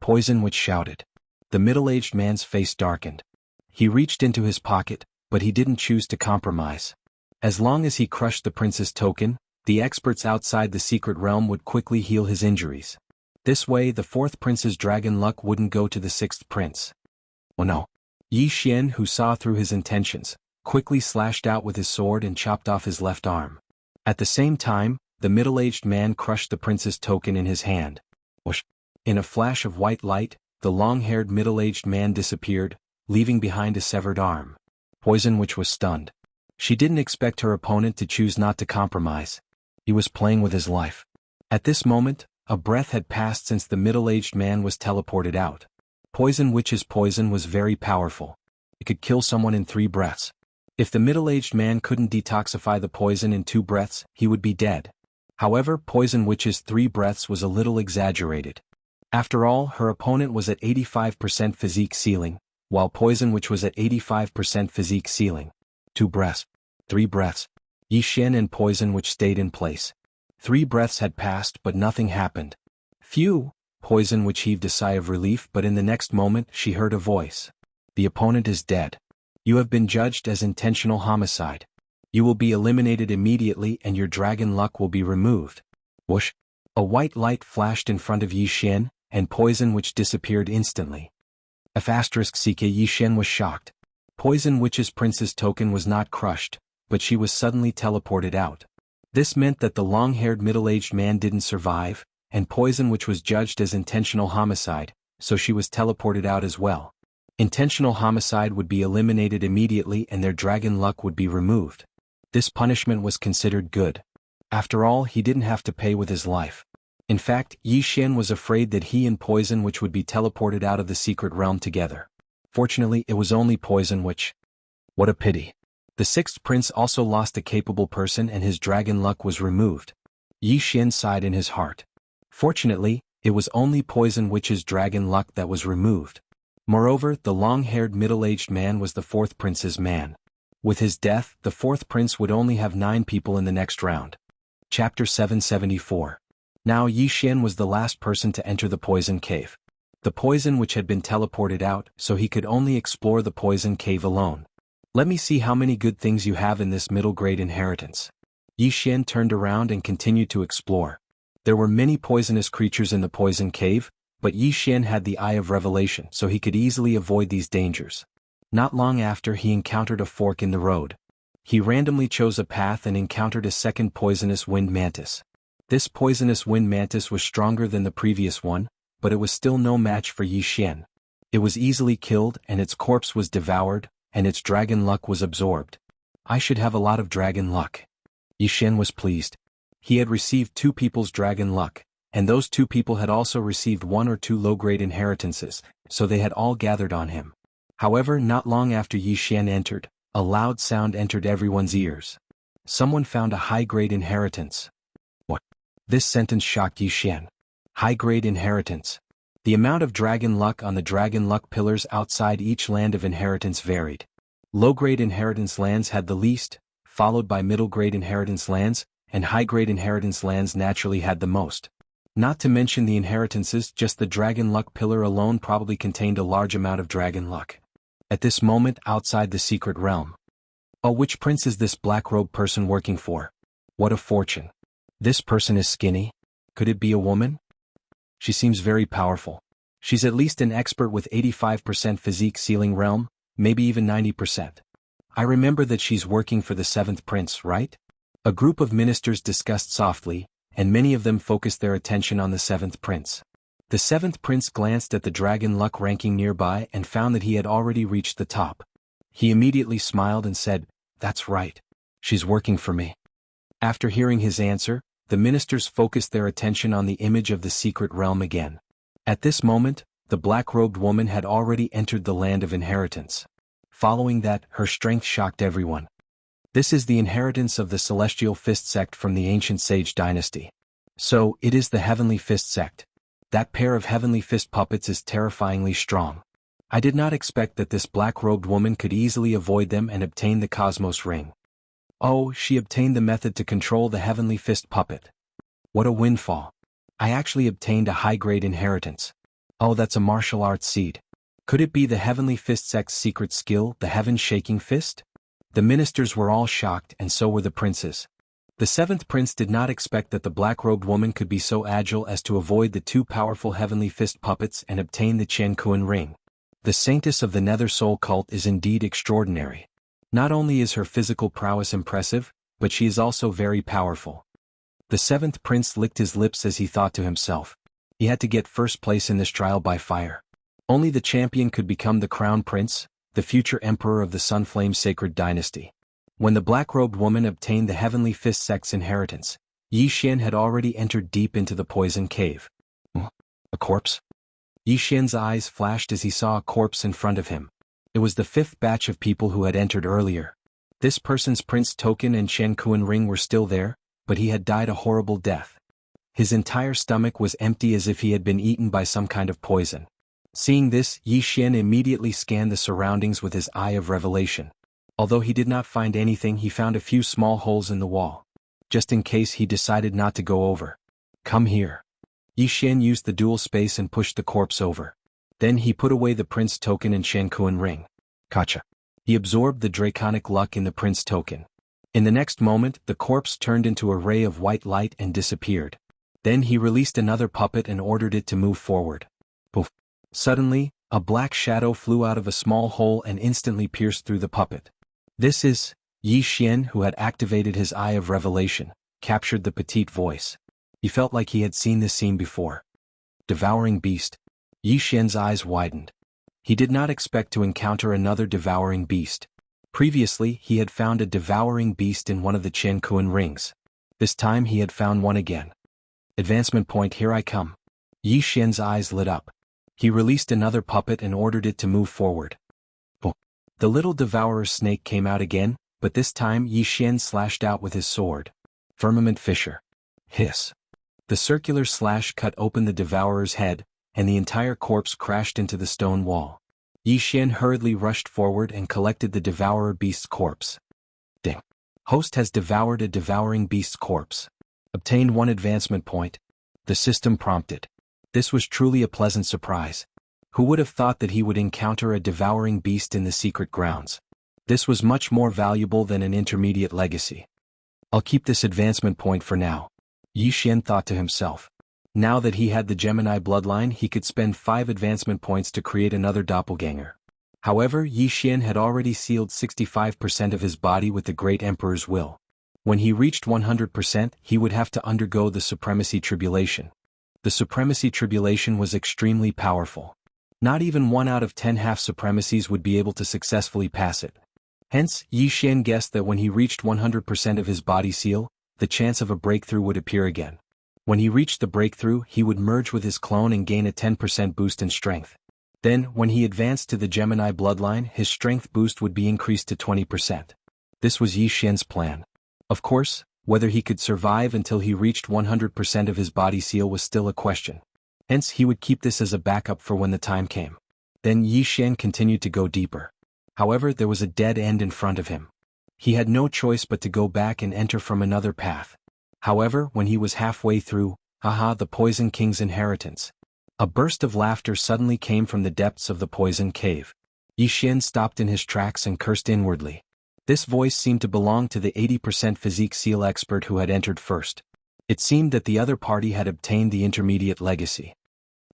Poison Witch shouted. The middle-aged man's face darkened. He reached into his pocket, but he didn't choose to compromise. As long as he crushed the prince's token, the experts outside the secret realm would quickly heal his injuries. This way the fourth prince's dragon luck wouldn't go to the sixth prince. Oh no. Yi Xian, who saw through his intentions, quickly slashed out with his sword and chopped off his left arm. At the same time, the middle-aged man crushed the prince's token in his hand. Whoosh! In a flash of white light, the long-haired middle-aged man disappeared, leaving behind a severed arm. Poison Witch was stunned. She didn't expect her opponent to choose not to compromise. He was playing with his life. At this moment, a breath had passed since the middle-aged man was teleported out. Poison Witch's poison was very powerful. It could kill someone in 3 breaths. If the middle-aged man couldn't detoxify the poison in 2 breaths, he would be dead. However, Poison Witch's 3 breaths was a little exaggerated. After all, her opponent was at 85% physique ceiling, while Poison Witch was at 85% physique ceiling. 2 breaths. 3 breaths. Yi Xian and Poison Witch stayed in place. 3 breaths had passed but nothing happened. Phew! Poison Witch heaved a sigh of relief, but in the next moment she heard a voice. The opponent is dead. You have been judged as intentional homicide. You will be eliminated immediately and your dragon luck will be removed. Whoosh! A white light flashed in front of Yi Xian, and Poison Witch disappeared instantly. *CK Yi Xian was shocked. Poison Witch's prince's token was not crushed, but she was suddenly teleported out. This meant that the long-haired middle-aged man didn't survive, and Poison Witch was judged as intentional homicide, so she was teleported out as well. Intentional homicide would be eliminated immediately and their dragon luck would be removed. This punishment was considered good. After all, he didn't have to pay with his life. In fact, Yi Xian was afraid that he and Poison Witch would be teleported out of the secret realm together. Fortunately, it was only Poison Witch. What a pity. The sixth prince also lost a capable person and his dragon luck was removed. Yi Xian sighed in his heart. Fortunately, it was only Poison Witch's dragon luck that was removed. Moreover, the long-haired middle-aged man was the fourth prince's man. With his death, the fourth prince would only have 9 people in the next round. Chapter 774. Now Yi Xian was the last person to enter the poison cave. The Poison Witch had been teleported out, so he could only explore the poison cave alone. Let me see how many good things you have in this middle-grade inheritance. Yi Xian turned around and continued to explore. There were many poisonous creatures in the poison cave, but Yi Xian had the Eye of Revelation so he could easily avoid these dangers. Not long after he encountered a fork in the road. He randomly chose a path and encountered a second poisonous wind mantis. This poisonous wind mantis was stronger than the previous one, but it was still no match for Yi Xian. It was easily killed and its corpse was devoured, and its dragon luck was absorbed. I should have a lot of dragon luck. Yi Xian was pleased. He had received 2 people's dragon luck, and those 2 people had also received 1 or 2 low-grade inheritances, so they had all gathered on him. However, not long after Yi Xian entered, a loud sound entered everyone's ears. Someone found a high-grade inheritance. What? This sentence shocked Yi Xian. High-grade inheritance. The amount of dragon luck on the dragon luck pillars outside each land of inheritance varied. Low-grade inheritance lands had the least, followed by middle-grade inheritance lands, and high-grade inheritance lands naturally had the most. Not to mention the inheritances, just the dragon luck pillar alone probably contained a large amount of dragon luck. At this moment outside the secret realm. Oh, which prince is this black-robed person working for? What a fortune. This person is skinny. Could it be a woman? She seems very powerful. She's at least an expert with 85% physique ceiling realm, maybe even 90%. I remember that she's working for the 7th prince, right? A group of ministers discussed softly, and many of them focused their attention on the 7th prince. The 7th prince glanced at the dragon luck ranking nearby and found that he had already reached the top. He immediately smiled and said, "That's right. She's working for me." After hearing his answer, the ministers focused their attention on the image of the secret realm again. At this moment, the black-robed woman had already entered the land of inheritance. Following that, her strength shocked everyone. This is the inheritance of the Celestial Fist sect from the ancient Sage dynasty. So, it is the Heavenly Fist sect. That pair of Heavenly Fist puppets is terrifyingly strong. I did not expect that this black-robed woman could easily avoid them and obtain the Cosmos Ring. Oh, she obtained the method to control the Heavenly Fist puppet. What a windfall. I actually obtained a high-grade inheritance. Oh, that's a martial arts seed. Could it be the Heavenly Fist's secret skill, the heaven-shaking fist? The ministers were all shocked, and so were the princes. The seventh prince did not expect that the black-robed woman could be so agile as to avoid the two powerful Heavenly Fist puppets and obtain the Qian Kuan ring. The saintess of the Nether Soul cult is indeed extraordinary. Not only is her physical prowess impressive, but she is also very powerful. The seventh prince licked his lips as he thought to himself. He had to get first place in this trial by fire. Only the champion could become the crown prince, the future emperor of the Sunflame Sacred Dynasty. When the black-robed woman obtained the Heavenly Fist sect's inheritance, Yi Xian had already entered deep into the poison cave. A corpse? Yi Xian's eyes flashed as he saw a corpse in front of him. It was the fifth batch of people who had entered earlier. This person's prince token and Qian Kuan ring were still there, but he had died a horrible death. His entire stomach was empty as if he had been eaten by some kind of poison. Seeing this, Yi Xian immediately scanned the surroundings with his eye of revelation. Although he did not find anything, he found a few small holes in the wall. Just in case, he decided not to go over. Come here. Yi Xian used the dual space and pushed the corpse over. Then he put away the prince token and Qian Kuan ring. Gotcha. He absorbed the draconic luck in the prince token. In the next moment, the corpse turned into a ray of white light and disappeared. Then he released another puppet and ordered it to move forward. Poof. Suddenly, a black shadow flew out of a small hole and instantly pierced through the puppet. This is Yi Xian, who had activated his eye of revelation, captured the petite voice. He felt like he had seen this scene before. Devouring beast. Yi Xian's eyes widened. He did not expect to encounter another devouring beast. Previously, he had found a devouring beast in one of the Qian Kuan rings. This time he had found one again. Advancement point, here I come. Yi Xian's eyes lit up. He released another puppet and ordered it to move forward. The little devourer snake came out again, but this time Yi Xian slashed out with his sword. Firmament fissure. Hiss. The circular slash cut open the devourer's head, and the entire corpse crashed into the stone wall. Yi Xian hurriedly rushed forward and collected the devourer beast's corpse. Ding. Host has devoured a devouring beast's corpse. Obtained 1 advancement point. The system prompted. This was truly a pleasant surprise. Who would have thought that he would encounter a devouring beast in the secret grounds? This was much more valuable than an intermediate legacy. I'll keep this advancement point for now. Yi Xian thought to himself. Now that he had the Gemini bloodline, he could spend 5 advancement points to create another doppelganger. However, Yi Xian had already sealed 65% of his body with the Great Emperor's will. When he reached 100%, he would have to undergo the Supremacy Tribulation. The Supremacy Tribulation was extremely powerful. Not even 1 out of 10 half-supremacies would be able to successfully pass it. Hence, Yi Xian guessed that when he reached 100% of his body seal, the chance of a breakthrough would appear again. When he reached the breakthrough, he would merge with his clone and gain a 10% boost in strength. Then, when he advanced to the Gemini bloodline, his strength boost would be increased to 20%. This was Yi Xian's plan. Of course, whether he could survive until he reached 100% of his body seal was still a question. Hence, he would keep this as a backup for when the time came. Then Yi Xian continued to go deeper. However, there was a dead end in front of him. He had no choice but to go back and enter from another path. However, when he was halfway through, the Poison King's inheritance. A burst of laughter suddenly came from the depths of the poison cave. Yi Xian stopped in his tracks and cursed inwardly. This voice seemed to belong to the 80% physique seal expert who had entered first. It seemed that the other party had obtained the intermediate legacy.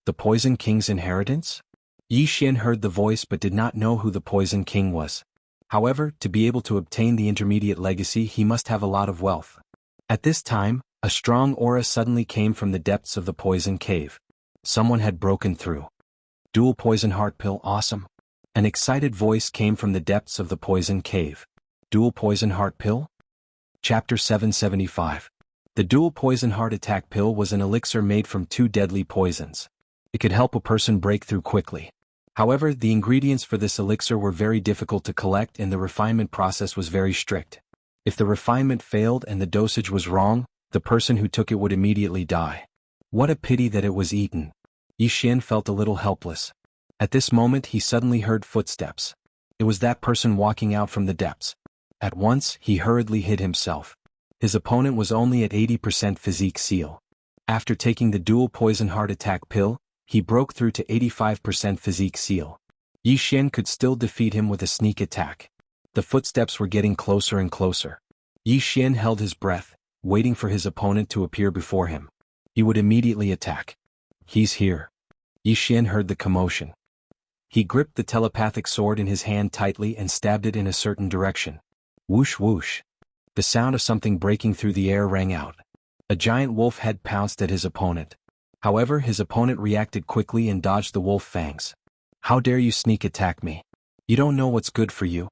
The Poison King's inheritance? Yi Xian heard the voice but did not know who the Poison King was. However, to be able to obtain the intermediate legacy, he must have a lot of wealth. At this time, a strong aura suddenly came from the depths of the poison cave. Someone had broken through. Dual poison heart pill, awesome. An excited voice came from the depths of the poison cave. Dual poison heart pill? Chapter 775. The dual poison heart attack pill was an elixir made from 2 deadly poisons. It could help a person break through quickly. However, the ingredients for this elixir were very difficult to collect and the refinement process was very strict. If the refinement failed and the dosage was wrong, the person who took it would immediately die. What a pity that it was eaten. Yi Xian felt a little helpless. At this moment he suddenly heard footsteps. It was that person walking out from the depths. At once, he hurriedly hid himself. His opponent was only at 80% physique seal. After taking the dual poison heart attack pill, he broke through to 85% physique seal. Yi Xian could still defeat him with a sneak attack. The footsteps were getting closer and closer. Yi Xian held his breath, waiting for his opponent to appear before him. He would immediately attack. He's here. Yi Xian heard the commotion. He gripped the telepathic sword in his hand tightly and stabbed it in a certain direction. Whoosh whoosh. The sound of something breaking through the air rang out. A giant wolf head pounced at his opponent. However, his opponent reacted quickly and dodged the wolf fangs. How dare you sneak attack me? You don't know what's good for you.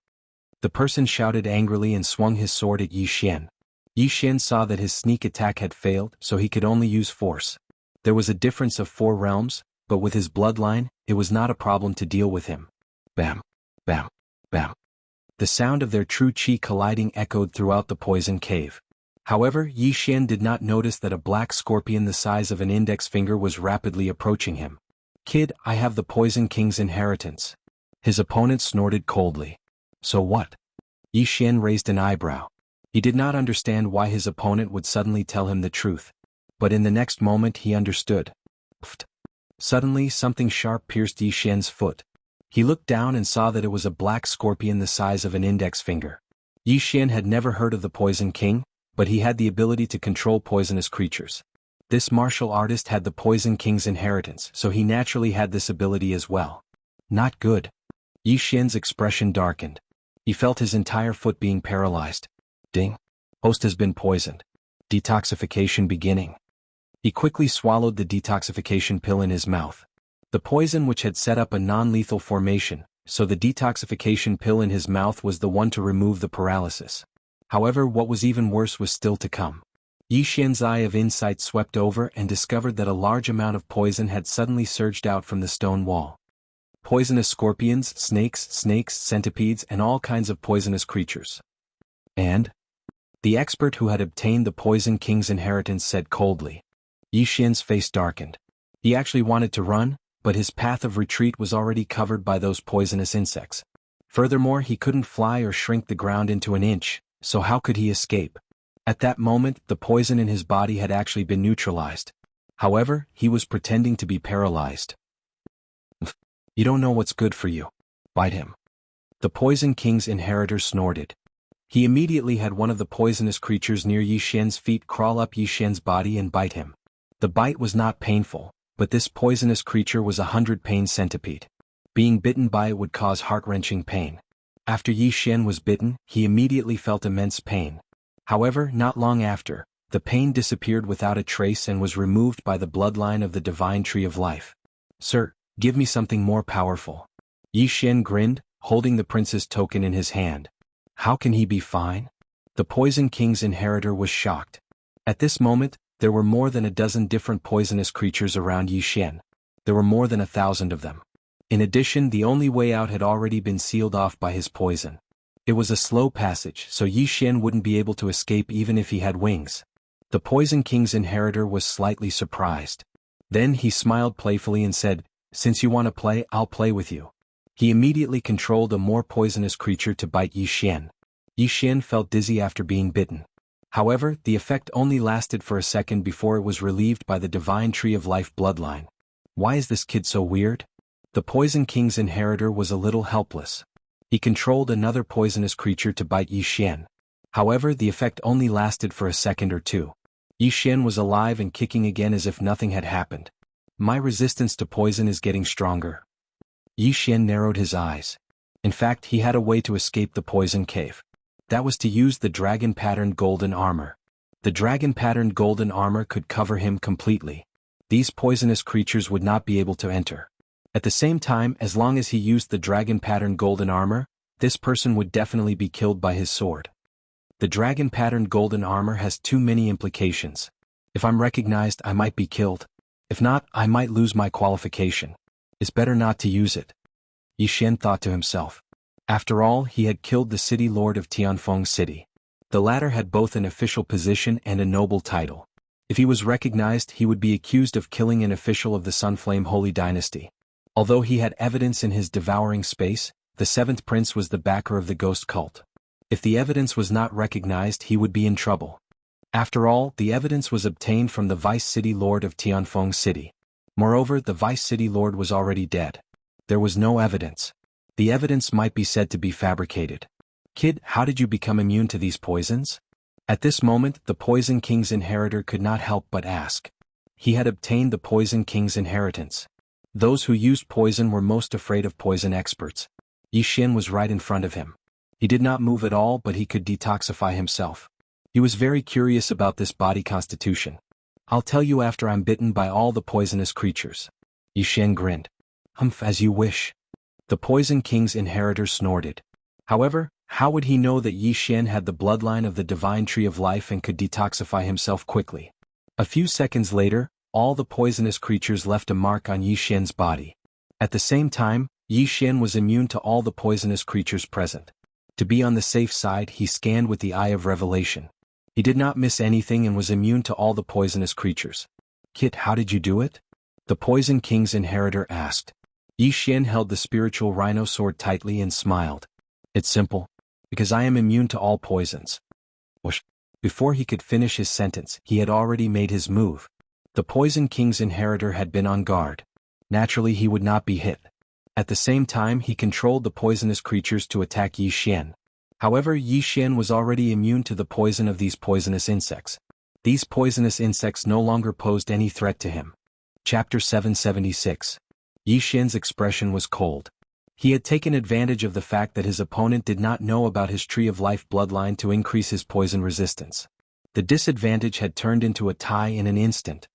The person shouted angrily and swung his sword at Yi Xian. Yi Xian saw that his sneak attack had failed, so he could only use force. There was a difference of 4 realms, but with his bloodline, it was not a problem to deal with him. Bam, bam, bam. The sound of their true chi colliding echoed throughout the poison cave. However, Yi Xian did not notice that a black scorpion the size of an index finger was rapidly approaching him. Kid, I have the Poison King's inheritance. His opponent snorted coldly. So what? Yi Xian raised an eyebrow. He did not understand why his opponent would suddenly tell him the truth. But in the next moment he understood. Pfft. Suddenly something sharp pierced Yi Xian's foot. He looked down and saw that it was a black scorpion the size of an index finger. Yi Xian had never heard of the Poison King, but he had the ability to control poisonous creatures. This martial artist had the Poison King's inheritance, so he naturally had this ability as well. Not good. Yi Xian's expression darkened. He felt his entire foot being paralyzed. Ding. Host has been poisoned. Detoxification beginning. He quickly swallowed the detoxification pill in his mouth. The poison which had set up a non-lethal formation, so the detoxification pill in his mouth was the one to remove the paralysis. However, what was even worse was still to come. Yi Xian's eye of insight swept over and discovered that a large amount of poison had suddenly surged out from the stone wall. Poisonous scorpions, snakes, centipedes, and all kinds of poisonous creatures. And? The expert who had obtained the Poison King's inheritance said coldly. Yi Xian's face darkened. He actually wanted to run, but his path of retreat was already covered by those poisonous insects. Furthermore, he couldn't fly or shrink the ground into an inch, so how could he escape? At that moment, the poison in his body had actually been neutralized. However, he was pretending to be paralyzed. You don't know what's good for you. Bite him. The Poison King's inheritor snorted. He immediately had one of the poisonous creatures near Yi Xian's feet crawl up Yi Xian's body and bite him. The bite was not painful, but this poisonous creature was a 100-pain centipede. Being bitten by it would cause heart-wrenching pain. After Yi Xian was bitten, he immediately felt immense pain. However, not long after, the pain disappeared without a trace and was removed by the bloodline of the divine tree of life. Sir, give me something more powerful. Yi Xian grinned, holding the prince's token in his hand. How can he be fine? The Poison King's inheritor was shocked. At this moment, there were more than a dozen different poisonous creatures around Yi Xian. There were more than 1,000 of them. In addition, the only way out had already been sealed off by his poison. It was a slow passage, so Yi Xian wouldn't be able to escape even if he had wings. The Poison King's inheritor was slightly surprised. Then he smiled playfully and said, "Since you want to play, I'll play with you." He immediately controlled a more poisonous creature to bite Yi Xian. Yi Xian felt dizzy after being bitten. However, the effect only lasted for a second before it was relieved by the divine tree of life bloodline. Why is this kid so weird? The Poison King's inheritor was a little helpless. He controlled another poisonous creature to bite Yi Xian. However, the effect only lasted for a second or two. Yi Xian was alive and kicking again as if nothing had happened. My resistance to poison is getting stronger. Yi Xian narrowed his eyes. In fact, he had a way to escape the poison cave. That was to use the dragon-patterned golden armor. The dragon-patterned golden armor could cover him completely. These poisonous creatures would not be able to enter. At the same time, as long as he used the dragon-patterned golden armor, this person would definitely be killed by his sword. The dragon-patterned golden armor has too many implications. If I'm recognized, I might be killed. If not, I might lose my qualification. It's better not to use it. Yi Xian thought to himself. After all, he had killed the city lord of Tianfeng City. The latter had both an official position and a noble title. If he was recognized, he would be accused of killing an official of the Sunflame Holy Dynasty. Although he had evidence in his devouring space, the seventh prince was the backer of the ghost cult. If the evidence was not recognized, he would be in trouble. After all, the evidence was obtained from the vice city lord of Tianfeng City. Moreover, the Vice City Lord was already dead. There was no evidence. The evidence might be said to be fabricated. Kid, how did you become immune to these poisons? At this moment, the Poison King's inheritor could not help but ask. He had obtained the Poison King's inheritance. Those who used poison were most afraid of poison experts. Yi Xian was right in front of him. He did not move at all, but he could detoxify himself. He was very curious about this body constitution. I'll tell you after I'm bitten by all the poisonous creatures. Yi Xian grinned. Humph, as you wish. The Poison King's inheritor snorted. However, how would he know that Yi Xian had the bloodline of the divine tree of life and could detoxify himself quickly? A few seconds later, all the poisonous creatures left a mark on Yi Xian's body. At the same time, Yi Xian was immune to all the poisonous creatures present. To be on the safe side, he scanned with the eye of revelation. He did not miss anything and was immune to all the poisonous creatures. Kit, how did you do it? The Poison King's inheritor asked. Yi Xian held the spiritual rhino sword tightly and smiled. It's simple. Because I am immune to all poisons. Whoosh. Before he could finish his sentence, he had already made his move. The Poison King's inheritor had been on guard. Naturally, he would not be hit. At the same time, he controlled the poisonous creatures to attack Yi Xian. However, Yi Xian was already immune to the poison of these poisonous insects. These poisonous insects no longer posed any threat to him. Chapter 776. Yi Xian's expression was cold. He had taken advantage of the fact that his opponent did not know about his Tree of Life bloodline to increase his poison resistance. The disadvantage had turned into a tie in an instant.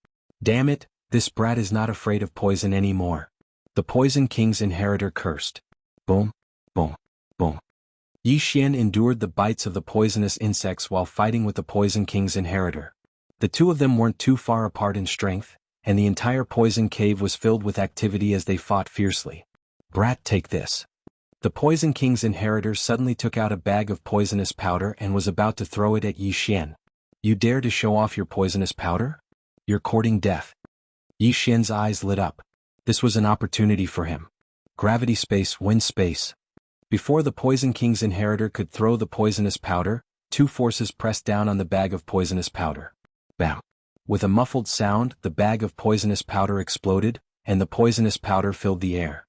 Damn it, this brat is not afraid of poison anymore. The Poison King's inheritor cursed. Boom, boom, boom. Yi Xian endured the bites of the poisonous insects while fighting with the Poison King's inheritor. The two of them weren't too far apart in strength, and the entire poison cave was filled with activity as they fought fiercely. Brat, take this. The Poison King's inheritor suddenly took out a bag of poisonous powder and was about to throw it at Yi Xian. You dare to show off your poisonous powder? You're courting death. Yi Xian's eyes lit up. This was an opportunity for him. Gravity space, wind space. Before the Poison King's inheritor could throw the poisonous powder, two forces pressed down on the bag of poisonous powder. Bam! With a muffled sound, the bag of poisonous powder exploded, and the poisonous powder filled the air.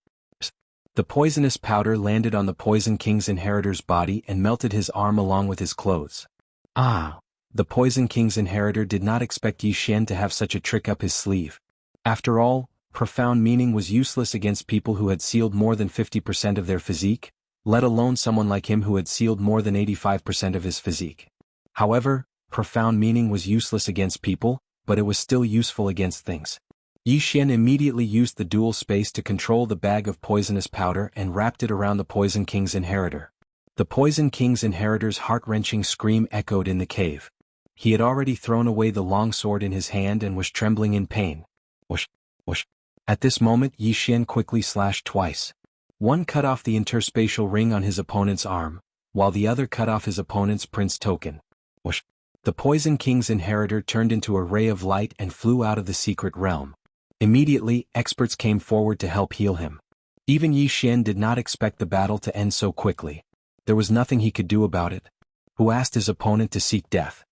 The poisonous powder landed on the Poison King's inheritor's body and melted his arm along with his clothes. Ah! The Poison King's inheritor did not expect Yi Xian to have such a trick up his sleeve. After all, profound meaning was useless against people who had sealed more than 50% of their physique, let alone someone like him who had sealed more than 85% of his physique. However, profound meaning was useless against people, but it was still useful against things. Yi Xian immediately used the dual space to control the bag of poisonous powder and wrapped it around the Poison King's inheritor. The Poison King's inheritor's heart-wrenching scream echoed in the cave. He had already thrown away the long sword in his hand and was trembling in pain. Whoosh, whoosh. At this moment, Yi Xian quickly slashed twice. One cut off the interspatial ring on his opponent's arm, while the other cut off his opponent's prince token. Whoosh. The Poison King's inheritor turned into a ray of light and flew out of the secret realm. Immediately, experts came forward to help heal him. Even Yi Xian did not expect the battle to end so quickly. There was nothing he could do about it. Who asked his opponent to seek death?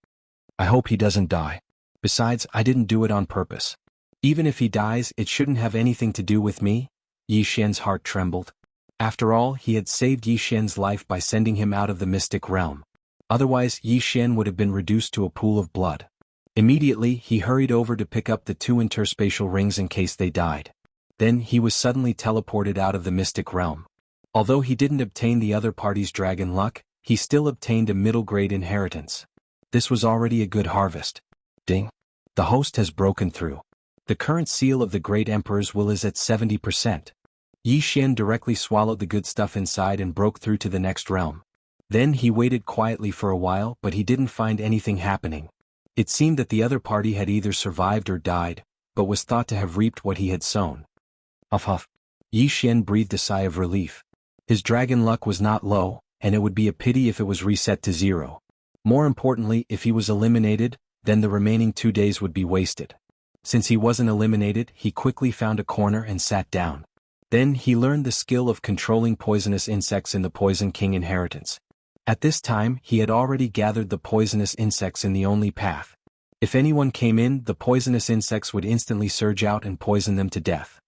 I hope he doesn't die. Besides, I didn't do it on purpose. Even if he dies, it shouldn't have anything to do with me. Yi Xian's heart trembled. After all, he had saved Yi Xian's life by sending him out of the mystic realm. Otherwise, Yi Xian would have been reduced to a pool of blood. Immediately, he hurried over to pick up the two interspatial rings in case they died. Then, he was suddenly teleported out of the mystic realm. Although he didn't obtain the other party's dragon luck, he still obtained a middle-grade inheritance. This was already a good harvest. Ding! The host has broken through. The current seal of the Great Emperor's will is at 70%. Yi Xian directly swallowed the good stuff inside and broke through to the next realm. Then he waited quietly for a while, but he didn't find anything happening. It seemed that the other party had either survived or died, but was thought to have reaped what he had sown. Huff huff. Yi Xian breathed a sigh of relief. His dragon luck was not low, and it would be a pity if it was reset to 0. More importantly, if he was eliminated, then the remaining 2 days would be wasted. Since he wasn't eliminated, he quickly found a corner and sat down. Then he learned the skill of controlling poisonous insects in the Poison King inheritance. At this time, he had already gathered the poisonous insects in the only path. If anyone came in, the poisonous insects would instantly surge out and poison them to death.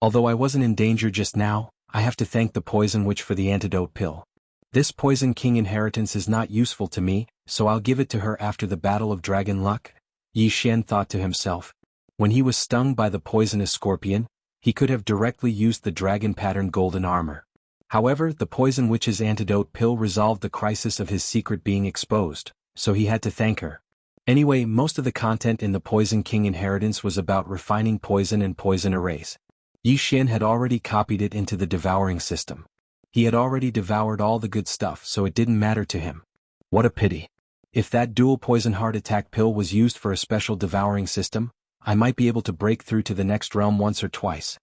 Although I wasn't in danger just now, I have to thank the poison witch for the antidote pill. This Poison King inheritance is not useful to me, so I'll give it to her after the Battle of Dragon Luck, Yi Xian thought to himself. When he was stung by the poisonous scorpion, he could have directly used the dragon-patterned golden armor. However, the Poison Witch's antidote pill resolved the crisis of his secret being exposed, so he had to thank her. Anyway, most of the content in the Poison King inheritance was about refining poison and poison arrays. Yi Xian had already copied it into the devouring system. He had already devoured all the good stuff, so it didn't matter to him. What a pity. If that dual poison heart attack pill was used for a special devouring system, I might be able to break through to the next realm once or twice.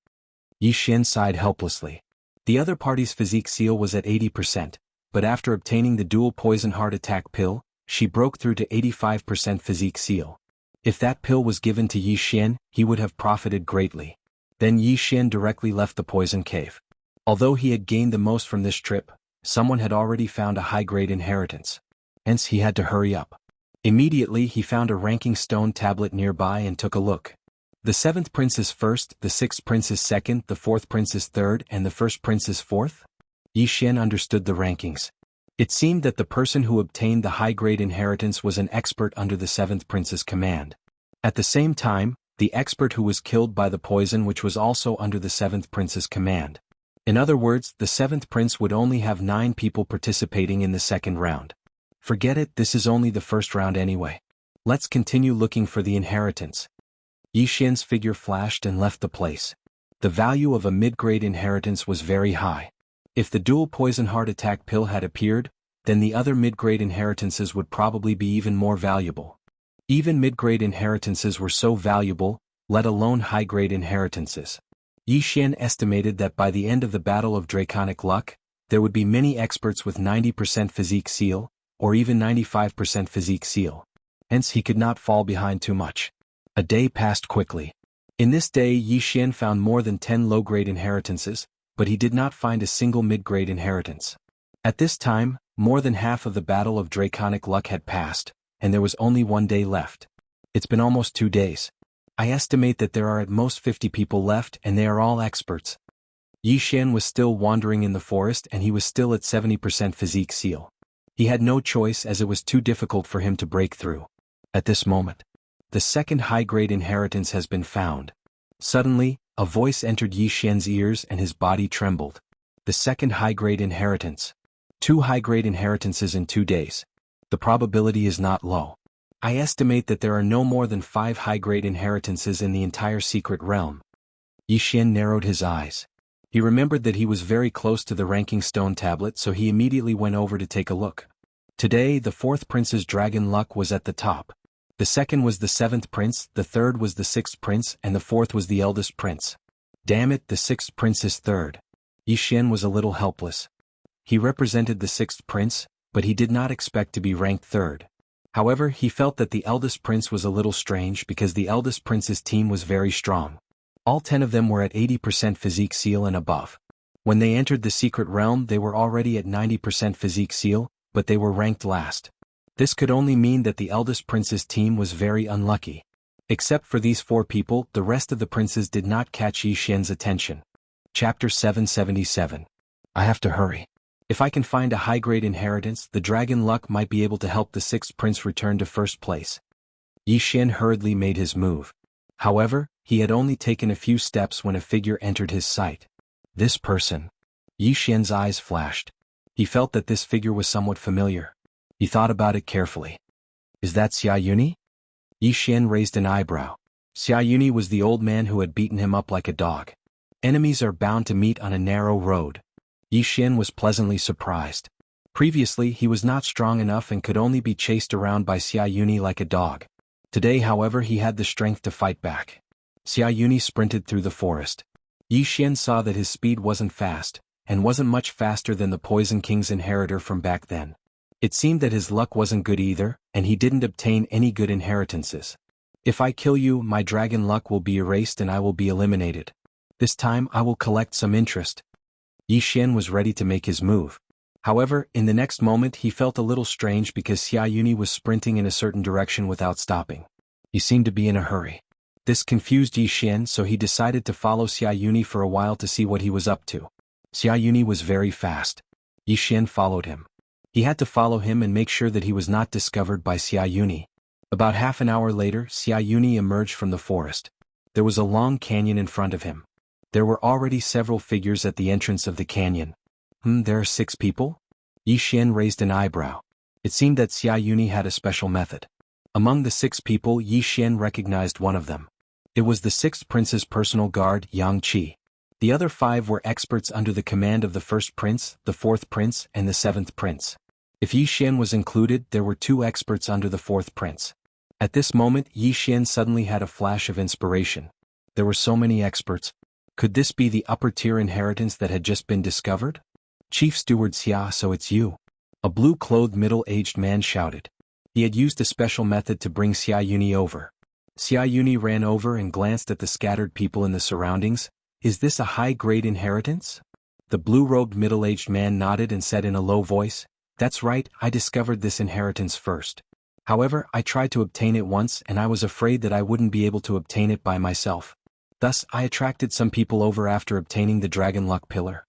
Yi Xian sighed helplessly. The other party's physique seal was at 80%, but after obtaining the dual poison heart attack pill, she broke through to 85% physique seal. If that pill was given to Yi Xian, he would have profited greatly. Then Yi Xian directly left the poison cave. Although he had gained the most from this trip, someone had already found a high-grade inheritance. Hence he had to hurry up. Immediately he found a ranking stone tablet nearby and took a look. The 7th prince is first, the 6th prince is second, the 4th prince is third, and the 1st prince is fourth? Yi Xian understood the rankings. It seemed that the person who obtained the high-grade inheritance was an expert under the 7th prince's command. At the same time, the expert who was killed by the poison which was also under the 7th prince's command. In other words, the 7th prince would only have 9 people participating in the second round. Forget it, this is only the first round anyway. Let's continue looking for the inheritance. Yi Xian's figure flashed and left the place. The value of a mid-grade inheritance was very high. If the dual poison heart attack pill had appeared, then the other mid-grade inheritances would probably be even more valuable. Even mid-grade inheritances were so valuable, let alone high-grade inheritances. Yi Xian estimated that by the end of the Battle of Draconic Luck, there would be many experts with 90% physique seal, or even 95% physique seal. Hence he could not fall behind too much. A day passed quickly. In this day Yi Xian found more than 10 low-grade inheritances, but he did not find a single mid-grade inheritance. At this time, more than half of the Battle of Draconic Luck had passed, and there was only 1 day left. It's been almost 2 days. I estimate that there are at most 50 people left and they are all experts. Yi Xian was still wandering in the forest and he was still at 70% physique seal. He had no choice as it was too difficult for him to break through. At this moment, the second high-grade inheritance has been found. Suddenly, a voice entered Yi Xian's ears and his body trembled. The second high-grade inheritance. 2 high-grade inheritances in 2 days. The probability is not low. I estimate that there are no more than 5 high-grade inheritances in the entire secret realm. Yi Xian narrowed his eyes. He remembered that he was very close to the ranking stone tablet, so he immediately went over to take a look. Today, the 4th prince's dragon luck was at the top. The 2nd was the 7th prince, the 3rd was the 6th prince, and the 4th was the eldest prince. Damn it, the 6th prince is 3rd. Yi Xian was a little helpless. He represented the 6th prince, but he did not expect to be ranked 3rd. However, he felt that the eldest prince was a little strange because the eldest prince's team was very strong. All 10 of them were at 80% physique seal and above. When they entered the secret realm they were already at 90% physique seal, but they were ranked last. This could only mean that the eldest prince's team was very unlucky. Except for these 4 people, the rest of the princes did not catch Yi Xian's attention. Chapter 777. I have to hurry. If I can find a high-grade inheritance, the dragon luck might be able to help the 6th prince return to first place. Yi Xian hurriedly made his move. However, he had only taken a few steps when a figure entered his sight. This person. Yi Xian's eyes flashed. He felt that this figure was somewhat familiar. He thought about it carefully. Is that Xia Yuni? Yi Xian raised an eyebrow. Xia Yuni was the old man who had beaten him up like a dog. Enemies are bound to meet on a narrow road. Yi Xian was pleasantly surprised. Previously he was not strong enough and could only be chased around by Xia Yuni like a dog. Today however he had the strength to fight back. Xia Yuni sprinted through the forest. Yi Xian saw that his speed wasn't fast, and wasn't much faster than the Poison King's inheritor from back then. It seemed that his luck wasn't good either, and he didn't obtain any good inheritances. If I kill you, my dragon luck will be erased and I will be eliminated. This time I will collect some interest. Yi Xian was ready to make his move. However, in the next moment he felt a little strange because Xia Yuni was sprinting in a certain direction without stopping. You seem to be in a hurry. This confused Yi Xian, so he decided to follow Xia Yuni for a while to see what he was up to. Xia Yuni was very fast. Yi Xian followed him. He had to follow him and make sure that he was not discovered by Xia Yuni. About half an hour later, Xia Yuni emerged from the forest. There was a long canyon in front of him. There were already several figures at the entrance of the canyon. There are 6 people? Yi Xian raised an eyebrow. It seemed that Xia Yuni had a special method. Among the 6 people, Yi Xian recognized one of them. It was the 6th prince's personal guard, Yang Qi. The other 5 were experts under the command of the 1st prince, the 4th prince, and the 7th prince. If Yi Xian was included, there were 2 experts under the 4th prince. At this moment, Yi Xian suddenly had a flash of inspiration. There were so many experts. Could this be the upper-tier inheritance that had just been discovered? Chief Steward Xia, so it's you. A blue-clothed middle-aged man shouted. He had used a special method to bring Xia Yuni over. Xia Yuni ran over and glanced at the scattered people in the surroundings. Is this a high-grade inheritance? The blue-robed middle-aged man nodded and said in a low voice, That's right, I discovered this inheritance first. However, I tried to obtain it once and I was afraid that I wouldn't be able to obtain it by myself. Thus, I attracted some people over after obtaining the Dragon Luck Pillar.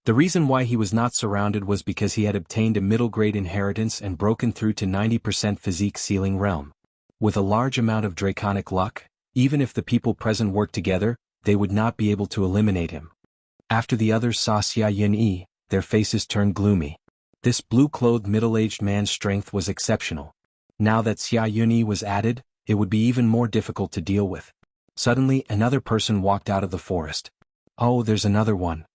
The reason why he was not surrounded was because he had obtained a middle-grade inheritance and broken through to 90% physique ceiling realm. With a large amount of draconic luck, even if the people present worked together, they would not be able to eliminate him. After the others saw Xia Yunyi, their faces turned gloomy. This blue-clothed middle-aged man's strength was exceptional. Now that Xia Yunyi was added, it would be even more difficult to deal with. Suddenly, another person walked out of the forest. Oh, there's another one.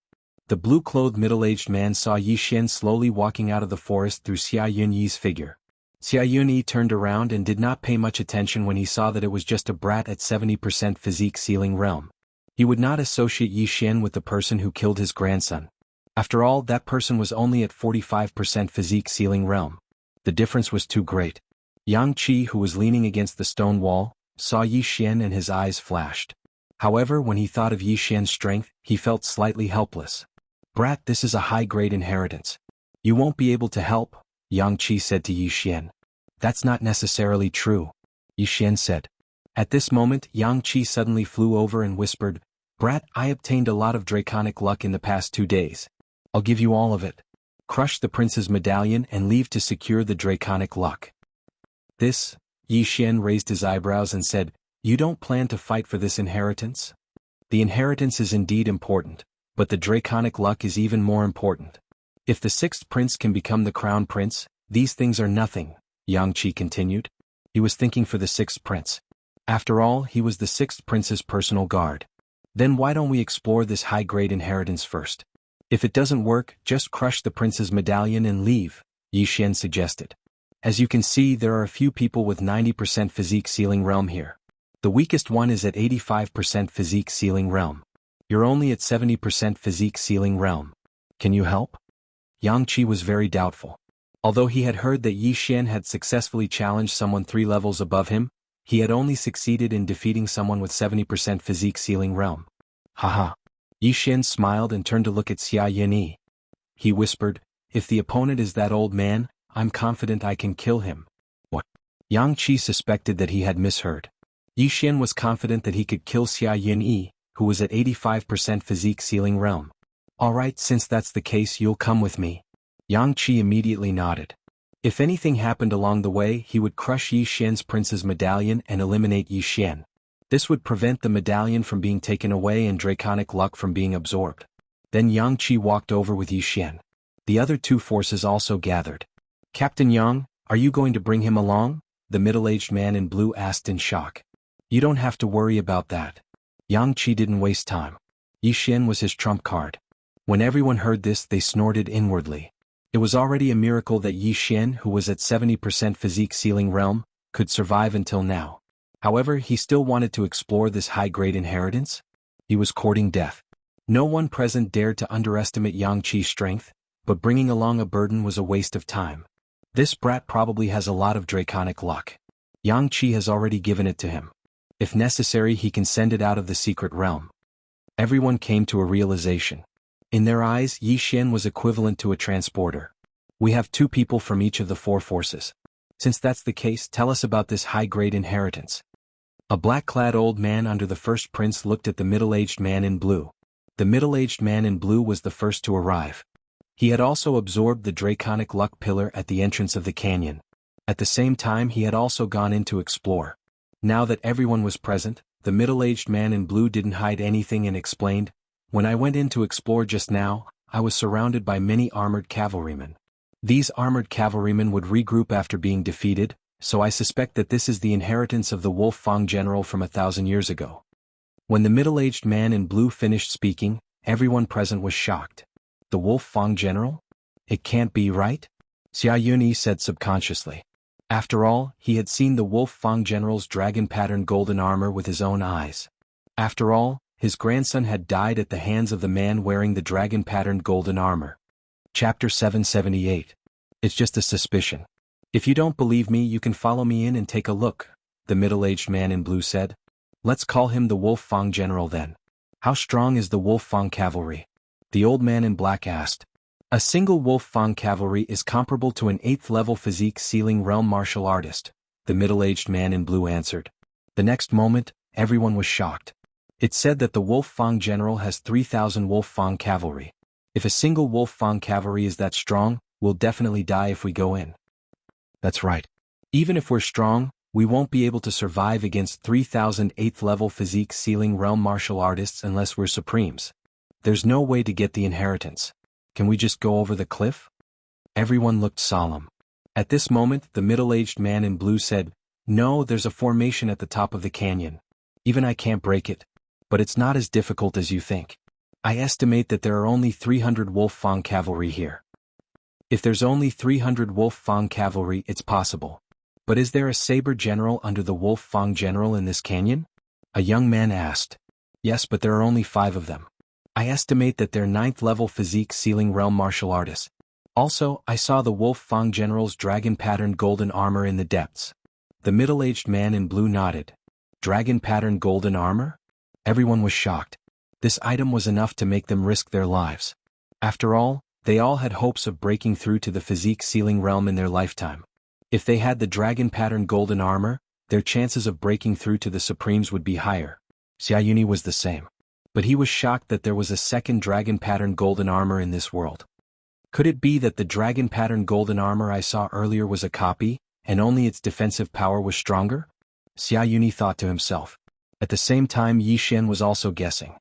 The blue-clothed middle-aged man saw Yi Xian slowly walking out of the forest through Xia Yunyi's figure. Xia Yunyi turned around and did not pay much attention when he saw that it was just a brat at 70% physique ceiling realm. He would not associate Yi Xian with the person who killed his grandson. After all, that person was only at 45% physique ceiling realm. The difference was too great. Yang Qi, who was leaning against the stone wall, saw Yi Xian and his eyes flashed. However, when he thought of Yi Xian's strength, he felt slightly helpless. Brat, this is a high-grade inheritance. You won't be able to help, Yang Qi said to Yi Xian. That's not necessarily true, Yi Xian said. At this moment, Yang Qi suddenly flew over and whispered, Brat, I obtained a lot of draconic luck in the past 2 days. I'll give you all of it. Crush the prince's medallion and leave to secure the draconic luck. This, Yi Xian raised his eyebrows and said, You don't plan to fight for this inheritance? The inheritance is indeed important, but the draconic luck is even more important. If the 6th prince can become the crown prince, these things are nothing, Yang Qi continued. He was thinking for the 6th prince. After all, he was the 6th prince's personal guard. Then why don't we explore this high-grade inheritance first? If it doesn't work, just crush the prince's medallion and leave, Yi Xian suggested. As you can see, there are a few people with 90% physique ceiling realm here. The weakest one is at 85% physique ceiling realm. You're only at 70% physique ceiling realm. Can you help? Yang Qi was very doubtful. Although he had heard that Yi Xian had successfully challenged someone 3 levels above him, he had only succeeded in defeating someone with 70% physique ceiling realm. Haha. Yi Xian smiled and turned to look at Xia Yunyi. He whispered, If the opponent is that old man, I'm confident I can kill him. What? Yang Qi suspected that he had misheard. Yi Xian was confident that he could kill Xia Yunyi, who was at 85% physique ceiling realm. Alright, since that's the case, you'll come with me. Yang Qi immediately nodded. If anything happened along the way, he would crush Yi Xian's prince's medallion and eliminate Yi Xian. This would prevent the medallion from being taken away and draconic luck from being absorbed. Then Yang Qi walked over with Yi Xian. The other 2 forces also gathered. Captain Yang, are you going to bring him along? The middle-aged man in blue asked in shock. You don't have to worry about that. Yang Qi didn't waste time. Yi Xian was his trump card. When everyone heard this, they snorted inwardly. It was already a miracle that Yi Xian, who was at 70% physique ceiling realm, could survive until now. However, he still wanted to explore this high-grade inheritance. He was courting death. No one present dared to underestimate Yang Qi's strength, but bringing along a burden was a waste of time. This brat probably has a lot of draconic luck. Yang Qi has already given it to him. If necessary, he can send it out of the secret realm. Everyone came to a realization. In their eyes, Yi Xian was equivalent to a transporter. We have 2 people from each of the 4 forces. Since that's the case, tell us about this high-grade inheritance. A black-clad old man under the first prince looked at the middle-aged man in blue. The middle-aged man in blue was the first to arrive. He had also absorbed the draconic luck pillar at the entrance of the canyon. At the same time he had also gone in to explore. Now that everyone was present, the middle-aged man in blue didn't hide anything and explained, "When I went in to explore just now, I was surrounded by many armored cavalrymen. These armored cavalrymen would regroup after being defeated, so I suspect that this is the inheritance of the Wolf Fang general from 1,000 years ago." When the middle-aged man in blue finished speaking, everyone present was shocked. The Wolf Fang general? It can't be right? Xia Yunyi said subconsciously. After all, he had seen the Wolf Fang general's dragon-patterned golden armor with his own eyes. After all, his grandson had died at the hands of the man wearing the dragon-patterned golden armor. Chapter 778. It's just a suspicion. If you don't believe me, you can follow me in and take a look, the middle-aged man in blue said. Let's call him the Wolf Fang general then. How strong is the Wolf Fang cavalry? The old man in black asked. A single Wolf Fang cavalry is comparable to an 8th-level physique ceiling realm martial artist, the middle-aged man in blue answered. The next moment, everyone was shocked. It said that the Wolf Fang general has 3,000 Wolf Fang cavalry. If a single Wolf Fang cavalry is that strong, we'll definitely die if we go in. That's right. Even if we're strong, we won't be able to survive against 3,000 8th-level physique ceiling realm martial artists unless we're supremes. There's no way to get the inheritance. Can we just go over the cliff? Everyone looked solemn. At this moment, the middle-aged man in blue said, No, there's a formation at the top of the canyon. Even I can't break it. But it's not as difficult as you think. I estimate that there are only 300 Wolf Fang cavalry here. If there's only 300 Wolf Fang cavalry, it's possible. But is there a saber general under the Wolf Fang general in this canyon? A young man asked. Yes, but there are only 5 of them. I estimate that they're 9th-level physique ceiling realm martial artists. Also, I saw the Wolf Fang general's dragon-patterned golden armor in the depths. The middle-aged man in blue nodded. Dragon-patterned golden armor? Everyone was shocked. This item was enough to make them risk their lives. After all, they all had hopes of breaking through to the physique ceiling realm in their lifetime. If they had the dragon-patterned golden armor, their chances of breaking through to the Supremes would be higher. Xia Yunyi was the same. But he was shocked that there was a second dragon-patterned golden armor in this world. Could it be that the dragon-patterned golden armor I saw earlier was a copy, and only its defensive power was stronger? Xia Yunyi thought to himself. At the same time, Yi Xian was also guessing.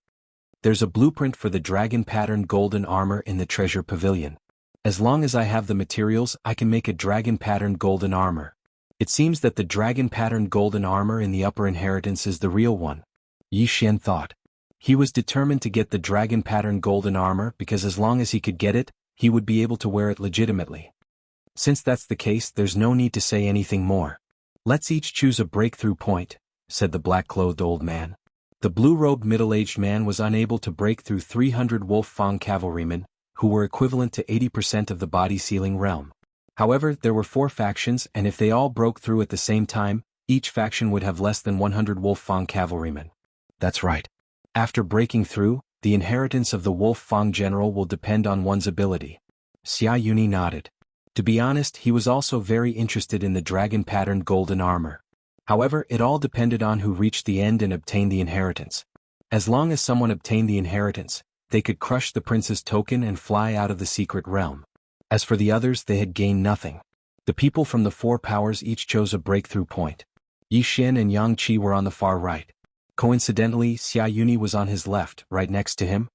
There's a blueprint for the dragon-patterned golden armor in the treasure pavilion. As long as I have the materials, I can make a dragon-patterned golden armor. It seems that the dragon-patterned golden armor in the upper inheritance is the real one. Yi Xian thought. He was determined to get the dragon-patterned golden armor because as long as he could get it, he would be able to wear it legitimately. Since that's the case, there's no need to say anything more. Let's each choose a breakthrough point, said the black-clothed old man. The blue-robed middle-aged man was unable to break through 300 Wolf Fang cavalrymen, who were equivalent to 80% of the body sealing realm. However, there were 4 factions, and if they all broke through at the same time, each faction would have less than 100 Wolf Fang cavalrymen. That's right. After breaking through, the inheritance of the Wolf Fang general will depend on one's ability. Xia Yunyi nodded. To be honest, he was also very interested in the dragon-patterned golden armor. However, it all depended on who reached the end and obtained the inheritance. As long as someone obtained the inheritance, they could crush the prince's token and fly out of the secret realm. As for the others, they had gained nothing. The people from the 4 powers each chose a breakthrough point. Yi Xian and Yang Qi were on the far right. Coincidentally, Xia Yunyi was on his left, right next to him.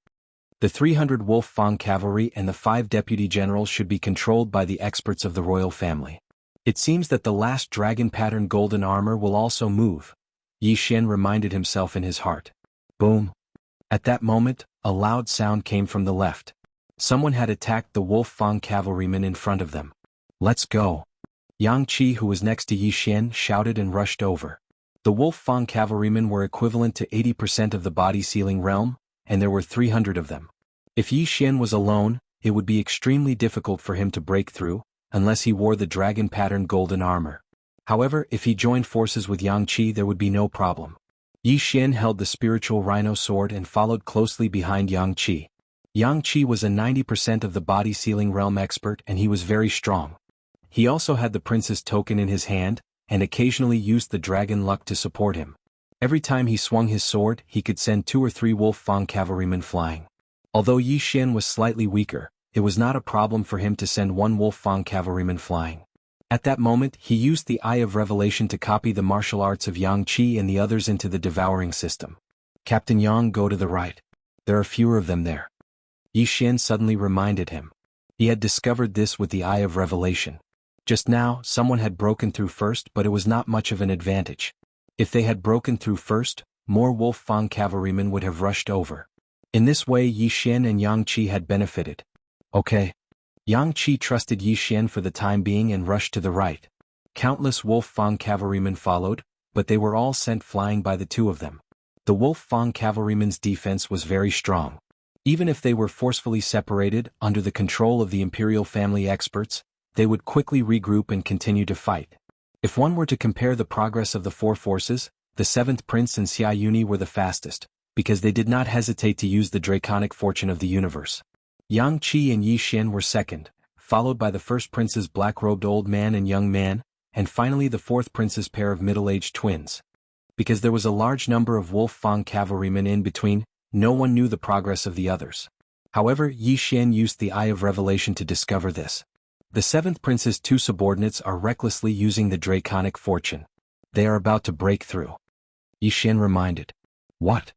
The 300 Wolf Fang cavalry and the 5 deputy generals should be controlled by the experts of the royal family. It seems that the last dragon-patterned golden armor will also move. Yi Xian reminded himself in his heart. Boom. At that moment, a loud sound came from the left. Someone had attacked the Wolf Fang cavalrymen in front of them. Let's go. Yang Qi, who was next to Yi Xian, shouted and rushed over. The Wolf Fang cavalrymen were equivalent to 80% of the body sealing realm, and there were 300 of them. If Yi Xian was alone, it would be extremely difficult for him to break through, unless he wore the dragon-patterned golden armor. However, if he joined forces with Yang Qi, there would be no problem. Yi Xian held the spiritual rhino sword and followed closely behind Yang Qi. Yang Qi was a 90% of the body sealing realm expert and he was very strong. He also had the prince's token in his hand, and occasionally used the dragon luck to support him. Every time he swung his sword, he could send 2 or 3 Wolf Fang cavalrymen flying. Although Yi Xian was slightly weaker, it was not a problem for him to send 1 Wolf Fang cavalryman flying. At that moment, he used the Eye of Revelation to copy the martial arts of Yang Qi and the others into the devouring system. Captain Yang, go to the right. There are fewer of them there. Yi Xian suddenly reminded him. He had discovered this with the Eye of Revelation. Just now, someone had broken through first, but it was not much of an advantage. If they had broken through first, more Wolf Fang cavalrymen would have rushed over. In this way, Yi Xian and Yang Qi had benefited. Okay. Yang Qi trusted Yi Xian for the time being and rushed to the right. Countless Wolf Fang cavalrymen followed, but they were all sent flying by the 2 of them. The Wolf Fang cavalrymen's defense was very strong. Even if they were forcefully separated, under the control of the imperial family experts, they would quickly regroup and continue to fight. If one were to compare the progress of the 4 forces, the 7th Prince and Xia Yuni were the fastest, because they did not hesitate to use the draconic fortune of the universe. Yang Qi and Yi Xian were second, followed by the 1st Prince's black-robed old man and young man, and finally the 4th Prince's pair of middle-aged twins. Because there was a large number of Wolf Fang cavalrymen in between, no one knew the progress of the others. However, Yi Xian used the Eye of Revelation to discover this. The 7th Prince's 2 subordinates are recklessly using the draconic fortune. They are about to break through. Yi Xian reminded. What?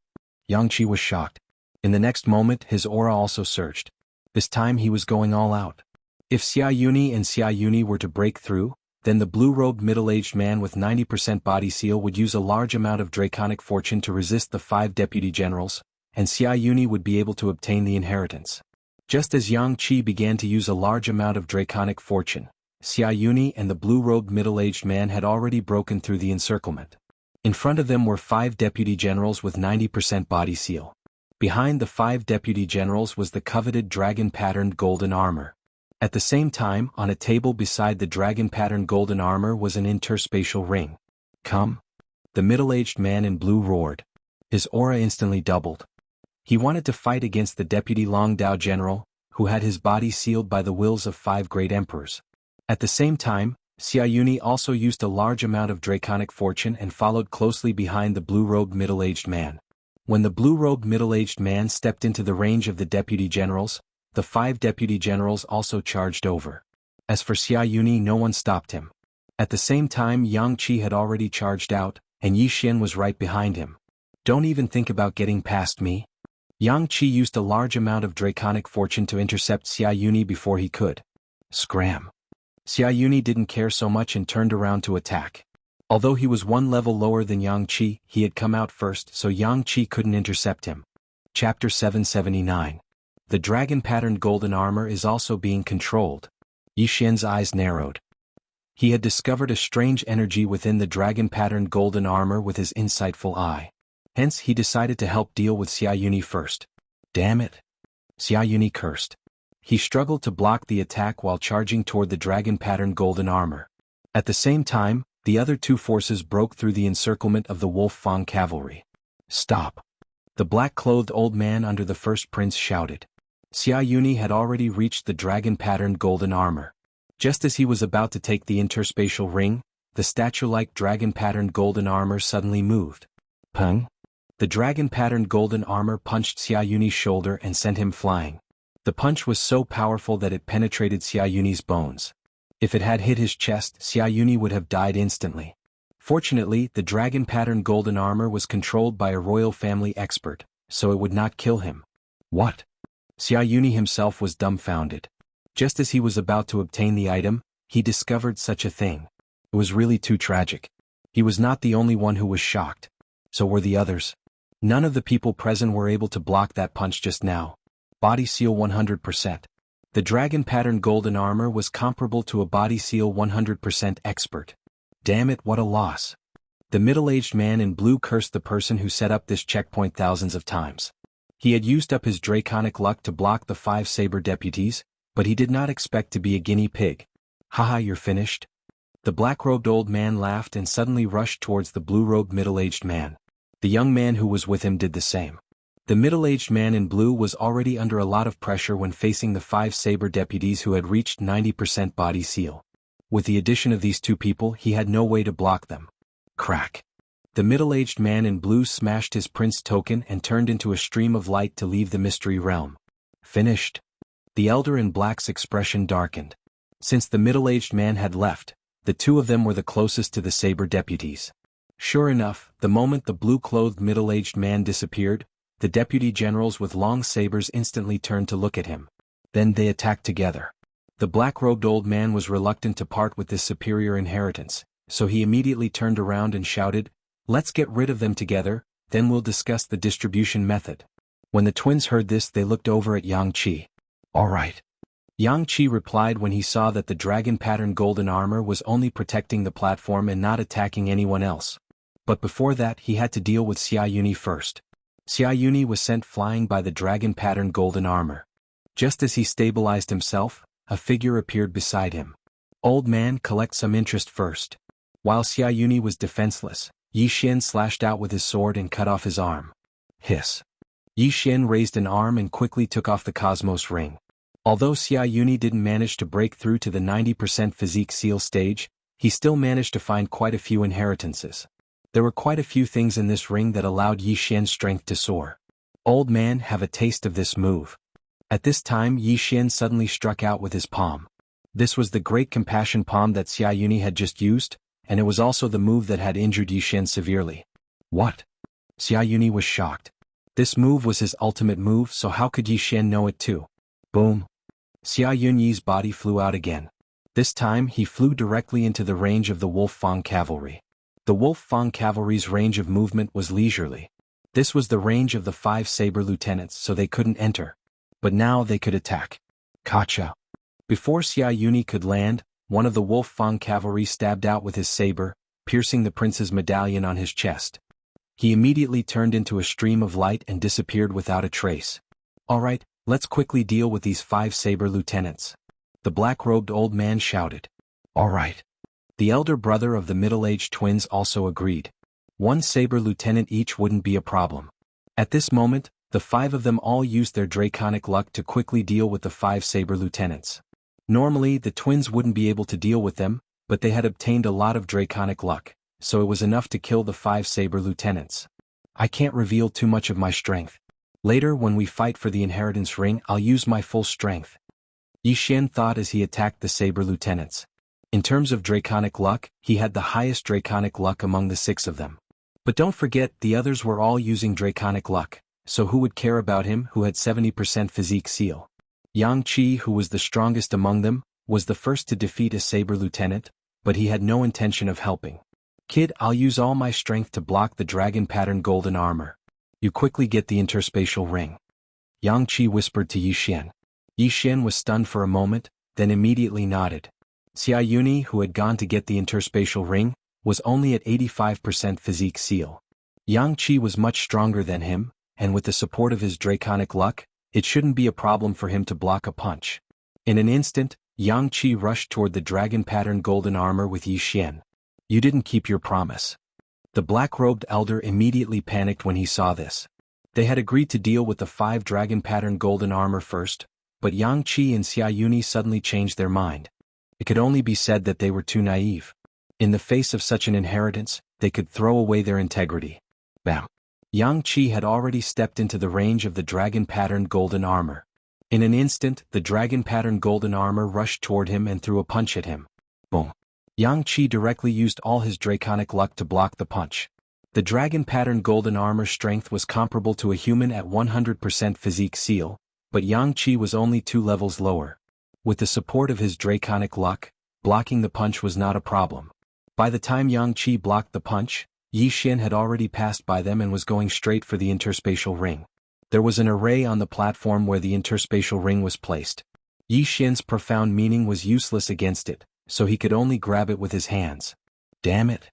Yang Qi was shocked. In the next moment, his aura also surged. This time he was going all out. If Xia Yuni and Xia Yuni were to break through, then the blue-robed middle-aged man with 90% body seal would use a large amount of draconic fortune to resist the 5 deputy generals, and Xia Yuni would be able to obtain the inheritance. Just as Yang Qi began to use a large amount of draconic fortune, Xia Yuni and the blue-robed middle-aged man had already broken through the encirclement. In front of them were 5 deputy generals with 90% body seal. Behind the 5 deputy generals was the coveted dragon-patterned golden armor. At the same time, on a table beside the dragon-patterned golden armor was an interspatial ring. Come! The middle-aged man in blue roared. His aura instantly doubled. He wanted to fight against the deputy Long Dao general, who had his body sealed by the wills of 5 great emperors. At the same time, Xia Yuni also used a large amount of draconic fortune and followed closely behind the blue-robed middle-aged man. When the blue-robed middle-aged man stepped into the range of the deputy generals, the 5 deputy generals also charged over. As for Xia Yuni, no one stopped him. At the same time, Yang Qi had already charged out, and Yi Xian was right behind him. Don't even think about getting past me. Yang Qi used a large amount of draconic fortune to intercept Xia Yuni before he could. Scram! Xia Yuni didn't care so much and turned around to attack. Although he was 1 level lower than Yang Qi, he had come out first, so Yang Qi couldn't intercept him. Chapter 779. The dragon-patterned golden armor is also being controlled. Yi Xian's eyes narrowed. He had discovered a strange energy within the dragon-patterned golden armor with his insightful eye. Hence, he decided to help deal with Xia Yuni first. Damn it! Xia Yuni cursed. He struggled to block the attack while charging toward the dragon-patterned golden armor. At the same time, the other 2 forces broke through the encirclement of the Wolf Fang cavalry. Stop! The black-clothed old man under the 1st Prince shouted. Xia Yuni had already reached the dragon-patterned golden armor. Just as he was about to take the interspatial ring, the statue-like dragon-patterned golden armor suddenly moved. Peng! The dragon-patterned golden armor punched Xia Yuni's shoulder and sent him flying. The punch was so powerful that it penetrated Xia Yuni's bones. If it had hit his chest, Xia Yuni would have died instantly. Fortunately, the dragon-patterned golden armor was controlled by a royal family expert, so it would not kill him. What? Xia Yuni himself was dumbfounded. Just as he was about to obtain the item, he discovered such a thing. It was really too tragic. He was not the only one who was shocked. So were the others. None of the people present were able to block that punch just now. Body seal 100%. The dragon-patterned golden armor was comparable to a body seal 100% expert. Damn it, what a loss. The middle-aged man in blue cursed the person who set up this checkpoint thousands of times. He had used up his draconic luck to block the 5 saber deputies, but he did not expect to be a guinea pig. Haha, you're finished? The black-robed old man laughed and suddenly rushed towards the blue-robed middle-aged man. The young man who was with him did the same. The middle-aged man in blue was already under a lot of pressure when facing the 5 saber deputies who had reached 90% body seal. With the addition of these 2 people, he had no way to block them. Crack! The middle-aged man in blue smashed his prince token and turned into a stream of light to leave the mystery realm. Finished. The elder in black's expression darkened. Since the middle-aged man had left, the two of them were the closest to the saber deputies. Sure enough, the moment the blue-clothed middle-aged man disappeared, the deputy generals with long sabers instantly turned to look at him. Then they attacked together. The black-robed old man was reluctant to part with this superior inheritance, so he immediately turned around and shouted, "Let's get rid of them together, then we'll discuss the distribution method." When the twins heard this, they looked over at Yang Qi. "All right." Yang Qi replied when he saw that the dragon-patterned golden armor was only protecting the platform and not attacking anyone else. But before that, he had to deal with Xia Yuni first. Xia Yuni was sent flying by the dragon-patterned golden armor. Just as he stabilized himself, a figure appeared beside him. "Old man, collect some interest first." While Xia Yuni was defenseless, Yi Xian slashed out with his sword and cut off his arm. Hiss. Yi Xian raised an arm and quickly took off the Cosmos ring. Although Xia Yuni didn't manage to break through to the 90% physique seal stage, he still managed to find quite a few inheritances. There were quite a few things in this ring that allowed Yi Xian's strength to soar. "Old man, have a taste of this move." At this time, Yi Xian suddenly struck out with his palm. This was the Great Compassion palm that Xia Yuni had just used, and it was also the move that had injured Yi Xian severely. What? Xia Yuni was shocked. This move was his ultimate move, so how could Yi Xian know it too? Boom. Xia Yunyi's body flew out again. This time he flew directly into the range of the Wolf Fang cavalry. The Wolf Fang cavalry's range of movement was leisurely. This was the range of the 5 saber lieutenants, so they couldn't enter. But now they could attack. Kacha. Before Xia Yuni could land, one of the Wolf Fang cavalry stabbed out with his saber, piercing the prince's medallion on his chest. He immediately turned into a stream of light and disappeared without a trace. "All right, let's quickly deal with these 5 saber lieutenants." The black-robed old man shouted. "All right." The elder brother of the middle-aged twins also agreed. 1 saber lieutenant each wouldn't be a problem. At this moment, the 5 of them all used their draconic luck to quickly deal with the 5 saber lieutenants. Normally, the twins wouldn't be able to deal with them, but they had obtained a lot of draconic luck, so it was enough to kill the 5 saber lieutenants. "I can't reveal too much of my strength. Later when we fight for the inheritance ring, I'll use my full strength," Yi Xian thought as he attacked the saber lieutenants. In terms of draconic luck, he had the highest draconic luck among the 6 of them. But don't forget, the others were all using draconic luck, so who would care about him who had 70% physique seal? Yang Qi, who was the strongest among them, was the first to defeat a saber lieutenant, but he had no intention of helping. "Kid, I'll use all my strength to block the dragon-patterned golden armor. You quickly get the interspatial ring," Yang Qi whispered to Yi Xian. Yi Xian was stunned for a moment, then immediately nodded. Xia Yuni, who had gone to get the interspatial ring, was only at 85% physique seal. Yang Qi was much stronger than him, and with the support of his draconic luck, it shouldn't be a problem for him to block a punch. In an instant, Yang Qi rushed toward the dragon-patterned golden armor with Yi Xian. "You didn't keep your promise." The black-robed elder immediately panicked when he saw this. They had agreed to deal with the 5 dragon-patterned golden armor first, but Yang Qi and Xia Yuni suddenly changed their mind. It could only be said that they were too naive. In the face of such an inheritance, they could throw away their integrity. Bam! Yang Qi had already stepped into the range of the dragon-patterned golden armor. In an instant, the dragon-patterned golden armor rushed toward him and threw a punch at him. Boom! Yang Qi directly used all his draconic luck to block the punch. The dragon-patterned golden armor strength was comparable to a human at 100% physique seal, but Yang Qi was only 2 levels lower. With the support of his draconic luck, blocking the punch was not a problem. By the time Yang Qi blocked the punch, Yi Xian had already passed by them and was going straight for the interspatial ring. There was an array on the platform where the interspatial ring was placed. Yi Xian's profound meaning was useless against it, so he could only grab it with his hands. Damn it!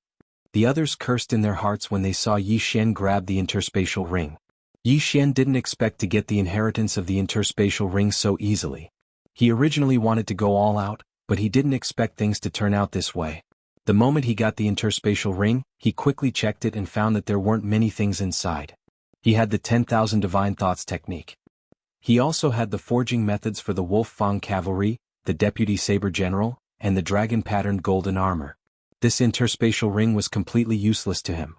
The others cursed in their hearts when they saw Yi Xian grab the interspatial ring. Yi Xian didn't expect to get the inheritance of the interspatial ring so easily. He originally wanted to go all out, but he didn't expect things to turn out this way. The moment he got the interspatial ring, he quickly checked it and found that there weren't many things inside. He had the 10,000 divine thoughts technique. He also had the forging methods for the Wolf Fang cavalry, the deputy saber general, and the dragon-patterned golden armor. This interspatial ring was completely useless to him.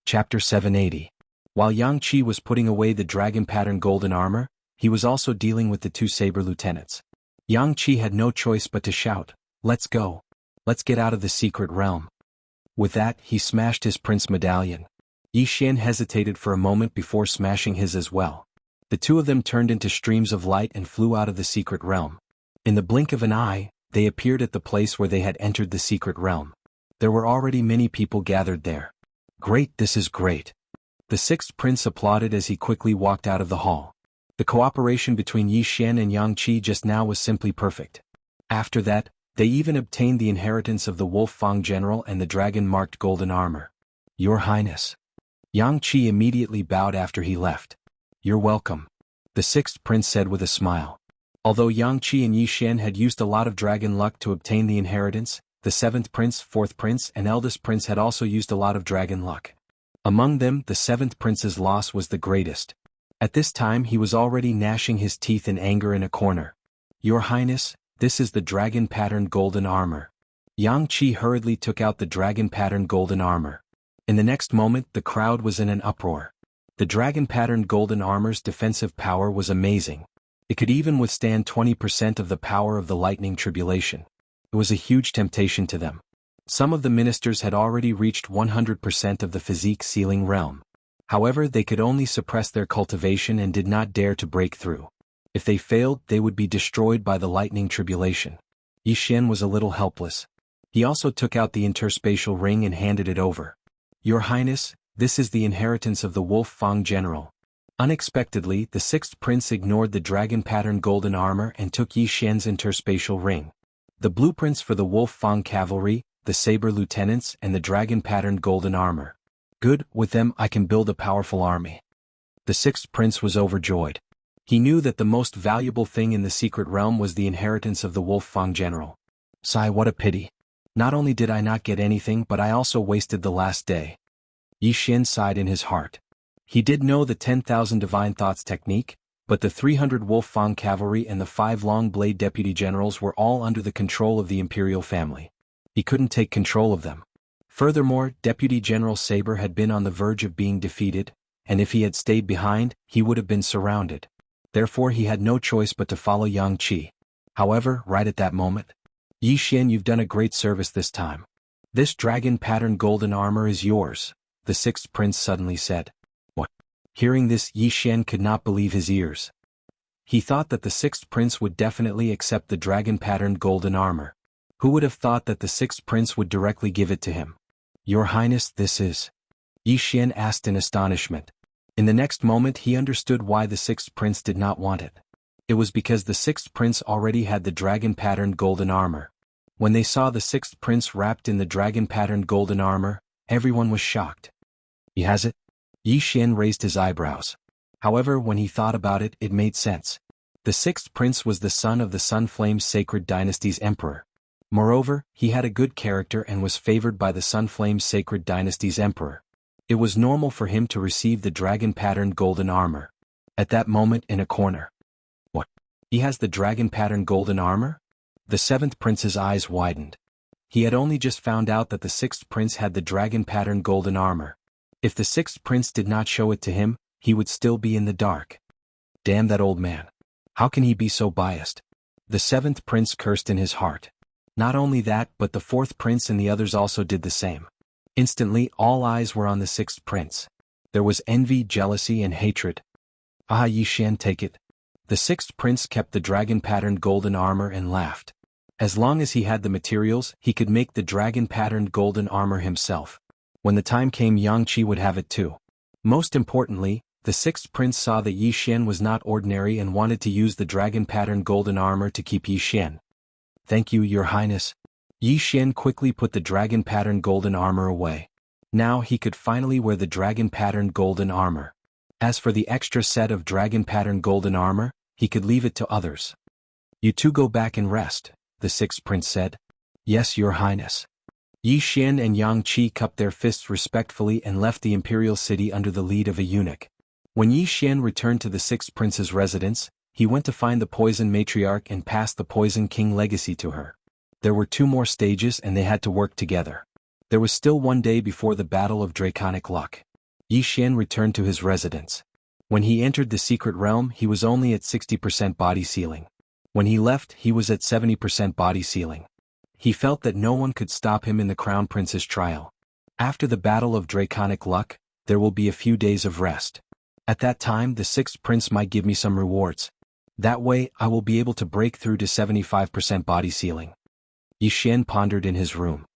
Chapter 780. While Yang Qi was putting away the dragon-patterned golden armor, he was also dealing with the two saber lieutenants. Yang Qi had no choice but to shout, "Let's go! Let's get out of the secret realm." With that, he smashed his prince medallion. Yi Xian hesitated for a moment before smashing his as well. The two of them turned into streams of light and flew out of the secret realm. In the blink of an eye, they appeared at the place where they had entered the secret realm. There were already many people gathered there. "Great, this is great." The sixth prince applauded as he quickly walked out of the hall. The cooperation between Yi Xian and Yang Qi just now was simply perfect. After that, they even obtained the inheritance of the Wolf Fang general and the dragon-marked golden armor. "Your Highness." Yang Qi immediately bowed after he left. "You're welcome," the sixth prince said with a smile. Although Yang Qi and Yi Xian had used a lot of dragon luck to obtain the inheritance, the seventh prince, fourth prince, and eldest prince had also used a lot of dragon luck. Among them, the seventh prince's loss was the greatest. At this time he was already gnashing his teeth in anger in a corner. "Your Highness, this is the dragon-patterned golden armor." Yang Qi hurriedly took out the dragon-patterned golden armor. In the next moment the crowd was in an uproar. The dragon-patterned golden armor's defensive power was amazing. It could even withstand 20% of the power of the lightning tribulation. It was a huge temptation to them. Some of the ministers had already reached 100% of the physique ceiling realm. However, they could only suppress their cultivation and did not dare to break through. If they failed, they would be destroyed by the lightning tribulation. Yi Xian was a little helpless. He also took out the interspatial ring and handed it over. "Your Highness, this is the inheritance of the Wolf Fang general." Unexpectedly, the sixth prince ignored the dragon-patterned golden armor and took Yi Xian's interspatial ring. "The blueprints for the Wolf Fang cavalry, the saber lieutenants, and the dragon-patterned golden armor. Good, with them I can build a powerful army." The sixth prince was overjoyed. He knew that the most valuable thing in the secret realm was the inheritance of the Wolf Fang general. "Sigh, what a pity. Not only did I not get anything but I also wasted the last day." Yi Xian sighed in his heart. He did know the 10,000 divine thoughts technique, but the 300 Wolf Fang cavalry and the 5 long blade deputy generals were all under the control of the imperial family. He couldn't take control of them. Furthermore, Deputy General Saber had been on the verge of being defeated, and if he had stayed behind, he would have been surrounded. Therefore he had no choice but to follow Yang Qi. However, right at that moment, "Yi Xian, you've done a great service this time. This dragon-patterned golden armor is yours," the sixth prince suddenly said. "What?" Hearing this, Yi Xian could not believe his ears. He thought that the sixth prince would definitely accept the dragon-patterned golden armor. Who would have thought that the sixth prince would directly give it to him? "Your Highness, this is..." Yi Xian asked in astonishment. In the next moment he understood why the sixth prince did not want it. It was because the sixth prince already had the dragon-patterned golden armor. When they saw the sixth prince wrapped in the dragon-patterned golden armor, everyone was shocked. "He has it?" Yi Xian raised his eyebrows. However, when he thought about it, it made sense. The sixth prince was the son of the Sunflame Sacred Dynasty's emperor. Moreover, he had a good character and was favored by the Sunflame Sacred Dynasty's emperor. It was normal for him to receive the dragon-patterned golden armor. At that moment, in a corner. "What? He has the dragon-patterned golden armor?" The seventh prince's eyes widened. He had only just found out that the sixth prince had the dragon-patterned golden armor. If the sixth prince did not show it to him, he would still be in the dark. Damn that old man. How can he be so biased? The seventh prince cursed in his heart. Not only that, but the fourth prince and the others also did the same. Instantly, all eyes were on the sixth prince. There was envy, jealousy, and hatred. "Ah, Yi Xian, take it." The sixth prince kept the dragon-patterned golden armor and laughed. As long as he had the materials, he could make the dragon-patterned golden armor himself. When the time came, Yang Qi would have it too. Most importantly, the sixth prince saw that Yi Xian was not ordinary and wanted to use the dragon-patterned golden armor to keep Yi Xian. "Thank you, Your Highness." Yi Xian quickly put the dragon-patterned golden armor away. Now he could finally wear the dragon-patterned golden armor. As for the extra set of dragon-patterned golden armor, he could leave it to others. "You two go back and rest," the sixth prince said. "Yes, Your Highness." Yi Xian and Yang Qi cupped their fists respectfully and left the imperial city under the lead of a eunuch. When Yi Xian returned to the sixth prince's residence, he went to find the poison matriarch and passed the poison king legacy to her. There were 2 more stages and they had to work together. There was still 1 day before the Battle of Draconic Luck. Yi Xian returned to his residence. When he entered the secret realm, he was only at 60% body sealing. When he left, he was at 70% body sealing. He felt that no one could stop him in the Crown Prince's trial. After the Battle of Draconic Luck, there will be a few days of rest. At that time, the sixth prince might give me some rewards. That way, I will be able to break through to 75% body sealing. Yi Xian pondered in his room.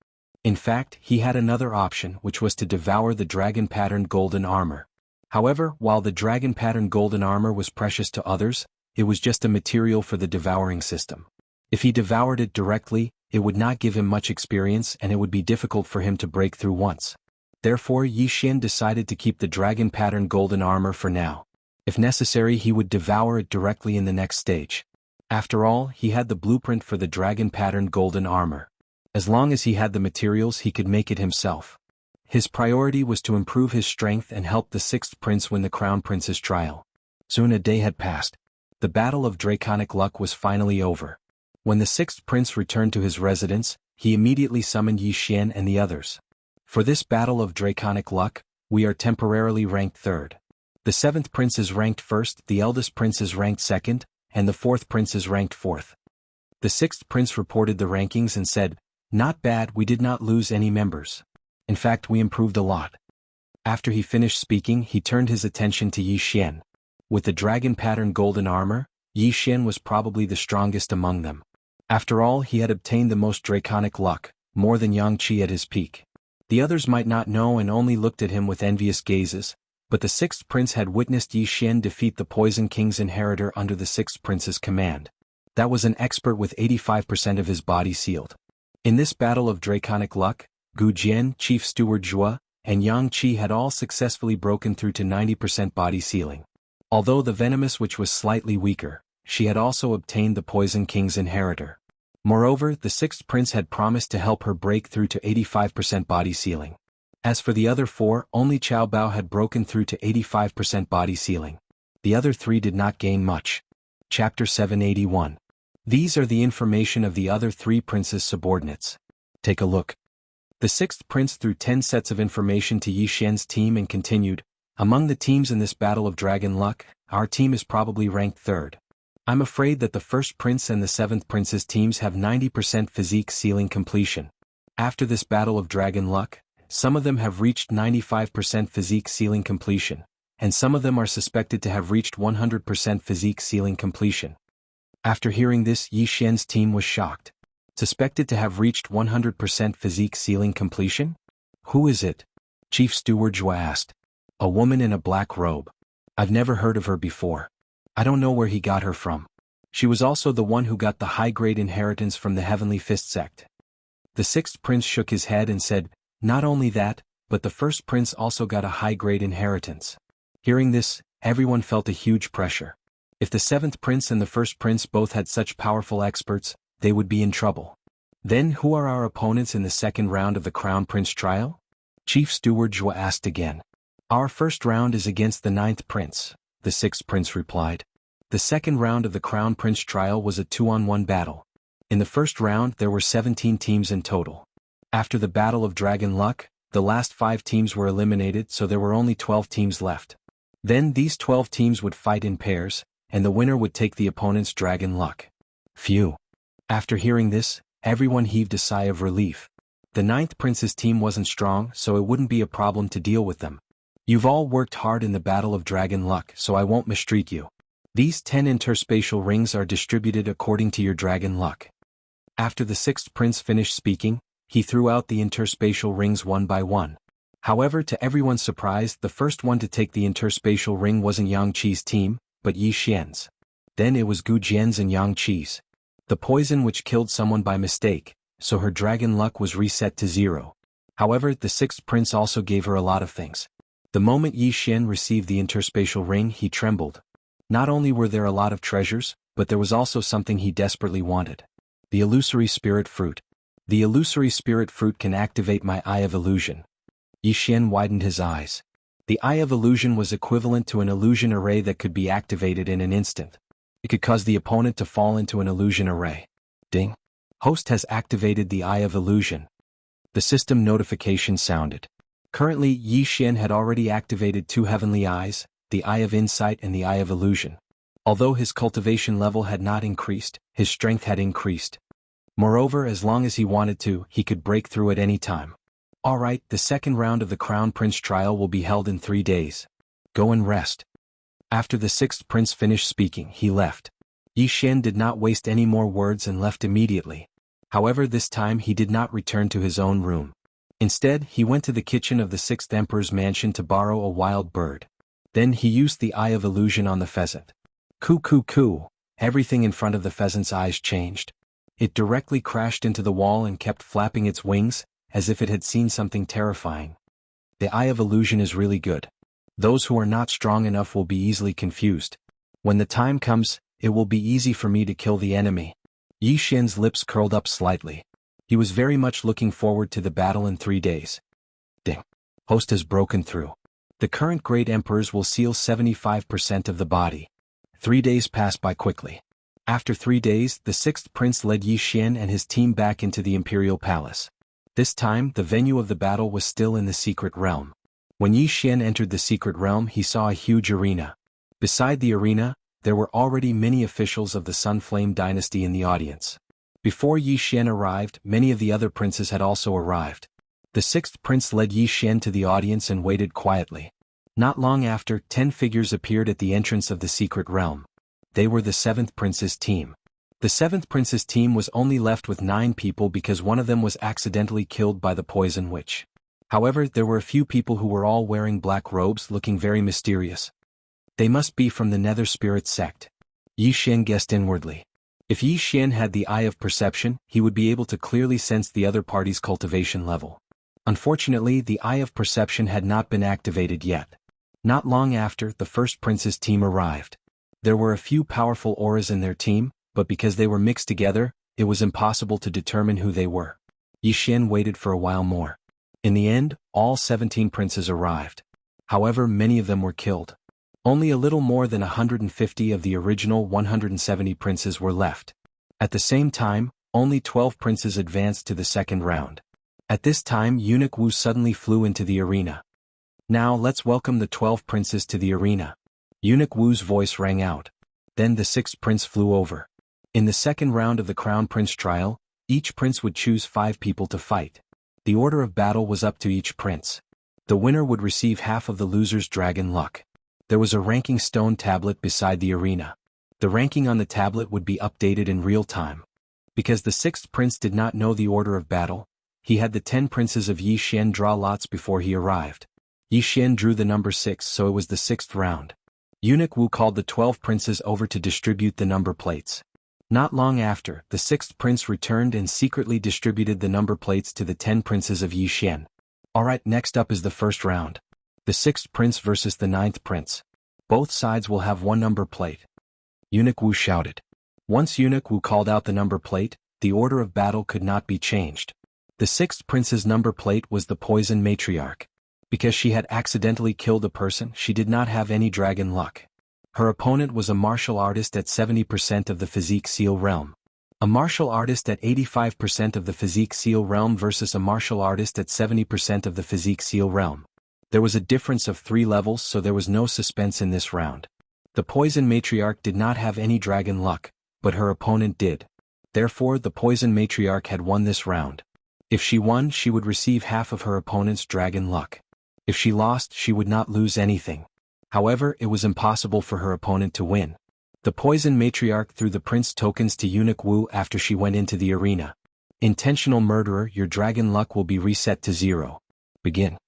In fact, he had another option, which was to devour the dragon-patterned golden armor. However, while the dragon-patterned golden armor was precious to others, it was just a material for the devouring system. If he devoured it directly, it would not give him much experience and it would be difficult for him to break through once. Therefore, Yi Xian decided to keep the dragon-patterned golden armor for now. If necessary, he would devour it directly in the next stage. After all, he had the blueprint for the dragon-patterned golden armor. As long as he had the materials, he could make it himself. His priority was to improve his strength and help the sixth prince win the Crown Prince's trial. Soon a day had passed. The Battle of Draconic Luck was finally over. When the sixth prince returned to his residence, he immediately summoned Yi Xian and the others. For this Battle of Draconic Luck, we are temporarily ranked third. The seventh prince is ranked first, the eldest prince is ranked second, and the fourth prince is ranked fourth. The sixth prince reported the rankings and said, "Not bad, we did not lose any members. In fact, we improved a lot." After he finished speaking, he turned his attention to Yi Xian. With the dragon-patterned golden armor, Yi Xian was probably the strongest among them. After all, he had obtained the most draconic luck, more than Yang Qi at his peak. The others might not know and only looked at him with envious gazes, but the sixth prince had witnessed Yi Xian defeat the Poison King's inheritor under the sixth prince's command. That was an expert with 85% of his body sealed. In this Battle of Draconic Luck, Gu Jian, Chief Steward Zhua, and Yang Qi had all successfully broken through to 90% body sealing. Although the Venomous Witch was slightly weaker, she had also obtained the Poison King's inheritor. Moreover, the sixth prince had promised to help her break through to 85% body sealing. As for the other four, only Qiao Bao had broken through to 85% body sealing. The other three did not gain much. Chapter 781. These are the information of the other three princes' subordinates. Take a look. The sixth prince threw 10 sets of information to Yi Xian's team and continued, "Among the teams in this Battle of Dragon Luck, our team is probably ranked third. I'm afraid that the first prince and the seventh prince's teams have 90% physique sealing completion. After this Battle of Dragon Luck, some of them have reached 95% physique sealing completion, and some of them are suspected to have reached 100% physique sealing completion." After hearing this, Yi Xian's team was shocked. Suspected to have reached 100% physique sealing completion? Who is it? Chief Steward Zhua asked. "A woman in a black robe. I've never heard of her before. I don't know where he got her from. She was also the one who got the high-grade inheritance from the Heavenly Fist sect." The sixth prince shook his head and said, "Not only that, but the first prince also got a high-grade inheritance." Hearing this, everyone felt a huge pressure. If the seventh prince and the first prince both had such powerful experts, they would be in trouble. Then who are our opponents in the second round of the Crown Prince trial? Chief Steward Zhua asked again. "Our first round is against the ninth prince," the sixth prince replied. The second round of the Crown Prince trial was a 2-on-1 battle. In the first round there were 17 teams in total. After the Battle of Dragon Luck, the last 5 teams were eliminated, so there were only 12 teams left. Then these 12 teams would fight in pairs, and the winner would take the opponent's Dragon Luck. Phew. After hearing this, everyone heaved a sigh of relief. The ninth prince's team wasn't strong, so it wouldn't be a problem to deal with them. You've all worked hard in the Battle of Dragon Luck, so I won't mistreat you. These 10 interspatial rings are distributed according to your Dragon Luck." After the sixth prince finished speaking, he threw out the interspatial rings one by one. However, to everyone's surprise, the first one to take the interspatial ring wasn't Yang Qi's team, but Yi Xian's. Then it was Gu Jian's and Yang Qi's. The poison which killed someone by mistake, so her Dragon Luck was reset to 0. However, the sixth prince also gave her a lot of things. The moment Yi Xian received the interspatial ring, he trembled. Not only were there a lot of treasures, but there was also something he desperately wanted. The illusory spirit fruit. The illusory spirit fruit can activate my Eye of Illusion. Yi Xian widened his eyes. The Eye of Illusion was equivalent to an illusion array that could be activated in an instant. It could cause the opponent to fall into an illusion array. Ding. Host has activated the Eye of Illusion. The system notification sounded. Currently, Yi Xian had already activated 2 heavenly eyes, the Eye of Insight and the Eye of Illusion. Although his cultivation level had not increased, his strength had increased. Moreover, as long as he wanted to, he could break through at any time. Alright, the second round of the Crown Prince trial will be held in 3 days. Go and rest. After the 6th prince finished speaking, he left. Yi Xian did not waste any more words and left immediately. However, this time he did not return to his own room. Instead, he went to the kitchen of the 6th emperor's mansion to borrow a wild bird. Then he used the Eye of Illusion on the pheasant. Coo coo coo, everything in front of the pheasant's eyes changed. It directly crashed into the wall and kept flapping its wings, as if it had seen something terrifying. The Eye of Illusion is really good. Those who are not strong enough will be easily confused. When the time comes, it will be easy for me to kill the enemy. Yi Xian's lips curled up slightly. He was very much looking forward to the battle in 3 days. Ding. Host has broken through. The current great emperors will seal 75% of the body. 3 days passed by quickly. After 3 days, the 6th prince led Yi Xian and his team back into the imperial palace. This time, the venue of the battle was still in the secret realm. When Yi Xian entered the secret realm, he saw a huge arena. Beside the arena, there were already many officials of the Sunflame dynasty in the audience. Before Yi Xian arrived, many of the other princes had also arrived. The 6th prince led Yi Xian to the audience and waited quietly. Not long after, 10 figures appeared at the entrance of the secret realm. They were the 7th prince's team. The 7th prince's team was only left with 9 people because one of them was accidentally killed by the poison witch. However, there were a few people who were all wearing black robes, looking very mysterious. They must be from the Nether Spirit sect. Yi Xian guessed inwardly. If Yi Xian had the Eye of Perception, he would be able to clearly sense the other party's cultivation level. Unfortunately, the Eye of Perception had not been activated yet. Not long after, the 1st prince's team arrived. There were a few powerful auras in their team, but because they were mixed together, it was impossible to determine who they were. Yi Xian waited for a while more. In the end, all 17 princes arrived. However, many of them were killed. Only a little more than 150 of the original 170 princes were left. At the same time, only 12 princes advanced to the second round. At this time, Eunuch Wu suddenly flew into the arena. Now let's welcome the 12 princes to the arena. Eunuch Wu's voice rang out. Then the 6th prince flew over. In the second round of the Crown Prince trial, each prince would choose 5 people to fight. The order of battle was up to each prince. The winner would receive half of the loser's dragon luck. There was a ranking stone tablet beside the arena. The ranking on the tablet would be updated in real time. Because the 6th prince did not know the order of battle, he had the 10 princes of Yi Xian draw lots before he arrived. Yi Xian drew the number 6, so it was the 6th round. Eunuch Wu called the 12 princes over to distribute the number plates. Not long after, the 6th prince returned and secretly distributed the number plates to the 10 princes of Yi Xian. Alright, next up is the first round. The 6th prince versus the 9th prince. Both sides will have 1 number plate. Eunuch Wu shouted. Once Eunuch Wu called out the number plate, the order of battle could not be changed. The 6th prince's number plate was the Poison Matriarch. Because she had accidentally killed a person, she did not have any dragon luck. Her opponent was a martial artist at 70% of the Physique Seal realm. A martial artist at 85% of the Physique Seal realm versus a martial artist at 70% of the Physique Seal realm. There was a difference of 3 levels, so there was no suspense in this round. The Poison Matriarch did not have any dragon luck, but her opponent did. Therefore, the Poison Matriarch had won this round. If she won, she would receive half of her opponent's dragon luck. If she lost, she would not lose anything. However, it was impossible for her opponent to win. The Poison Matriarch threw the prince tokens to Eunuch Wu after she went into the arena. Intentional murderer, your dragon luck will be reset to 0. Begin.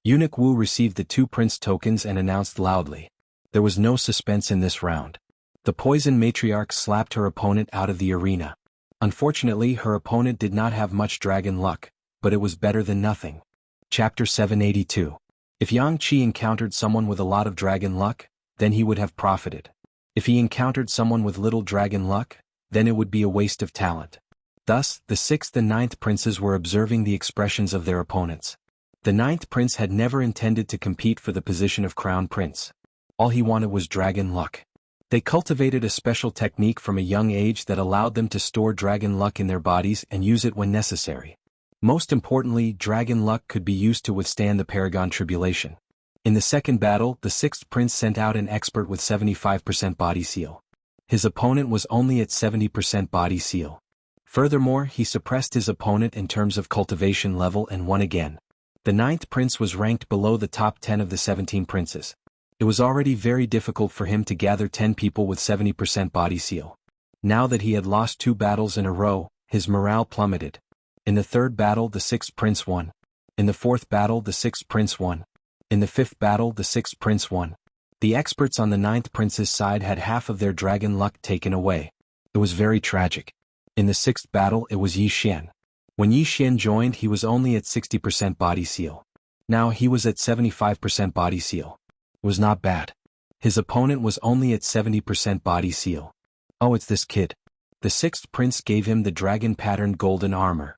Eunuch Wu received the 2 prince tokens and announced loudly. There was no suspense in this round. The Poison Matriarch slapped her opponent out of the arena. Unfortunately, her opponent did not have much dragon luck, but it was better than nothing. Chapter 782. If Yang Qi encountered someone with a lot of dragon luck, then he would have profited. If he encountered someone with little dragon luck, then it would be a waste of talent. Thus, the 6th and 9th princes were observing the expressions of their opponents. The 9th prince had never intended to compete for the position of crown prince. All he wanted was dragon luck. They cultivated a special technique from a young age that allowed them to store dragon luck in their bodies and use it when necessary. Most importantly, dragon luck could be used to withstand the Paragon tribulation. In the second battle, the sixth prince sent out an expert with 75% body seal. His opponent was only at 70% body seal. Furthermore, he suppressed his opponent in terms of cultivation level and won again. The ninth prince was ranked below the top 10 of the 17 princes. It was already very difficult for him to gather 10 people with 70% body seal. Now that he had lost 2 battles in a row, his morale plummeted. In the third battle, the sixth prince won. In the fourth battle, the sixth prince won. In the fifth battle, the sixth prince won. The experts on the ninth prince's side had half of their dragon luck taken away. It was very tragic. In the sixth battle, it was Yi Xian. When Yi Xian joined, he was only at 60% body seal. Now he was at 75% body seal. It was not bad. His opponent was only at 70% body seal. Oh, it's this kid. The sixth prince gave him the dragon-patterned golden armor.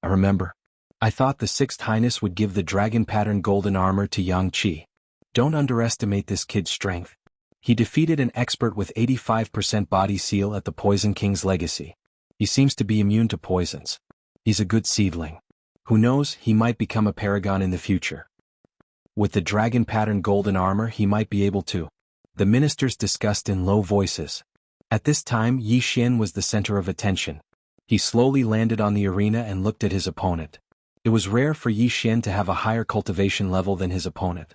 I remember. I thought the sixth highness would give the dragon-patterned golden armor to Yang Qi. Don't underestimate this kid's strength. He defeated an expert with 85% body seal at the Poison King's legacy. He seems to be immune to poisons. He's a good seedling. Who knows, he might become a paragon in the future. With the dragon-patterned golden armor he might be able to. The ministers discussed in low voices. At this time Yi Xian was the center of attention. He slowly landed on the arena and looked at his opponent. It was rare for Yi Xian to have a higher cultivation level than his opponent.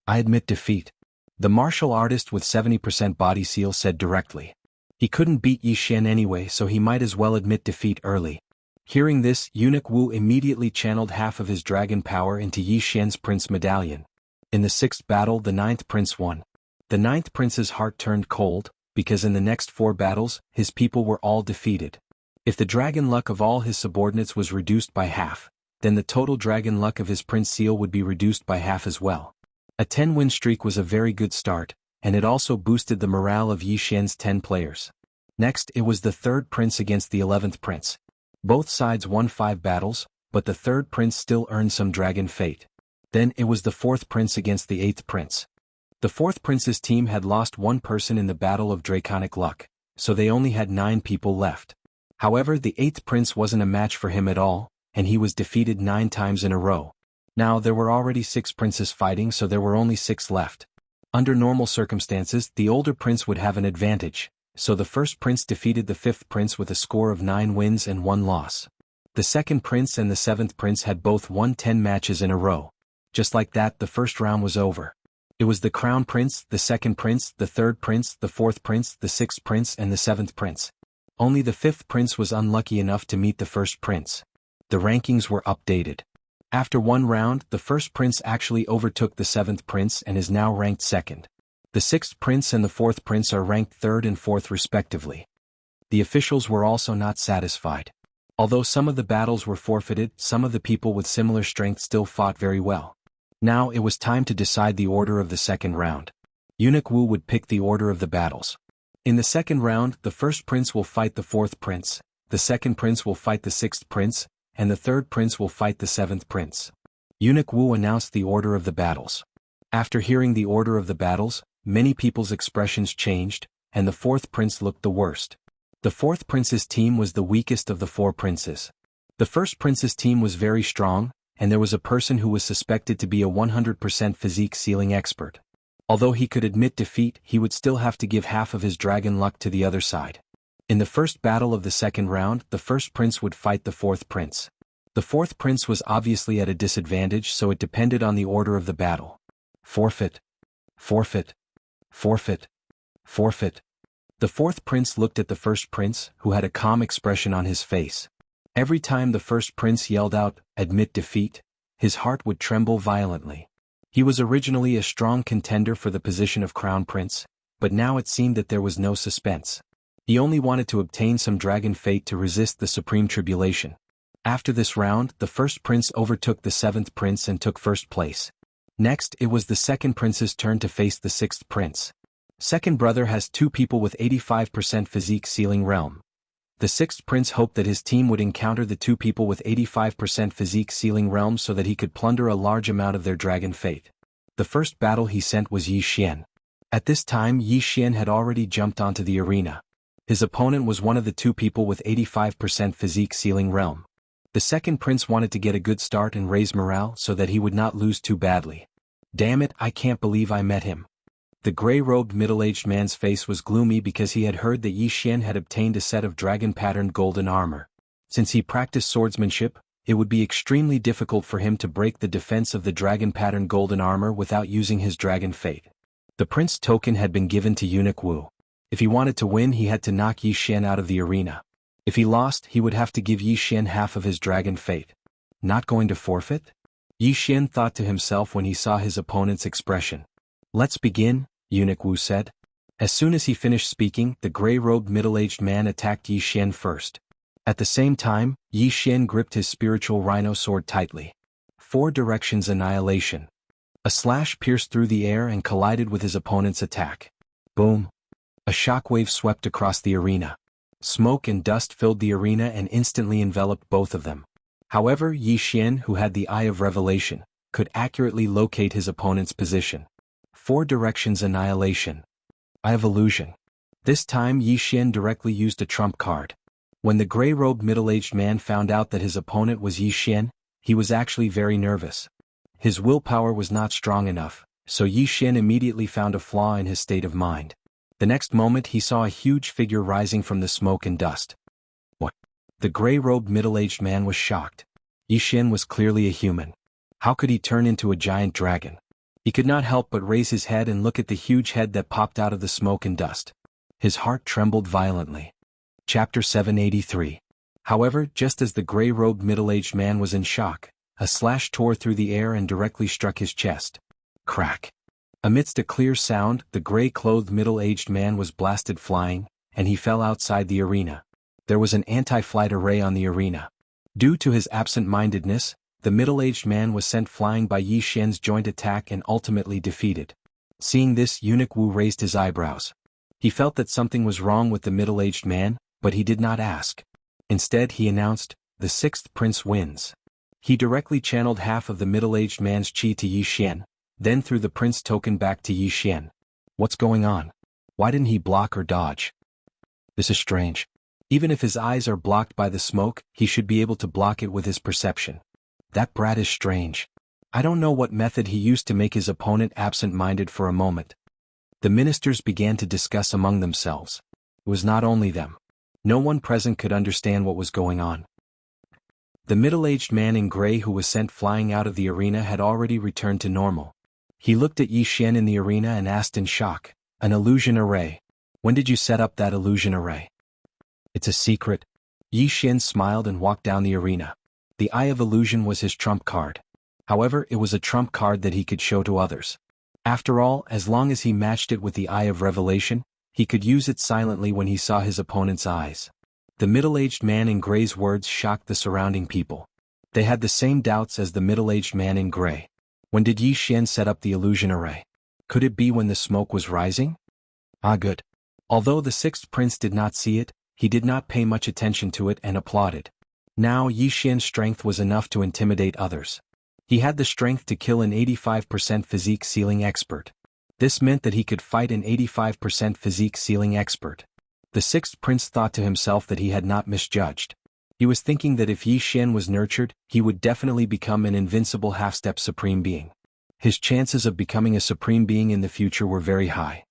I admit defeat. The martial artist with 70% body seal said directly. He couldn't beat Yi Xian anyway, so he might as well admit defeat early. Hearing this, Eunuch Wu immediately channeled half of his dragon power into Yi Xian's prince medallion. In the sixth battle, the ninth prince won. The ninth prince's heart turned cold, because in the next 4 battles, his people were all defeated. If the dragon luck of all his subordinates was reduced by half, then the total dragon luck of his prince seal would be reduced by half as well. A 10-win streak was a very good start, and it also boosted the morale of Yi Xian's 10 players. Next, it was the third prince against the 11th prince. Both sides won 5 battles, but the third prince still earned some dragon fate. Then it was the fourth prince against the 8th prince. The fourth prince's team had lost 1 person in the battle of draconic luck, so they only had 9 people left. However, the 8th prince wasn't a match for him at all, and he was defeated 9 times in a row. Now there were already 6 princes fighting, so there were only 6 left. Under normal circumstances, the older prince would have an advantage, so the first prince defeated the 5th prince with a score of 9 wins and 1 loss. The second prince and the 7th prince had both won 10 matches in a row. Just like that, the first round was over. It was the crown prince, the second prince, the third prince, the fourth prince, the 6th prince and the 7th prince. Only the 5th prince was unlucky enough to meet the first prince. The rankings were updated. After 1 round, the first prince actually overtook the 7th prince and is now ranked 2nd. The 6th prince and the 4th prince are ranked 3rd and 4th respectively. The officials were also not satisfied. Although some of the battles were forfeited, some of the people with similar strength still fought very well. Now it was time to decide the order of the second round. Eunuch Wu would pick the order of the battles. In the second round, the first prince will fight the 4th prince, the second prince will fight the 6th prince, and the third prince will fight the 7th prince. Eunuch Wu announced the order of the battles. After hearing the order of the battles, many people's expressions changed, and the 4th prince looked the worst. The 4th prince's team was the weakest of the 4 princes. The 1st prince's team was very strong, and there was a person who was suspected to be a 100% physique sealing expert. Although he could admit defeat, he would still have to give half of his dragon luck to the other side. In the first battle of the second round, the 1st prince would fight the 4th prince. The 4th prince was obviously at a disadvantage, so it depended on the order of the battle. Forfeit. Forfeit. Forfeit. Forfeit. The 4th prince looked at the 1st prince, who had a calm expression on his face. Every time the 1st prince yelled out, "Admit defeat," his heart would tremble violently. He was originally a strong contender for the position of crown prince, but now it seemed that there was no suspense. He only wanted to obtain some dragon fate to resist the supreme tribulation. After this round, the 1st prince overtook the 7th prince and took 1st place. Next, it was the 2nd prince's turn to face the 6th prince. Second brother has 2 people with 85% physique sealing realm. The 6th prince hoped that his team would encounter the 2 people with 85% physique sealing realm so that he could plunder a large amount of their dragon fate. The first battle he sent was Yi Xian. At this time Yi Xian had already jumped onto the arena. His opponent was one of the 2 people with 85% physique sealing realm. The second prince wanted to get a good start and raise morale so that he would not lose too badly. Damn it, I can't believe I met him. The gray-robed middle-aged man's face was gloomy because he had heard that Yi Xian had obtained a set of dragon-patterned golden armor. Since he practiced swordsmanship, it would be extremely difficult for him to break the defense of the dragon-patterned golden armor without using his dragon fate. The prince token had been given to eunuch Wu. If he wanted to win, he had to knock Yi Xian out of the arena. If he lost, he would have to give Yi Xian half of his dragon fate. Not going to forfeit? Yi Xian thought to himself when he saw his opponent's expression. Let's begin, eunuch Wu said. As soon as he finished speaking, the gray-robed middle-aged man attacked Yi Xian first. At the same time, Yi Xian gripped his spiritual rhino sword tightly. 4 directions annihilation. A slash pierced through the air and collided with his opponent's attack. Boom. A shockwave swept across the arena. Smoke and dust filled the arena and instantly enveloped both of them. However, Yi Xian, who had the Eye of Revelation, could accurately locate his opponent's position. 4 directions annihilation. Eye of Illusion. This time Yi Xian directly used a trump card. When the gray-robed middle-aged man found out that his opponent was Yi Xian, he was actually very nervous. His willpower was not strong enough, so Yi Xian immediately found a flaw in his state of mind. The next moment he saw a huge figure rising from the smoke and dust. What? The gray-robed middle-aged man was shocked. Yi Xian was clearly a human. How could he turn into a giant dragon? He could not help but raise his head and look at the huge head that popped out of the smoke and dust. His heart trembled violently. Chapter 783. However, just as the gray-robed middle-aged man was in shock, a slash tore through the air and directly struck his chest. Crack. Amidst a clear sound, the gray-clothed middle-aged man was blasted flying, and he fell outside the arena. There was an anti-flight array on the arena. Due to his absent-mindedness, the middle-aged man was sent flying by Yi Xian's joint attack and ultimately defeated. Seeing this, eunuch Wu raised his eyebrows. He felt that something was wrong with the middle-aged man, but he did not ask. Instead, he announced, "The 6th prince wins." He directly channeled half of the middle-aged man's chi to Yi Xian, then threw the prince token back to Yi Xian. What's going on? Why didn't he block or dodge? This is strange. Even if his eyes are blocked by the smoke, he should be able to block it with his perception. That brat is strange. I don't know what method he used to make his opponent absent-minded for a moment. The ministers began to discuss among themselves. It was not only them. No one present could understand what was going on. The middle-aged man in gray who was sent flying out of the arena had already returned to normal. He looked at Yi Xian in the arena and asked in shock, "An illusion array. When did you set up that illusion array?" "It's a secret." Yi Xian smiled and walked down the arena. The Eye of Illusion was his trump card. However, it was a trump card that he could show to others. After all, as long as he matched it with the Eye of Revelation, he could use it silently when he saw his opponent's eyes. The middle-aged man in gray's words shocked the surrounding people. They had the same doubts as the middle-aged man in gray. When did Yi Xian set up the illusion array? Could it be when the smoke was rising? Ah, good. Although the 6th prince did not see it, he did not pay much attention to it and applauded. Now Yi Xian's strength was enough to intimidate others. He had the strength to kill an 85% physique ceiling expert. This meant that he could fight an 85% physique ceiling expert. The 6th prince thought to himself that he had not misjudged. He was thinking that if Yi Xian was nurtured, he would definitely become an invincible half-step supreme being. His chances of becoming a supreme being in the future were very high.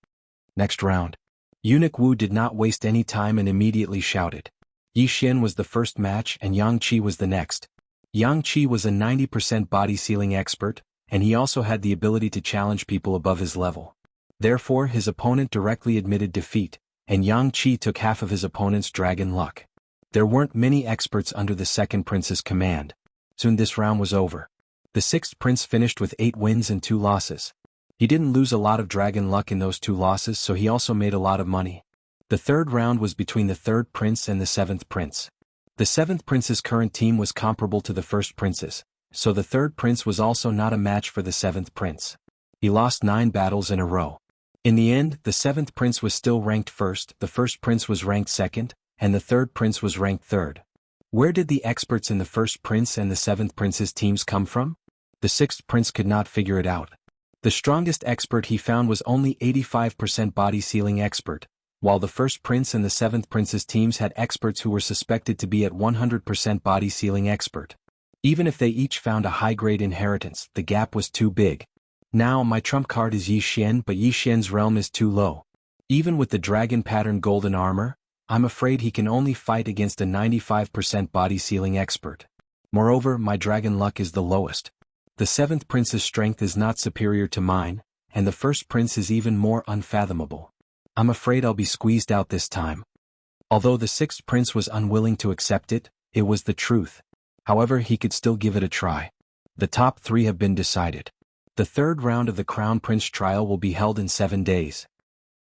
Next round. Eunuch Wu did not waste any time and immediately shouted. Yi Xian was the first match and Yang Qi was the next. Yang Qi was a 90% body sealing expert, and he also had the ability to challenge people above his level. Therefore, his opponent directly admitted defeat, and Yang Qi took half of his opponent's dragon luck. There weren't many experts under the 2nd prince's command. Soon this round was over. The 6th prince finished with 8 wins and 2 losses. He didn't lose a lot of dragon luck in those 2 losses, so he also made a lot of money. The 3rd round was between the 3rd prince and the 7th prince. The 7th prince's current team was comparable to the 1st prince's, so the 3rd prince was also not a match for the 7th prince. He lost 9 battles in a row. In the end, the 7th prince was still ranked 1st, the 1st prince was ranked 2nd, and the 3rd prince was ranked 3rd. Where did the experts in the 1st prince and the 7th prince's teams come from? The 6th prince could not figure it out. The strongest expert he found was only 85% body sealing expert, while the first prince and the seventh prince's teams had experts who were suspected to be at 100% body sealing expert. Even if they each found a high-grade inheritance, the gap was too big. Now my trump card is Yi Xian, but Yi Xian's realm is too low. Even with the dragon pattern golden armor, I'm afraid he can only fight against a 95% body sealing expert. Moreover, my dragon luck is the lowest. The seventh prince's strength is not superior to mine, and the first prince is even more unfathomable. I'm afraid I'll be squeezed out this time. Although the sixth prince was unwilling to accept it, it was the truth. However, he could still give it a try. The top 3 have been decided. The third round of the Crown Prince trial will be held in 7 days.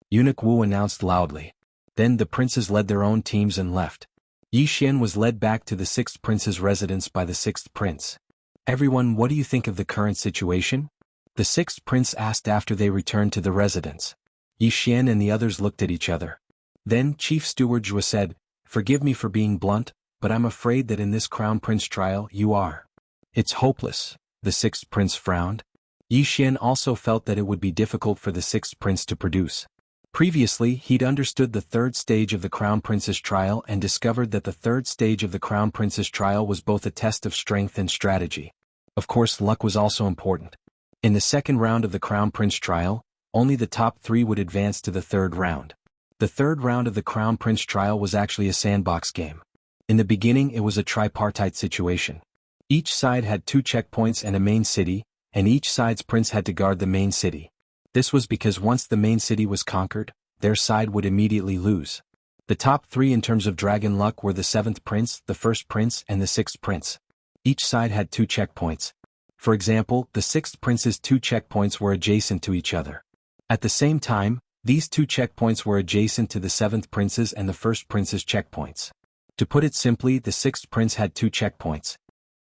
Eunuch Wu announced loudly. Then the princes led their own teams and left. Yi Xian was led back to the sixth prince's residence by the sixth prince. Everyone, what do you think of the current situation? The sixth prince asked after they returned to the residence. Yi Xian and the others looked at each other. Then Chief Steward Zhua said, "Forgive me for being blunt, but I'm afraid that in this Crown Prince trial you are. It's hopeless." The sixth prince frowned. Yi Xian also felt that it would be difficult for the sixth prince to produce. Previously, he'd understood the third stage of the Crown Prince's trial and discovered that the third stage of the Crown Prince's trial was both a test of strength and strategy. Of course, luck was also important. In the second round of the Crown Prince trial, only the top 3 would advance to the third round. The third round of the Crown Prince trial was actually a sandbox game. In the beginning, it was a tripartite situation. Each side had 2 checkpoints and a main city, and each side's prince had to guard the main city. This was because once the main city was conquered, their side would immediately lose. The top 3 in terms of dragon luck were the seventh prince, the first prince, and the sixth prince. Each side had 2 checkpoints. For example, the sixth prince's 2 checkpoints were adjacent to each other. At the same time, these 2 checkpoints were adjacent to the seventh prince's and the first prince's checkpoints. To put it simply, the sixth prince had 2 checkpoints.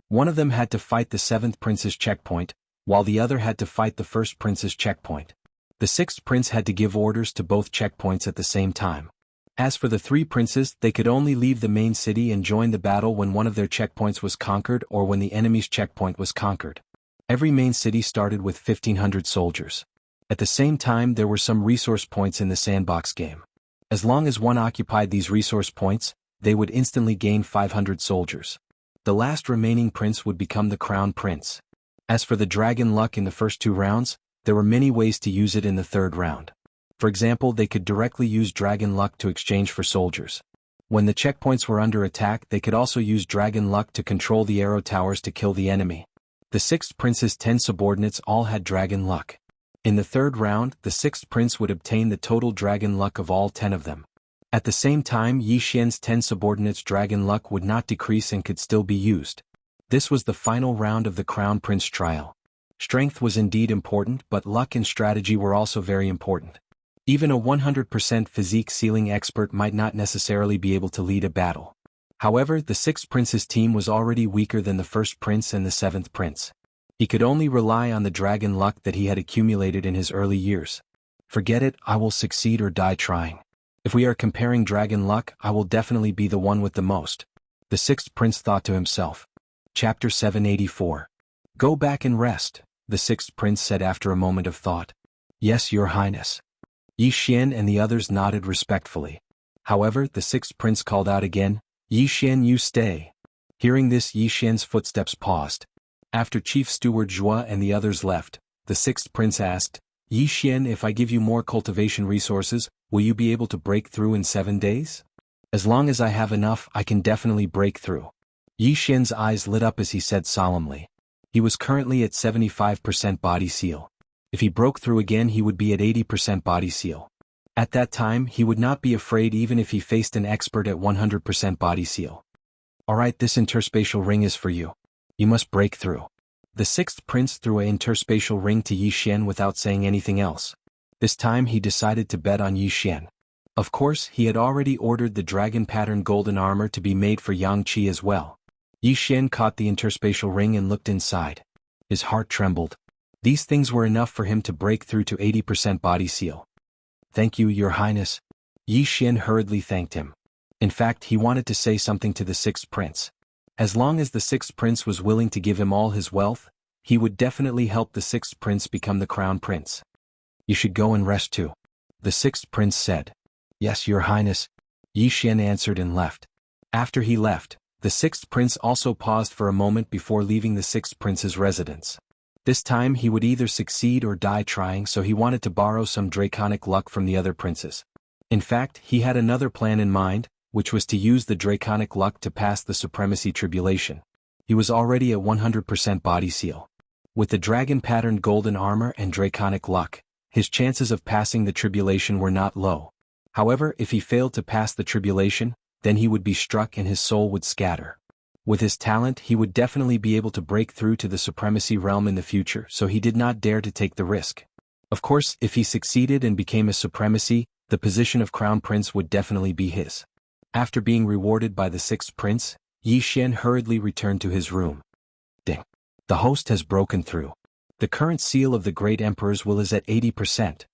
One of them had to fight the seventh prince's checkpoint, while the other had to fight the first prince's checkpoint. The sixth prince had to give orders to both checkpoints at the same time. As for the 3 princes, they could only leave the main city and join the battle when one of their checkpoints was conquered or when the enemy's checkpoint was conquered. Every main city started with 1,500 soldiers. At the same time, there were some resource points in the sandbox game. As long as one occupied these resource points, they would instantly gain 500 soldiers. The last remaining prince would become the crown prince. As for the dragon luck in the first 2 rounds, there were many ways to use it in the third round. For example, they could directly use dragon luck to exchange for soldiers. When the checkpoints were under attack, they could also use dragon luck to control the arrow towers to kill the enemy. The sixth prince's 10 subordinates all had dragon luck. In the third round, the sixth prince would obtain the total dragon luck of all 10 of them. At the same time, Yi Xian's 10 subordinates' dragon luck would not decrease and could still be used. This was the final round of the Crown Prince trial. Strength was indeed important, but luck and strategy were also very important. Even a 100% physique sealing expert might not necessarily be able to lead a battle. However, the sixth prince's team was already weaker than the first prince and the seventh prince. He could only rely on the dragon luck that he had accumulated in his early years. Forget it, I will succeed or die trying. If we are comparing dragon luck, I will definitely be the one with the most. The sixth prince thought to himself. Chapter 784. Go back and rest, the sixth prince said after a moment of thought. Yes, your highness. Yi Xian and the others nodded respectfully. However, the sixth prince called out again, Yi Xian, you stay. Hearing this, Yi Xian's footsteps paused. After Chief Steward Zhua and the others left, the sixth prince asked, Yi Xian, if I give you more cultivation resources, will you be able to break through in 7 days? As long as I have enough, I can definitely break through. Yi Xian's eyes lit up as he said solemnly. He was currently at 75% body seal. If he broke through again, he would be at 80% body seal. At that time, he would not be afraid even if he faced an expert at 100% body seal. Alright, this interspatial ring is for you. You must break through. The sixth prince threw an interspatial ring to Yi Xian without saying anything else. This time he decided to bet on Yi Xian. Of course, he had already ordered the dragon pattern golden armor to be made for Yang Qi as well. Yi Xian caught the interspatial ring and looked inside. His heart trembled. These things were enough for him to break through to 80% body seal. Thank you, your highness. Yi Xian hurriedly thanked him. In fact, he wanted to say something to the sixth prince. As long as the sixth prince was willing to give him all his wealth, he would definitely help the sixth prince become the crown prince. You should go and rest too, the sixth prince said. Yes, Your Highness. Yi Xian answered and left. After he left, the sixth prince also paused for a moment before leaving the sixth prince's residence. This time he would either succeed or die trying, so he wanted to borrow some draconic luck from the other princes. In fact, he had another plan in mind, which was to use the draconic luck to pass the supremacy tribulation. He was already at 100% body seal. With the dragon-patterned golden armor and draconic luck, his chances of passing the tribulation were not low. However, if he failed to pass the tribulation, then he would be struck and his soul would scatter. With his talent, he would definitely be able to break through to the supremacy realm in the future, so he did not dare to take the risk. Of course, if he succeeded and became a supremacy, the position of crown prince would definitely be his. After being rewarded by the sixth prince, Yi Xian hurriedly returned to his room. Ding! The host has broken through. The current seal of the great emperor's will is at 80%.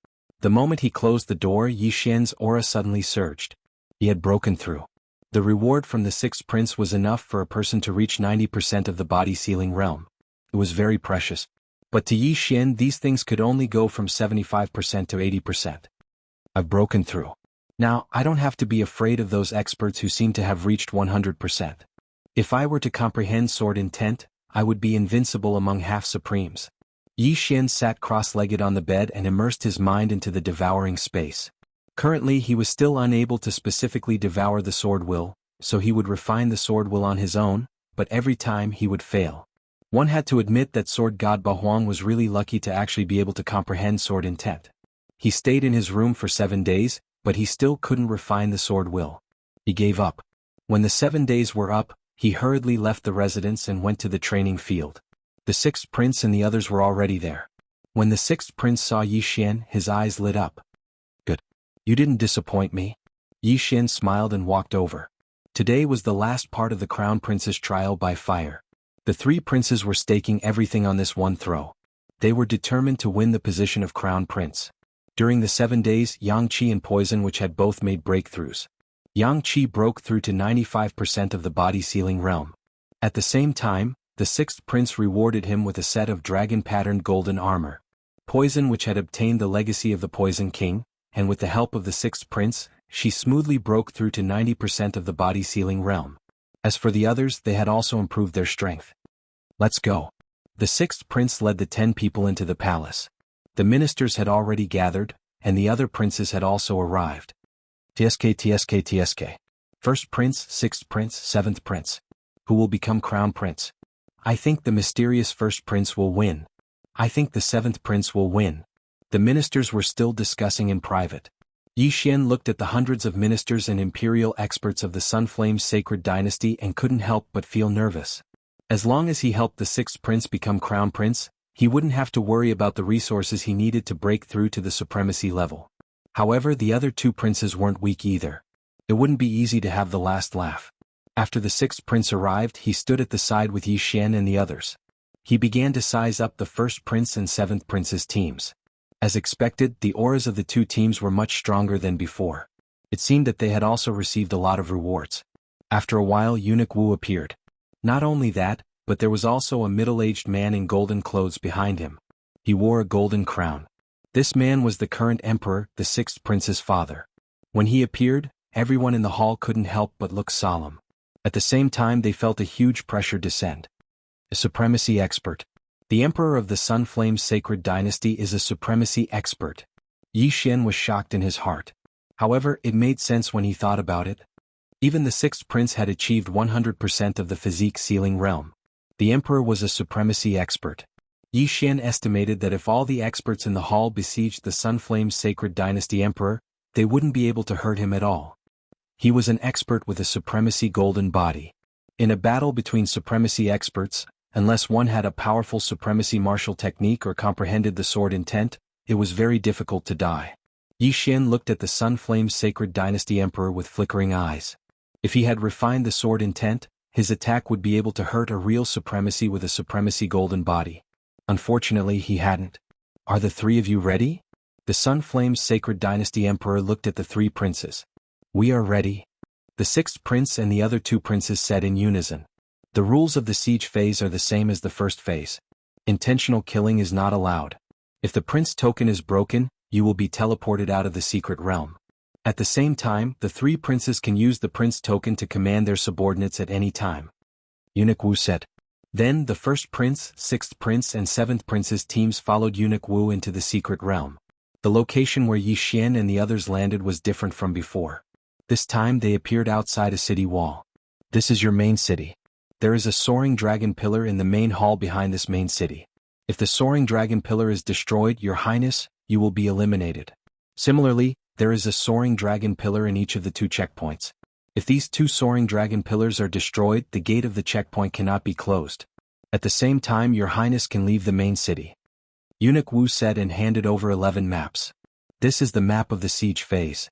The moment he closed the door, Yi Xian's aura suddenly surged. He had broken through. The reward from the sixth prince was enough for a person to reach 90% of the body sealing realm. It was very precious. But to Yi Xian, these things could only go from 75% to 80%. I've broken through. Now, I don't have to be afraid of those experts who seem to have reached 100%. If I were to comprehend sword intent, I would be invincible among half-supremes. Yi Xian sat cross-legged on the bed and immersed his mind into the devouring space. Currently he was still unable to specifically devour the sword will, so he would refine the sword will on his own, but every time he would fail. One had to admit that sword god Bahuang was really lucky to actually be able to comprehend sword intent. He stayed in his room for 7 days, but he still couldn't refine the sword will. He gave up. When the 7 days were up, he hurriedly left the residence and went to the training field. The sixth prince and the others were already there. When the sixth prince saw Yi Xian, his eyes lit up. Good. You didn't disappoint me. Yi Xian smiled and walked over. Today was the last part of the crown prince's trial by fire. The 3 princes were staking everything on this one throw. They were determined to win the position of crown prince. During the 7 days, Yang Qi and Poison, which had both made breakthroughs. Yang Qi broke through to 95% of the body sealing realm. At the same time, the sixth prince rewarded him with a set of dragon-patterned golden armor. Poison, which had obtained the legacy of the Poison King, and with the help of the sixth prince, she smoothly broke through to 90% of the body sealing realm. As for the others, they had also improved their strength. Let's go. The sixth prince led the 10 people into the palace. The ministers had already gathered, and the other princes had also arrived. TSK. First prince, sixth prince, seventh prince. Who will become crown prince? I think the mysterious first prince will win. I think the seventh prince will win. The ministers were still discussing in private. Yi Xian looked at the hundreds of ministers and imperial experts of the Sunflame Sacred Dynasty and couldn't help but feel nervous. As long as he helped the sixth prince become crown prince, he wouldn't have to worry about the resources he needed to break through to the supremacy level. However, the other 2 princes weren't weak either. It wouldn't be easy to have the last laugh. After the sixth prince arrived, he stood at the side with Yi Xian and the others. He began to size up the first prince and seventh prince's teams. As expected, the auras of the 2 teams were much stronger than before. It seemed that they had also received a lot of rewards. After a while, Eunuch Wu appeared. Not only that, but there was also a middle-aged man in golden clothes behind him. He wore a golden crown. This man was the current emperor, the sixth prince's father. When he appeared, everyone in the hall couldn't help but look solemn. At the same time, they felt a huge pressure descend. A supremacy expert. The emperor of the Sunflame Sacred Dynasty is a supremacy expert. Yi Xian was shocked in his heart. However, it made sense when he thought about it. Even the sixth prince had achieved 100% of the physique sealing realm. The emperor was a supremacy expert. Yi Xian estimated that if all the experts in the hall besieged the Sunflame Sacred Dynasty emperor, they wouldn't be able to hurt him at all. He was an expert with a supremacy golden body. In a battle between supremacy experts, unless one had a powerful supremacy martial technique or comprehended the sword intent, it was very difficult to die. Yi Xian looked at the Sunflame Sacred Dynasty emperor with flickering eyes. If he had refined the sword intent, his attack would be able to hurt a real supremacy with a supremacy golden body. Unfortunately, he hadn't. Are the 3 of you ready? The Sunflame Sacred Dynasty emperor looked at the 3 princes. We are ready. The sixth prince and the other 2 princes said in unison. The rules of the siege phase are the same as the first phase. Intentional killing is not allowed. If the prince token is broken, you will be teleported out of the secret realm. At the same time, the 3 princes can use the prince token to command their subordinates at any time. Eunuch Wu said. Then the 1st prince, 6th prince and 7th prince's teams followed Eunuch Wu into the secret realm. The location where Yi Xian and the others landed was different from before. This time they appeared outside a city wall. This is your main city. There is a soaring dragon pillar in the main hall behind this main city. If the soaring dragon pillar is destroyed, Your Highness, you will be eliminated. Similarly, there is a soaring dragon pillar in each of the 2 checkpoints. If these 2 soaring dragon pillars are destroyed, the gate of the checkpoint cannot be closed. At the same time, Your Highness can leave the main city. Eunuch Wu said and handed over 11 maps. This is the map of the siege phase.